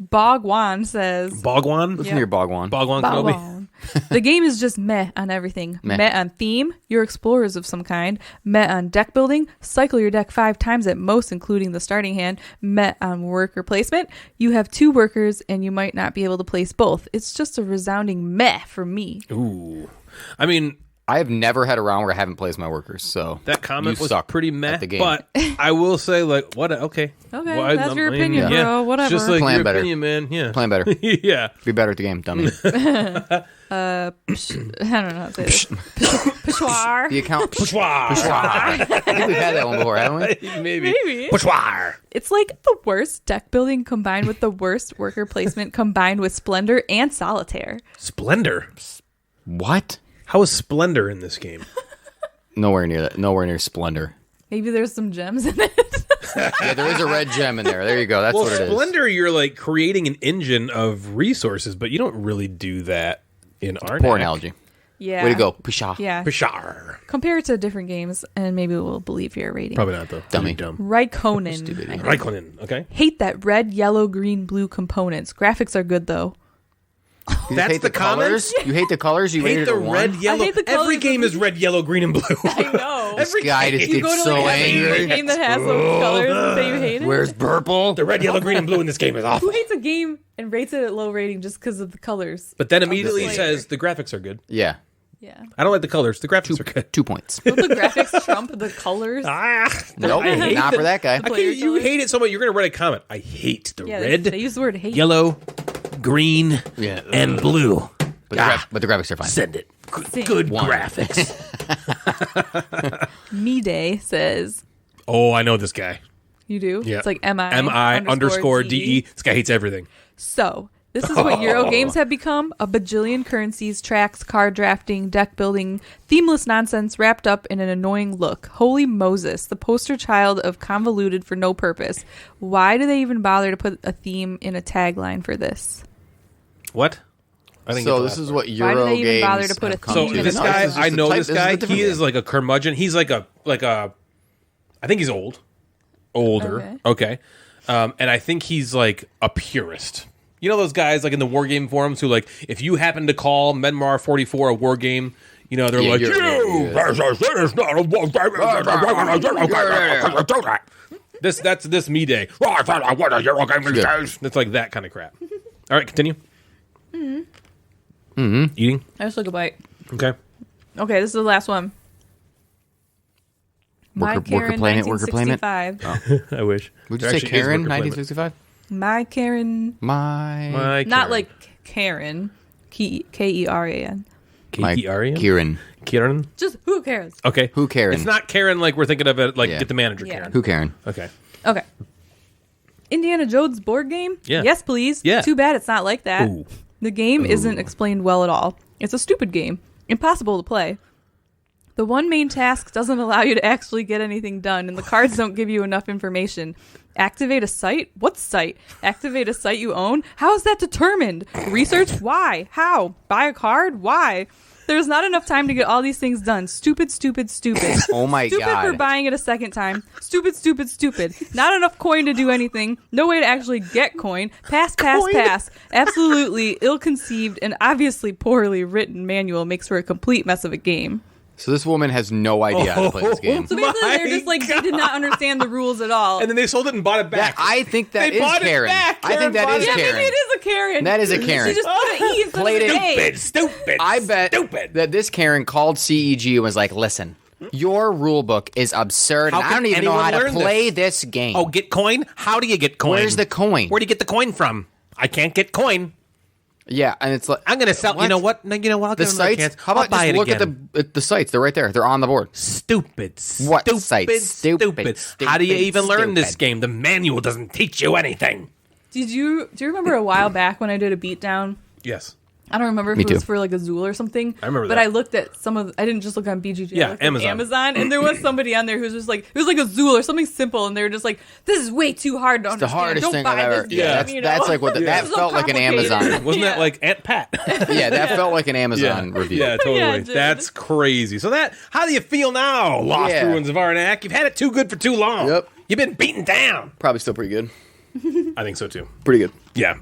S5: Bogwan says,
S3: Bogwan,
S4: Listen to your Bogwan.
S3: Bogwan Kenobi.
S5: Bogwan. The game is just meh on everything.
S4: Meh.
S5: Meh on theme, you're explorers of some kind. Meh on deck building, cycle your deck 5 times at most, including the starting hand. Meh on worker placement, you have 2 workers and you might not be able to place both. It's just a resounding meh for me.
S3: Ooh, I mean,
S4: I have never had a round where I haven't placed my workers, so
S3: that comment
S4: you
S3: was
S4: suck
S3: pretty meh.
S4: at the game.
S3: But I will say, like, what? Okay,
S5: Okay, that's your opinion, bro. Whatever.
S3: Just like
S4: Plan
S3: your
S4: better.
S3: opinion, man. Yeah,
S4: Plan better.
S3: yeah.
S4: Be better at the game, dummy.
S5: I don't know how to say this. Peshawar.
S4: The account.
S3: Pochoir.
S4: I think we've had that one before, haven't we?
S3: Maybe.
S5: Maybe.
S3: Pochoir.
S5: It's like the worst deck building combined with the worst worker placement combined with Splendor and Solitaire.
S3: Splendor.
S4: What?
S3: How is Splendor in this game?
S4: Nowhere near that. Nowhere near Splendor.
S5: Maybe there's some gems in it.
S4: Yeah, there is a red gem in there. There you go. That's
S3: Well,
S4: what it is.
S3: Splendor, you're like creating an engine of resources, but you don't really do that in Arnak.
S4: Poor analogy.
S5: Yeah.
S4: Way to go. Pshaw.
S5: Yeah.
S3: Pochoir.
S5: Compare it to different games, and maybe we'll believe your rating.
S3: Probably not though.
S4: Dummy.
S3: Dumb.
S5: Raikkonen. I think.
S3: Raikkonen. Okay.
S5: Hate that red, yellow, green, blue components. Graphics are good though.
S4: You just
S3: That's
S4: hate
S3: the
S4: colors? You hate the colors? You
S3: Hate
S4: rated
S3: the
S4: it a 1?
S3: red, yellow.
S5: hate the
S3: Every
S5: colors
S3: game
S5: of
S3: is red, yellow, green, and blue.
S5: I know.
S4: This guy just
S5: You go
S4: gets
S5: to
S4: so
S5: like a
S4: angry.
S5: game that has those colors and say you hate it.
S4: Where's purple?
S3: The red, yellow, green, and blue in this game is awful.
S5: Who hates a game and rates it at low rating just because of the colors?
S3: But then immediately
S5: Just
S3: says the graphics are good.
S4: Yeah.
S5: Yeah.
S3: I don't like the colors. The graphics are good.
S4: 2 points.
S5: Don't the graphics trump the colors?
S4: Nope. Not for that guy.
S3: Okay, you
S5: colors.
S3: hate it so much. You're going to write a comment. I hate the
S5: Yeah,
S3: red,
S5: they use the word hate.
S3: yellow, green,
S4: Yeah.
S3: and blue.
S4: But the graphics are fine.
S3: Send it.
S5: Same.
S3: Good
S4: One.
S3: graphics.
S5: Me Day says,
S3: Oh, I know this guy.
S5: you do?
S3: Yeah.
S5: It's like M-I
S3: underscore DE. This guy hates everything.
S5: So, this is what Euro games have become. A bajillion currencies, tracks, card drafting, deck building, themeless nonsense wrapped up in an annoying look. Holy Moses, the poster child of convoluted for no purpose. Why do they even bother to put a theme in a tagline for this?
S3: What? I think
S4: So this is what
S5: Why do
S4: Euro
S5: they even
S4: games
S5: bother to put
S4: have
S5: a
S4: come
S3: So
S5: theme
S4: to.
S5: in
S3: this
S5: No,
S3: guy,
S4: is just
S3: I
S4: the
S3: know
S4: type-
S3: this
S4: is a
S3: guy.
S4: different
S3: He
S4: game.
S3: is like a curmudgeon. He's like a. I think he's older. Okay. And I think he's like a purist. You know those guys like in the war game forums who like if you happen to call Menmar 44 a war game, you know they're
S4: Yeah,
S3: like
S4: you're-
S3: you.
S4: yeah.
S3: That's this me day. That's like that kind of crap. All right, continue. Eating.
S5: I just took a bite.
S3: Okay.
S5: Okay, this is the last one. My
S4: Worker Planet, Worker Planet.
S5: 1965.
S3: I wish.
S4: Would
S3: There
S4: you say
S3: actually is
S4: Karen,
S3: Worker Planet.
S4: 1965?
S5: My Karen.
S4: My
S5: Not
S3: Karen.
S5: like Karen. Keran.
S3: K-E-R-E-N?
S4: Kieran.
S3: Kieran?
S5: Just who cares?
S3: Okay.
S4: Who Karen?
S3: It's not Karen like we're thinking of it like
S4: Yeah.
S3: get the manager
S5: Yeah.
S3: Karen.
S4: Who Karen?
S3: Okay.
S5: Okay. Indiana Jones board game?
S3: Yeah.
S5: Yes, please.
S3: Yeah.
S5: Too bad it's not like that.
S3: Ooh.
S5: The game isn't explained well at all. It's a stupid game. Impossible to play. The one main task doesn't allow you to actually get anything done, and the cards don't give you enough information. Activate a site? What site? Activate a site you own? How is that determined? Research? Why? How? Buy a card? Why? There's not enough time to get all these things done. Stupid.
S4: Oh my
S5: Stupid
S4: God.
S5: for buying it a second time. Stupid. Not enough coin to do anything. No way to actually get coin. Pass. Absolutely ill-conceived and obviously poorly written manual makes for a complete mess of a game.
S4: So this woman has no idea how to play this game.
S5: So basically, they're just like, they did not understand the rules at all.
S3: And then they sold it and bought it back.
S4: I think that
S3: They
S4: is
S3: bought it
S4: Karen.
S3: back.
S4: I think that
S3: Karen
S4: is
S3: bought it.
S5: Yeah,
S4: Karen.
S5: maybe it is a Karen.
S4: That is a Karen.
S5: She just put an E instead
S4: Played
S5: of an
S4: it.
S5: A.
S3: Stupid.
S4: I bet
S3: Stupid.
S4: that this Karen called CEG and was like, listen, your rule book is absurd,
S3: How
S4: and I
S3: can
S4: don't even know
S3: anyone
S4: how to
S3: learn
S4: play this game.
S3: Oh, get coin? How do you get coin?
S4: Where's the coin?
S3: Where do you get the coin from? I can't get coin.
S4: Yeah, and it's like...
S3: I'm going to sell.
S4: What?
S3: You know what? I'll
S4: The
S3: give them another
S4: sites?
S3: chance.
S4: How about
S3: I'll buy
S4: just
S3: it
S4: look
S3: again.
S4: at the sites? They're right there. They're on the board.
S3: Stupid.
S4: What
S3: Stupid.
S4: sites? Stupid.
S3: How do you even learn this
S4: Stupid.
S3: game? The manual doesn't teach you anything.
S5: Do you remember a while back when I did a beatdown?
S3: Yes.
S5: I don't remember if
S4: Me
S5: it was
S4: too.
S5: for like a Zool or something.
S3: I remember
S5: but
S3: that.
S5: I looked at I didn't just look on BGG. I
S3: Yeah,
S5: looked at
S3: Amazon.
S5: and there was somebody on there who was just like, it was like a Zool or something simple, and they were just like, this is way too hard to
S4: The
S5: understand.
S4: hardest
S5: Don't
S4: thing
S5: buy
S4: I've ever...
S5: this game,
S4: Yeah,
S5: you know?
S4: that's like what... That
S5: This is so
S4: felt like an
S5: complicated.
S4: Amazon...
S3: Wasn't that
S5: Yeah.
S3: like Aunt Pat?
S4: Yeah, that felt like an Amazon review.
S3: Yeah, totally.
S5: Yeah, it did.
S3: That's crazy. So how do you feel now, Lost
S4: Yeah.
S3: Ruins of Arnak? You've had it too good for too long.
S4: Yep.
S3: You've been beaten down.
S4: Probably still pretty good.
S3: I think so too.
S4: Pretty good.
S3: Yeah.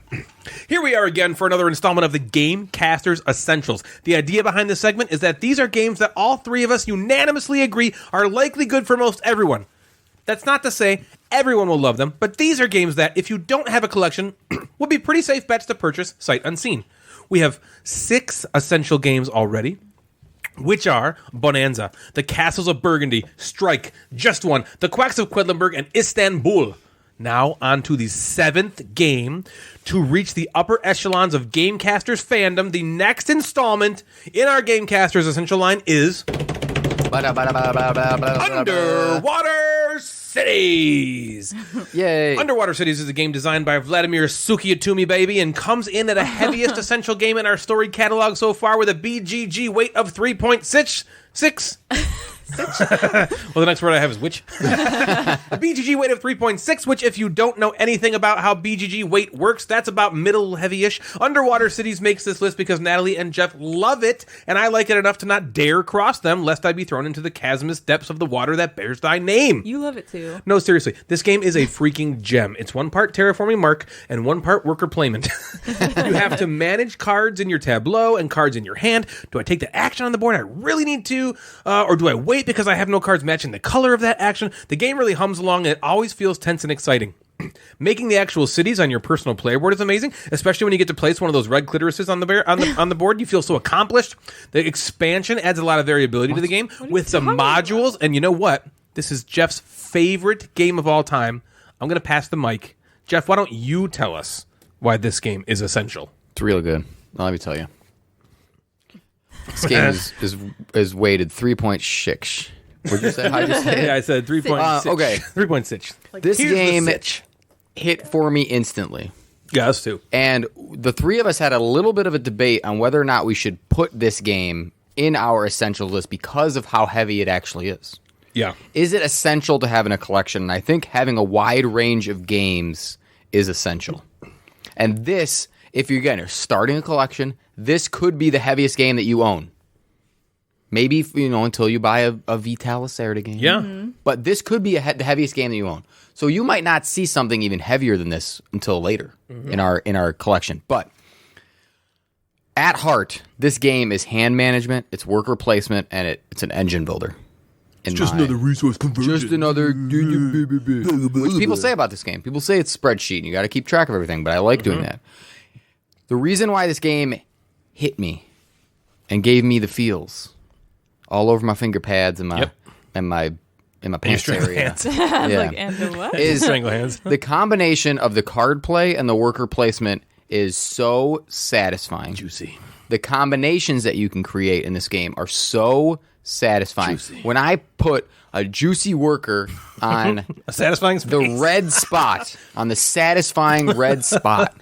S3: Here we are again for another installment of the Gamecasters Essentials. The idea behind this segment is that these are games that all three of us unanimously agree are likely good for most everyone. That's not to say everyone will love them, but these are games that, if you don't have a collection, would be pretty safe bets to purchase sight unseen. We have 6 essential games already, which are Bonanza, The Castles of Burgundy, Strike, Just One, The Quacks of Quedlinburg, and Istanbul. Now on to the 7th game to reach the upper echelons of Gamecasters fandom. The next installment in our Gamecasters Essential line is Underwater Cities.
S4: Yay.
S3: Underwater Cities is a game designed by Vladimir Sukiatumi, baby, and comes in at a heaviest essential game in our storied catalog so far with a BGG weight of 3.6. Well, the next word I have is which. A BGG weight of 3.6, which, if you don't know anything about how BGG weight works, that's about middle heavy-ish. Underwater Cities makes this list because Natalie and Jeff love it, and I like it enough to not dare cross them, lest I be thrown into the chasmous depths of the water that bears thy name.
S5: You love it too.
S3: No, seriously, this game is a freaking gem. It's 1 part terraforming Mark and 1 part worker placement. You have to manage cards in your tableau and cards in your hand. Do I take that action on the board? I really need to, or do I wait because I have no cards matching the color of that action? The game really hums along, and it always feels tense and exciting. Making the actual cities on your personal player board is amazing, especially when you get to place one of those red clitorises on the board. You feel so accomplished. The expansion adds a lot of variability to the game with the modules. And you know what? This is Jeff's favorite game of all time. I'm going to pass the mic. Jeff, why don't you tell us why this game is essential?
S4: It's real good. Let me tell you. This game is weighted 3.6. What'd you say? How'd you say it?
S3: Yeah, I said 3.6.
S4: Okay.
S3: 3.6.
S4: This
S3: Here's the
S4: game
S3: sitch.
S4: hit for me instantly.
S3: Yeah, us too.
S4: And the three of us had a little bit of a debate on whether or not we should put this game in our essential list because of how heavy it actually is.
S3: Yeah.
S4: Is it essential to have in a collection? And I think having a wide range of games is essential. And this, if you're starting a collection, this could be the heaviest game that you own. Maybe, until you buy a Vitalis Lacerda game.
S3: Yeah.
S5: Mm-hmm.
S4: But this could be the heaviest game that you own. So you might not see something even heavier than this until later in our collection. But at heart, this game is hand management, it's worker placement, and it's an engine builder. It's
S1: Just another resource conversion.
S4: Just another. What do people say about this game? People say it's spreadsheet and you got to keep track of everything, but I like doing that. The reason why this game hit me and gave me the feels all over my finger pads and my pants
S3: strangle
S4: area
S3: hands.
S4: yeah,
S5: And the what?
S4: is
S3: Strangle hands.
S4: the combination of the card play and the worker placement is so satisfying.
S3: Juicy.
S4: The combinations that you can create in this game are so satisfying.
S3: Juicy.
S4: When I put a juicy worker on
S3: A satisfying space.
S4: the red spot, on the satisfying red spot,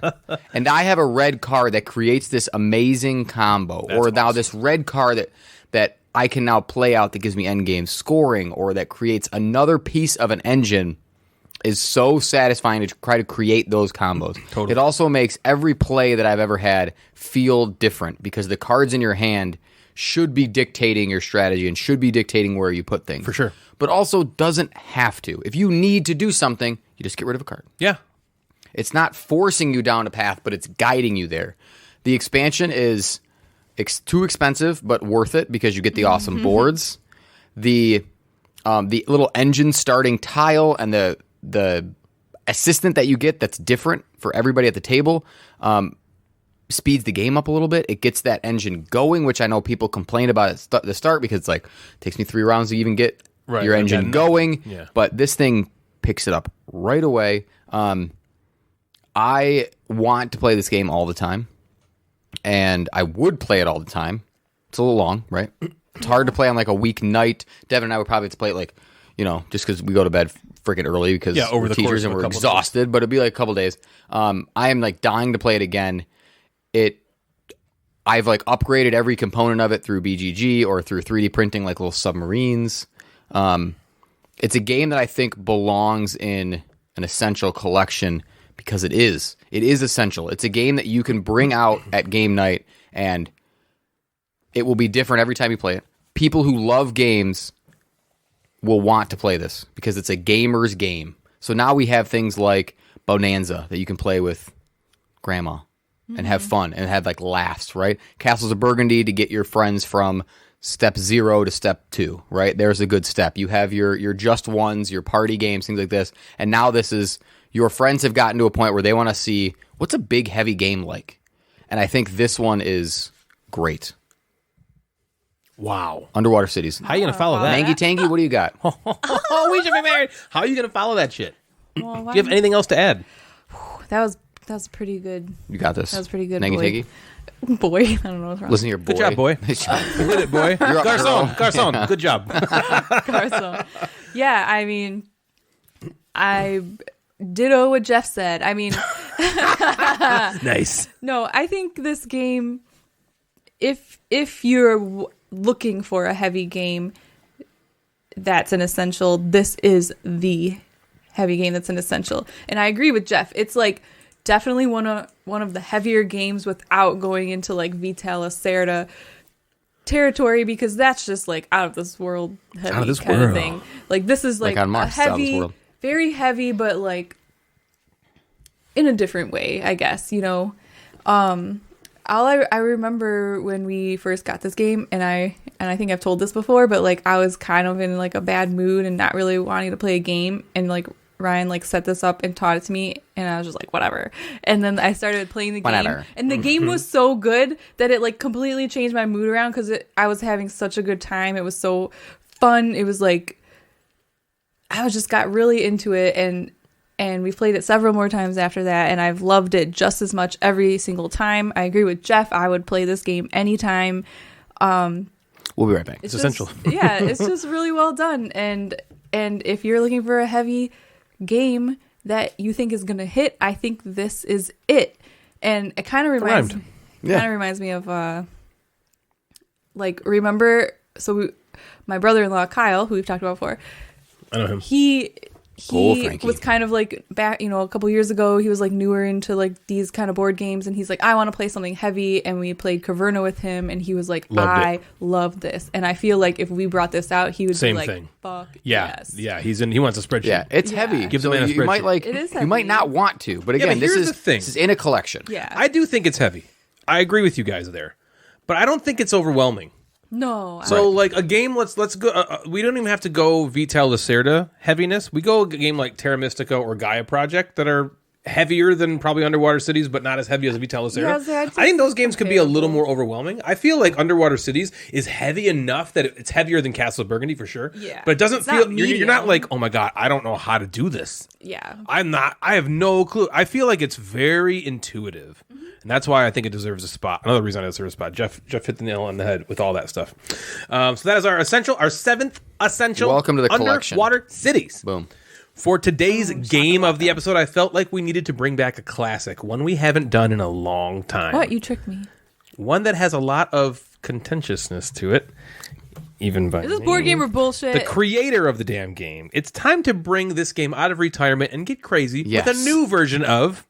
S4: and I have a red card that creates this amazing combo, or now
S3: awesome.
S4: this red card that I can now play out that gives me endgame scoring, or that creates another piece of an engine, is so satisfying to try to create those combos.
S3: Totally.
S4: It also makes every play that I've ever had feel different because the cards in your hand should be dictating your strategy and should be dictating where you put things.
S3: For sure.
S4: But also doesn't have to. If you need to do something, you just get rid of a card.
S3: Yeah.
S4: It's not forcing you down a path, but it's guiding you there. The expansion is too expensive, but worth it because you get the awesome boards. The little engine starting tile and the assistant that you get that's different for everybody at the table speeds the game up a little bit. It gets that engine going, which I know people complain about at the start because it's like, it takes me 3 rounds to even get your engine going.
S3: Yeah.
S4: But this thing picks it up right away. I want to play this game all the time, and I would play it all the time. It's a little long, right? It's hard to play on like a weeknight. Devin and I would probably have to play it like, just because we go to bed freaking early because
S3: over
S4: we're
S3: the course
S4: teachers
S3: of
S4: and
S3: a
S4: we're
S3: couple
S4: exhausted, but it'd be like a couple days. I am like dying to play it again. I've like upgraded every component of it through BGG or through 3D printing, like little submarines. It's a game that I think belongs in an essential collection because it is essential. It's a game that you can bring out at game night and it will be different every time you play it. People who love games will want to play this because it's a gamer's game. So now we have things like Bonanza that you can play with grandma and have fun and have like laughs, right? Castles of Burgundy to get your friends from step 0 to step 2, right? There's a good step. You have your just ones, your party games, things like this. And now this is, your friends have gotten to a point where they want to see what's a big, heavy game like. And I think this one is great.
S3: Wow.
S4: Underwater Cities.
S3: How are you going to follow that?
S4: Mangy Tangy, what do you got?
S3: Oh, we should be married. How are you going to follow that shit?
S5: Well,
S3: Do you have anything else to add?
S5: That was pretty good.
S4: You got this.
S5: That was pretty good,
S4: Mangy
S5: boy.
S4: Tangy?
S5: Boy, I don't know what's wrong.
S4: Listen to your boy.
S3: Good job, boy.
S4: Nice job.
S3: You did it, boy. Garcon. Good job.
S5: Garcon. Yeah, I mean, I ditto what Jeff said. I mean,
S3: Nice.
S5: no, I think this game, if you're looking for a heavy game that's an essential, this is the heavy game that's an essential. And I agree with Jeff. It's like definitely one of the heavier games without going into like Vital Lacerda territory, because that's just like out of this world heavy
S3: Out of this
S5: kind
S3: world.
S5: of thing. Like this is like
S4: on
S5: a
S4: Mars, out of this
S5: heavy,
S4: world.
S5: very heavy, but like in a different way, I guess, I remember when we first got this game, and I think I've told this before, but like I was kind of in like a bad mood and not really wanting to play a game, and like Ryan like set this up and taught it to me, and I was just like, whatever. And then I started playing the game,
S4: Whatever.
S5: and the game was so good that it like completely changed my mood around, because I was having such a good time. It was so fun. It was like I was just got really into it, and we played it several more times after that, and I've loved it just as much every single time. I agree with Jeff. I would play this game anytime.
S4: We'll be right back.
S3: It's essential.
S5: Yeah, it's just really well done. And if you're looking for a heavy game that you think is going to hit, I think this is it. And it kind of reminds me of like, remember, my brother-in-law Kyle, who we've talked about before,
S3: I know him.
S5: he
S4: Frankie.
S5: was kind of like back, a couple years ago, he was like newer into like these kind of board games, and he's like, I want to play something heavy, and we played Caverna with him, and he was like, I love this. And I feel like if we brought this out, he would
S3: Same
S5: be like,
S3: thing.
S5: fuck
S3: Yeah.
S5: yes.
S3: Yeah. He wants a spreadsheet.
S4: Yeah, it's
S5: Yeah.
S4: heavy.
S3: Give the
S4: So
S3: man a
S4: you might
S3: spreadsheet.
S4: like,
S5: It is
S4: you might
S5: heavy.
S4: not want to, but
S3: Yeah,
S4: again,
S3: but here's the thing.
S4: this is in a collection.
S5: Yeah.
S3: I do think it's heavy. I agree with you guys there, but I don't think it's overwhelming.
S5: No.
S3: So like a game, let's go. We don't even have to go Vital Lacerda heaviness. We go a game like Terra Mystica or Gaia Project that are heavier than probably Underwater Cities, but not as heavy as Vital Lacerda.
S5: Yeah, so I'd say
S3: I think those games could be a little
S5: comparable.
S3: more overwhelming. I feel like Underwater Cities is heavy enough that it's heavier than Castle of Burgundy for sure.
S5: Yeah.
S3: But it doesn't
S5: It's
S3: feel.
S5: not
S3: You're not
S5: medium.
S3: like, oh my god, I don't know how to do this.
S5: Yeah.
S3: I have no clue. I feel like it's very intuitive. And that's why I think it deserves a spot. Another reason it deserves a spot. Jeff hit the nail on the head with all that stuff. So that is our 7th essential.
S4: Welcome to the collection.
S3: Underwater Cities.
S4: Boom.
S3: For today's game of the episode, I felt like we needed to bring back a classic, one we haven't done in a long time.
S5: What? You tricked me.
S3: One that has a lot of contentiousness to it. Even by
S5: Is this
S3: me.
S5: board gamer bullshit?
S3: The creator of the damn game. It's time to bring this game out of retirement and get crazy
S4: Yes.
S3: with a new version of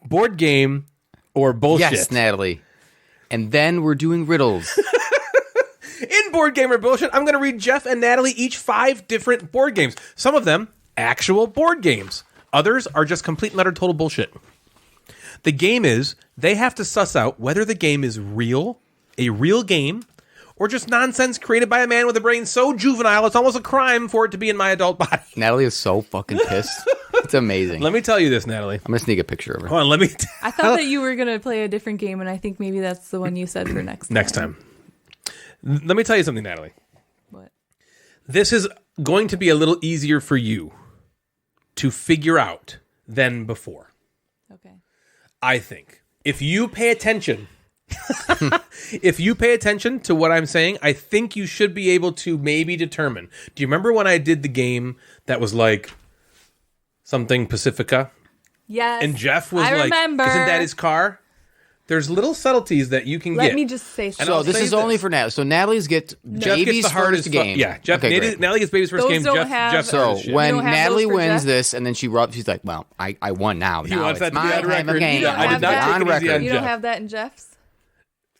S3: board game or bullshit.
S4: Yes, Natalie. And then we're doing riddles.
S3: Board Game or Bullshit, I'm going to read Jeff and Natalie each 5 different board games. Some of them actual board games. Others are just complete and utter total bullshit. The game is, they have to suss out whether the game is real, a real game, or just nonsense created by a man with a brain so juvenile it's almost a crime for it to be in my adult body.
S4: Natalie is so fucking pissed. It's amazing.
S3: Let me tell you this, Natalie.
S4: I'm going to sneak a picture of her.
S3: Hold on, let me...
S5: I thought that you were going to play a different game, and I think maybe that's the one you said for next time.
S3: Next time. Let me tell you something, Natalie.
S5: What?
S3: This is going to be a little easier for you to figure out than before.
S5: Okay.
S3: I think. If you pay attention... if you pay attention to what I'm saying, I think you should be able to maybe determine. Do you remember when I did the game that was like something Pacifica?
S5: Yes.
S3: And Jeff was
S5: I
S3: like,
S5: remember.
S3: isn't that his car? There's little subtleties that you can get.
S5: Let me just say
S3: And
S5: something.
S3: I'll
S4: So this
S3: say
S4: is only for Natalie. So Natalie's
S3: Jeff
S4: baby's
S3: gets the hardest
S4: first game.
S3: Yeah, Jeff.
S4: Okay, great.
S3: Natalie gets baby's first
S5: Those
S3: game.
S5: don't
S3: Jeff.
S5: have-
S3: Jeff.
S4: So
S3: shit.
S4: when
S5: You don't have
S4: Natalie
S5: those for
S4: wins
S5: Jeff?
S4: this, and then she rubs, she's like, "Well, I won now.
S3: He
S4: Now
S3: wants
S4: it's
S3: that to be
S4: my
S3: on
S4: time
S3: record.
S4: of game.
S3: Yeah, I did not
S5: have
S3: take
S4: on
S3: it easy
S4: record.
S3: on
S5: You don't
S3: Jeff.
S5: have that in Jeff's?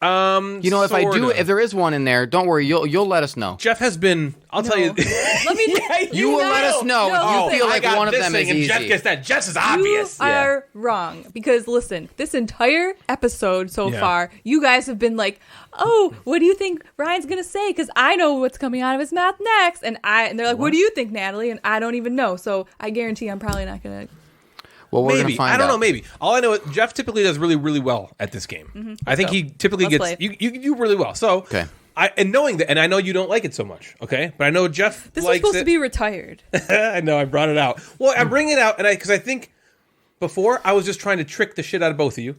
S4: You know, if I do,
S3: sorta.
S4: if there is one in there, don't worry. You'll let us know.
S3: Jeff has been. I'll tell you.
S5: Let me.
S4: You will let us know if you feel
S3: I
S4: like
S3: got
S4: one of
S3: this
S4: them
S3: thing
S4: is
S3: and
S4: easy.
S3: Jeff gets that. Jeff's is obvious.
S5: You are wrong because listen, this entire episode so
S3: Yeah.
S5: far, you guys have been like, "Oh, what do you think Ryan's gonna say?" Because I know what's coming out of his mouth next, and they're like, "What do you think, Natalie?" And I don't even know, so I guarantee I'm probably not gonna.
S4: Well, we're
S3: Maybe
S4: gonna find
S3: I don't
S4: out.
S3: know. Maybe all I know is Jeff typically does really, really well at this game. I think
S5: go.
S3: he typically
S5: Let's
S3: gets
S5: play.
S3: you do really well. So
S4: Okay.
S3: And knowing that, and I know you don't like it so much. Okay, but I know Jeff
S5: This was
S3: likes
S5: supposed
S3: it.
S5: to be retired.
S3: I know I brought it out. Well, I'm bringing it out, and because I think before I was just trying to trick the shit out of both of you.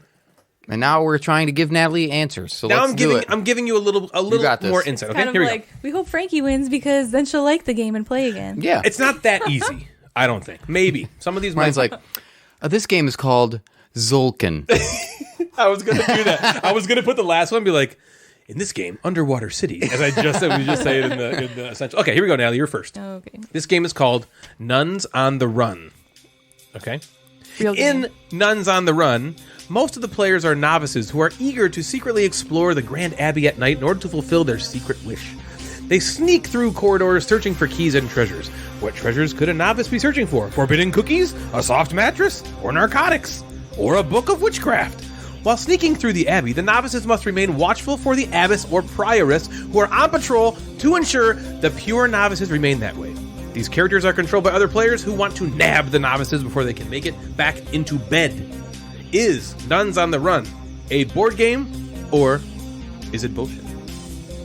S4: And now we're trying to give Natalie answers. So
S3: Now
S4: let's do it.
S3: I'm giving you a little
S4: got this.
S3: more insight. Okay,
S5: Kind of
S3: here we
S5: like
S3: go.
S5: we hope Frankie wins because then she'll like the game and play again.
S4: Yeah.
S3: It's not that easy. I don't think. Maybe some of these.
S4: Ryan's
S3: might-
S4: like, this game is called Zolkin.
S3: I was gonna do that. I was gonna put the last one and be like, in this game, Underwater City, as I just said, we just say it in the essential. Okay, here we go, Natalie. You're first.
S5: Okay.
S3: This game is called Nuns on the Run. Okay?
S5: Real game.
S3: In Nuns on the Run, most of the players are novices who are eager to secretly explore the Grand Abbey at night in order to fulfill their secret wish. They sneak through corridors searching for keys and treasures. What treasures could a novice be searching for? Forbidden cookies? A soft mattress? Or narcotics? Or a book of witchcraft? While sneaking through the abbey, the novices must remain watchful for the abbess or prioress who are on patrol to ensure the pure novices remain that way. These characters are controlled by other players who want to nab the novices before they can make it back into bed. Is Nuns on the Run a board game or is it bullshit?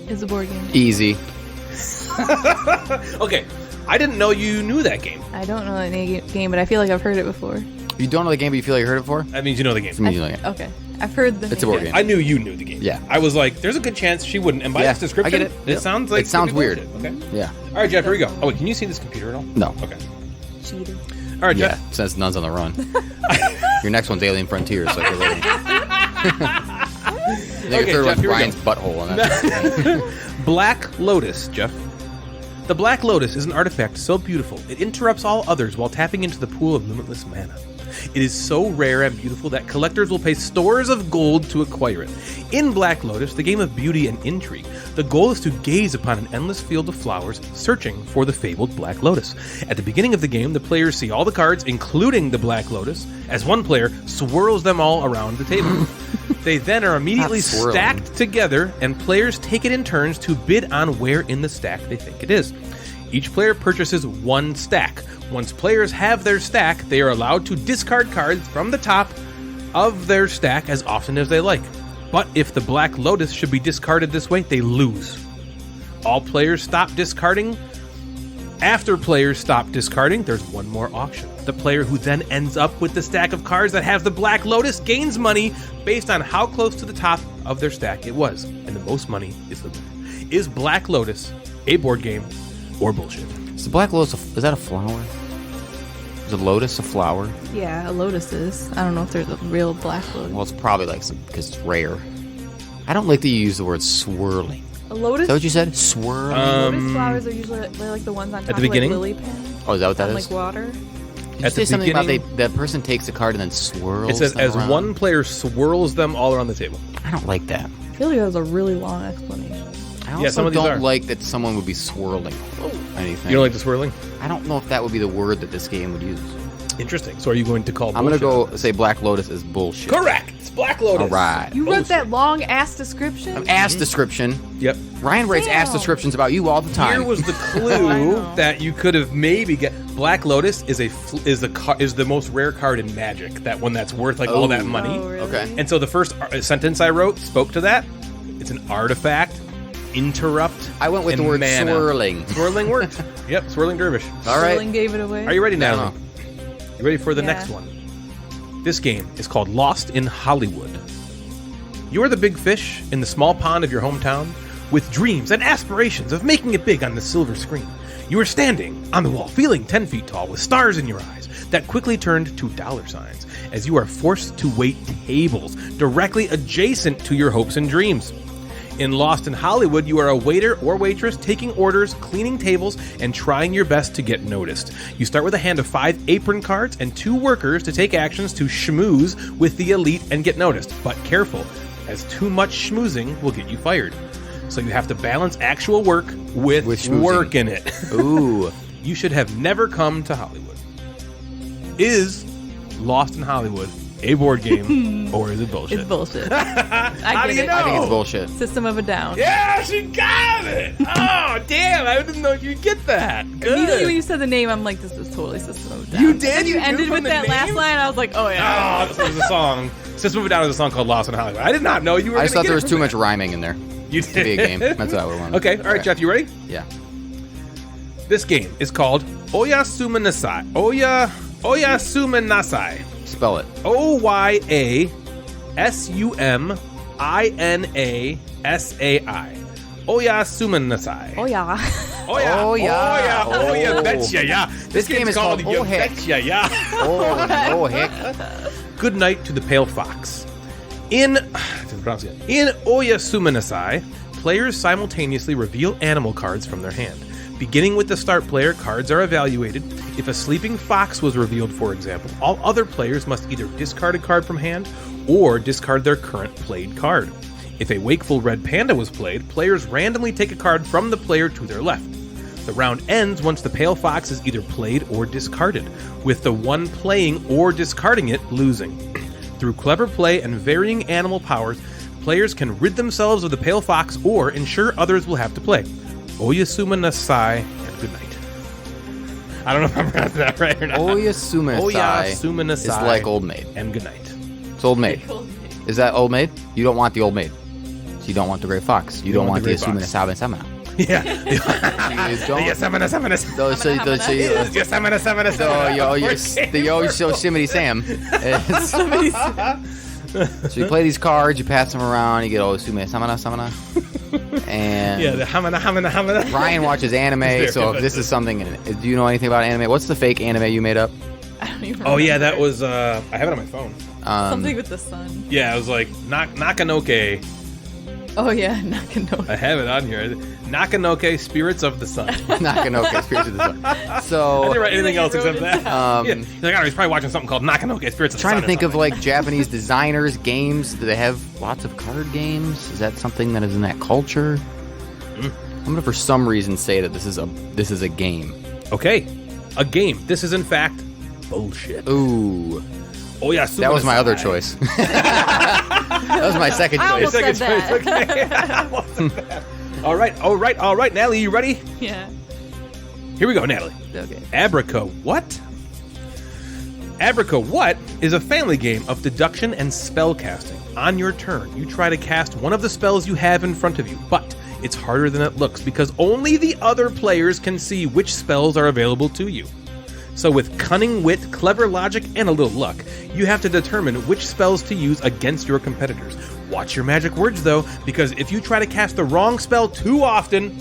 S5: It's a board game.
S4: Easy.
S3: Okay, I didn't know you knew that game.
S5: I don't know that game, but I feel like I've heard it before.
S4: You don't know the game, but you feel like you heard it before?
S3: That means you know the game.
S4: It means you know it.
S5: Okay. I've heard the
S4: It's a board
S5: name.
S4: game.
S3: I knew you knew the game.
S4: Yeah.
S3: I was like, there's a good chance she wouldn't. And by
S4: Yeah,
S3: this description,
S4: I get it. Yep.
S3: sounds like
S4: It sounds
S3: pretty
S4: weird.
S3: bullshit. Okay.
S4: Yeah.
S3: All right, Jeff, here we go. Oh, wait, can you see this computer at all?
S4: No.
S3: Okay.
S5: Cheater.
S3: All right,
S4: Yeah,
S3: Jeff.
S4: since Nuns on the Run. Your next one's Alien Frontiers. So you're really... Your
S3: Okay,
S4: third
S3: Jeff,
S4: one's
S3: here we go.
S4: Brian's butthole. And that's
S3: Black Lotus, Jeff. The Black Lotus is an artifact so beautiful, it interrupts all others while tapping into the pool of limitless mana. It is so rare and beautiful that collectors will pay stores of gold to acquire it. In Black Lotus, the game of beauty and intrigue, the goal is to gaze upon an endless field of flowers, searching for the fabled Black Lotus. At the beginning of the game, the players see all the cards, including the Black Lotus, as one player swirls them all around the table. They then are immediately
S4: Not swirling.
S3: stacked together, and players take it in turns to bid on where in the stack they think it is. Each player purchases one stack. Once players have their stack, they are allowed to discard cards from the top of their stack as often as they like. But if the Black Lotus should be discarded this way, they lose. All players stop discarding. After players stop discarding, there's one more auction. The player who then ends up with the stack of cards that has the Black Lotus gains money based on how close to the top of their stack it was. And the most money is the winner. Is Black Lotus a board game or bullshit?
S4: Is the Black Lotus, is that a flower? Is a lotus a flower?
S5: Yeah, a lotus is. I don't know if there's a real black lotus.
S4: Well, it's probably like some, because it's rare. I don't like that you use the word swirling.
S5: A lotus?
S4: Is that what you said? Swirling?
S5: Lotus flowers are usually they're like the ones on top
S3: the beginning?
S5: of like lily pads.
S4: Oh, is that what that
S5: on,
S4: is?
S5: like water.
S4: Did you
S3: at
S4: say
S3: the
S4: something about
S3: beginning-
S4: that person takes a card and then swirls
S3: It says
S4: them
S3: as
S4: around?
S3: one player swirls them all around the table.
S4: I don't like that.
S5: I feel like that was a really long explanation.
S4: I
S3: Yeah, some
S4: also
S3: of these
S4: don't
S3: are.
S4: like that someone would be swirling anything.
S3: You don't like the swirling?
S4: I don't know if that would be the word that this game would use.
S3: Interesting. So are you going to call
S4: I'm going to
S3: bullshit?
S4: go say Black Lotus is bullshit.
S3: Correct. It's Black Lotus.
S4: All right.
S5: You wrote that long ass description?
S4: Ass description.
S3: Yep.
S4: Ryan writes ass
S5: Damn.
S4: descriptions about you all the time.
S3: Here was the clue that you could have maybe get. Black Lotus is the most rare card in Magic. That one that's worth like all that money.
S5: Oh, really?
S4: Okay.
S3: And so the first sentence I wrote spoke to that. It's an artifact. Interrupt.
S4: I went with
S3: and
S4: the word
S3: mana.
S4: swirling.
S3: Swirling worked. Yep. Swirling Dervish.
S4: All right.
S5: Sterling gave it away.
S3: Are you ready,
S4: I
S3: Natalie?
S4: don't
S3: You ready for the
S5: Yeah.
S3: next one? This game is called Lost in Hollywood. You're the big fish in the small pond of your hometown with dreams and aspirations of making it big on the silver screen. You are standing on the wall, feeling 10 feet tall with stars in your eyes that quickly turned to dollar signs as you are forced to wait tables directly adjacent to your hopes and dreams. In Lost in Hollywood, you are a waiter or waitress taking orders, cleaning tables, and trying your best to get noticed. You start with a hand of 5 apron cards and 2 workers to take actions to schmooze with the elite and get noticed. But careful, as too much schmoozing will get you fired. So you have to balance actual work with
S4: schmoozing.
S3: work in it.
S4: Ooh.
S3: You should have never come to Hollywood. Is Lost in Hollywood a board game or is it bullshit?
S5: It's bullshit.
S3: How do you know?
S4: I think it's bullshit.
S5: System of a Down.
S3: Yeah, she got it! Oh, damn, I didn't know you'd get that.
S5: Immediately when
S3: Good.
S5: you said the name, I'm like, this is totally System of a Down.
S3: You did?
S5: When you
S3: You knew
S5: ended
S3: from
S5: with
S3: the
S5: that last
S3: name?
S5: line, I was like, oh yeah.
S3: Oh, this was a song. System of a Down is a song called Lost in Hollywood. I did not know you were
S4: I
S3: gonna
S4: just thought
S3: get
S4: there
S3: it
S4: was
S3: from
S4: too
S3: that.
S4: much rhyming in there
S3: You
S4: to be a
S3: did.
S4: game. That's what I would want.
S3: Okay, all right, Jeff, you ready?
S4: Yeah.
S3: This game is called Oyasumanasai. Oyasumanasai.
S4: Spell it.
S3: Oyasumanasai. Oyasumanasai.
S5: Oh yeah.
S3: Oh yeah.
S4: Oh, yeah.
S3: Oh yeah.
S4: Oh.
S3: Betcha, yeah.
S4: This game
S3: game's
S4: is called
S3: You
S4: Oh Heck.
S3: Betcha, yeah.
S4: Oh heck.
S3: Good night to the pale fox. In Oyasumanasai, players simultaneously reveal animal cards from their hand. Beginning with the start player, cards are evaluated. If a sleeping fox was revealed, for example, all other players must either discard a card from hand or discard their current played card. If a wakeful red panda was played, players randomly take a card from the player to their left. The round ends once the pale fox is either played or discarded, with the one playing or discarding it losing. Through clever play and varying animal powers, players can rid themselves of the pale fox or ensure others will have to play. Oyasumanasai and good night. I don't know if I'm pronouncing that right or not.
S4: Oyasumanasai is like Old Maid.
S3: And good night.
S4: It's Old Maid. Is that Old Maid? You don't want the Old Maid. So you don't want the Gray Fox. You don't want the
S3: Gray Fox.
S4: Asumanasai.
S3: Yeah.
S4: You don't.
S3: Yosemite.
S4: Those so Yosemite Sam. So you play these cards, you pass them around, you get Samana. And
S3: Yeah, the hamana.
S4: Ryan watches anime, so if this is something, do you know anything about anime? What's the fake anime you made up?
S5: I don't even
S3: Oh yeah,
S5: remember.
S3: that was I have it on my phone.
S5: Something with the sun.
S3: Yeah, it was like Nakanoke.
S5: Oh yeah, Nakanoke.
S3: I have it on here. Nakanoke, Spirits of the Sun.
S4: Nakanoke, Spirits of the Sun.
S3: I
S4: So
S3: didn't write anything
S5: You
S3: else
S5: wrote
S3: except
S5: it
S3: that. Yeah. He's like, oh, he's probably watching something called Nakanoke, Spirits of the Sun.
S4: trying to think
S3: or
S4: of
S3: something.
S4: like Japanese designers, games. Do they have lots of card games? Is that something that is in that culture? I'm gonna for some reason say that this is a game.
S3: Okay, a game. This is in fact bullshit.
S4: Ooh,
S3: Oh yeah,
S4: that was my other choice. That was my second
S5: I
S4: choice.
S5: almost said that.
S3: Okay. All right. Natalie, you ready?
S5: Yeah.
S3: Here we go, Natalie.
S5: Okay.
S3: Abraca what? Abraca what is a family game of deduction and spell casting. On your turn, you try to cast one of the spells you have in front of you, but it's harder than it looks because only the other players can see which spells are available to you. So with cunning wit, clever logic, and a little luck, you have to determine which spells to use against your competitors. Watch your magic words, though, because if you try to cast the wrong spell too often,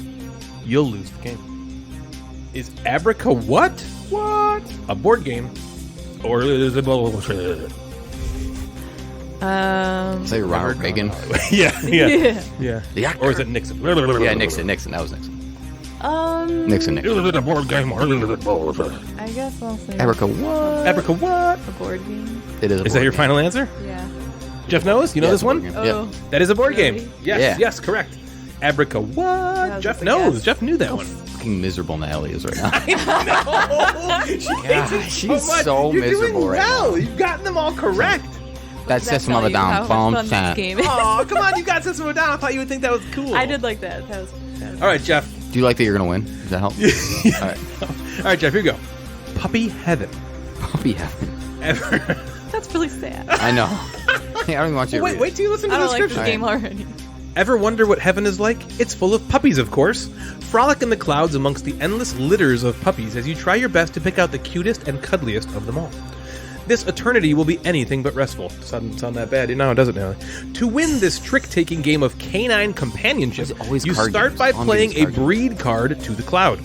S3: you'll lose the game. Is Abraca what? What? A board game? Or is it bullshit?
S4: Say Ronald Reagan.
S3: Yeah.
S4: Yeah.
S3: Or is it Nixon?
S4: Yeah, Nixon. That was Nixon. Nixon.
S3: Is it a board game or is it bullshit?
S5: I guess I'll say
S4: Abraca what?
S3: Abraca what?
S5: a board game.
S4: It is.
S3: Is that your final answer?
S5: Yeah.
S3: Jeff knows? You know
S4: Yeah,
S3: this
S4: it's a board
S3: one?
S4: game.
S5: Oh.
S3: That is a board
S5: Really?
S3: game. Yes,
S4: Yeah.
S3: yes, correct. Abraca. What?
S5: was
S3: Jeff
S5: a
S3: knows.
S5: guess.
S3: Jeff knew that one.
S4: Fucking miserable Natalie is right now.
S3: She's
S4: so
S3: You're
S4: miserable
S3: doing
S4: right
S3: well.
S4: now.
S3: You've gotten them all correct.
S4: That System of a
S5: Tell you
S4: Down.
S5: how much fun
S4: Boom,
S5: this game is.
S3: Oh, come on. You got System of a Down. I thought you would think that was cool.
S5: I did like that.
S3: All right, Jeff.
S4: Do you like that you're gonna win? Does that help? All right.
S3: All right, Jeff. Here you go. Puppy Heaven.
S4: Puppy heaven.
S5: That's really sad.
S4: I know. Hey, I don't even want you to read it.
S3: Wait till you listen to
S5: I
S3: the
S5: don't like this
S3: description.
S5: game already.
S3: Ever wonder what heaven is like? It's full of puppies, of course. Frolic in the clouds amongst the endless litters of puppies as you try your best to pick out the cutest and cuddliest of them all. This eternity will be anything but restful. Doesn't sound that bad. No, it doesn't, Nelly. To win this trick-taking game of canine companionship,
S4: Why is it always
S3: you
S4: card
S3: start
S4: games?
S3: by
S4: All I'm
S3: playing
S4: getting
S3: a
S4: is card
S3: breed card to the cloud.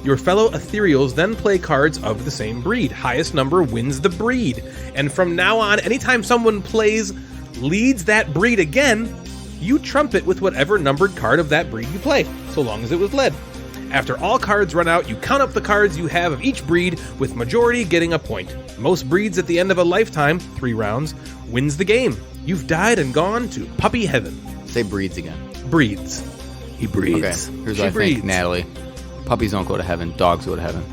S3: Your fellow ethereals then play cards of the same breed. Highest number wins the breed. And from now on, anytime someone leads that breed again, you trump it with whatever numbered card of that breed you play, so long as it was led. After all cards run out, you count up the cards you have of each breed, with majority getting a point. Most breeds at the end of a lifetime, 3 rounds, wins the game. You've died and gone to puppy heaven.
S4: Say breeds again.
S3: Breeds. He breeds.
S4: Okay. Here's
S3: She
S4: what I
S3: breeds.
S4: think, Natalie. Puppies don't go to heaven. Dogs go to heaven.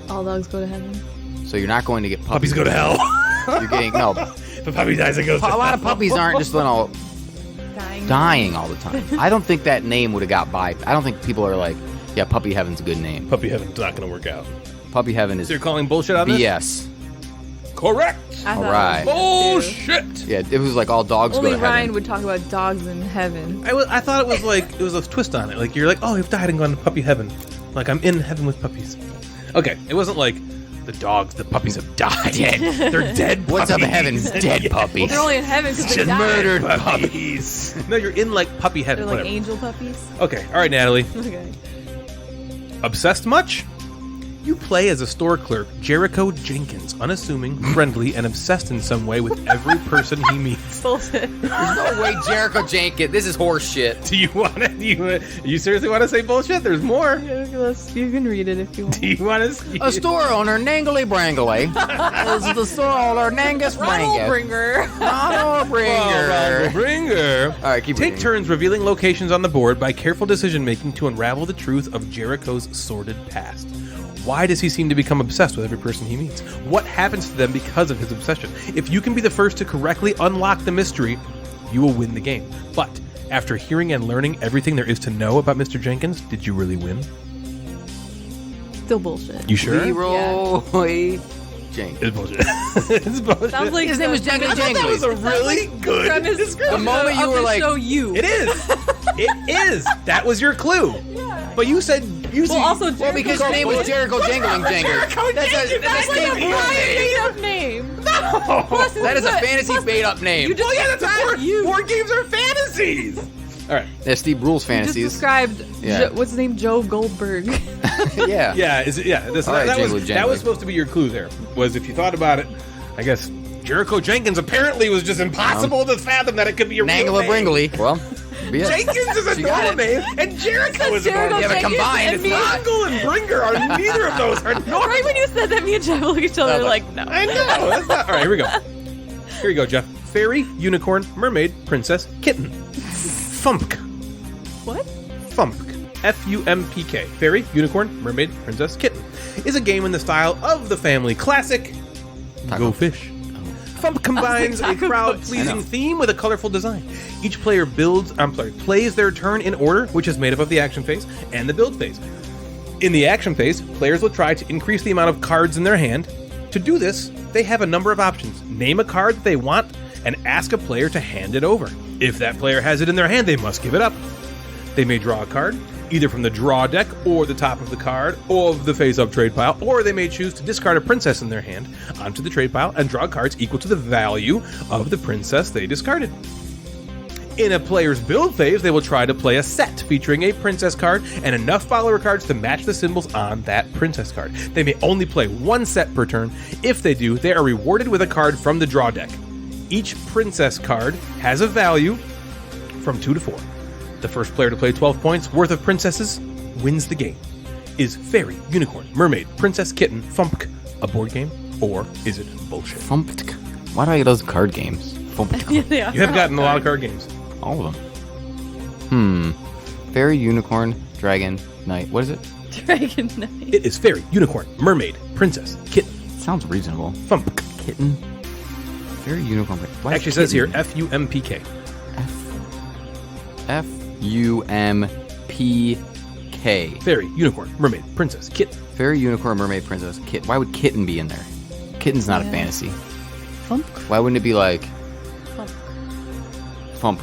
S5: All dogs go to heaven.
S4: So you're not going to get
S3: Puppies go to hell.
S4: You're getting no.
S3: If a puppy dies, it goes to
S4: A lot of puppies aren't just dying all the time. I don't think that name would have got by. I don't think people are like, yeah, Puppy Heaven's a good name.
S3: Puppy heaven's not going to work out.
S4: Puppy Heaven is
S3: So you're calling bullshit on this?
S4: BS.
S3: Correct.
S5: I thought
S4: Alright.
S5: it was too.
S3: Bullshit.
S4: Yeah, it was like all dogs
S5: Only
S4: go to
S5: Ryan
S4: heaven.
S5: would talk about dogs in heaven.
S3: I thought it was like, it was a twist on it. Like, you're like, oh, you've died and gone to puppy heaven. Like, I'm in heaven with puppies. Okay, it wasn't like the puppies have died. They're dead puppies.
S4: What's up in heaven? Dead
S5: Well,
S4: puppies.
S5: they're only in heaven because they died.
S4: Murdered
S3: puppies. No, you're in like puppy heaven.
S5: They're like
S3: whatever.
S5: angel puppies.
S3: Okay, all right, Natalie.
S5: Okay.
S3: Obsessed much? You play as a store clerk, Jericho Jenkins, unassuming, friendly, and obsessed in some way with every person he meets.
S5: Bullshit.
S4: There's no way Jericho Jenkins. This is horse shit.
S3: Do you want to? You seriously want to say bullshit? There's more.
S5: You can read it if you want.
S3: Do you want to?
S4: A store owner, Nangly Brangly, is the store owner, Nangus
S5: Ronald
S4: Brangus.
S5: Bringer.
S4: Ronald Bringer.
S3: Bringer.
S4: All right, keep
S3: Take
S4: reading.
S3: turns revealing locations on the board by careful decision making to unravel the truth of Jericho's sordid past. Why does he seem to become obsessed with every person he meets? What happens to them because of his obsession? If you can be the first to correctly unlock the mystery, you will win the game. But after hearing and learning everything there is to know about Mr. Jenkins, did you really win?
S5: Still bullshit.
S3: You sure?
S4: Leroy Jenkins.
S3: It's bullshit. It's bullshit.
S5: Sounds like
S4: His name was
S5: the
S4: Jenkins
S5: premise-
S3: That was a
S4: Jenkins.
S3: really good
S5: premise
S3: description.
S4: The moment you
S5: of
S4: were
S5: the
S4: like-
S5: show you.
S3: It is. It is. That was your clue. But you said
S5: Well, also
S4: Well,
S5: Jericho
S4: because his name was Jericho Jangling Janger.
S5: That's like a made-up name.
S3: No.
S5: Plus,
S4: That is a
S5: what-
S4: fantasy
S5: plus-
S4: made-up name.
S5: You just
S3: Well, yeah, that's a
S5: described you.
S3: board games are fantasies. All right.
S4: Yeah, Steve Rule's
S5: You just
S4: fantasies.
S5: described
S4: Yeah.
S5: what's his name? Joe Goldberg.
S4: Yeah.
S3: Yeah. Is it? Yeah. This,
S4: All right,
S3: that
S4: Jingly
S3: was
S4: Jangly.
S3: supposed to be your clue. There was, if you thought about it, I guess Jericho Jenkins apparently was just impossible to fathom that it could be a real
S4: Nangla
S3: name.
S4: Bringly. Well, be it.
S3: Jenkins is a
S4: She got
S3: normal
S4: it.
S3: name, and Jericho is a
S5: Jericho
S3: normal
S4: Yeah, but
S3: name.
S5: Jenkins
S4: combined,
S5: and
S4: it's
S5: me.
S4: not.
S3: Bungle and Bringer are neither of those are normal.
S5: Right when you said that, me and Jeff looked at each other like, no.
S3: I know. That's not, all right, here we go. Here you go, Jeff. Fairy, unicorn, mermaid, princess, kitten. Fumpk.
S5: What?
S3: Fumpk. F-U-M-P-K. Fairy, unicorn, mermaid, princess, kitten. Is a game in the style of the family classic Go Fish. Fump combines a
S5: Taco Bell.
S3: crowd-pleasing
S4: I know.
S3: theme with a colorful design. Each player plays their turn in order, which is made up of the action phase and the build phase. In the action phase, players will try to increase the amount of cards in their hand. To do this, they have a number of options. Name a card that they want and ask a player to hand it over. If that player has it in their hand, they must give it up. They may draw a card, either from the draw deck or the top of the card or the face-up trade pile, or they may choose to discard a princess in their hand onto the trade pile and draw cards equal to the value of the princess they discarded. In a player's build phase, they will try to play a set featuring a princess card and enough follower cards to match the symbols on that princess card. They may only play one set per turn. If they do, they are rewarded with a card from the draw deck. Each princess card has a value from 2 to 4. The first player to play 12 points worth of princesses wins the game. Is Fairy, Unicorn, Mermaid, Princess, Kitten, Fumpk a board game, or is it bullshit?
S4: Fumped. Why do I get those card games? Fumped.
S5: Yeah,
S3: You have gotten a lot of card games.
S4: All of them. Fairy, unicorn, dragon, knight. What is it?
S5: Dragon Knight.
S3: It is fairy, unicorn, mermaid, princess, kitten,
S4: Sounds reasonable.
S3: fump.
S4: Kitten. Fairy, unicorn. Why is
S3: Actually says here
S4: kitten?
S3: FUMPK.
S4: F-U-M-P-K.
S3: Fairy, unicorn, mermaid, princess, kitten.
S4: Fairy, unicorn, mermaid, princess, kitten. Why would kitten be in there? Kitten's not a fantasy.
S5: Fump.
S4: Why wouldn't it be like
S5: Fump.
S4: Fump?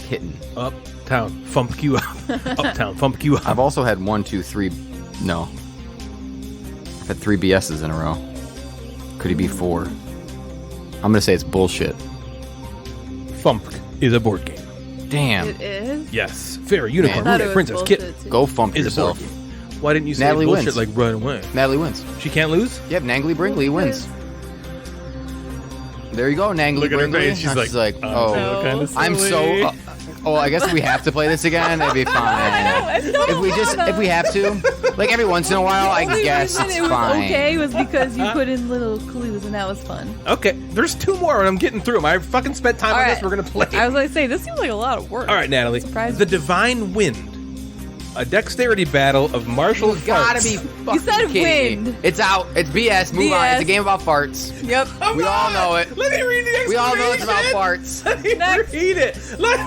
S4: Kitten.
S3: Uptown, fump you up. Uptown, fump you up.
S4: I've also had 1, 2, 3. No. I've had 3 BSs in a row. Could he be 4? I'm going to say it's bullshit.
S3: Fump is a board game.
S4: Damn.
S5: It is?
S3: Yes. Fairy, unicorn,
S4: Man.
S5: I thought it
S3: mermaid,
S5: was
S3: princess,
S5: bullshit,
S3: kitten
S5: too.
S4: Go Fump
S3: is a board
S4: yourself.
S3: game. Why didn't you say
S4: Natalie
S3: bullshit
S4: wins.
S3: like right away?
S4: Natalie wins.
S3: She can't lose?
S4: Yep, Nangly Brinkley wins. There you go, Nangly
S3: Look at her
S4: Brinkley.
S3: face. She's
S4: I'm just
S3: like,
S4: oh.
S5: No.
S3: kinda
S4: I'm
S3: silly.
S4: so. Oh, I guess if we have to play this again, it'd be fine. If we have to, like every once in a while, I
S5: The
S4: guess
S5: reason
S4: it's
S5: it was
S4: fine.
S5: okay was because you put in little clues and that was fun.
S3: Okay, there's 2 more and I'm getting through them. I fucking spent time on
S5: All
S3: this.
S5: right.
S3: We're going to play.
S5: I was going to say, this seems like a lot of work.
S3: All right, Natalie.
S5: Surprised
S3: The
S5: me.
S3: Divine Wind. A dexterity battle of martial
S4: Gotta
S3: farts.
S4: be fucking
S5: said
S4: kidding me.
S5: wind.
S4: It's out. It's BS. Move on. It's a
S5: BS.
S4: game about farts.
S5: Yep.
S3: Come
S4: We all
S3: on!
S4: know it.
S3: Let me read the explanation.
S4: We all know it's about farts.
S3: Let me
S5: Next.
S3: read it. Let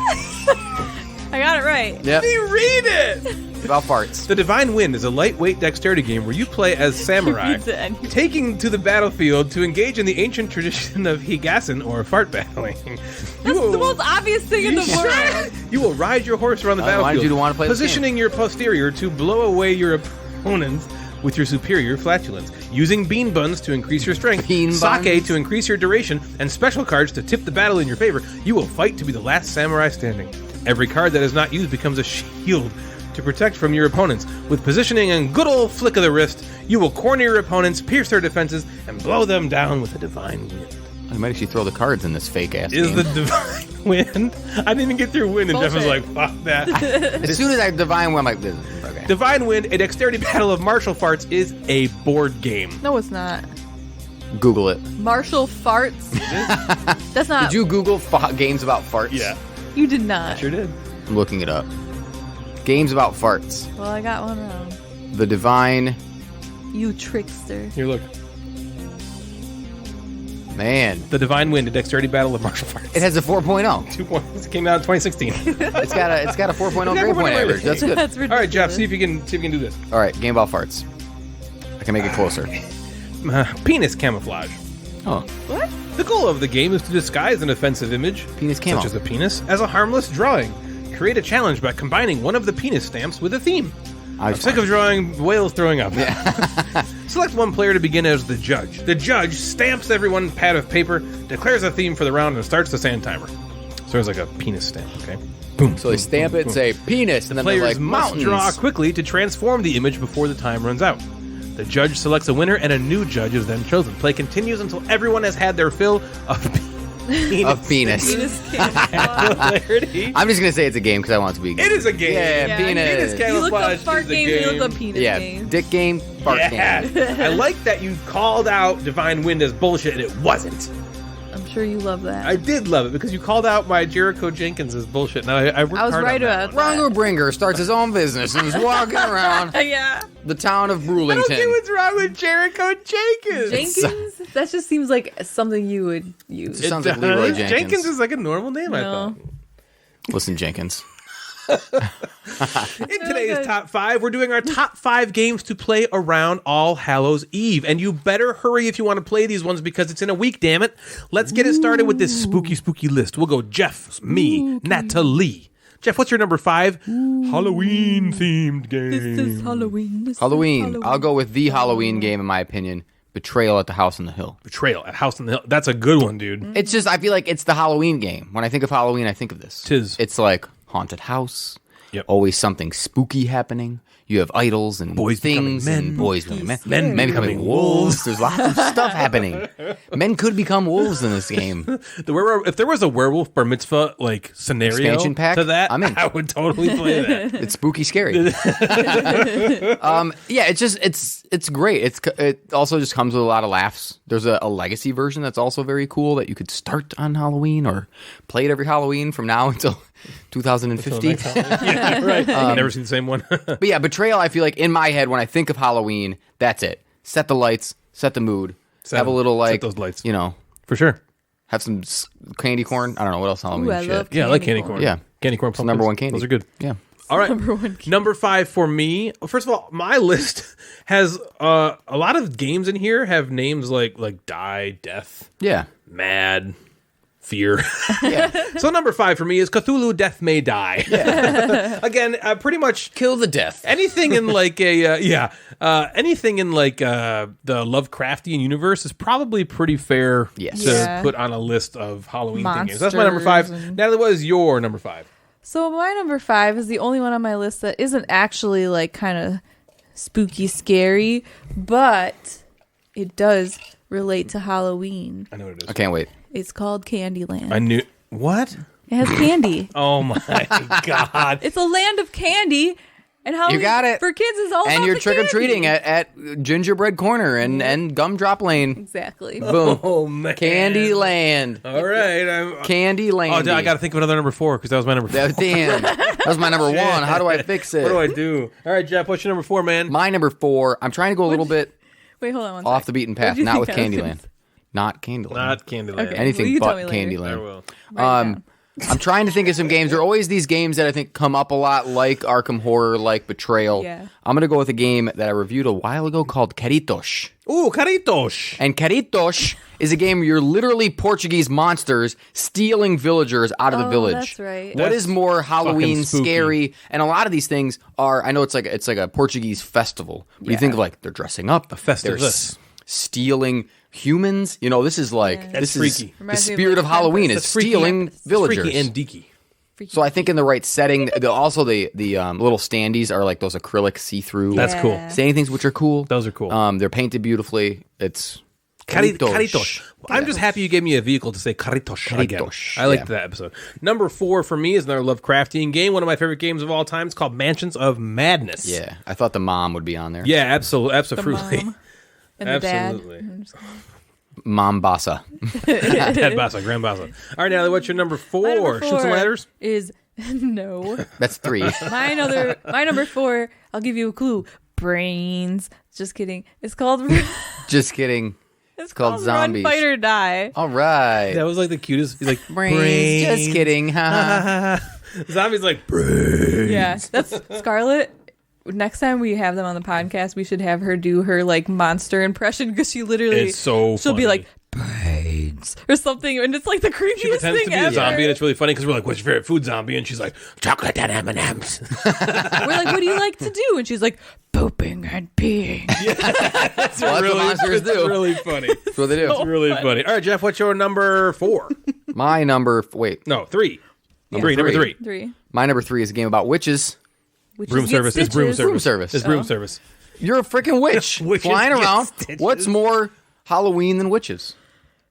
S5: I got it right.
S4: Yep.
S3: me read it.
S4: It's about farts.
S3: The Divine Wind is a lightweight dexterity game where you play as samurai,
S5: reads it anyway.
S3: taking to the battlefield to engage in the ancient tradition of higassen, or fart battling.
S5: That's the most obvious thing in the world.
S3: You will ride your horse around the
S4: I wanted
S3: battlefield,
S4: you to wanna play this
S3: positioning your posterior to blow away your opponents with your superior flatulence, using bean buns to increase your strength,
S4: Bean
S3: sake
S4: buns.
S3: to increase your duration, and special cards to tip the battle in your favor. You will fight to be the last samurai standing. Every card that is not used becomes a shield to protect from your opponents. With positioning and good old flick of the wrist, you will corner your opponents, pierce their defenses, and blow them down with a divine wind.
S4: I might actually throw the cards in this fake ass
S3: Is
S4: game.
S3: the divine wind? I didn't even get through wind, and Jeff was like,
S5: Bullshit.
S3: "Fuck that."
S4: As soon as I divine one, I'm like, this is okay.
S3: Divine Wind, a dexterity battle of martial farts, is a board game.
S5: No, it's not.
S4: Google it.
S5: Martial farts. That's not.
S4: Did you Google games about farts?
S5: You did not.
S3: Sure did.
S4: I'm looking it up. Games about farts.
S5: Well, I got one wrong.
S4: The Divine.
S5: You trickster.
S3: Here, look.
S4: Man.
S3: The Divine Wind, a dexterity battle of martial farts.
S4: It has a 4.0.
S3: 2 points. It came out in 2016.
S4: It's got a 4.0
S3: got
S4: grade
S3: 4.0
S4: point average. That's good.
S5: That's ridiculous.
S3: All right, Jeff, see if you can do this.
S4: All right, game about farts. I can make it closer.
S3: Penis camouflage.
S4: Oh,
S5: What?
S3: The goal of the game is to disguise an offensive image,
S4: Penis camo.
S3: such as a penis, as a harmless drawing. Create a challenge by combining one of the penis stamps with a theme. I'm sick of drawing whales throwing up. Select one player to begin as the judge. The judge stamps everyone pad of paper, declares a theme for the round, and starts the sand timer. So there's like a penis stamp, okay? Boom.
S4: So they stamp it and say penis, and then they're
S3: Players
S4: like
S3: must
S4: mountains.
S3: draw quickly to transform the image before the time runs out. The judge selects a winner, and a new judge is then chosen. Play continues until everyone has had their fill of penis.
S4: Of penis.
S5: Penis camouflage.
S3: Clarity.
S4: I'm just gonna say it's a game because I want it to be a game.
S3: It is a game.
S4: Yeah, penis.
S3: Penis
S5: You look up
S3: camouflage
S5: fart
S3: is a
S5: game, you
S3: game.
S5: look up penis
S4: Yeah,
S5: game.
S4: dick game, fart
S3: Yeah.
S4: game.
S3: I like that you called out Divine Wind as bullshit, and it wasn't.
S5: I'm sure you love that.
S3: I did love it because you called out my Jericho Jenkins as bullshit. Now I worked
S5: I was
S3: hard
S5: right
S3: on that.
S5: about that.
S4: Rongo Bringer starts his own business and he's walking around
S5: Yeah.
S4: the town of
S3: I don't see
S4: Brewlington.
S3: what's wrong with Jericho Jenkins.
S5: Jenkins? That just seems like something you would use.
S4: It sounds like Leroy Jenkins.
S3: Jenkins is like a normal name, I
S5: No.
S3: thought.
S4: Listen, Jenkins.
S3: In today's
S5: good.
S3: top 5, we're doing our top 5 games to play around All Hallows Eve. And you better hurry if you want to play these ones because it's in a week, damn it. Let's get it started with this spooky list. We'll go Jeff, me, Natalie. Jeff, what's your number 5? Halloween themed game.
S5: This is Halloween. This is
S4: Halloween. I'll go with the Halloween game, in my opinion. Betrayal at the House on the Hill.
S3: Betrayal at House on the Hill. That's a good one, dude.
S4: It's just, I feel like it's the Halloween game. When I think of Halloween, I think of this.
S3: Tis.
S4: It's like haunted house.
S3: Yep.
S4: Always something spooky happening. You have idols and
S3: Boys becoming
S4: things
S3: men.
S4: and boys becoming men.
S3: Men
S4: Men
S3: becoming
S4: becoming wolves. There's lots of stuff happening. Men could become wolves in this game.
S3: If there was a werewolf bar mitzvah like scenario
S4: Expansion pack?
S3: to that,
S4: I'm in.
S3: I would totally play that.
S4: It's spooky scary. Yeah, it's it's great. It also just comes with a lot of laughs. There's a legacy version that's also very cool that you could start on Halloween or play it every Halloween from now until 2050.
S3: Yeah, right. Never seen the same one.
S4: But yeah, Betrayal, I feel like in my head when I think of Halloween, that's it. Set the lights, set the mood. Have a little
S3: set those lights. For sure.
S4: Have some candy corn. I don't know what else Halloween
S5: I
S4: shit.
S5: love
S3: Yeah, I like candy corn.
S4: Yeah.
S3: Candy corn
S4: It's
S3: pumpkins.
S4: number one candy.
S3: Those are good.
S4: Yeah.
S3: All right. Number 5 for me. First of all, my list has a lot of games in here have names like Die, Death,
S4: Yeah.
S3: Mad, Fear.
S4: Yeah.
S3: So number 5 for me is Cthulhu Death May Die. Yeah. Again, pretty much
S4: Kill the death.
S3: anything in like anything in like the Lovecraftian universe is probably pretty fair
S4: Yes.
S3: to
S5: Yeah.
S3: put on a list of Halloween games. That's my number 5.
S5: Monsters and-
S3: Natalie, what is your number 5?
S5: So my number 5 is the only one on my list that isn't actually like kind of spooky, scary, but it does relate to Halloween.
S3: I know what it is.
S4: I can't wait.
S5: It's called Candyland.
S3: I knew what?
S5: It has candy.
S3: Oh my god!
S5: It's a land of candy, and Halloween
S4: You got it.
S5: for kids is all
S4: And
S5: about
S4: you're
S5: the
S4: trick or treating
S5: candy.
S4: at Gingerbread Corner and Gumdrop Lane.
S5: Exactly.
S4: Boom.
S3: Oh man!
S4: Candyland.
S3: All right.
S4: Candyland.
S3: Oh, I got to think of another number 4 because that was my number 4.
S4: Damn. That was my number 1. How do I fix it?
S3: What do I do? All right, Jeff. What's your number 4, man?
S4: My number 4. I'm trying to go a little bit
S5: Wait, hold on one
S4: off
S5: sec.
S4: the beaten
S5: What did
S4: path.
S5: you
S4: Not with
S5: think I was gonna
S4: Candyland. Not Candyland.
S3: Not Candyland.
S5: Okay.
S4: Anything
S5: Well, you tell
S4: but
S5: me later.
S3: I
S4: Candyland.
S3: will.
S5: Write it down.
S4: I'm trying to think of some games. There are always these games that I think come up a lot, like Arkham Horror, like Betrayal.
S5: Yeah.
S4: I'm going to go with a game that I reviewed a while ago called Caritos.
S3: Ooh, Caritos.
S4: And Caritos is a game where you're literally Portuguese monsters stealing villagers out of the
S5: Oh,
S4: village.
S5: that's right.
S4: What is more Halloween
S3: fucking spooky.
S4: scary? And a lot of these things are. I know it's like a Portuguese festival. But you think of like they're dressing up, they're
S3: Festivus.
S4: stealing humans. This is like
S3: That's
S4: this is
S3: freaky.
S4: the
S5: Reminds me of,
S4: spirit
S5: like,
S4: of Halloween.
S5: Krampus.
S4: It's stealing villagers.
S3: Freaky and deaky.
S4: So I think in the right setting, also the little standees are like those acrylic see-through.
S3: That's cool.
S5: Yeah.
S4: Standing things which are cool.
S3: Those are cool.
S4: They're painted beautifully. It's
S3: Caritos. I'm just happy you gave me a vehicle to say Caritos again.
S4: Caritos,
S3: I liked
S4: yeah.
S3: that episode. Number 4 for me is another Lovecraftian game. One of my favorite games of all time. It's called Mansions of Madness.
S4: Yeah, I thought the mom would be on there.
S3: Yeah, absolutely.
S5: The
S3: Absolutely.
S5: mom and the
S3: Absolutely.
S5: dad.
S4: Mom Bassa.
S3: Dad Bassa, Grand Bassa. All right, Natalie, what's your number 4?
S5: My number
S3: Shoots and
S5: 4
S3: ladders?
S5: is no.
S4: That's 3.
S5: My number 4. I'll give you a clue. Brains. Just kidding. It's called.
S4: Just kidding.
S5: It's
S4: called
S5: called
S4: Zombies.
S5: Run, Fight or Die.
S4: All right.
S3: That was like the cutest. He's like,
S4: Brains. Just kidding.
S3: Zombie's like, brains.
S5: Yeah, that's Scarlett. Next time we have them on the podcast, we should have her do her like monster impression because she literally
S3: It's so
S5: she'll be
S3: funny.
S5: like brains or something, and it's like the
S3: She
S5: creepiest
S3: pretends
S5: thing
S3: to be
S5: ever.
S3: a zombie, and it's really funny because we're like, "What's your favorite food, zombie?" And she's like, "Chocolate and M&Ms."
S5: We're like, "What do you like to do?" And she's like, "Pooping and peeing."
S3: That's
S4: Well, that's what monsters
S3: it's
S4: do.
S3: really funny.
S4: That's what they do.
S3: It's really funny. All right, Jeff, what's your number 4?
S4: My number. Wait.
S3: No, 3.
S4: Number
S3: Number 3.
S5: 3.
S4: My number 3 is a game about witches.
S5: Which
S3: Broom
S5: is get
S3: service. It's broom
S5: stitches.
S3: service.
S4: Broom service.
S3: It's broom
S5: Oh.
S3: service.
S4: You're a freaking witch
S3: Witches
S4: flying
S3: get
S4: around.
S3: stitches.
S4: What's more Halloween than witches?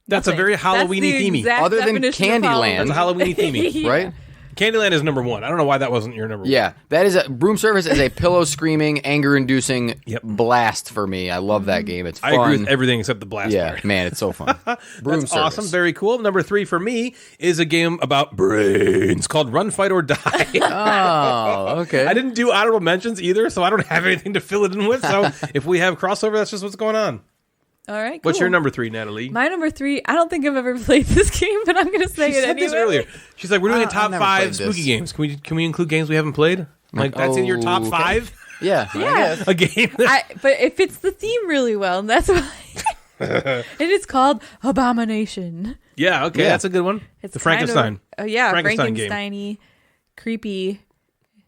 S3: That's a very
S5: That's
S3: Halloweeny
S5: the
S3: themey.
S5: exact
S4: Other than
S5: definition of
S4: Candyland.
S3: That's a
S5: Halloween.
S3: Halloweeny themey,
S5: Yeah.
S4: Right?
S3: Candyland is number 1. I don't know why that wasn't your number 1.
S4: Yeah, that is a broom service is a pillow screaming, anger inducing
S3: Yep.
S4: blast for me. I love that game. It's fun.
S3: I agree with everything except the blast
S4: Yeah,
S3: part.
S4: man, it's so fun. Broom
S3: That's
S4: service.
S3: awesome. Very cool. Number 3 for me is a game about brains called Run, Fight, or Die.
S4: Oh, okay.
S3: I didn't do honorable mentions either, so I don't have anything to fill it in with. So if we have crossover, that's just what's going on.
S5: All right.
S3: What's your
S5: cool.
S3: number 3, Natalie?
S5: My number 3. I don't think I've ever played this game, but I'm gonna say
S3: She
S5: it
S3: said
S5: anyway.
S3: this earlier. She's like, we're doing a
S4: I've
S3: top
S4: never
S3: 5
S4: played
S3: spooky
S4: this.
S3: games. Can we include games we haven't played? I'm like, that's in your top
S4: okay.
S3: 5?
S4: Yeah, I
S5: Yeah.
S4: guess.
S3: A game that
S5: But it fits the theme really well, and that's why. And it's called Abomination.
S3: Yeah, okay,
S4: Yeah.
S3: that's a good one.
S5: It's
S3: the Frankenstein.
S5: Kind of, yeah,
S3: Frankenstein game.
S5: Frankenstein-y, creepy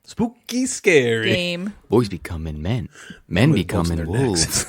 S3: Spooky scary.
S5: game.
S4: Boys becoming men. Men becoming wolves.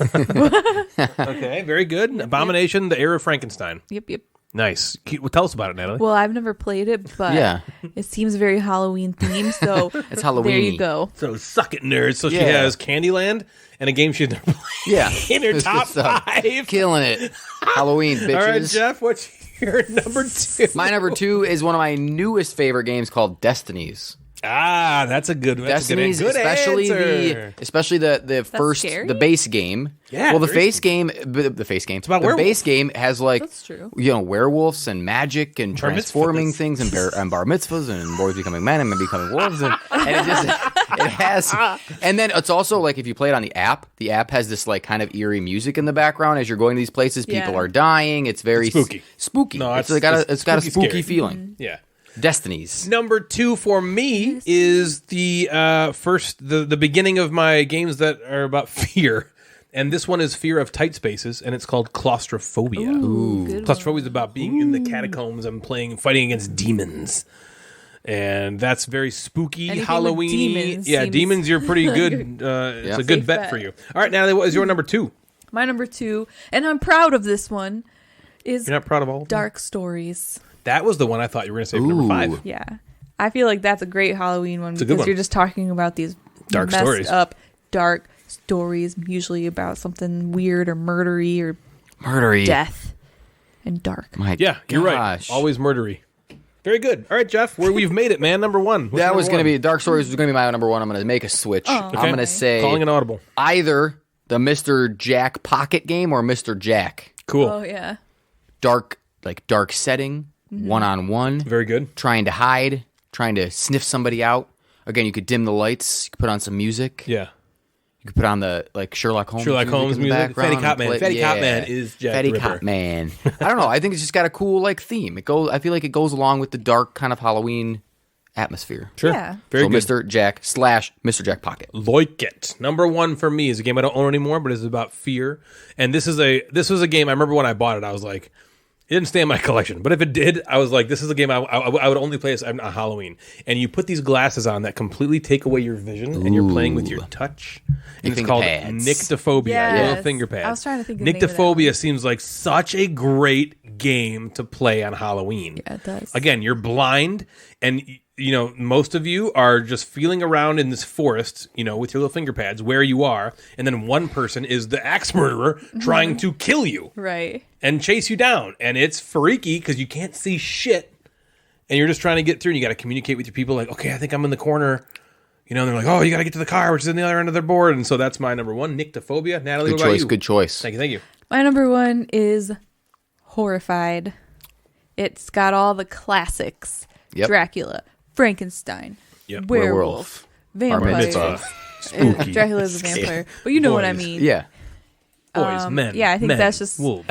S3: Okay, very good. Abomination, the Heir of Frankenstein.
S5: Yep.
S3: Nice. Well, tell us about it, Natalie.
S5: Well, I've never played it, but
S4: Yeah.
S5: it seems very Halloween themed. So
S4: It's
S5: there
S4: Halloween-y.
S5: you go.
S3: So suck it, nerds. So she
S4: Yeah.
S3: has Candyland and a game she's never played
S4: Yeah.
S3: in her
S4: It's good
S3: top
S4: stuff.
S3: 5.
S4: Killing it. Halloween, bitches.
S3: All right, Jeff, what's your number 2?
S4: My number 2 is one of my newest favorite games called Destinies.
S3: That's a good.
S4: Destiny's,
S3: good answer.
S4: especially the first
S5: scary?
S4: the base game.
S3: Yeah,
S4: Well, the
S3: very
S4: base game. The
S3: about
S4: the
S3: werewolves.
S4: base game has like
S5: That's true.
S4: werewolves and magic and
S3: Bar
S4: transforming
S3: mitzvahs.
S4: things and bar mitzvahs and boys becoming men and men becoming wolves and it has. And then it's also like if you play it on the app has this like kind of eerie music in the background as you're going to these places. People
S5: Yeah.
S4: are dying. It's very
S3: spooky. No,
S4: it's
S3: it's
S4: got a
S3: spooky
S4: spooky
S3: scary.
S4: feeling.
S3: Yeah.
S4: Destinies.
S3: Number 2 for me is the the beginning of my games that are about fear. And this one is fear of tight spaces, and it's called claustrophobia.
S5: Good
S3: Claustrophobia is about being in the catacombs and fighting against demons. And that's very spooky,
S5: Anything with
S3: Halloween-y.
S5: demons
S3: Yeah,
S5: seems
S3: demons, you're pretty good. It's a good
S5: Safe
S3: bet
S5: bet.
S3: for you. All right, Natalie, what is your number 2?
S5: My number 2, and I'm proud of this one, is
S3: You're not proud of all of them?
S5: Dark Stories.
S3: That was the one I thought you were going to say for number 5.
S5: Yeah. I feel like that's a great Halloween one
S3: a good
S5: because
S3: one.
S5: you're just talking about these
S3: Dark
S5: messed
S3: stories.
S5: up dark stories, usually about something weird or murdery or death and dark.
S4: My
S3: Yeah, you're right.
S4: gosh.
S3: Always murdery. Very good. All right, Jeff, we've made it, man. Number 1. What's
S4: That
S3: number
S4: was going to
S3: 1?
S4: be Dark Stories was going to be my number 1. I'm going to make a switch. I'm going to say
S3: Calling an audible.
S4: either the Mr. Jack Pocket game or Mr. Jack.
S3: Cool.
S5: Oh yeah.
S4: Dark setting, one-on-one,
S3: Very good.
S4: trying to hide, trying to sniff somebody out. Again, you could dim the lights, you could put on some music.
S3: Yeah.
S4: You could put on the Sherlock Holmes
S3: Sherlock Holmes
S4: in the
S3: music.
S4: background
S3: Fatty Cop Man.
S4: and
S3: Fatty Cop Man is Jack
S4: Fatty
S3: the Ripper.
S4: Cop Man. I don't know. I think it's just got a cool theme. I feel like it goes along with the dark kind of Halloween atmosphere.
S3: Sure.
S5: Yeah.
S3: Very
S4: So
S3: good.
S4: Mr. Jack / Mr. Jack Pocket.
S3: Like it. Number 1 for me is a game I don't own anymore, but it's about fear. And this was a game I remember when I bought it. I was like, it didn't stay in my collection, but if it did, I was like, this is a game I would only play this on Halloween. And you put these glasses on that completely take away your vision, and you're playing with your touch. And it's
S4: finger
S3: called
S4: pads.
S3: Nyctophobia.
S5: Yes.
S3: Little finger pads.
S5: I was trying to think of the name of that
S3: Nyctophobia seems like such a great game to play on Halloween.
S5: Yeah, it does.
S3: Again, you're blind, and most of you are just feeling around in this forest, with your little finger pads where you are, and then one person is the axe murderer trying to kill you
S5: Right.
S3: and chase you down, and it's freaky because you can't see shit, and you're just trying to get through, and you got to communicate with your people like, okay, I think I'm in the corner, and they're like, oh, you got to get to the car, which is on the other end of their board, and so that's my number 1, Nyctophobia. Natalie, what about you?
S4: Good choice.
S3: Thank you.
S5: My number 1 is Horrified. It's got all the classics.
S4: Yep.
S5: Dracula, Frankenstein,
S3: Yep.
S5: werewolf, vampire.
S3: Mitzvah. Spooky.
S5: Dracula's a vampire. But you know what I
S3: Boys.
S5: mean.
S4: Yeah.
S3: Boys, men.
S5: yeah, I think
S3: men,
S5: that's just-
S3: wolves.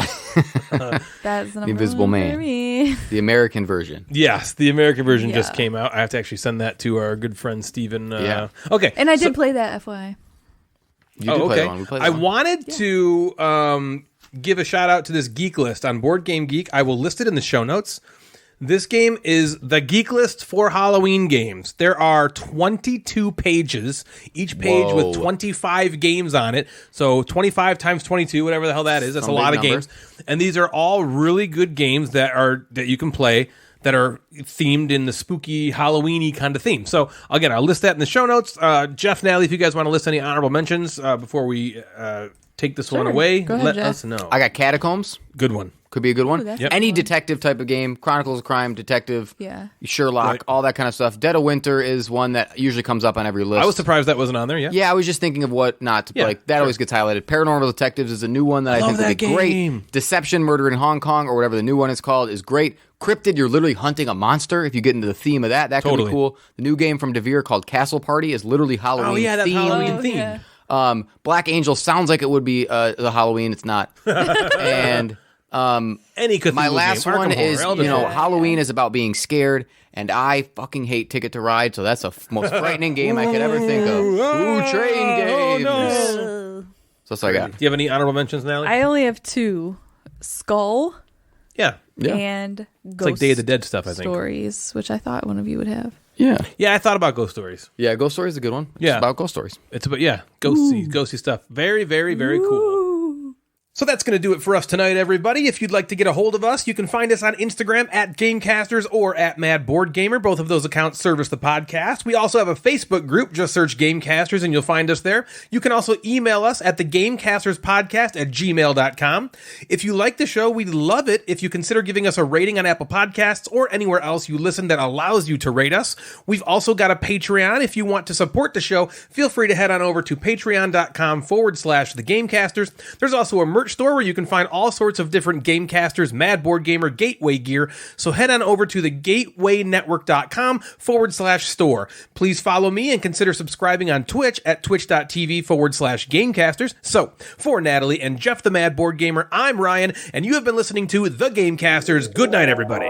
S5: That's the number
S4: Invisible
S5: 1
S4: Man.
S5: for me.
S4: The American version.
S3: Yes, the American version just
S5: Yeah.
S3: came out. I have to actually send that to our good friend Steven.
S4: Yeah.
S3: Okay.
S5: And I did play that, FYI.
S4: You did play that one. We played that
S3: I
S4: one.
S3: wanted to give a shout out to this geek list on Board Game Geek. I will list it in the show notes. This game is the geek list for Halloween games. There are 22 pages, each page with 25 games on it. So 25 times 22, whatever the hell that is. That's
S4: Some
S3: a lot
S4: big
S3: of
S4: number.
S3: games. And these are all really good games that you can play that are themed in the spooky Halloween-y kind of theme. So again, I'll list that in the show notes. Jeff, Natalie, if you guys want to list any honorable mentions before we take this one away,
S5: Go ahead,
S3: let
S5: Jeff.
S3: us know.
S4: I got Catacombs.
S3: Good one.
S4: Could be a good one.
S5: that's a
S4: Any
S5: good one.
S4: detective type of game, Chronicles of Crime, detective,
S5: Yeah.
S4: Sherlock,
S3: Right.
S4: all that kind of stuff. Dead of Winter is one that usually comes up on every list.
S3: I was surprised that wasn't on there. Yeah.
S4: Yeah, I was just thinking of what not to
S3: Yeah,
S4: like. That always gets highlighted. Paranormal Detectives is a new one that I
S3: love
S4: think would be
S3: that
S4: great.
S3: game.
S4: Deception, Murder in Hong Kong, or whatever the new one is called, is great. Cryptid, you're literally hunting a monster. If you get into the theme of that, that could
S3: Totally.
S4: be cool. The new game from DeVere called Castle Party is literally Halloween.
S3: Oh yeah, that's
S4: themed.
S3: Halloween theme.
S5: yeah.
S4: Black Angel sounds like it would be the Halloween. It's not. And
S3: Any Cthulhu
S4: my last
S3: game. Arkham
S4: one
S3: Horror,
S4: is,
S3: Elder
S4: you know,
S3: Scrolls.
S4: Halloween is about being scared, and I fucking hate Ticket to Ride, so that's the most frightening game I could ever think of. Ooh, train games. So that's what I got.
S3: Do you have any honorable mentions, Natalie?
S5: I only have 2. Skull
S3: Yeah.
S5: and
S3: It's
S5: Ghost
S3: like Day of the Dead stuff, I think.
S5: Stories, which I thought one of you would have.
S4: Yeah.
S3: Yeah, I thought about Ghost Stories.
S4: Yeah, Ghost Stories is a good one. It's
S3: Yeah.
S4: about ghost stories.
S3: It's about, ghosty stuff. Very, very, very cool. So that's going to do it for us tonight, everybody. If you'd like to get a hold of us, you can find us on Instagram at Gamecasters or at Mad Board Gamer. Both of those accounts service the podcast. We also have a Facebook group. Just search Gamecasters and you'll find us there. You can also email us at thegamecasterspodcast@gmail.com. If you like the show, we'd love it if you consider giving us a rating on Apple Podcasts or anywhere else you listen that allows you to rate us. We've also got a Patreon. If you want to support the show, feel free to head on over to patreon.com/thegamecasters. There's also a merch store where you can find all sorts of different Gamecasters, Mad Board Gamer, Gateway gear. So head on over to thegatewaynetwork.com/store. Please follow me and consider subscribing on Twitch at twitch.tv/Gamecasters. So for Natalie and Jeff the Mad Board Gamer, I'm Ryan, and you have been listening to The Gamecasters. Good night, everybody.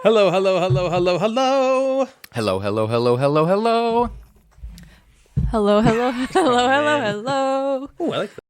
S3: Hello, hello, hello, hello, hello.
S4: Hello, hello, hello, hello, hello.
S5: Hello, hello, hello, hello, hello.
S3: Oh, I like that.